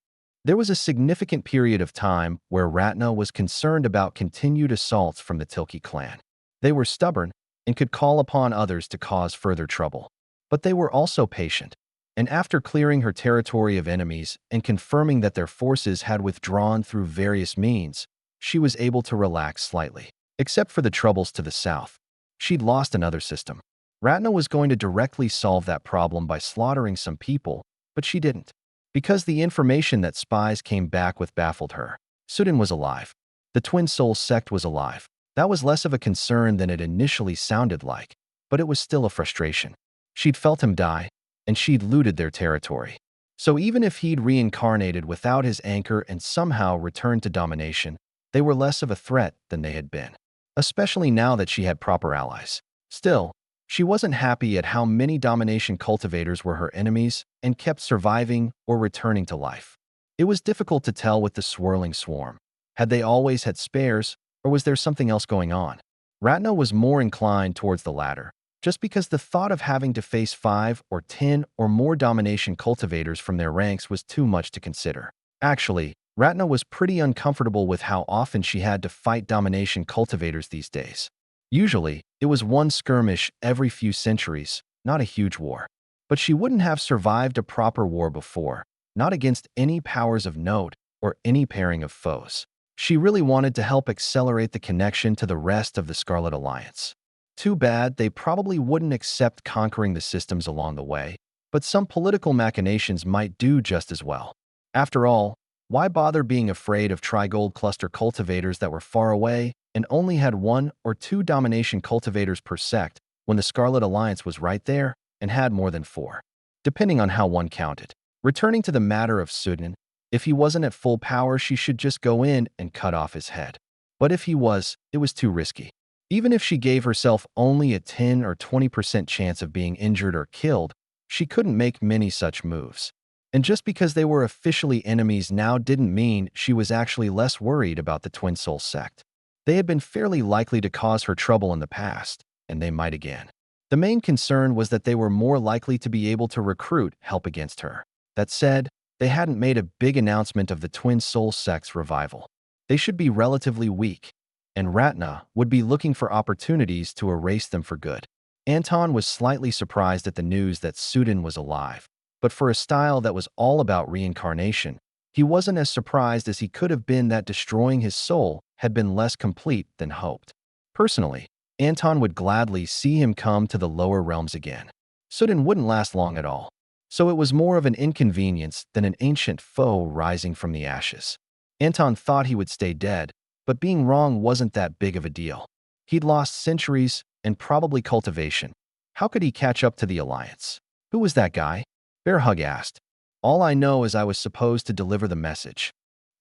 There was a significant period of time where Ratna was concerned about continued assaults from the Tilke clan. They were stubborn and could call upon others to cause further trouble. But they were also patient, and after clearing her territory of enemies and confirming that their forces had withdrawn through various means, she was able to relax slightly. Except for the troubles to the south. She'd lost another system. Ratna was going to directly solve that problem by slaughtering some people, but she didn't. Because the information that spies came back with baffled her. Sudin was alive. The Twin Soul sect was alive. That was less of a concern than it initially sounded like, but it was still a frustration. She'd felt him die, and she'd looted their territory. So even if he'd reincarnated without his anchor and somehow returned to domination, they were less of a threat than they had been. Especially now that she had proper allies. Still, she wasn't happy at how many domination cultivators were her enemies and kept surviving or returning to life. It was difficult to tell with the swirling swarm. Had they always had spares, or was there something else going on? Ratna was more inclined towards the latter, just because the thought of having to face 5 or 10 or more domination cultivators from their ranks was too much to consider. Actually, Ratna was pretty uncomfortable with how often she had to fight domination cultivators these days. Usually, it was one skirmish every few centuries, not a huge war. But she wouldn't have survived a proper war before, not against any powers of note or any pairing of foes. She really wanted to help accelerate the connection to the rest of the Scarlet Alliance. Too bad they probably wouldn't accept conquering the systems along the way, but some political machinations might do just as well. After all, why bother being afraid of Trigold cluster cultivators that were far away and only had 1 or 2 domination cultivators per sect when the Scarlet Alliance was right there and had more than 4, depending on how one counted? Returning to the matter of Sudin, if he wasn't at full power, she should just go in and cut off his head. But if he was, it was too risky. Even if she gave herself only a 10 or 20% chance of being injured or killed, she couldn't make many such moves. And just because they were officially enemies now didn't mean she was actually less worried about the Twin Soul sect. They had been fairly likely to cause her trouble in the past, and they might again. The main concern was that they were more likely to be able to recruit help against her. That said, they hadn't made a big announcement of the Twin Soul sect's revival. They should be relatively weak, and Ratna would be looking for opportunities to erase them for good. Anton was slightly surprised at the news that Sudin was alive. But for a style that was all about reincarnation, he wasn't as surprised as he could have been that destroying his soul had been less complete than hoped. Personally, Anton would gladly see him come to the lower realms again. Sudin wouldn't last long at all, so it was more of an inconvenience than an ancient foe rising from the ashes. Anton thought he would stay dead, But being wrong wasn't that big of a deal. He'd lost centuries and probably cultivation. How could he catch up to the Alliance? Who was that guy? Bear Hug asked. All I know is I was supposed to deliver the message.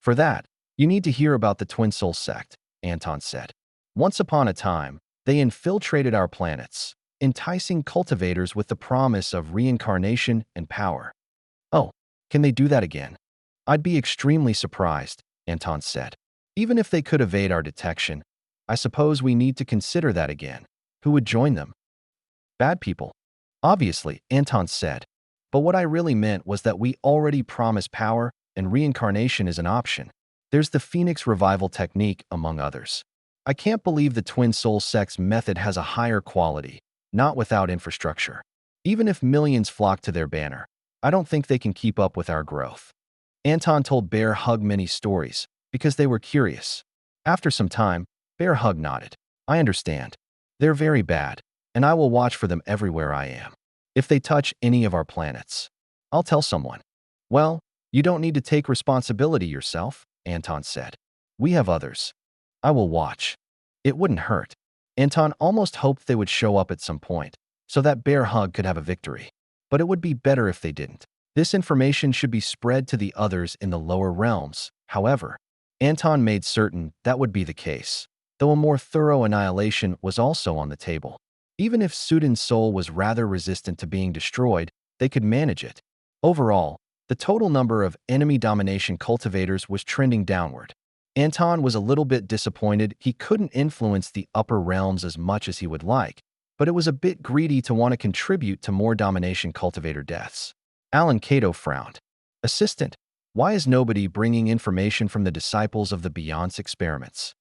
For that, you need to hear about the Twin Soul sect, Anton said. Once upon a time, they infiltrated our planets, enticing cultivators with the promise of reincarnation and power. Oh, can they do that again? I'd be extremely surprised, Anton said. Even if they could evade our detection, I suppose we need to consider that again. Who would join them? Bad people. Obviously, Anton said. But what I really meant was that we already promise power, and reincarnation is an option. There's the Phoenix Revival technique, among others. I can't believe the Twin Soul sect's method has a higher quality, not without infrastructure. Even if millions flock to their banner, I don't think they can keep up with our growth. Anton told Bear Hug many stories, because they were curious. After some time, Bear Hug nodded. I understand. They're very bad, and I will watch for them everywhere I am. If they touch any of our planets, I'll tell someone. Well, you don't need to take responsibility yourself, Anton said. We have others. I will watch. It wouldn't hurt. Anton almost hoped they would show up at some point, so that Bear Hug could have a victory. But it would be better if they didn't. This information should be spread to the others in the lower realms. However, Anton made certain that would be the case, though a more thorough annihilation was also on the table. Even if Sudan's soul was rather resistant to being destroyed, they could manage it. Overall, the total number of enemy domination cultivators was trending downward. Anton was a little bit disappointed he couldn't influence the upper realms as much as he would like, but it was a bit greedy to want to contribute to more domination cultivator deaths. Alan Cato frowned. Assistant, why is nobody bringing information from the disciples of the Beyond's experiments?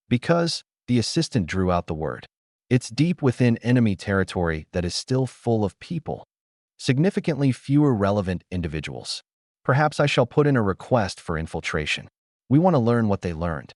Because, the assistant drew out the word. It's deep within enemy territory that is still full of people. Significantly fewer relevant individuals. Perhaps I shall put in a request for infiltration. We want to learn what they learned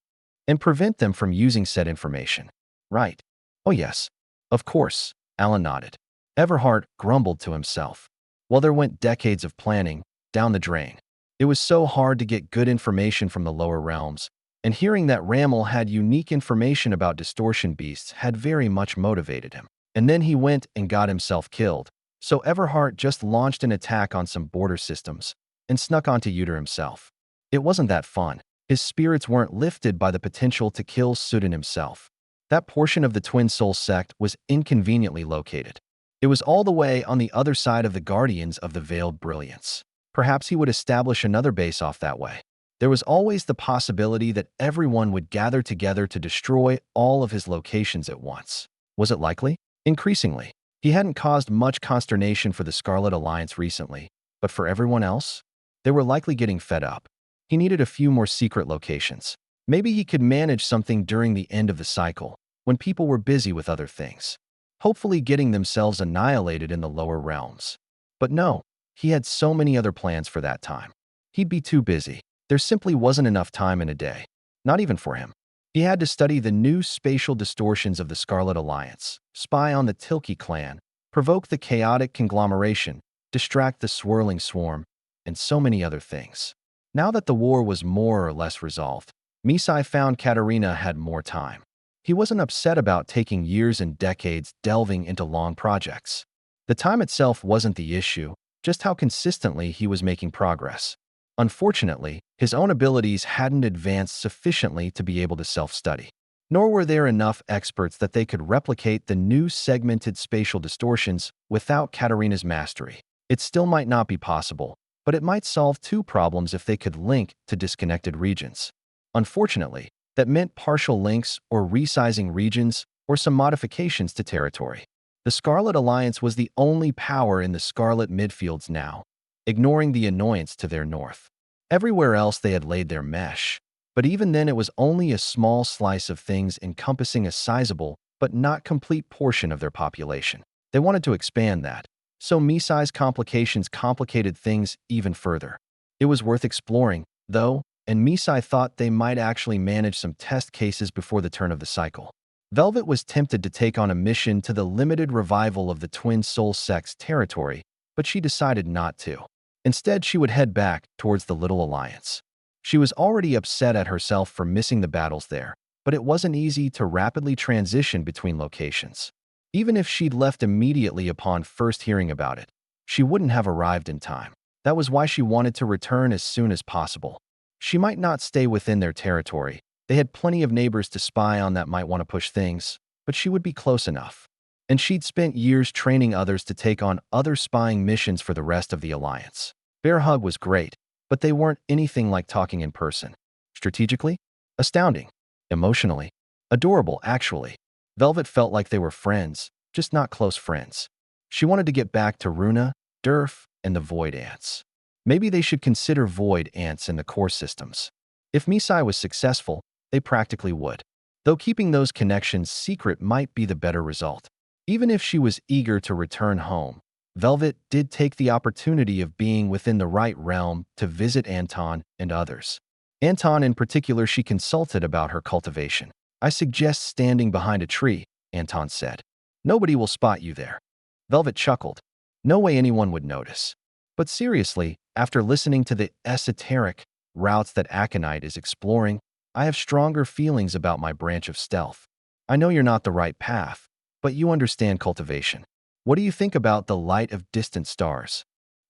and prevent them from using said information. Right. Oh yes. Of course, Alan nodded. Everhart grumbled to himself. Well, there went decades of planning down the drain. It was so hard to get good information from the lower realms, and hearing that Rammel had unique information about distortion beasts had very much motivated him. And then he went and got himself killed, so Everhart just launched an attack on some border systems and snuck onto Uter himself. It wasn't that fun. His spirits weren't lifted by the potential to kill Sudan himself. That portion of the Twin Soul sect was inconveniently located. It was all the way on the other side of the Guardians of the Veiled Brilliance. Perhaps he would establish another base off that way. There was always the possibility that everyone would gather together to destroy all of his locations at once. Was it likely? Increasingly. He hadn't caused much consternation for the Scarlet Alliance recently, but for everyone else? They were likely getting fed up. He needed a few more secret locations. Maybe he could manage something during the end of the cycle, when people were busy with other things, hopefully getting themselves annihilated in the lower realms. But no, he had so many other plans for that time. He'd be too busy. There simply wasn't enough time in a day. Not even for him. He had to study the new spatial distortions of the Scarlet Alliance, spy on the Tilke clan, provoke the chaotic conglomeration, distract the swirling swarm, and so many other things. Now that the war was more or less resolved, Misai found Katerina had more time. He wasn't upset about taking years and decades delving into long projects. The time itself wasn't the issue, just how consistently he was making progress. Unfortunately, his own abilities hadn't advanced sufficiently to be able to self-study. Nor were there enough experts that they could replicate the new segmented spatial distortions without Katerina's mastery. It still might not be possible, but it might solve two problems if they could link to disconnected regions. Unfortunately, that meant partial links or resizing regions or some modifications to territory. The Scarlet Alliance was the only power in the Scarlet midfields now, ignoring the annoyance to their north. Everywhere else they had laid their mesh, but even then it was only a small slice of things encompassing a sizable but not complete portion of their population. They wanted to expand that, so Misai's complications complicated things even further. It was worth exploring, though, and Misai thought they might actually manage some test cases before the turn of the cycle. Velvet was tempted to take on a mission to the limited revival of the Twin Soul sect's territory, but she decided not to. Instead, she would head back towards the Little Alliance. She was already upset at herself for missing the battles there, but it wasn't easy to rapidly transition between locations. Even if she'd left immediately upon first hearing about it, she wouldn't have arrived in time. That was why she wanted to return as soon as possible. She might not stay within their territory. They had plenty of neighbors to spy on that might want to push things, but she would be close enough. And she'd spent years training others to take on other spying missions for the rest of the Alliance. Bear Hug was great, but they weren't anything like talking in person. Strategically, astounding. Emotionally, adorable, actually. Velvet felt like they were friends, just not close friends. She wanted to get back to Runa, Durf, and the Void Ants. Maybe they should consider Void Ants in the core systems. If Misai was successful, they practically would. Though keeping those connections secret might be the better result. Even if she was eager to return home, Velvet did take the opportunity of being within the right realm to visit Anton and others. Anton in particular she consulted about her cultivation. "I suggest standing behind a tree," Anton said. "Nobody will spot you there." Velvet chuckled. No way anyone would notice. But seriously, after listening to the esoteric routes that Aconite is exploring, I have stronger feelings about my branch of stealth. I know you're not the right path, but you understand cultivation. What do you think about the light of distant stars?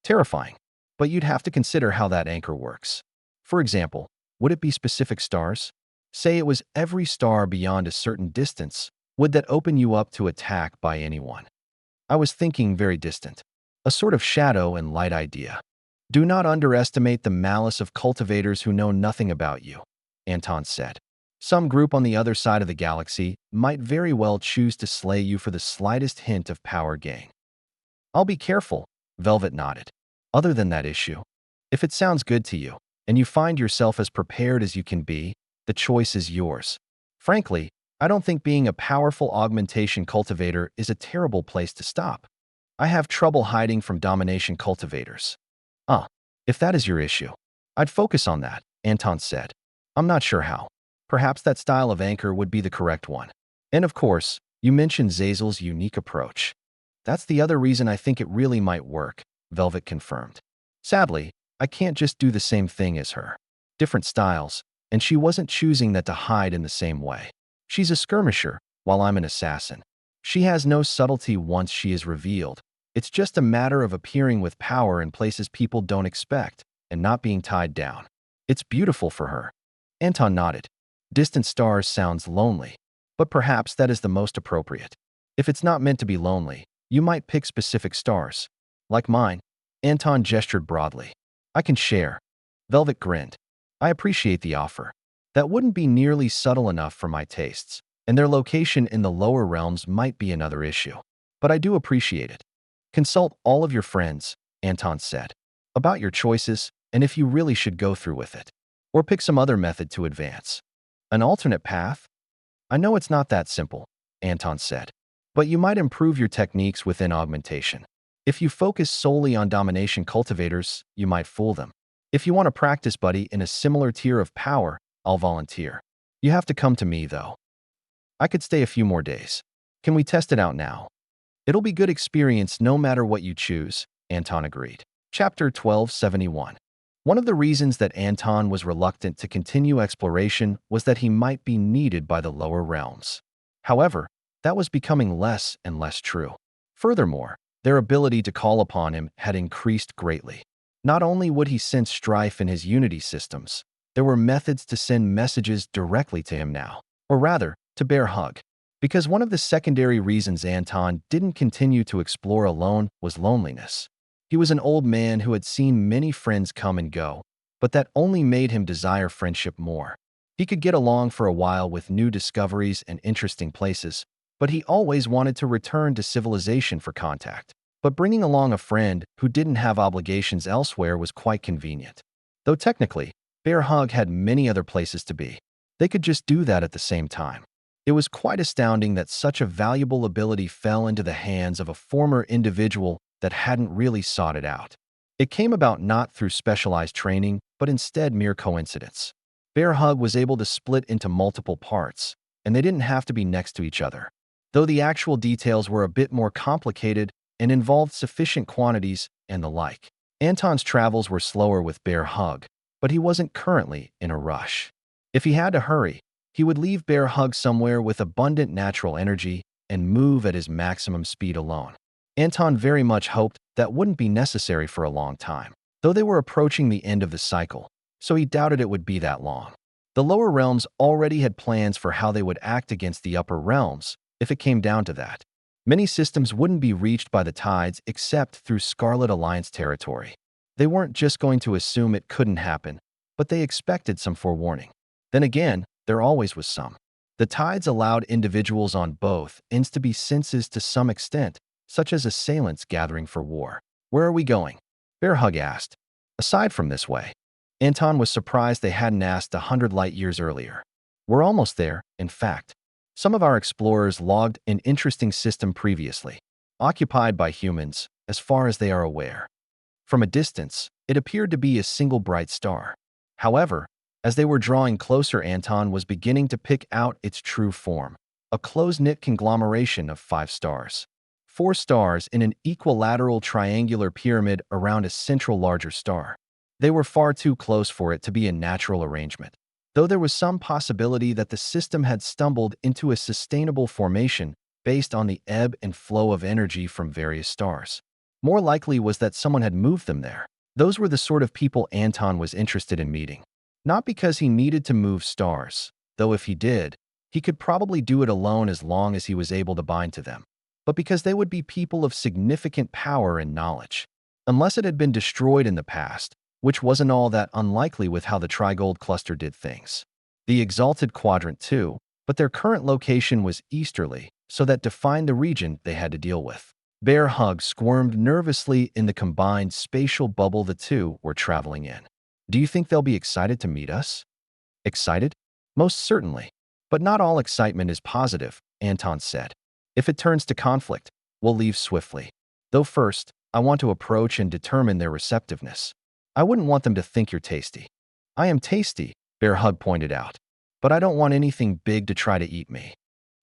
Terrifying, but you'd have to consider how that anchor works. For example, would it be specific stars? Say it was every star beyond a certain distance, would that open you up to attack by anyone? I was thinking very distant. A sort of shadow and light idea. Do not underestimate the malice of cultivators who know nothing about you, Anton said. Some group on the other side of the galaxy might very well choose to slay you for the slightest hint of power gain. I'll be careful, Velvet nodded. Other than that issue, if it sounds good to you, and you find yourself as prepared as you can be, the choice is yours. Frankly, I don't think being a powerful augmentation cultivator is a terrible place to stop. I have trouble hiding from domination cultivators. If that is your issue, I'd focus on that, Anton said. I'm not sure how. Perhaps that style of anchor would be the correct one. And of course, you mentioned Zazel's unique approach. That's the other reason I think it really might work, Velvet confirmed. Sadly, I can't just do the same thing as her. Different styles, and she wasn't choosing that to hide in the same way. She's a skirmisher, while I'm an assassin. She has no subtlety once she is revealed. It's just a matter of appearing with power in places people don't expect, and not being tied down. It's beautiful for her. Anton nodded. Distant stars sounds lonely, but perhaps that is the most appropriate. If it's not meant to be lonely, you might pick specific stars. Like mine, Anton gestured broadly. I can share. Velvet grinned. I appreciate the offer. That wouldn't be nearly subtle enough for my tastes, and their location in the lower realms might be another issue. But I do appreciate it. Consult all of your friends, Anton said, about your choices and if you really should go through with it. Or pick some other method to advance. An alternate path? I know it's not that simple, Anton said, but you might improve your techniques within augmentation. If you focus solely on domination cultivators, you might fool them. If you want a practice buddy in a similar tier of power, I'll volunteer. You have to come to me, though. I could stay a few more days. Can we test it out now? It'll be good experience no matter what you choose, Anton agreed. Chapter 1271. One of the reasons that Anton was reluctant to continue exploration was that he might be needed by the lower realms. However, that was becoming less and less true. Furthermore, their ability to call upon him had increased greatly. Not only would he sense strife in his Unity systems, there were methods to send messages directly to him now, or rather, to Bear Hug. Because one of the secondary reasons Anton didn't continue to explore alone was loneliness. He was an old man who had seen many friends come and go, but that only made him desire friendship more. He could get along for a while with new discoveries and interesting places, but he always wanted to return to civilization for contact. But bringing along a friend who didn't have obligations elsewhere was quite convenient. Though technically, Bear Hug had many other places to be. They could just do that at the same time. It was quite astounding that such a valuable ability fell into the hands of a former individual that hadn't really sought it out. It came about not through specialized training, but instead mere coincidence. Bear Hug was able to split into multiple parts, and they didn't have to be next to each other. Though the actual details were a bit more complicated and involved sufficient quantities and the like. Anton's travels were slower with Bear Hug, but he wasn't currently in a rush. If he had to hurry, he would leave Bear Hug somewhere with abundant natural energy and move at his maximum speed alone. Anton very much hoped that wouldn't be necessary for a long time, though they were approaching the end of the cycle, so he doubted it would be that long. The lower realms already had plans for how they would act against the upper realms if it came down to that. Many systems wouldn't be reached by the tides except through Scarlet Alliance territory. They weren't just going to assume it couldn't happen, but they expected some forewarning. Then again, there always was some. The tides allowed individuals on both ends to be senses to some extent, such as assailants gathering for war. "Where are we going?" Bear Hug asked. "Aside from this way." Anton was surprised they hadn't asked 100 light years earlier. "We're almost there, in fact. Some of our explorers logged an interesting system previously, occupied by humans, as far as they are aware. From a distance, it appeared to be a single bright star. However, as they were drawing closer, Anton was beginning to pick out its true form, a close-knit conglomeration of 5 stars. 4 stars in an equilateral triangular pyramid around a central larger star. They were far too close for it to be a natural arrangement, though there was some possibility that the system had stumbled into a sustainable formation based on the ebb and flow of energy from various stars. More likely was that someone had moved them there. Those were the sort of people Anton was interested in meeting. Not because he needed to move stars, though if he did, he could probably do it alone as long as he was able to bind to them, but because they would be people of significant power and knowledge. Unless it had been destroyed in the past, which wasn't all that unlikely with how the Trigold cluster did things. The Exalted Quadrant too, but their current location was easterly, so that defined the region they had to deal with. Bear Hug squirmed nervously in the combined spatial bubble the two were traveling in. "Do you think they'll be excited to meet us?" "Excited? Most certainly. But not all excitement is positive," Anton said. "If it turns to conflict, we'll leave swiftly. Though first, I want to approach and determine their receptiveness. I wouldn't want them to think you're tasty." "I am tasty," Bear Hug pointed out, "but I don't want anything big to try to eat me."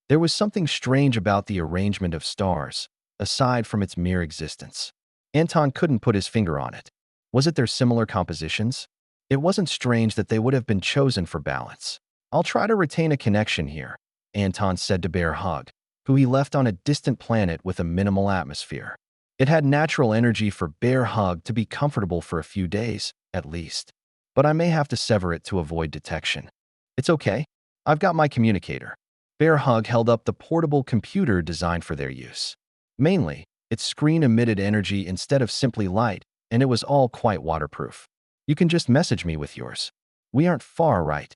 There was something strange about the arrangement of stars, aside from its mere existence. Anton couldn't put his finger on it. Was it their similar compositions? It wasn't strange that they would have been chosen for balance. "I'll try to retain a connection here," Anton said to Bear Hug, who he left on a distant planet with a minimal atmosphere. It had natural energy for Bear Hug to be comfortable for a few days, at least. "But I may have to sever it to avoid detection." "It's okay. I've got my communicator." Bear Hug held up the portable computer designed for their use. Mainly, its screen emitted energy instead of simply light, and it was all quite waterproof. "You can just message me with yours. We aren't far, right?"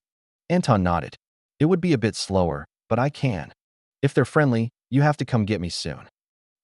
Anton nodded. "It would be a bit slower, but I can. If they're friendly, you have to come get me soon."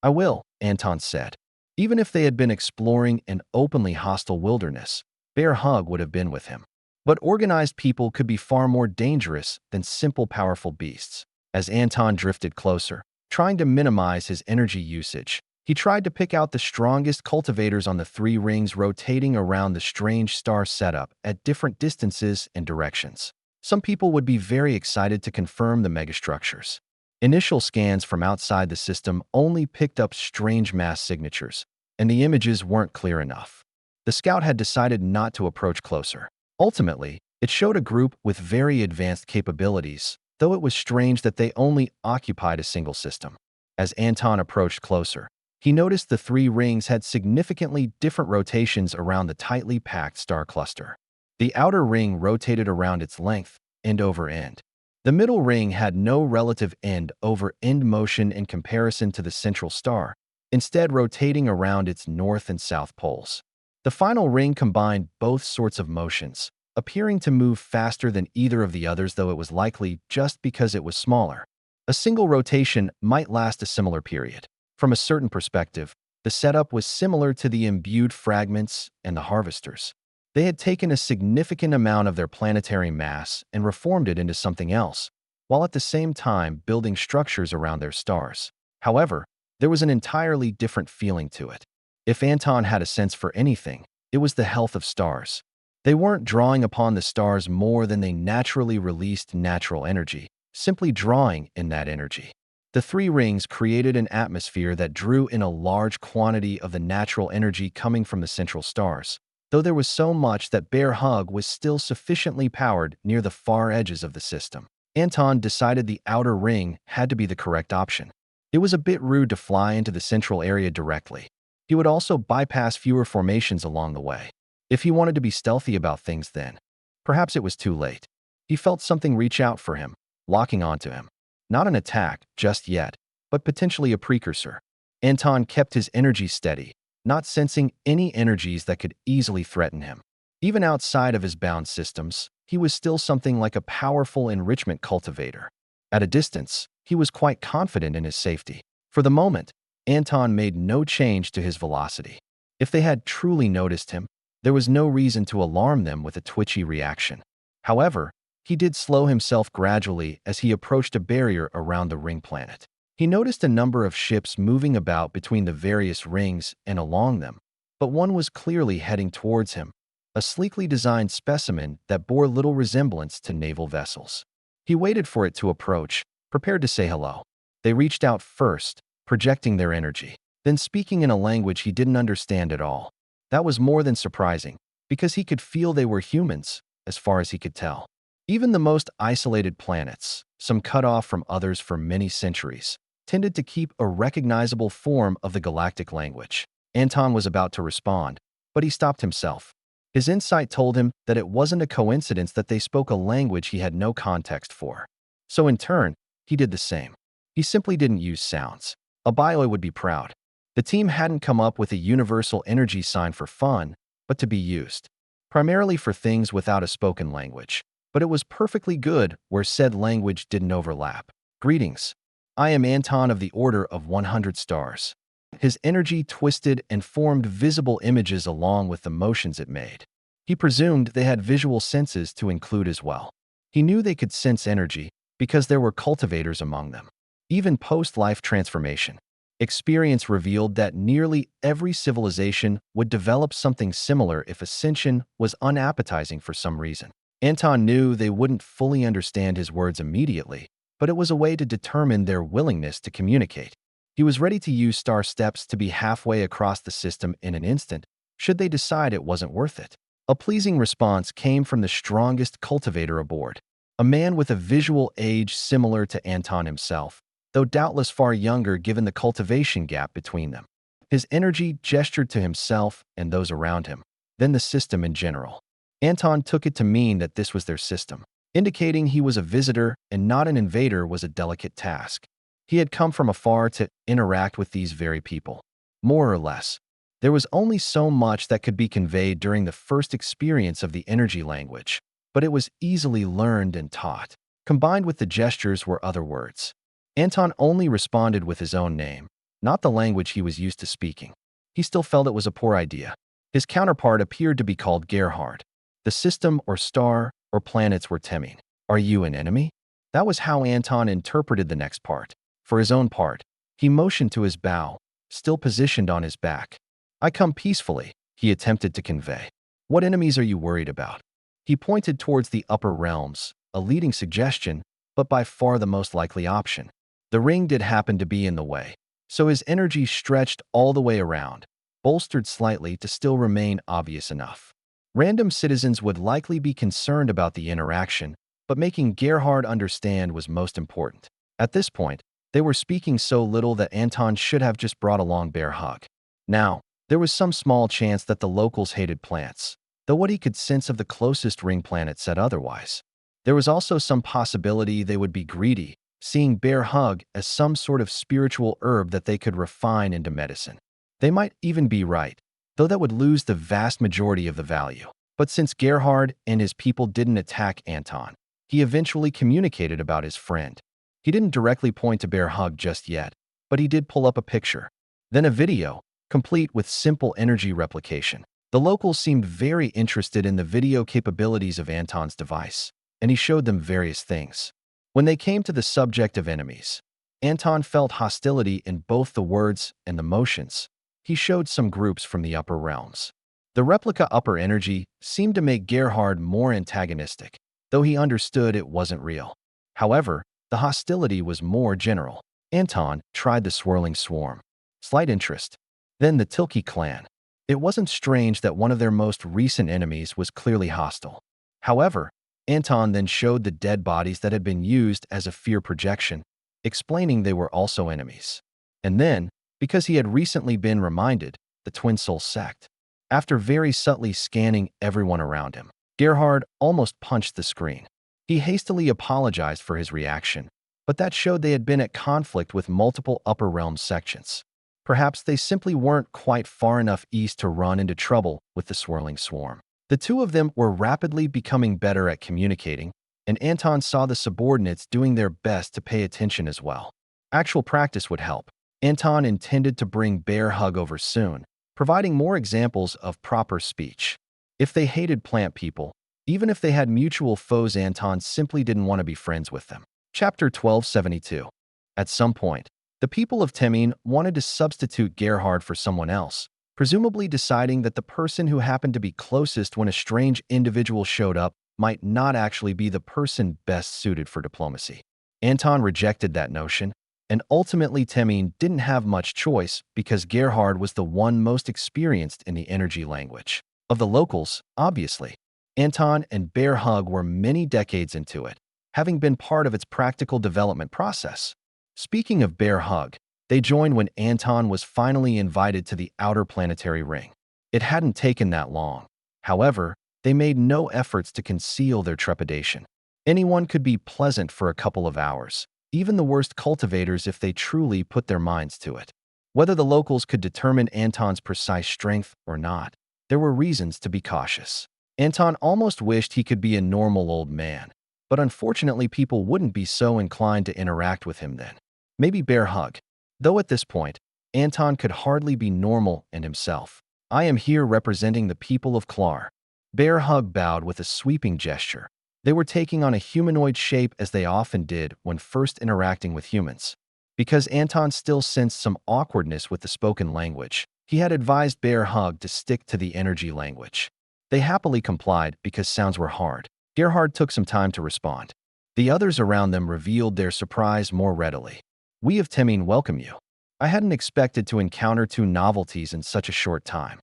"I will," Anton said. Even if they had been exploring an openly hostile wilderness, Bear Hug would have been with him. But organized people could be far more dangerous than simple powerful beasts. As Anton drifted closer, trying to minimize his energy usage, he tried to pick out the strongest cultivators on the 3 rings rotating around the strange star setup at different distances and directions. Some people would be very excited to confirm the megastructures. Initial scans from outside the system only picked up strange mass signatures, and the images weren't clear enough. The scout had decided not to approach closer. Ultimately, it showed a group with very advanced capabilities, though it was strange that they only occupied a single system. As Anton approached closer, he noticed the 3 rings had significantly different rotations around the tightly packed star cluster. The outer ring rotated around its length, end over end. The middle ring had no relative end-over-end motion in comparison to the central star, instead rotating around its north and south poles. The final ring combined both sorts of motions, appearing to move faster than either of the others, though it was likely just because it was smaller. A single rotation might last a similar period. From a certain perspective, the setup was similar to the imbued fragments and the harvesters. They had taken a significant amount of their planetary mass and reformed it into something else, while at the same time building structures around their stars. However, there was an entirely different feeling to it. If Anton had a sense for anything, it was the health of stars. They weren't drawing upon the stars more than they naturally released natural energy, simply drawing in that energy. The 3 rings created an atmosphere that drew in a large quantity of the natural energy coming from the central stars, though there was so much that Bear Hug was still sufficiently powered near the far edges of the system. Anton decided the outer ring had to be the correct option. It was a bit rude to fly into the central area directly. He would also bypass fewer formations along the way. If he wanted to be stealthy about things then, perhaps it was too late. He felt something reach out for him, locking onto him. Not an attack, just yet, but potentially a precursor. Anton kept his energy steady, not sensing any energies that could easily threaten him. Even outside of his bound systems, he was still something like a powerful enrichment cultivator. At a distance, he was quite confident in his safety. For the moment, Anton made no change to his velocity. If they had truly noticed him, there was no reason to alarm them with a twitchy reaction. However, he did slow himself gradually as he approached a barrier around the ring planet. He noticed a number of ships moving about between the various rings and along them, but one was clearly heading towards him, a sleekly designed specimen that bore little resemblance to naval vessels. He waited for it to approach, prepared to say hello. They reached out first, projecting their energy, then speaking in a language he didn't understand at all. That was more than surprising, because he could feel they were humans, as far as he could tell. Even the most isolated planets, some cut off from others for many centuries, tended to keep a recognizable form of the galactic language. Anton was about to respond, but he stopped himself. His insight told him that it wasn't a coincidence that they spoke a language he had no context for. So in turn, he did the same. He simply didn't use sounds. A bioi would be proud. The team hadn't come up with a universal energy sign for fun, but to be used, primarily for things without a spoken language. But it was perfectly good where said language didn't overlap. Greetings. I am Anton of the Order of 100 Stars. His energy twisted and formed visible images along with the motions it made. He presumed they had visual senses to include as well. He knew they could sense energy because there were cultivators among them. Even post-life transformation, experience revealed that nearly every civilization would develop something similar if ascension was unappetizing for some reason. Anton knew they wouldn't fully understand his words immediately, but it was a way to determine their willingness to communicate. He was ready to use star steps to be halfway across the system in an instant, should they decide it wasn't worth it. A pleasing response came from the strongest cultivator aboard, a man with a visual age similar to Anton himself, though doubtless far younger given the cultivation gap between them. His energy gestured to himself and those around him, then the system in general. Anton took it to mean that this was their system. Indicating he was a visitor and not an invader was a delicate task. He had come from afar to interact with these very people. More or less, there was only so much that could be conveyed during the first experience of the energy language, but it was easily learned and taught. Combined with the gestures were other words. Anton only responded with his own name, not the language he was used to speaking. He still felt it was a poor idea. His counterpart appeared to be called Gerhard. The system or star or planets were Temin. Are you an enemy? That was how Anton interpreted the next part. For his own part, he motioned to his bow, still positioned on his back. I come peacefully, he attempted to convey. What enemies are you worried about? He pointed towards the upper realms, a leading suggestion, but by far the most likely option. The ring did happen to be in the way, so his energy stretched all the way around, bolstered slightly to still remain obvious enough. Random citizens would likely be concerned about the interaction, but making Gerhard understand was most important. At this point, they were speaking so little that Anton should have just brought along Bear Hug. Now, there was some small chance that the locals hated plants, though what he could sense of the closest ring planet said otherwise. There was also some possibility they would be greedy, seeing Bear Hug as some sort of spiritual herb that they could refine into medicine. They might even be right, though that would lose the vast majority of the value. But since Gerhard and his people didn't attack Anton, he eventually communicated about his friend. He didn't directly point to Bear Hug just yet, but he did pull up a picture, then a video, complete with simple energy replication. The locals seemed very interested in the video capabilities of Anton's device, and he showed them various things. When they came to the subject of enemies, Anton felt hostility in both the words and the motions. He showed some groups from the upper realms. The replica upper energy seemed to make Gerhard more antagonistic, though he understood it wasn't real. However, the hostility was more general. Anton tried the swirling swarm. Slight interest. Then the Tilke clan. It wasn't strange that one of their most recent enemies was clearly hostile. However, Anton then showed the dead bodies that had been used as a fear projection, explaining they were also enemies. And then, because he had recently been reminded, the Twin Soul sect. After very subtly scanning everyone around him, Gerhard almost punched the screen. He hastily apologized for his reaction, but that showed they had been at conflict with multiple upper realm sections. Perhaps they simply weren't quite far enough east to run into trouble with the swirling swarm. The two of them were rapidly becoming better at communicating, and Anton saw the subordinates doing their best to pay attention as well. Actual practice would help. Anton intended to bring Bear Hug over soon, providing more examples of proper speech. If they hated plant people, even if they had mutual foes, Anton simply didn't want to be friends with them. Chapter 1272. At some point, the people of Temin wanted to substitute Gerhard for someone else, presumably deciding that the person who happened to be closest when a strange individual showed up might not actually be the person best suited for diplomacy. Anton rejected that notion, and ultimately Temin didn't have much choice because Gerhard was the one most experienced in the energy language. Of the locals, obviously, Anton and Bear Hug were many decades into it, having been part of its practical development process. Speaking of Bear Hug, they joined when Anton was finally invited to the outer planetary ring. It hadn't taken that long. However, they made no efforts to conceal their trepidation. Anyone could be pleasant for a couple of hours, even the worst cultivators if they truly put their minds to it. Whether the locals could determine Anton's precise strength or not, there were reasons to be cautious. Anton almost wished he could be a normal old man, but unfortunately people wouldn't be so inclined to interact with him then. Maybe Bear Hug. Though at this point, Anton could hardly be normal and himself. I am here representing the people of Klar. Bear Hug bowed with a sweeping gesture. They were taking on a humanoid shape as they often did when first interacting with humans. Because Anton still sensed some awkwardness with the spoken language, he had advised Bear Hug to stick to the energy language. They happily complied because sounds were hard. Gerhard took some time to respond. The others around them revealed their surprise more readily. We of Temin welcome you. I hadn't expected to encounter two novelties in such a short time.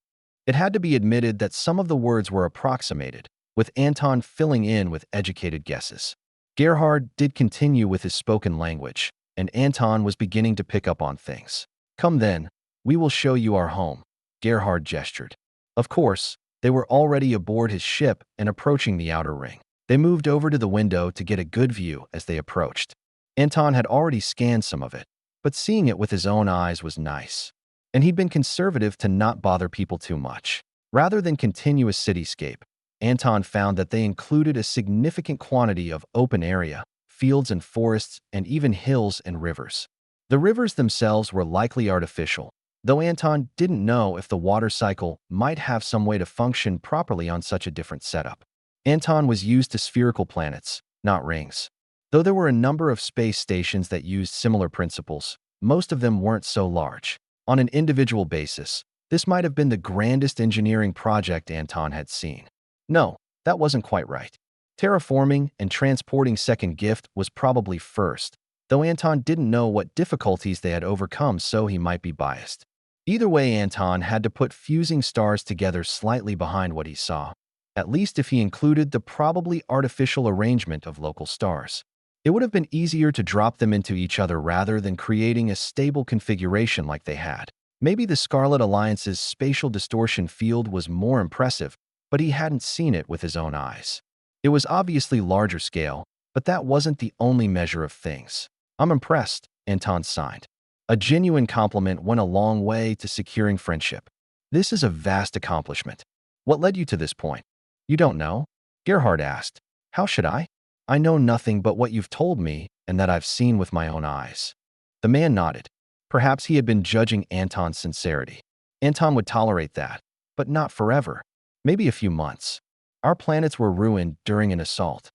It had to be admitted that some of the words were approximated, with Anton filling in with educated guesses. Gerhard did continue with his spoken language, and Anton was beginning to pick up on things. Come then, we will show you our home, Gerhard gestured. Of course, they were already aboard his ship and approaching the outer ring. They moved over to the window to get a good view as they approached. Anton had already scanned some of it, but seeing it with his own eyes was nice. And he'd been conservative to not bother people too much. Rather than continuous cityscape, Anton found that they included a significant quantity of open area, fields and forests, and even hills and rivers. The rivers themselves were likely artificial, though Anton didn't know if the water cycle might have some way to function properly on such a different setup. Anton was used to spherical planets, not rings. Though there were a number of space stations that used similar principles, most of them weren't so large. On an individual basis, this might have been the grandest engineering project Anton had seen. No, that wasn't quite right. Terraforming and transporting Second Gift was probably first, though Anton didn't know what difficulties they had overcome, so he might be biased. Either way, Anton had to put fusing stars together slightly behind what he saw, at least if he included the probably artificial arrangement of local stars. It would have been easier to drop them into each other rather than creating a stable configuration like they had. Maybe the Scarlet Alliance's spatial distortion field was more impressive, but he hadn't seen it with his own eyes. It was obviously larger scale, but that wasn't the only measure of things. I'm impressed, Anton signed. A genuine compliment went a long way to securing friendship. This is a vast accomplishment. What led you to this point? You don't know? Gerhard asked. How should I? I know nothing but what you've told me and that I've seen with my own eyes. The man nodded. Perhaps he had been judging Anton's sincerity. Anton would tolerate that, but not forever. Maybe a few months. Our planets were ruined during an assault.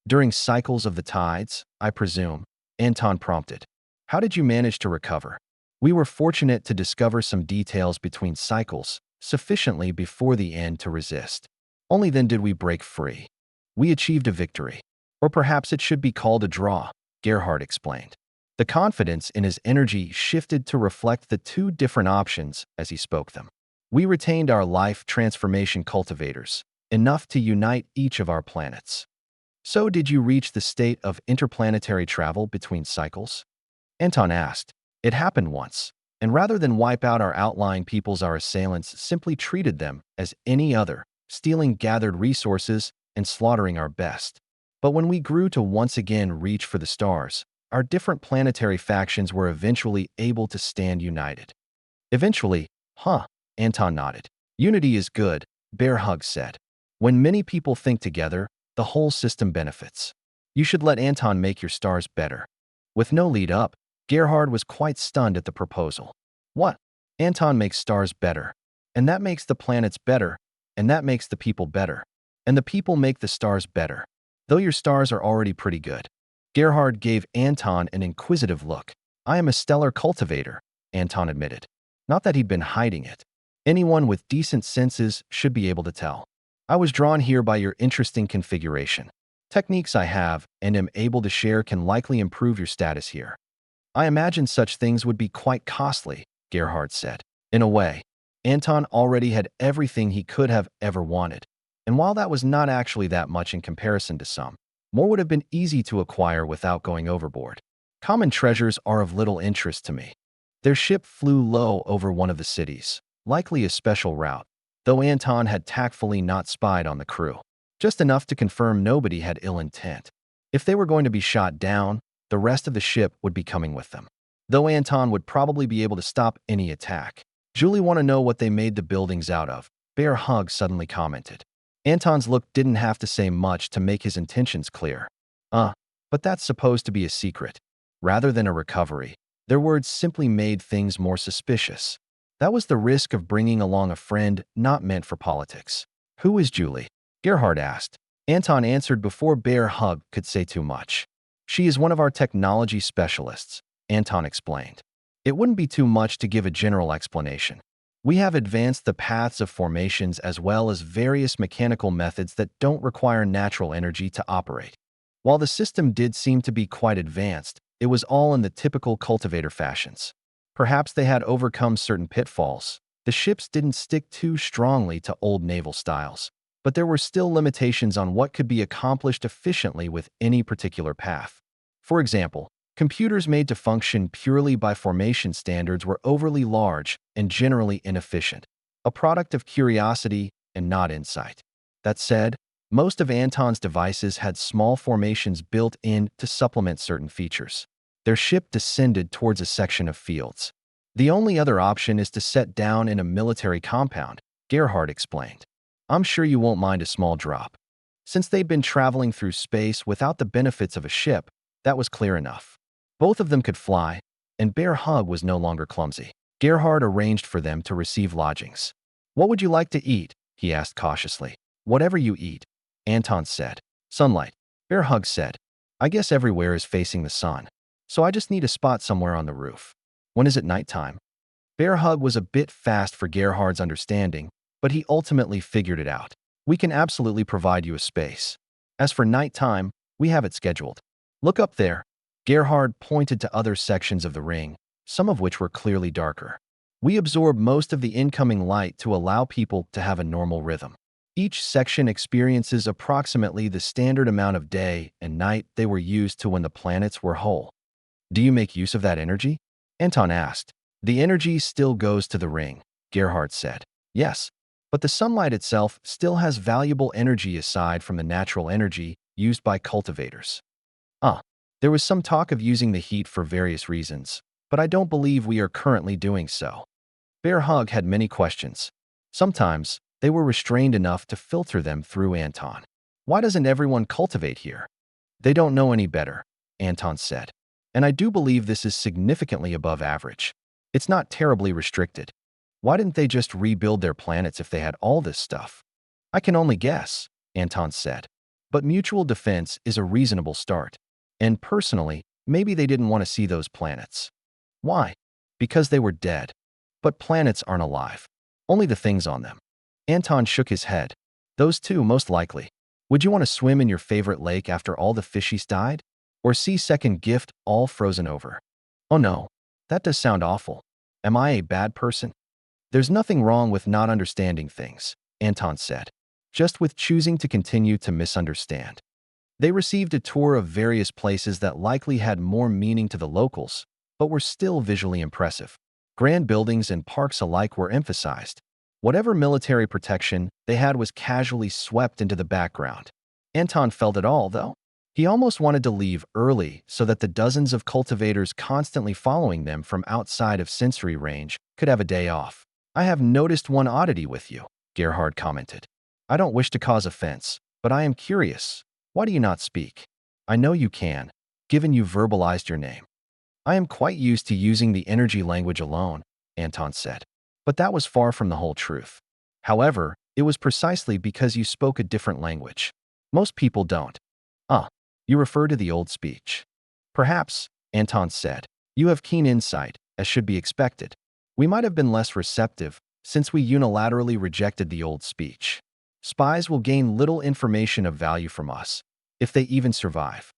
During cycles of the tides, I presume, Anton prompted. How did you manage to recover? We were fortunate to discover some details between cycles, sufficiently before the end to resist. Only then did we break free. We achieved a victory. Or perhaps it should be called a draw, Gerhard explained. The confidence in his energy shifted to reflect the two different options as he spoke them. We retained our life transformation cultivators, enough to unite each of our planets. So did you reach the state of interplanetary travel between cycles? Anton asked. It happened once, and rather than wipe out our outlying peoples, our assailants simply treated them as any other, stealing gathered resources and slaughtering our best. But when we grew to once again reach for the stars, our different planetary factions were eventually able to stand united. Eventually, huh? Anton nodded. Unity is good, Bear Hug said. When many people think together, the whole system benefits. You should let Anton make your stars better. With no lead up, Gerhard was quite stunned at the proposal. What? Anton makes stars better. And that makes the planets better. And that makes the people better. And the people make the stars better. Though your stars are already pretty good. Gerhard gave Anton an inquisitive look. I am a stellar cultivator, Anton admitted. Not that he'd been hiding it. Anyone with decent senses should be able to tell. I was drawn here by your interesting configuration. Techniques I have and am able to share can likely improve your status here. I imagine such things would be quite costly, Gerhard said. In a way, Anton already had everything he could have ever wanted. And while that was not actually that much in comparison to some, more would have been easy to acquire without going overboard. Common treasures are of little interest to me. Their ship flew low over one of the cities, likely a special route, though Anton had tactfully not spied on the crew. Just enough to confirm nobody had ill intent. If they were going to be shot down, the rest of the ship would be coming with them. Though Anton would probably be able to stop any attack. Julie want to know what they made the buildings out of, Bear Hug suddenly commented. Anton's look didn't have to say much to make his intentions clear. But that's supposed to be a secret. Rather than a recovery, their words simply made things more suspicious. That was the risk of bringing along a friend not meant for politics. Who is Julie? Gerhard asked. Anton answered before Bear Hug could say too much. She is one of our technology specialists, Anton explained. It wouldn't be too much to give a general explanation. We have advanced the paths of formations as well as various mechanical methods that don't require natural energy to operate. While the system did seem to be quite advanced, it was all in the typical cultivator fashions. Perhaps they had overcome certain pitfalls. The ships didn't stick too strongly to old naval styles, but there were still limitations on what could be accomplished efficiently with any particular path. For example, computers made to function purely by formation standards were overly large and generally inefficient, a product of curiosity and not insight. That said, most of Anton's devices had small formations built in to supplement certain features. Their ship descended towards a section of fields. The only other option is to set down in a military compound, Gerhard explained. I'm sure you won't mind a small drop. Since they'd been traveling through space without the benefits of a ship, that was clear enough. Both of them could fly, and Bear Hug was no longer clumsy. Gerhard arranged for them to receive lodgings. What would you like to eat? He asked cautiously. Whatever you eat, Anton said. Sunlight, Bear Hug said. I guess everywhere is facing the sun, so I just need a spot somewhere on the roof. When is it nighttime? Bear Hug was a bit fast for Gerhard's understanding, but he ultimately figured it out. We can absolutely provide you a space. As for nighttime, we have it scheduled. Look up there. Gerhard pointed to other sections of the ring, some of which were clearly darker. We absorb most of the incoming light to allow people to have a normal rhythm. Each section experiences approximately the standard amount of day and night they were used to when the planets were whole. Do you make use of that energy? Anton asked. The energy still goes to the ring, Gerhard said. Yes, but the sunlight itself still has valuable energy aside from the natural energy used by cultivators. There was some talk of using the heat for various reasons, but I don't believe we are currently doing so. Bear Hug had many questions. Sometimes, they were restrained enough to filter them through Anton. Why doesn't everyone cultivate here? They don't know any better, Anton said. And I do believe this is significantly above average. It's not terribly restricted. Why didn't they just rebuild their planets if they had all this stuff? I can only guess, Anton said. But mutual defense is a reasonable start. And personally, maybe they didn't want to see those planets. Why? Because they were dead. But planets aren't alive. Only the things on them. Anton shook his head. Those two, most likely. Would you want to swim in your favorite lake after all the fishies died? Or see second gift all frozen over? Oh no, that does sound awful. Am I a bad person? There's nothing wrong with not understanding things, Anton said, just with choosing to continue to misunderstand. They received a tour of various places that likely had more meaning to the locals, but were still visually impressive. Grand buildings and parks alike were emphasized. Whatever military protection they had was casually swept into the background. Anton felt it all, though. He almost wanted to leave early so that the dozens of cultivators constantly following them from outside of sensory range could have a day off. I have noticed one oddity with you, Gerhard commented. I don't wish to cause offense, but I am curious. Why do you not speak? I know you can, given you verbalized your name. I am quite used to using the energy language alone, Anton said. But that was far from the whole truth. However, it was precisely because you spoke a different language. Most people don't. You refer to the old speech. Perhaps, Anton said, you have keen insight, as should be expected. We might have been less receptive, since we unilaterally rejected the old speech. Spies will gain little information of value from us, if they even survive.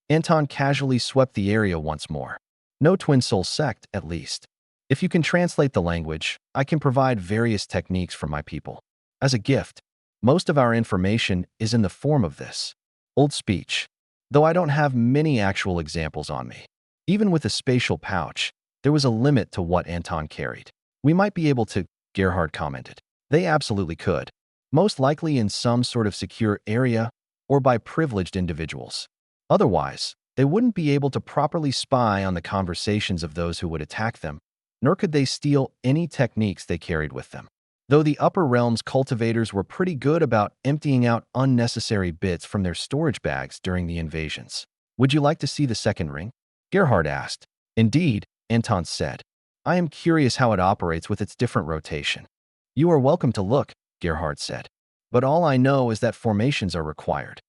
Anton casually swept the area once more. No twin soul sect, at least. If you can translate the language, I can provide various techniques for my people. As a gift, most of our information is in the form of this old speech, though I don't have many actual examples on me. Even with a spatial pouch, there was a limit to what Anton carried. We might be able to, Gerhard commented. They absolutely could, most likely in some sort of secure area or by privileged individuals. Otherwise, they wouldn't be able to properly spy on the conversations of those who would attack them, nor could they steal any techniques they carried with them. Though the upper realms cultivators were pretty good about emptying out unnecessary bits from their storage bags during the invasions. Would you like to see the second ring? Gerhard asked. Indeed, Anton said. I am curious how it operates with its different rotation. You are welcome to look, Gerhard said. But all I know is that formations are required.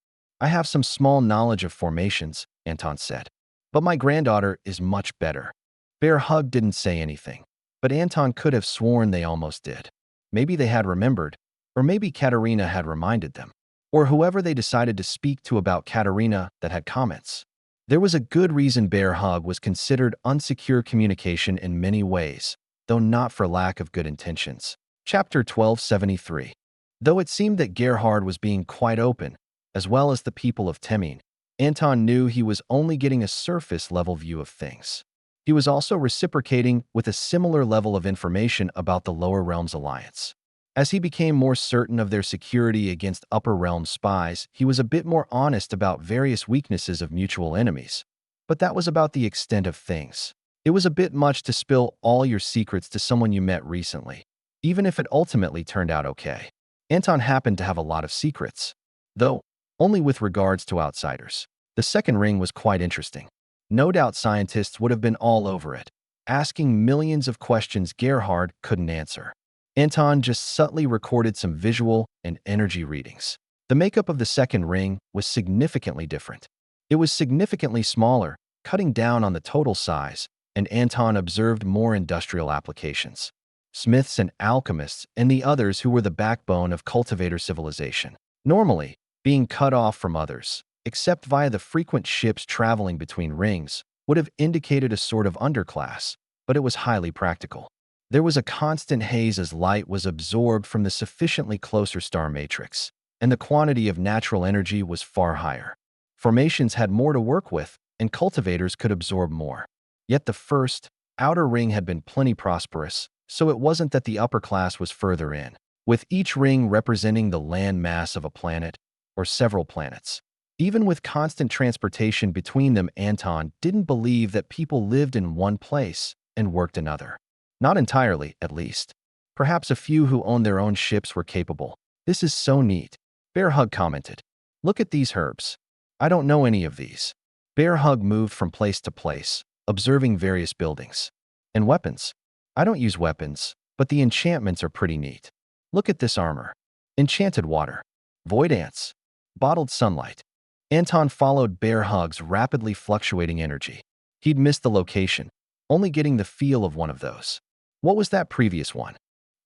I have some small knowledge of formations, Anton said. But my granddaughter is much better. Bear Hug didn't say anything, but Anton could have sworn they almost did. Maybe they had remembered, or maybe Katerina had reminded them, or whoever they decided to speak to about Katerina that had comments. There was a good reason Bear Hug was considered unsecure communication in many ways, though not for lack of good intentions. Chapter 1273. Though it seemed that Gerhard was being quite open, as well as the people of Temmin, Anton knew he was only getting a surface-level view of things. He was also reciprocating with a similar level of information about the Lower Realms Alliance. As he became more certain of their security against Upper Realm spies, he was a bit more honest about various weaknesses of mutual enemies. But that was about the extent of things. It was a bit much to spill all your secrets to someone you met recently, even if it ultimately turned out okay. Anton happened to have a lot of secrets, though only with regards to outsiders. The second ring was quite interesting. No doubt scientists would have been all over it, asking millions of questions Gerhard couldn't answer. Anton just subtly recorded some visual and energy readings. The makeup of the second ring was significantly different. It was significantly smaller, cutting down on the total size, and Anton observed more industrial applications. Smiths and alchemists and the others who were the backbone of cultivator civilization. Normally, being cut off from others, except via the frequent ships traveling between rings, would have indicated a sort of underclass, but it was highly practical. There was a constant haze as light was absorbed from the sufficiently closer star matrix, and the quantity of natural energy was far higher. Formations had more to work with, and cultivators could absorb more. Yet the first, outer ring had been plenty prosperous, so it wasn't that the upper class was further in, with each ring representing the land mass of a planet, or several planets. Even with constant transportation between them, Anton didn't believe that people lived in one place and worked another. Not entirely, at least. Perhaps a few who owned their own ships were capable. This is so neat, Bear Hug commented. Look at these herbs. I don't know any of these. Bear Hug moved from place to place, observing various buildings. And weapons. I don't use weapons, but the enchantments are pretty neat. Look at this armor. Enchanted water. Void ants. Bottled sunlight. Anton followed Bear Hug's rapidly fluctuating energy. He'd missed the location, only getting the feel of one of those. What was that previous one?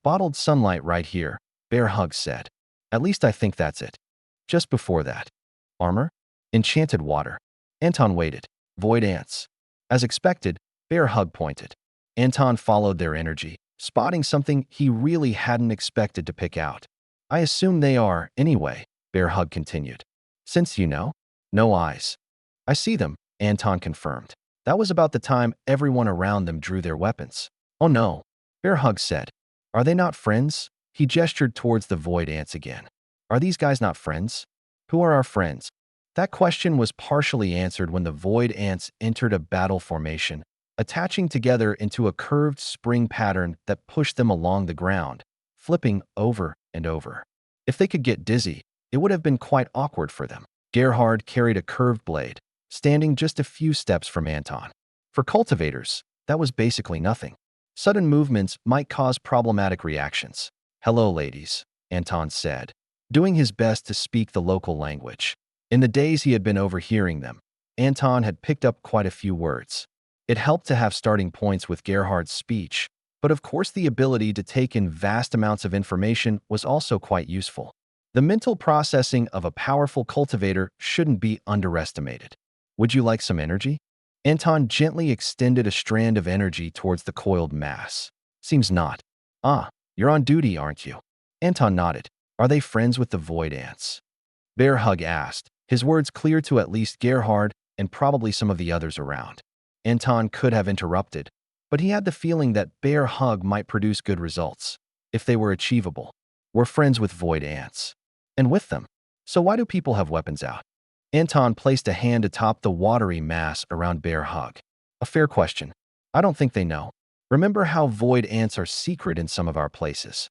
Bottled sunlight right here, Bear Hug said. At least I think that's it. Just before that. Armor? Enchanted water. Anton waited. Void ants. As expected, Bear Hug pointed. Anton followed their energy, spotting something he really hadn't expected to pick out. I assume they are, anyway, Bear Hug continued. Since you know? No eyes. I see them, Anton confirmed. That was about the time everyone around them drew their weapons. Oh no, Bear Hug said. Are they not friends? He gestured towards the void ants again. Are these guys not friends? Who are our friends? That question was partially answered when the void ants entered a battle formation, attaching together into a curved spring pattern that pushed them along the ground, flipping over and over. If they could get dizzy, it would have been quite awkward for them. Gerhard carried a curved blade, standing just a few steps from Anton. For cultivators, that was basically nothing. Sudden movements might cause problematic reactions. Hello, ladies, Anton said, doing his best to speak the local language. In the days he had been overhearing them, Anton had picked up quite a few words. It helped to have starting points with Gerhard's speech, but of course the ability to take in vast amounts of information was also quite useful. The mental processing of a powerful cultivator shouldn't be underestimated. Would you like some energy? Anton gently extended a strand of energy towards the coiled mass. Seems not. Ah, you're on duty, aren't you? Anton nodded. Are they friends with the void ants? Bear Hug asked, his words clear to at least Gerhard and probably some of the others around. Anton could have interrupted, but he had the feeling that Bear Hug might produce good results, if they were achievable. We're friends with void ants. And with them. So why do people have weapons out? Anton placed a hand atop the watery mass around Bear Hug. A fair question. I don't think they know. Remember how void ants are secret in some of our places?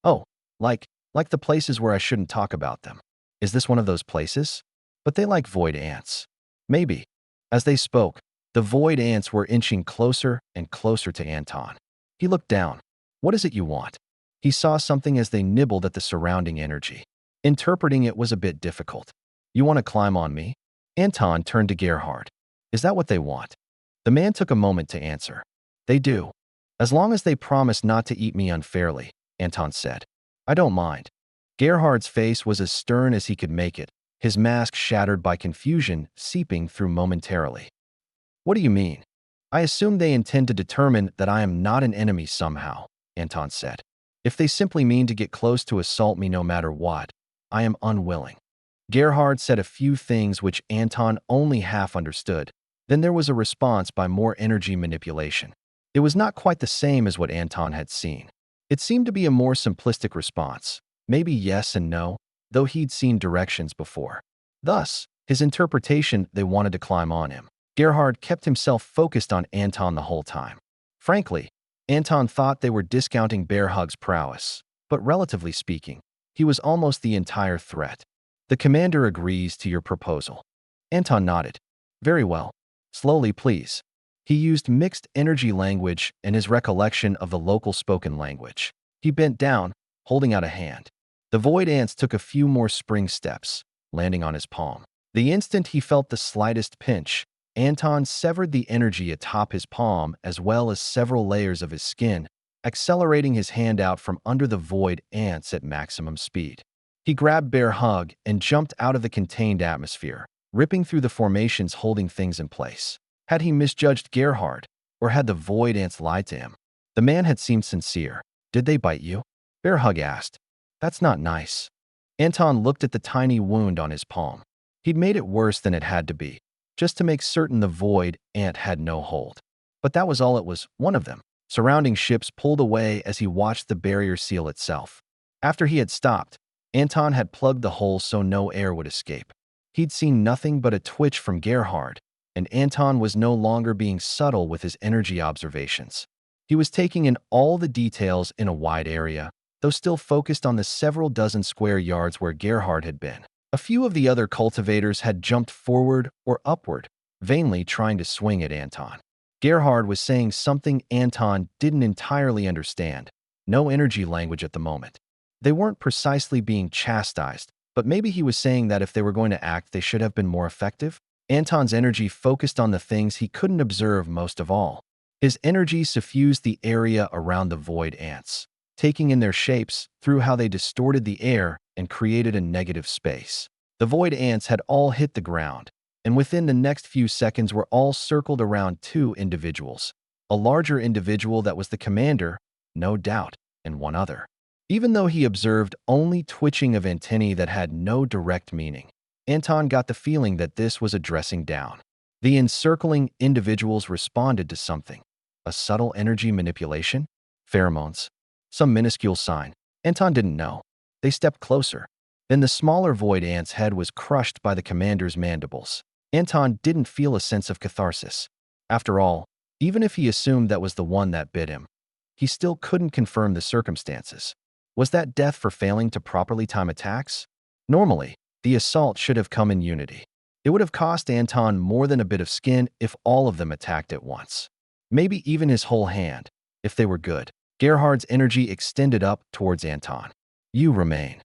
Oh, like the places where I shouldn't talk about them. Is this one of those places? But they like void ants. Maybe. As they spoke, the void ants were inching closer and closer to Anton. He looked down. What is it you want? He saw something as they nibbled at the surrounding energy. Interpreting it was a bit difficult. You want to climb on me? Anton turned to Gerhard. Is that what they want? The man took a moment to answer. They do. As long as they promise not to eat me unfairly, Anton said. I don't mind. Gerhard's face was as stern as he could make it, his mask shattered by confusion seeping through momentarily. What do you mean? I assume they intend to determine that I am not an enemy somehow, Anton said. If they simply mean to get close to assault me no matter what, I am unwilling. Gerhard said a few things which Anton only half understood. Then there was a response by more energy manipulation. It was not quite the same as what Anton had seen. It seemed to be a more simplistic response, maybe yes and no, though he'd seen directions before. Thus, his interpretation they wanted to climb on him. Gerhard kept himself focused on Anton the whole time. Frankly, Anton thought they were discounting Bear Hug's prowess, but relatively speaking, he was almost the entire threat. The commander agrees to your proposal. Anton nodded. Very well. Slowly, please. He used mixed energy language and his recollection of the local spoken language. He bent down, holding out a hand. The void ants took a few more spring steps, landing on his palm. The instant he felt the slightest pinch, Anton severed the energy atop his palm as well as several layers of his skin, accelerating his hand out from under the void ants at maximum speed. He grabbed Bear Hug and jumped out of the contained atmosphere, ripping through the formations holding things in place. Had he misjudged Gerhard, or had the void ants lied to him? The man had seemed sincere. Did they bite you? Bear Hug asked. That's not nice. Anton looked at the tiny wound on his palm. He'd made it worse than it had to be, just to make certain the void ant had no hold. But that was all it was, one of them. Surrounding ships pulled away as he watched the barrier seal itself. After he had stopped, Anton had plugged the hole so no air would escape. He'd seen nothing but a twitch from Gerhard, and Anton was no longer being subtle with his energy observations. He was taking in all the details in a wide area, though still focused on the several dozen square yards where Gerhard had been. A few of the other cultivators had jumped forward or upward, vainly trying to swing at Anton. Gerhard was saying something Anton didn't entirely understand. No energy language at the moment. They weren't precisely being chastised, but maybe he was saying that if they were going to act, they should have been more effective. Anton's energy focused on the things he couldn't observe most of all. His energy suffused the area around the void ants, taking in their shapes through how they distorted the air and created a negative space. The void ants had all hit the ground, and within the next few seconds were all circled around two individuals. A larger individual that was the commander, no doubt, and one other. Even though he observed only twitching of antennae that had no direct meaning, Anton got the feeling that this was a dressing down. The encircling individuals responded to something. A subtle energy manipulation? Pheromones? Some minuscule sign? Anton didn't know. They stepped closer. Then the smaller void ant's head was crushed by the commander's mandibles. Anton didn't feel a sense of catharsis. After all, even if he assumed that was the one that bit him, he still couldn't confirm the circumstances. Was that death for failing to properly time attacks? Normally, the assault should have come in unity. It would have cost Anton more than a bit of skin if all of them attacked at once. Maybe even his whole hand, if they were good. Gerhard's energy extended up towards Anton. You remain.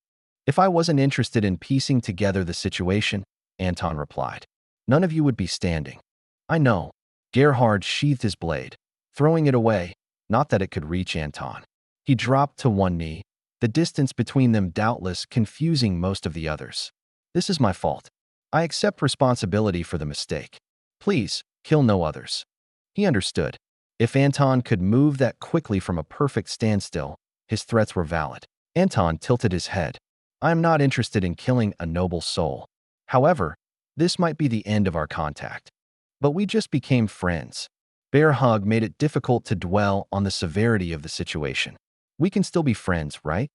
If I wasn't interested in piecing together the situation, Anton replied, none of you would be standing. I know. Gerhard sheathed his blade, throwing it away, not that it could reach Anton. He dropped to one knee, the distance between them doubtless confusing most of the others. This is my fault. I accept responsibility for the mistake. Please, kill no others. He understood. If Anton could move that quickly from a perfect standstill, his threats were valid. Anton tilted his head. I am not interested in killing a noble soul. However, this might be the end of our contact. But we just became friends. Bear hug made it difficult to dwell on the severity of the situation. We can still be friends, right?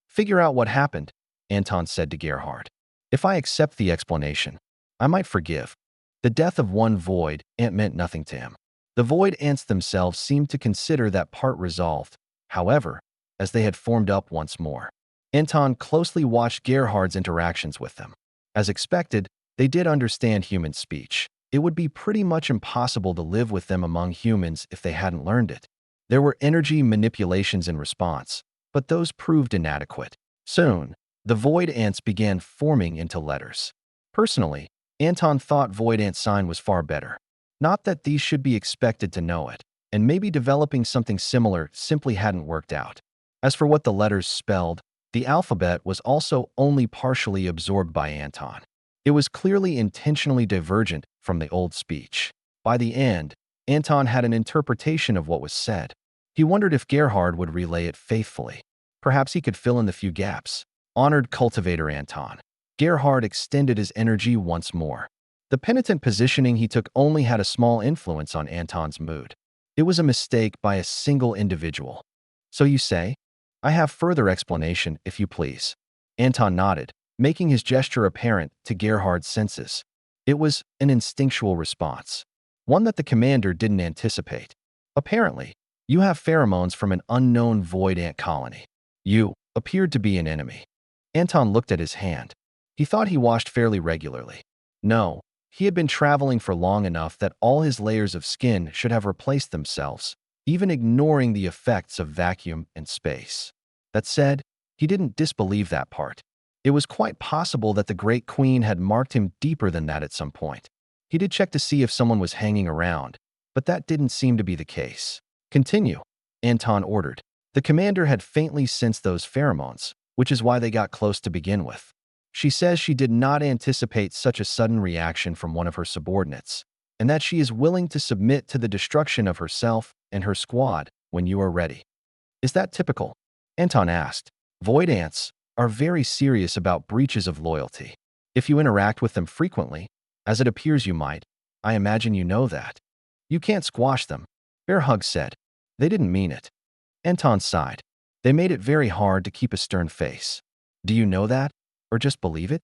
Figure out what happened, Anton said to Gerhard. If I accept the explanation, I might forgive. The death of one void ant meant nothing to him. The void ants themselves seemed to consider that part resolved, however, as they had formed up once more. Anton closely watched Gerhard's interactions with them. As expected, they did understand human speech. It would be pretty much impossible to live with them among humans if they hadn't learned it. There were energy manipulations in response, but those proved inadequate. Soon, the void ants began forming into letters. Personally, Anton thought void ant sign was far better. Not that these should be expected to know it, and maybe developing something similar simply hadn't worked out. As for what the letters spelled, the alphabet was also only partially absorbed by Anton. It was clearly intentionally divergent from the old speech. By the end, Anton had an interpretation of what was said. He wondered if Gerhard would relay it faithfully. Perhaps he could fill in the few gaps. Honored cultivator Anton. Gerhard extended his energy once more. The penitent positioning he took only had a small influence on Anton's mood. It was a mistake by a single individual. So you say? I have further explanation, if you please. Anton nodded, making his gesture apparent to Gerhard's senses. It was an instinctual response, one that the commander didn't anticipate. Apparently, you have pheromones from an unknown void ant colony. You appeared to be an enemy. Anton looked at his hand. He thought he washed fairly regularly. No, he had been traveling for long enough that all his layers of skin should have replaced themselves, even ignoring the effects of vacuum and space. That said, he didn't disbelieve that part. It was quite possible that the Great Queen had marked him deeper than that at some point. He did check to see if someone was hanging around, but that didn't seem to be the case. Continue, Anton ordered. The commander had faintly sensed those pheromones, which is why they got close to begin with. She says she did not anticipate such a sudden reaction from one of her subordinates, and that she is willing to submit to the destruction of herself and her squad when you are ready. Is that typical? Anton asked. Void ants are very serious about breaches of loyalty. If you interact with them frequently, as it appears you might, I imagine you know that. You can't squash them, Bearhug said. They didn't mean it. Anton sighed. They made it very hard to keep a stern face. Do you know that, or just believe it?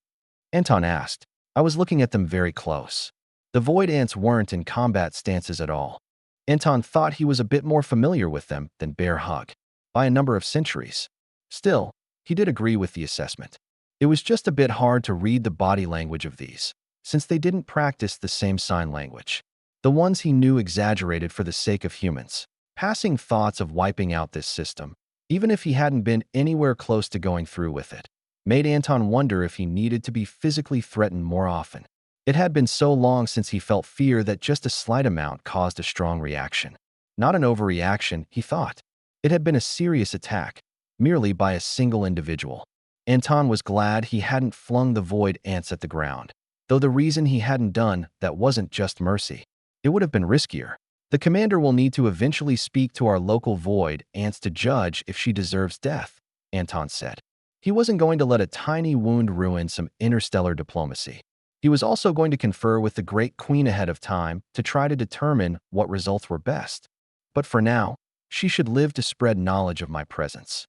Anton asked. I was looking at them very close. The void ants weren't in combat stances at all. Anton thought he was a bit more familiar with them than Bearhug, by a number of centuries. Still, he did agree with the assessment. It was just a bit hard to read the body language of these, since they didn't practice the same sign language. The ones he knew exaggerated for the sake of humans, passing thoughts of wiping out this system, even if he hadn't been anywhere close to going through with it, made Anton wonder if he needed to be physically threatened more often. It had been so long since he felt fear that just a slight amount caused a strong reaction. Not an overreaction, he thought. It had been a serious attack, merely by a single individual. Anton was glad he hadn't flung the void ants at the ground, though the reason he hadn't done that wasn't just mercy. It would have been riskier. The commander will need to eventually speak to our local void ants to judge if she deserves death, Anton said. He wasn't going to let a tiny wound ruin some interstellar diplomacy. He was also going to confer with the Great Queen ahead of time to try to determine what results were best. But for now, she should live to spread knowledge of my presence.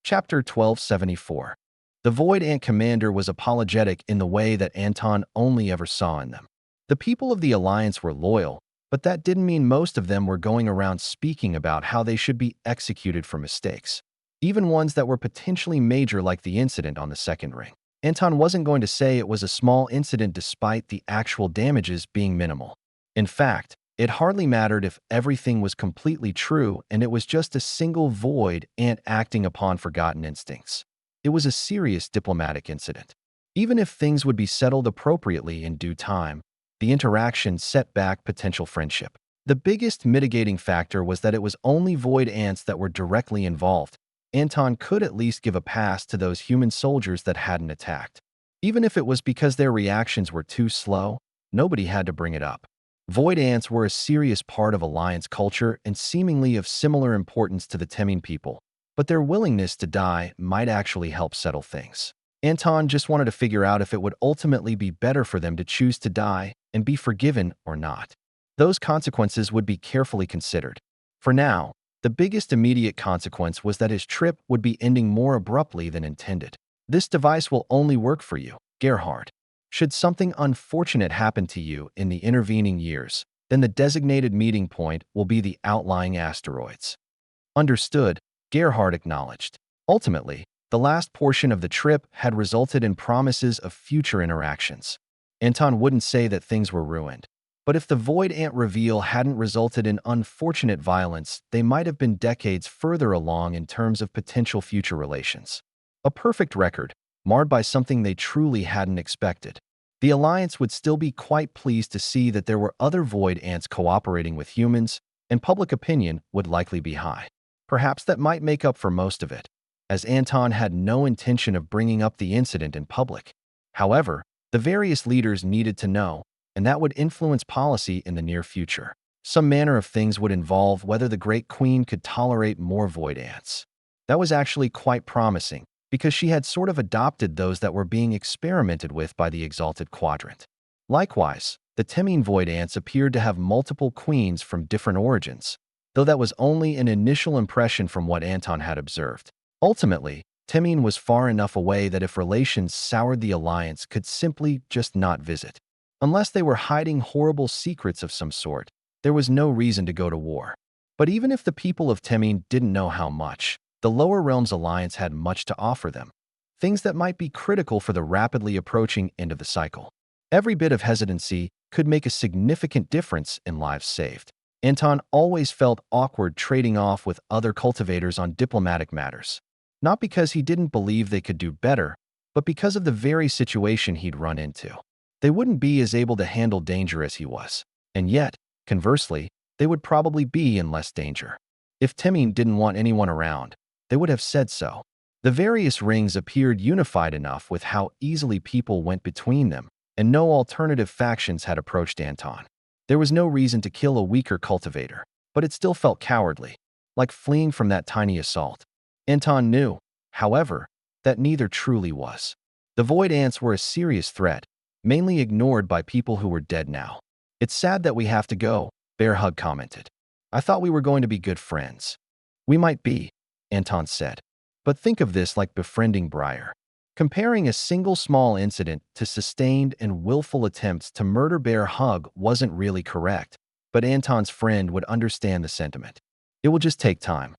Chapter 1274. The Void Ant Commander was apologetic in the way that Anton only ever saw in them. The people of the Alliance were loyal, but that didn't mean most of them were going around speaking about how they should be executed for mistakes, even ones that were potentially major like the incident on the second ring. Anton wasn't going to say it was a small incident despite the actual damages being minimal. In fact, it hardly mattered if everything was completely true and it was just a single void ant acting upon forgotten instincts. It was a serious diplomatic incident. Even if things would be settled appropriately in due time, the interaction set back potential friendship. The biggest mitigating factor was that it was only void ants that were directly involved. Anton could at least give a pass to those human soldiers that hadn't attacked. Even if it was because their reactions were too slow, nobody had to bring it up. Void ants were a serious part of Alliance culture and seemingly of similar importance to the Temmin people, but their willingness to die might actually help settle things. Anton just wanted to figure out if it would ultimately be better for them to choose to die and be forgiven or not. Those consequences would be carefully considered. For now, the biggest immediate consequence was that his trip would be ending more abruptly than intended. This device will only work for you, Gerhard. Should something unfortunate happen to you in the intervening years, then the designated meeting point will be the outlying asteroids. Understood, Gerhard acknowledged. Ultimately, the last portion of the trip had resulted in promises of future interactions. Anton wouldn't say that things were ruined, but if the Void Ant reveal hadn't resulted in unfortunate violence, they might have been decades further along in terms of potential future relations. A perfect record, marred by something they truly hadn't expected. The Alliance would still be quite pleased to see that there were other Void Ants cooperating with humans, and public opinion would likely be high. Perhaps that might make up for most of it, as Anton had no intention of bringing up the incident in public. However, the various leaders needed to know, and that would influence policy in the near future. Some manner of things would involve whether the Great Queen could tolerate more Void Ants. That was actually quite promising, because she had sort of adopted those that were being experimented with by the Exalted Quadrant. Likewise, the Temmin Void Ants appeared to have multiple queens from different origins, though that was only an initial impression from what Anton had observed. Ultimately, Temmin was far enough away that if relations soured, the Alliance could simply just not visit. Unless they were hiding horrible secrets of some sort, there was no reason to go to war. But even if the people of Temmin didn't know how much, the Lower Realms Alliance had much to offer them, things that might be critical for the rapidly approaching end of the cycle. Every bit of hesitancy could make a significant difference in lives saved. Anton always felt awkward trading off with other cultivators on diplomatic matters, not because he didn't believe they could do better, but because of the very situation he'd run into. They wouldn't be as able to handle danger as he was, and yet, conversely, they would probably be in less danger. If Temmin didn't want anyone around, they would have said so. The various rings appeared unified enough with how easily people went between them, and no alternative factions had approached Anton. There was no reason to kill a weaker cultivator, but it still felt cowardly, like fleeing from that tiny assault. Anton knew, however, that neither truly was. The Void Ants were a serious threat, mainly ignored by people who were dead now. "It's sad that we have to go," Bear Hug commented. "I thought we were going to be good friends." "We might be," Anton said. "But think of this like befriending Briar." Comparing a single small incident to sustained and willful attempts to murder Bear Hug wasn't really correct, but Anton's friend would understand the sentiment. "It will just take time."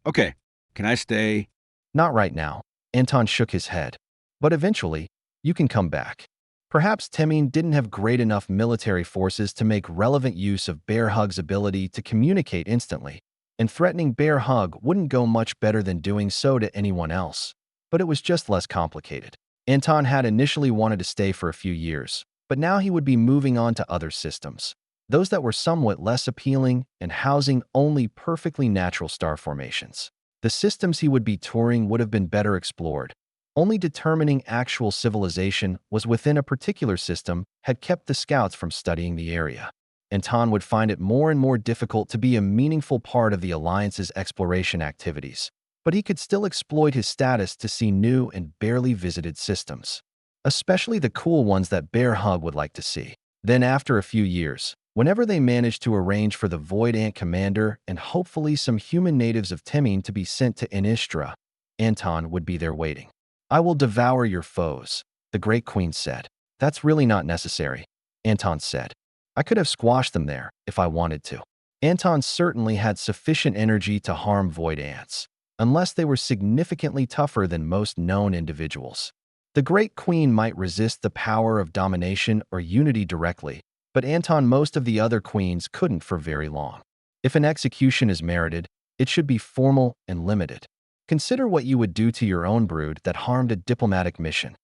Okay, can I stay? "Not right now," Anton shook his head. "But eventually, you can come back." Perhaps Temmin didn't have great enough military forces to make relevant use of Bear Hug's ability to communicate instantly, and threatening Bear Hug wouldn't go much better than doing so to anyone else. But it was just less complicated. Anton had initially wanted to stay for a few years, but now he would be moving on to other systems, those that were somewhat less appealing and housing only perfectly natural star formations. The systems he would be touring would have been better explored. Only determining actual civilization was within a particular system had kept the scouts from studying the area. Anton would find it more and more difficult to be a meaningful part of the Alliance's exploration activities, but he could still exploit his status to see new and barely visited systems, especially the cool ones that Bear Hug would like to see. Then after a few years, whenever they managed to arrange for the Void Ant Commander and hopefully some human natives of Temine to be sent to Inistra, Anton would be there waiting. "I will devour your foes," the Great Queen said. "That's really not necessary," Anton said. "I could have squashed them there if I wanted to." Anton certainly had sufficient energy to harm Void Ants, unless they were significantly tougher than most known individuals. The Great Queen might resist the power of domination or unity directly, but Anton most of the other queens couldn't for very long. If an execution is merited, it should be formal and limited. Consider what you would do to your own brood that harmed a diplomatic mission.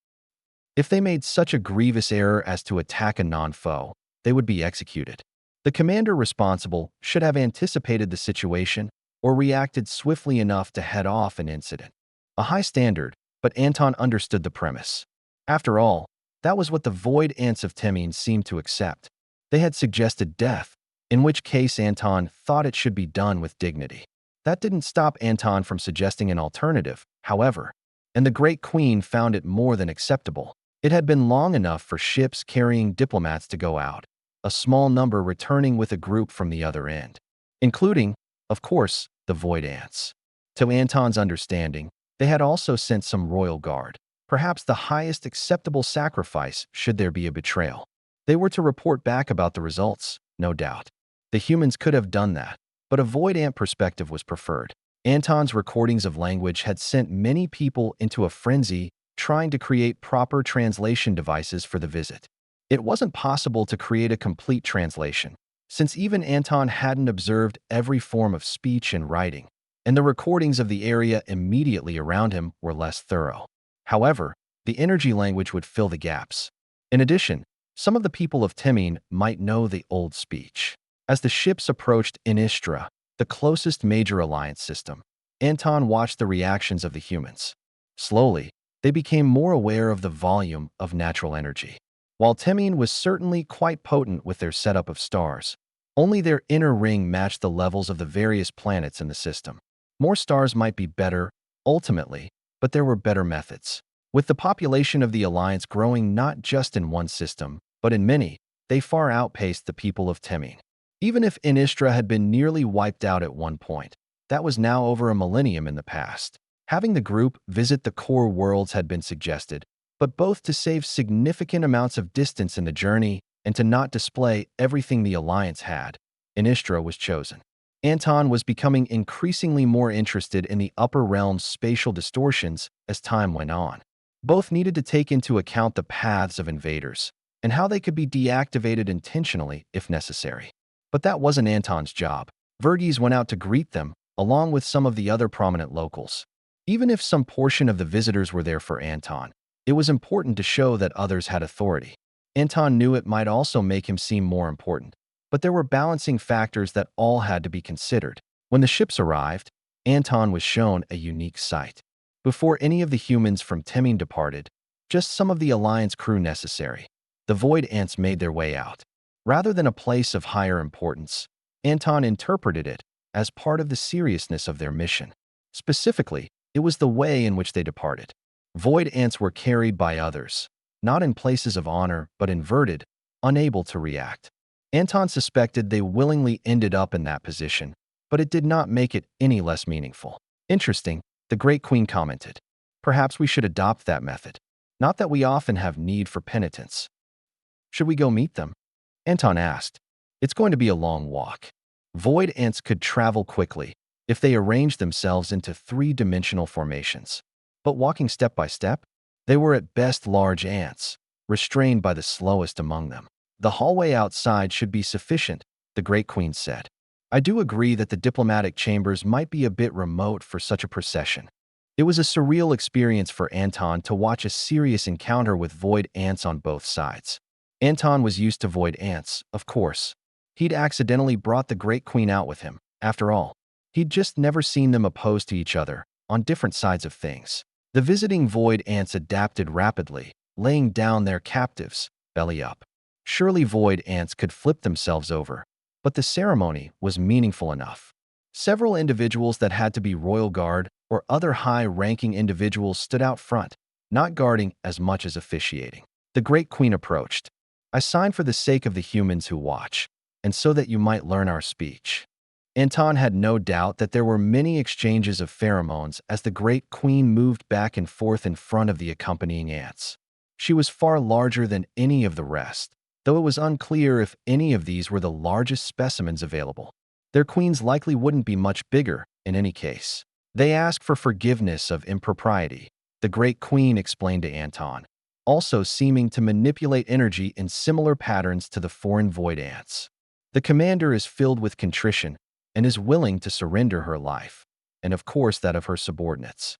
If they made such a grievous error as to attack a non-foe, they would be executed. The commander responsible should have anticipated the situation or reacted swiftly enough to head off an incident. A high standard, but Anton understood the premise. After all, that was what the Void Ants of Temine seemed to accept. They had suggested death, in which case Anton thought it should be done with dignity. That didn't stop Anton from suggesting an alternative, however, and the Great Queen found it more than acceptable. It had been long enough for ships carrying diplomats to go out, a small number returning with a group from the other end, including, of course, the Void Ants. To Anton's understanding, they had also sent some royal guard, perhaps the highest acceptable sacrifice should there be a betrayal. They were to report back about the results, no doubt. The humans could have done that, but a Void Ant perspective was preferred. Anton's recordings of language had sent many people into a frenzy trying to create proper translation devices for the visit. It wasn't possible to create a complete translation, since even Anton hadn't observed every form of speech and writing, and the recordings of the area immediately around him were less thorough. However, the energy language would fill the gaps. In addition, some of the people of Temine might know the old speech. As the ships approached Inistra, the closest major alliance system, Anton watched the reactions of the humans. Slowly, they became more aware of the volume of natural energy. While Temine was certainly quite potent with their setup of stars, only their inner ring matched the levels of the various planets in the system. More stars might be better, ultimately, but there were better methods. With the population of the Alliance growing not just in one system, but in many, they far outpaced the people of Temine. Even if Inistra had been nearly wiped out at one point, that was now over a millennium in the past. Having the group visit the core worlds had been suggested, but both to save significant amounts of distance in the journey and to not display everything the Alliance had, Inistra was chosen. Anton was becoming increasingly more interested in the upper realm's spatial distortions as time went on. Both needed to take into account the paths of invaders and how they could be deactivated intentionally if necessary. But that wasn't Anton's job. Verghese went out to greet them, along with some of the other prominent locals. Even if some portion of the visitors were there for Anton, it was important to show that others had authority. Anton knew it might also make him seem more important, but there were balancing factors that all had to be considered. When the ships arrived, Anton was shown a unique sight. Before any of the humans from Temine departed, just some of the Alliance crew necessary, the Void Ants made their way out. Rather than a place of higher importance, Anton interpreted it as part of the seriousness of their mission. Specifically, it was the way in which they departed. Void Ants were carried by others, not in places of honor, but inverted, unable to react. Anton suspected they willingly ended up in that position, but it did not make it any less meaningful. "Interesting," the Great Queen commented. "Perhaps we should adopt that method. Not that we often have need for penitence." "Should we go meet them?" Anton asked. "It's going to be a long walk." Void Ants could travel quickly if they arranged themselves into three-dimensional formations. But walking step by step, they were at best large ants, restrained by the slowest among them. "The hallway outside should be sufficient," the Great Queen said. "I do agree that the diplomatic chambers might be a bit remote for such a procession." It was a surreal experience for Anton to watch a serious encounter with Void Ants on both sides. Anton was used to Void Ants, of course. He'd accidentally brought the Great Queen out with him, after all. He'd just never seen them opposed to each other, on different sides of things. The visiting Void Ants adapted rapidly, laying down their captives, belly up. Surely void ants could flip themselves over, but the ceremony was meaningful enough. Several individuals that had to be royal guard or other high-ranking individuals stood out front, not guarding as much as officiating. The Great Queen approached. I sign for the sake of the humans who watch, and so that you might learn our speech. Anton had no doubt that there were many exchanges of pheromones as the Great Queen moved back and forth in front of the accompanying ants. She was far larger than any of the rest, though it was unclear if any of these were the largest specimens available. Their queens likely wouldn't be much bigger in any case. They asked for forgiveness of impropriety, the Great Queen explained to Anton, also seeming to manipulate energy in similar patterns to the foreign void ants. The commander is filled with contrition and is willing to surrender her life, and of course that of her subordinates.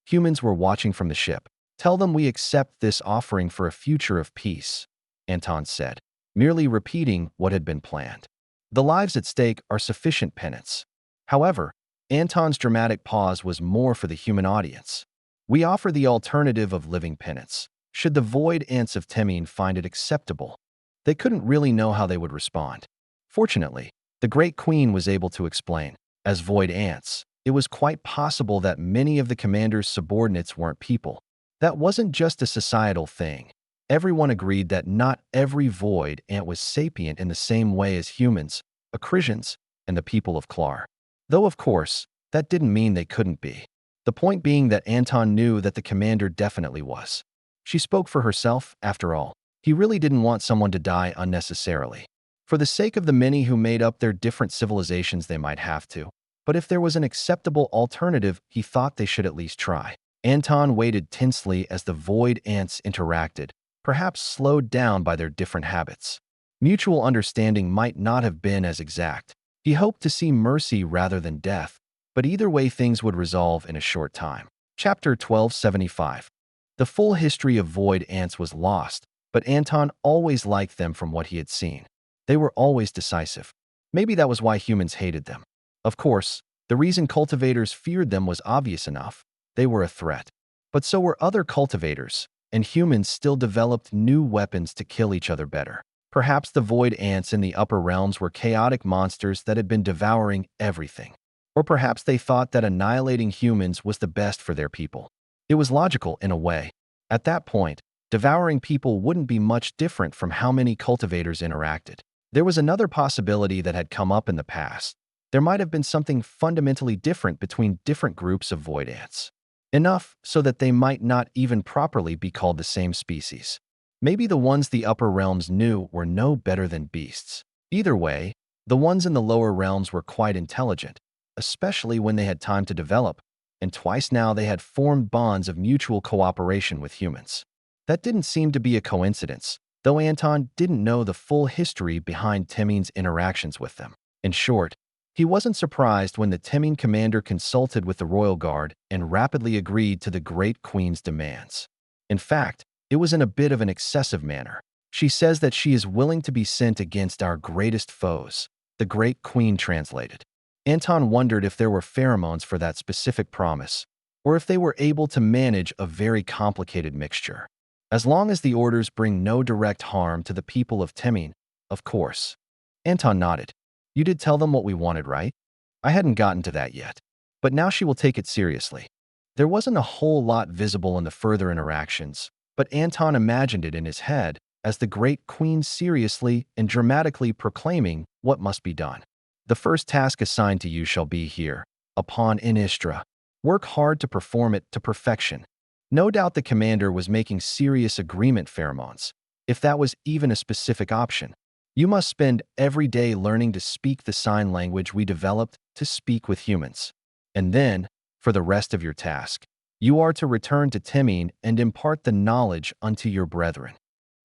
Humans were watching from the ship. Tell them we accept this offering for a future of peace, Anton said, merely repeating what had been planned. The lives at stake are sufficient penance. However, Anton's dramatic pause was more for the human audience. We offer the alternative of living penance. Should the void ants of Temine find it acceptable? They couldn't really know how they would respond. Fortunately, the Great Queen was able to explain. As void ants, it was quite possible that many of the commander's subordinates weren't people. That wasn't just a societal thing. Everyone agreed that not every void ant was sapient in the same way as humans, Acrisians, and the people of Klar. Though, of course, that didn't mean they couldn't be. The point being that Anton knew that the commander definitely was. She spoke for herself, after all. He really didn't want someone to die unnecessarily. For the sake of the many who made up their different civilizations, they might have to. But if there was an acceptable alternative, he thought they should at least try. Anton waited tensely as the void ants interacted, perhaps slowed down by their different habits. Mutual understanding might not have been as exact. He hoped to see mercy rather than death, but either way things would resolve in a short time. Chapter 1275. The full history of void ants was lost, but Anton always liked them from what he had seen. They were always decisive. Maybe that was why humans hated them. Of course, the reason cultivators feared them was obvious enough. They were a threat. But so were other cultivators, and humans still developed new weapons to kill each other better. Perhaps the void ants in the upper realms were chaotic monsters that had been devouring everything. Or perhaps they thought that annihilating humans was the best for their people. It was logical in a way. At that point, devouring people wouldn't be much different from how many cultivators interacted. There was another possibility that had come up in the past. There might have been something fundamentally different between different groups of void ants. Enough so that they might not even properly be called the same species. Maybe the ones the upper realms knew were no better than beasts. Either way, the ones in the lower realms were quite intelligent, especially when they had time to develop, and twice now they had formed bonds of mutual cooperation with humans. That didn't seem to be a coincidence, though Anton didn't know the full history behind Temine's interactions with them. In short, he wasn't surprised when the Temine commander consulted with the royal guard and rapidly agreed to the Great Queen's demands. In fact, it was in a bit of an excessive manner. She says that she is willing to be sent against our greatest foes, the Great Queen translated. Anton wondered if there were pheromones for that specific promise, or if they were able to manage a very complicated mixture. As long as the orders bring no direct harm to the people of Temine, of course. Anton nodded. You did tell them what we wanted, right? I hadn't gotten to that yet, but now she will take it seriously. There wasn't a whole lot visible in the further interactions, but Anton imagined it in his head as the Great Queen seriously and dramatically proclaiming what must be done. The first task assigned to you shall be here, upon Inistra. Work hard to perform it to perfection. No doubt the commander was making serious agreement pheromones, if that was even a specific option. You must spend every day learning to speak the sign language we developed to speak with humans. And then, for the rest of your task, you are to return to Temine and impart the knowledge unto your brethren.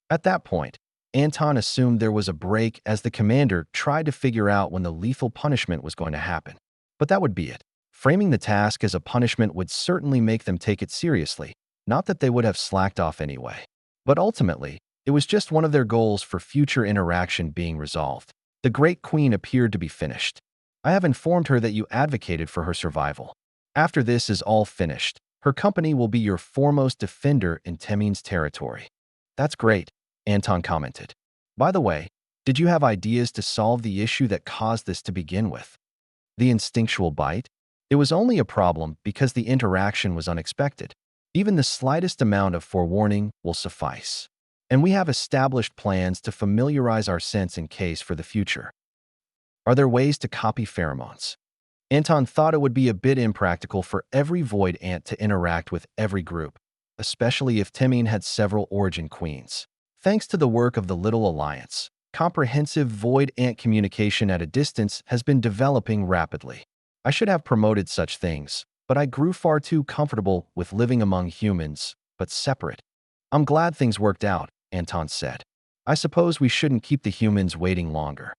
At that point, Anton assumed there was a break as the commander tried to figure out when the lethal punishment was going to happen. But that would be it. Framing the task as a punishment would certainly make them take it seriously, not that they would have slacked off anyway. But ultimately, it was just one of their goals for future interaction being resolved. The Great Queen appeared to be finished. I have informed her that you advocated for her survival. After this is all finished, her company will be your foremost defender in Temine's territory. That's great, Anton commented. By the way, did you have ideas to solve the issue that caused this to begin with? The instinctual bite? It was only a problem because the interaction was unexpected. Even the slightest amount of forewarning will suffice. And we have established plans to familiarize our scents in case for the future. Are there ways to copy pheromones? Anton thought it would be a bit impractical for every void ant to interact with every group, especially if Timine had several origin queens. Thanks to the work of the Little Alliance, comprehensive void ant communication at a distance has been developing rapidly. I should have promoted such things, but I grew far too comfortable with living among humans, but separate. I'm glad things worked out, Anton said. I suppose we shouldn't keep the humans waiting longer.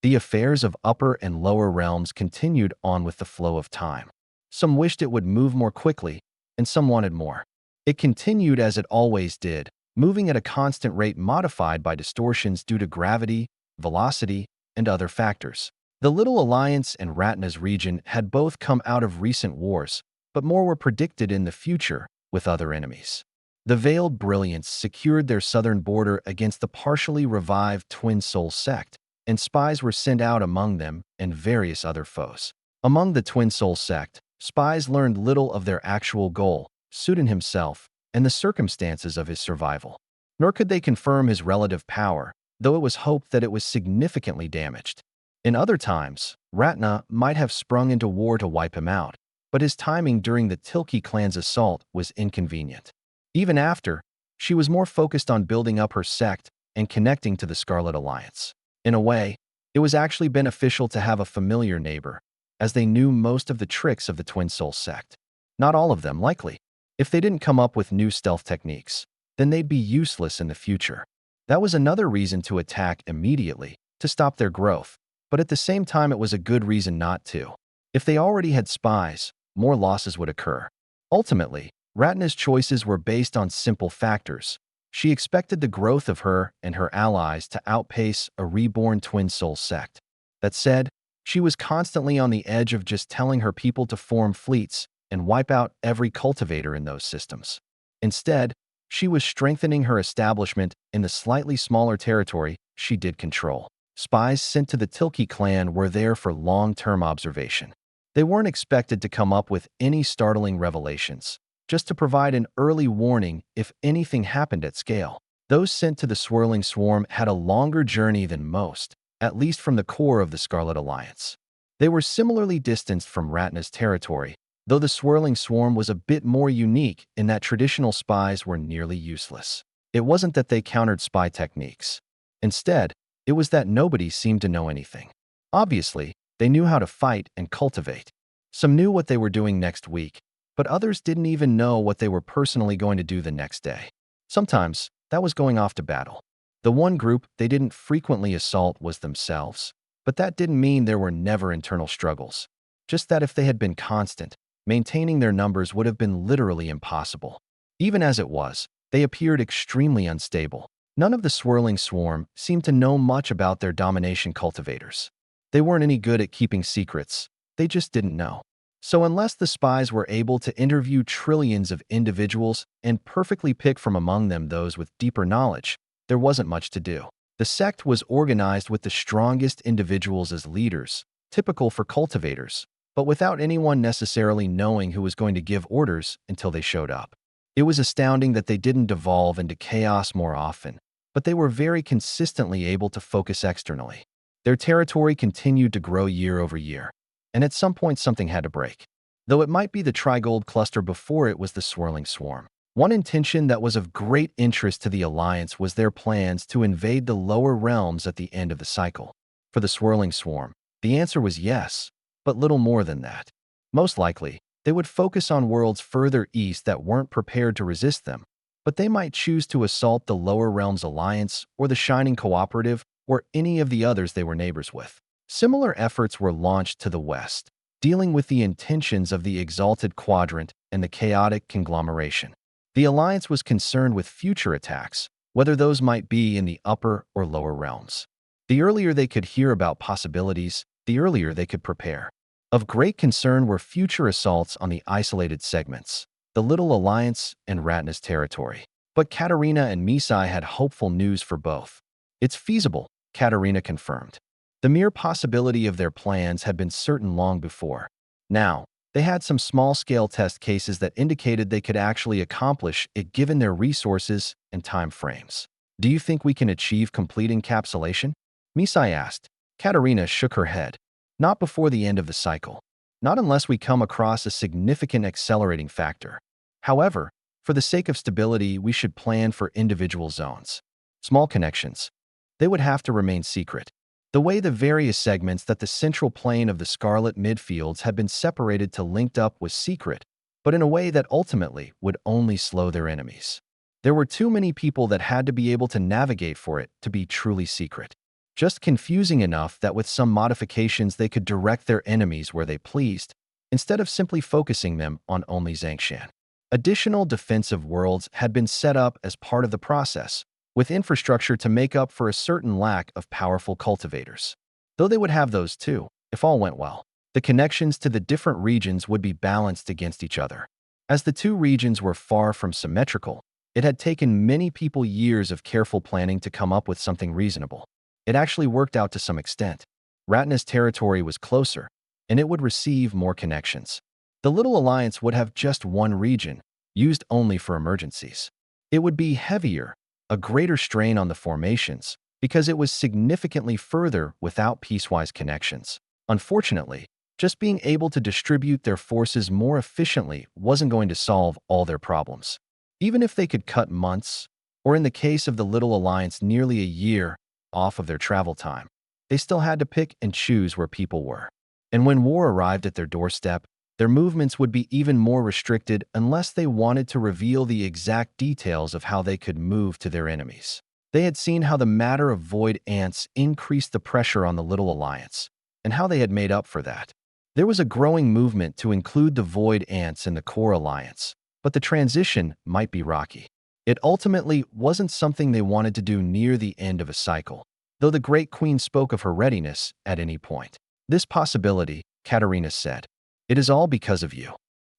The affairs of upper and lower realms continued on with the flow of time. Some wished it would move more quickly, and some wanted more. It continued as it always did, moving at a constant rate modified by distortions due to gravity, velocity, and other factors. The Little Alliance and Ratna's region had both come out of recent wars, but more were predicted in the future with other enemies. The Veiled Brilliance secured their southern border against the partially revived Twin Soul sect, and spies were sent out among them and various other foes. Among the Twin Soul sect, spies learned little of their actual goal, Sudan himself, and the circumstances of his survival. Nor could they confirm his relative power, though it was hoped that it was significantly damaged. In other times, Ratna might have sprung into war to wipe him out, but his timing during the Tilki clan's assault was inconvenient. Even after, she was more focused on building up her sect and connecting to the Scarlet Alliance. In a way, it was actually beneficial to have a familiar neighbor, as they knew most of the tricks of the Twin Soul sect. Not all of them, likely. If they didn't come up with new stealth techniques, then they'd be useless in the future. That was another reason to attack immediately, to stop their growth, but at the same time it was a good reason not to. If they already had spies, more losses would occur. Ultimately, Ratna's choices were based on simple factors. She expected the growth of her and her allies to outpace a reborn Twin Soul sect. That said, she was constantly on the edge of just telling her people to form fleets and wipe out every cultivator in those systems. Instead, she was strengthening her establishment in the slightly smaller territory she did control. Spies sent to the Tilki clan were there for long-term observation. They weren't expected to come up with any startling revelations, just to provide an early warning if anything happened at scale. Those sent to the Swirling Swarm had a longer journey than most, at least from the core of the Scarlet Alliance. They were similarly distanced from Ratna's territory, though the Swirling Swarm was a bit more unique in that traditional spies were nearly useless. It wasn't that they countered spy techniques. Instead, it was that nobody seemed to know anything. Obviously, they knew how to fight and cultivate. Some knew what they were doing next week, but others didn't even know what they were personally going to do the next day. Sometimes, that was going off to battle. The one group they didn't frequently assault was themselves, but that didn't mean there were never internal struggles. Just that if they had been constant, maintaining their numbers would have been literally impossible. Even as it was, they appeared extremely unstable. None of the Swirling Swarm seemed to know much about their domination cultivators. They weren't any good at keeping secrets, they just didn't know. So unless the spies were able to interview trillions of individuals and perfectly pick from among them those with deeper knowledge, there wasn't much to do. The sect was organized with the strongest individuals as leaders, typical for cultivators, but without anyone necessarily knowing who was going to give orders until they showed up. It was astounding that they didn't devolve into chaos more often, but they were very consistently able to focus externally. Their territory continued to grow year over year, and at some point something had to break. Though it might be the Trigold cluster before it was the Swirling Swarm. One intention that was of great interest to the Alliance was their plans to invade the lower realms at the end of the cycle. For the Swirling Swarm, the answer was yes, but little more than that. Most likely, they would focus on worlds further east that weren't prepared to resist them, but they might choose to assault the Lower Realms Alliance or the Shining Cooperative or any of the others they were neighbors with. Similar efforts were launched to the west, dealing with the intentions of the Exalted Quadrant and the Chaotic Conglomeration. The Alliance was concerned with future attacks, whether those might be in the upper or lower realms. The earlier they could hear about possibilities, the earlier they could prepare. Of great concern were future assaults on the isolated segments, the Little Alliance and Ratna's territory. But Katerina and Misai had hopeful news for both. It's feasible, Katerina confirmed. The mere possibility of their plans had been certain long before. Now, they had some small-scale test cases that indicated they could actually accomplish it given their resources and time frames. Do you think we can achieve complete encapsulation? Misai asked. Katerina shook her head. Not before the end of the cycle. Not unless we come across a significant accelerating factor. However, for the sake of stability, we should plan for individual zones. Small connections. They would have to remain secret. The way the various segments that the central plane of the Scarlet Midfields had been separated to linked up was secret, but in a way that ultimately would only slow their enemies. There were too many people that had to be able to navigate for it to be truly secret. Just confusing enough that with some modifications they could direct their enemies where they pleased, instead of simply focusing them on only Xianxia. Additional defensive worlds had been set up as part of the process, with infrastructure to make up for a certain lack of powerful cultivators. Though they would have those too, if all went well. The connections to the different regions would be balanced against each other. As the two regions were far from symmetrical, it had taken many people years of careful planning to come up with something reasonable. It actually worked out to some extent. Ratna's territory was closer, and it would receive more connections. The Little Alliance would have just one region, used only for emergencies. It would be heavier, a greater strain on the formations, because it was significantly further without piecewise connections. Unfortunately, just being able to distribute their forces more efficiently wasn't going to solve all their problems. Even if they could cut months, or in the case of the Little Alliance nearly a year, off of their travel time, they still had to pick and choose where people were. And when war arrived at their doorstep, their movements would be even more restricted unless they wanted to reveal the exact details of how they could move to their enemies. They had seen how the matter of void ants increased the pressure on the Little Alliance, and how they had made up for that. There was a growing movement to include the void ants in the core alliance, but the transition might be rocky. It ultimately wasn't something they wanted to do near the end of a cycle, though the Great Queen spoke of her readiness at any point. This possibility, Katerina said, it is all because of you.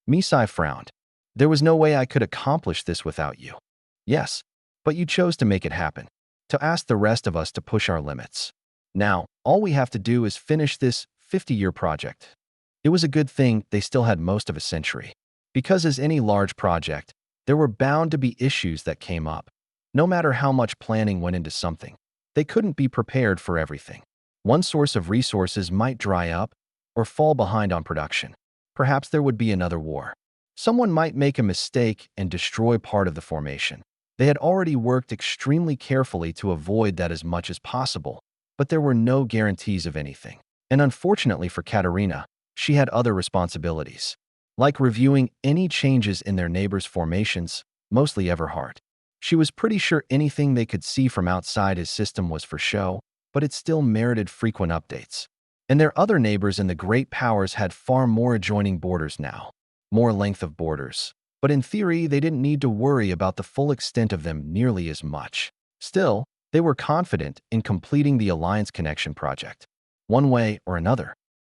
Misai frowned. There was no way I could accomplish this without you. Yes, but you chose to make it happen, to ask the rest of us to push our limits. Now, all we have to do is finish this 50-year project. It was a good thing they still had most of a century, because as any large project, there were bound to be issues that came up. No matter how much planning went into something, they couldn't be prepared for everything. One source of resources might dry up or fall behind on production. Perhaps there would be another war. Someone might make a mistake and destroy part of the formation. They had already worked extremely carefully to avoid that as much as possible, but there were no guarantees of anything. And unfortunately for Katerina, she had other responsibilities, like reviewing any changes in their neighbors' formations, mostly Everhard. She was pretty sure anything they could see from outside his system was for show, but it still merited frequent updates. And their other neighbors in the great powers had far more adjoining borders now, more length of borders. But in theory, they didn't need to worry about the full extent of them nearly as much. Still, they were confident in completing the Alliance Connection project. One way or another,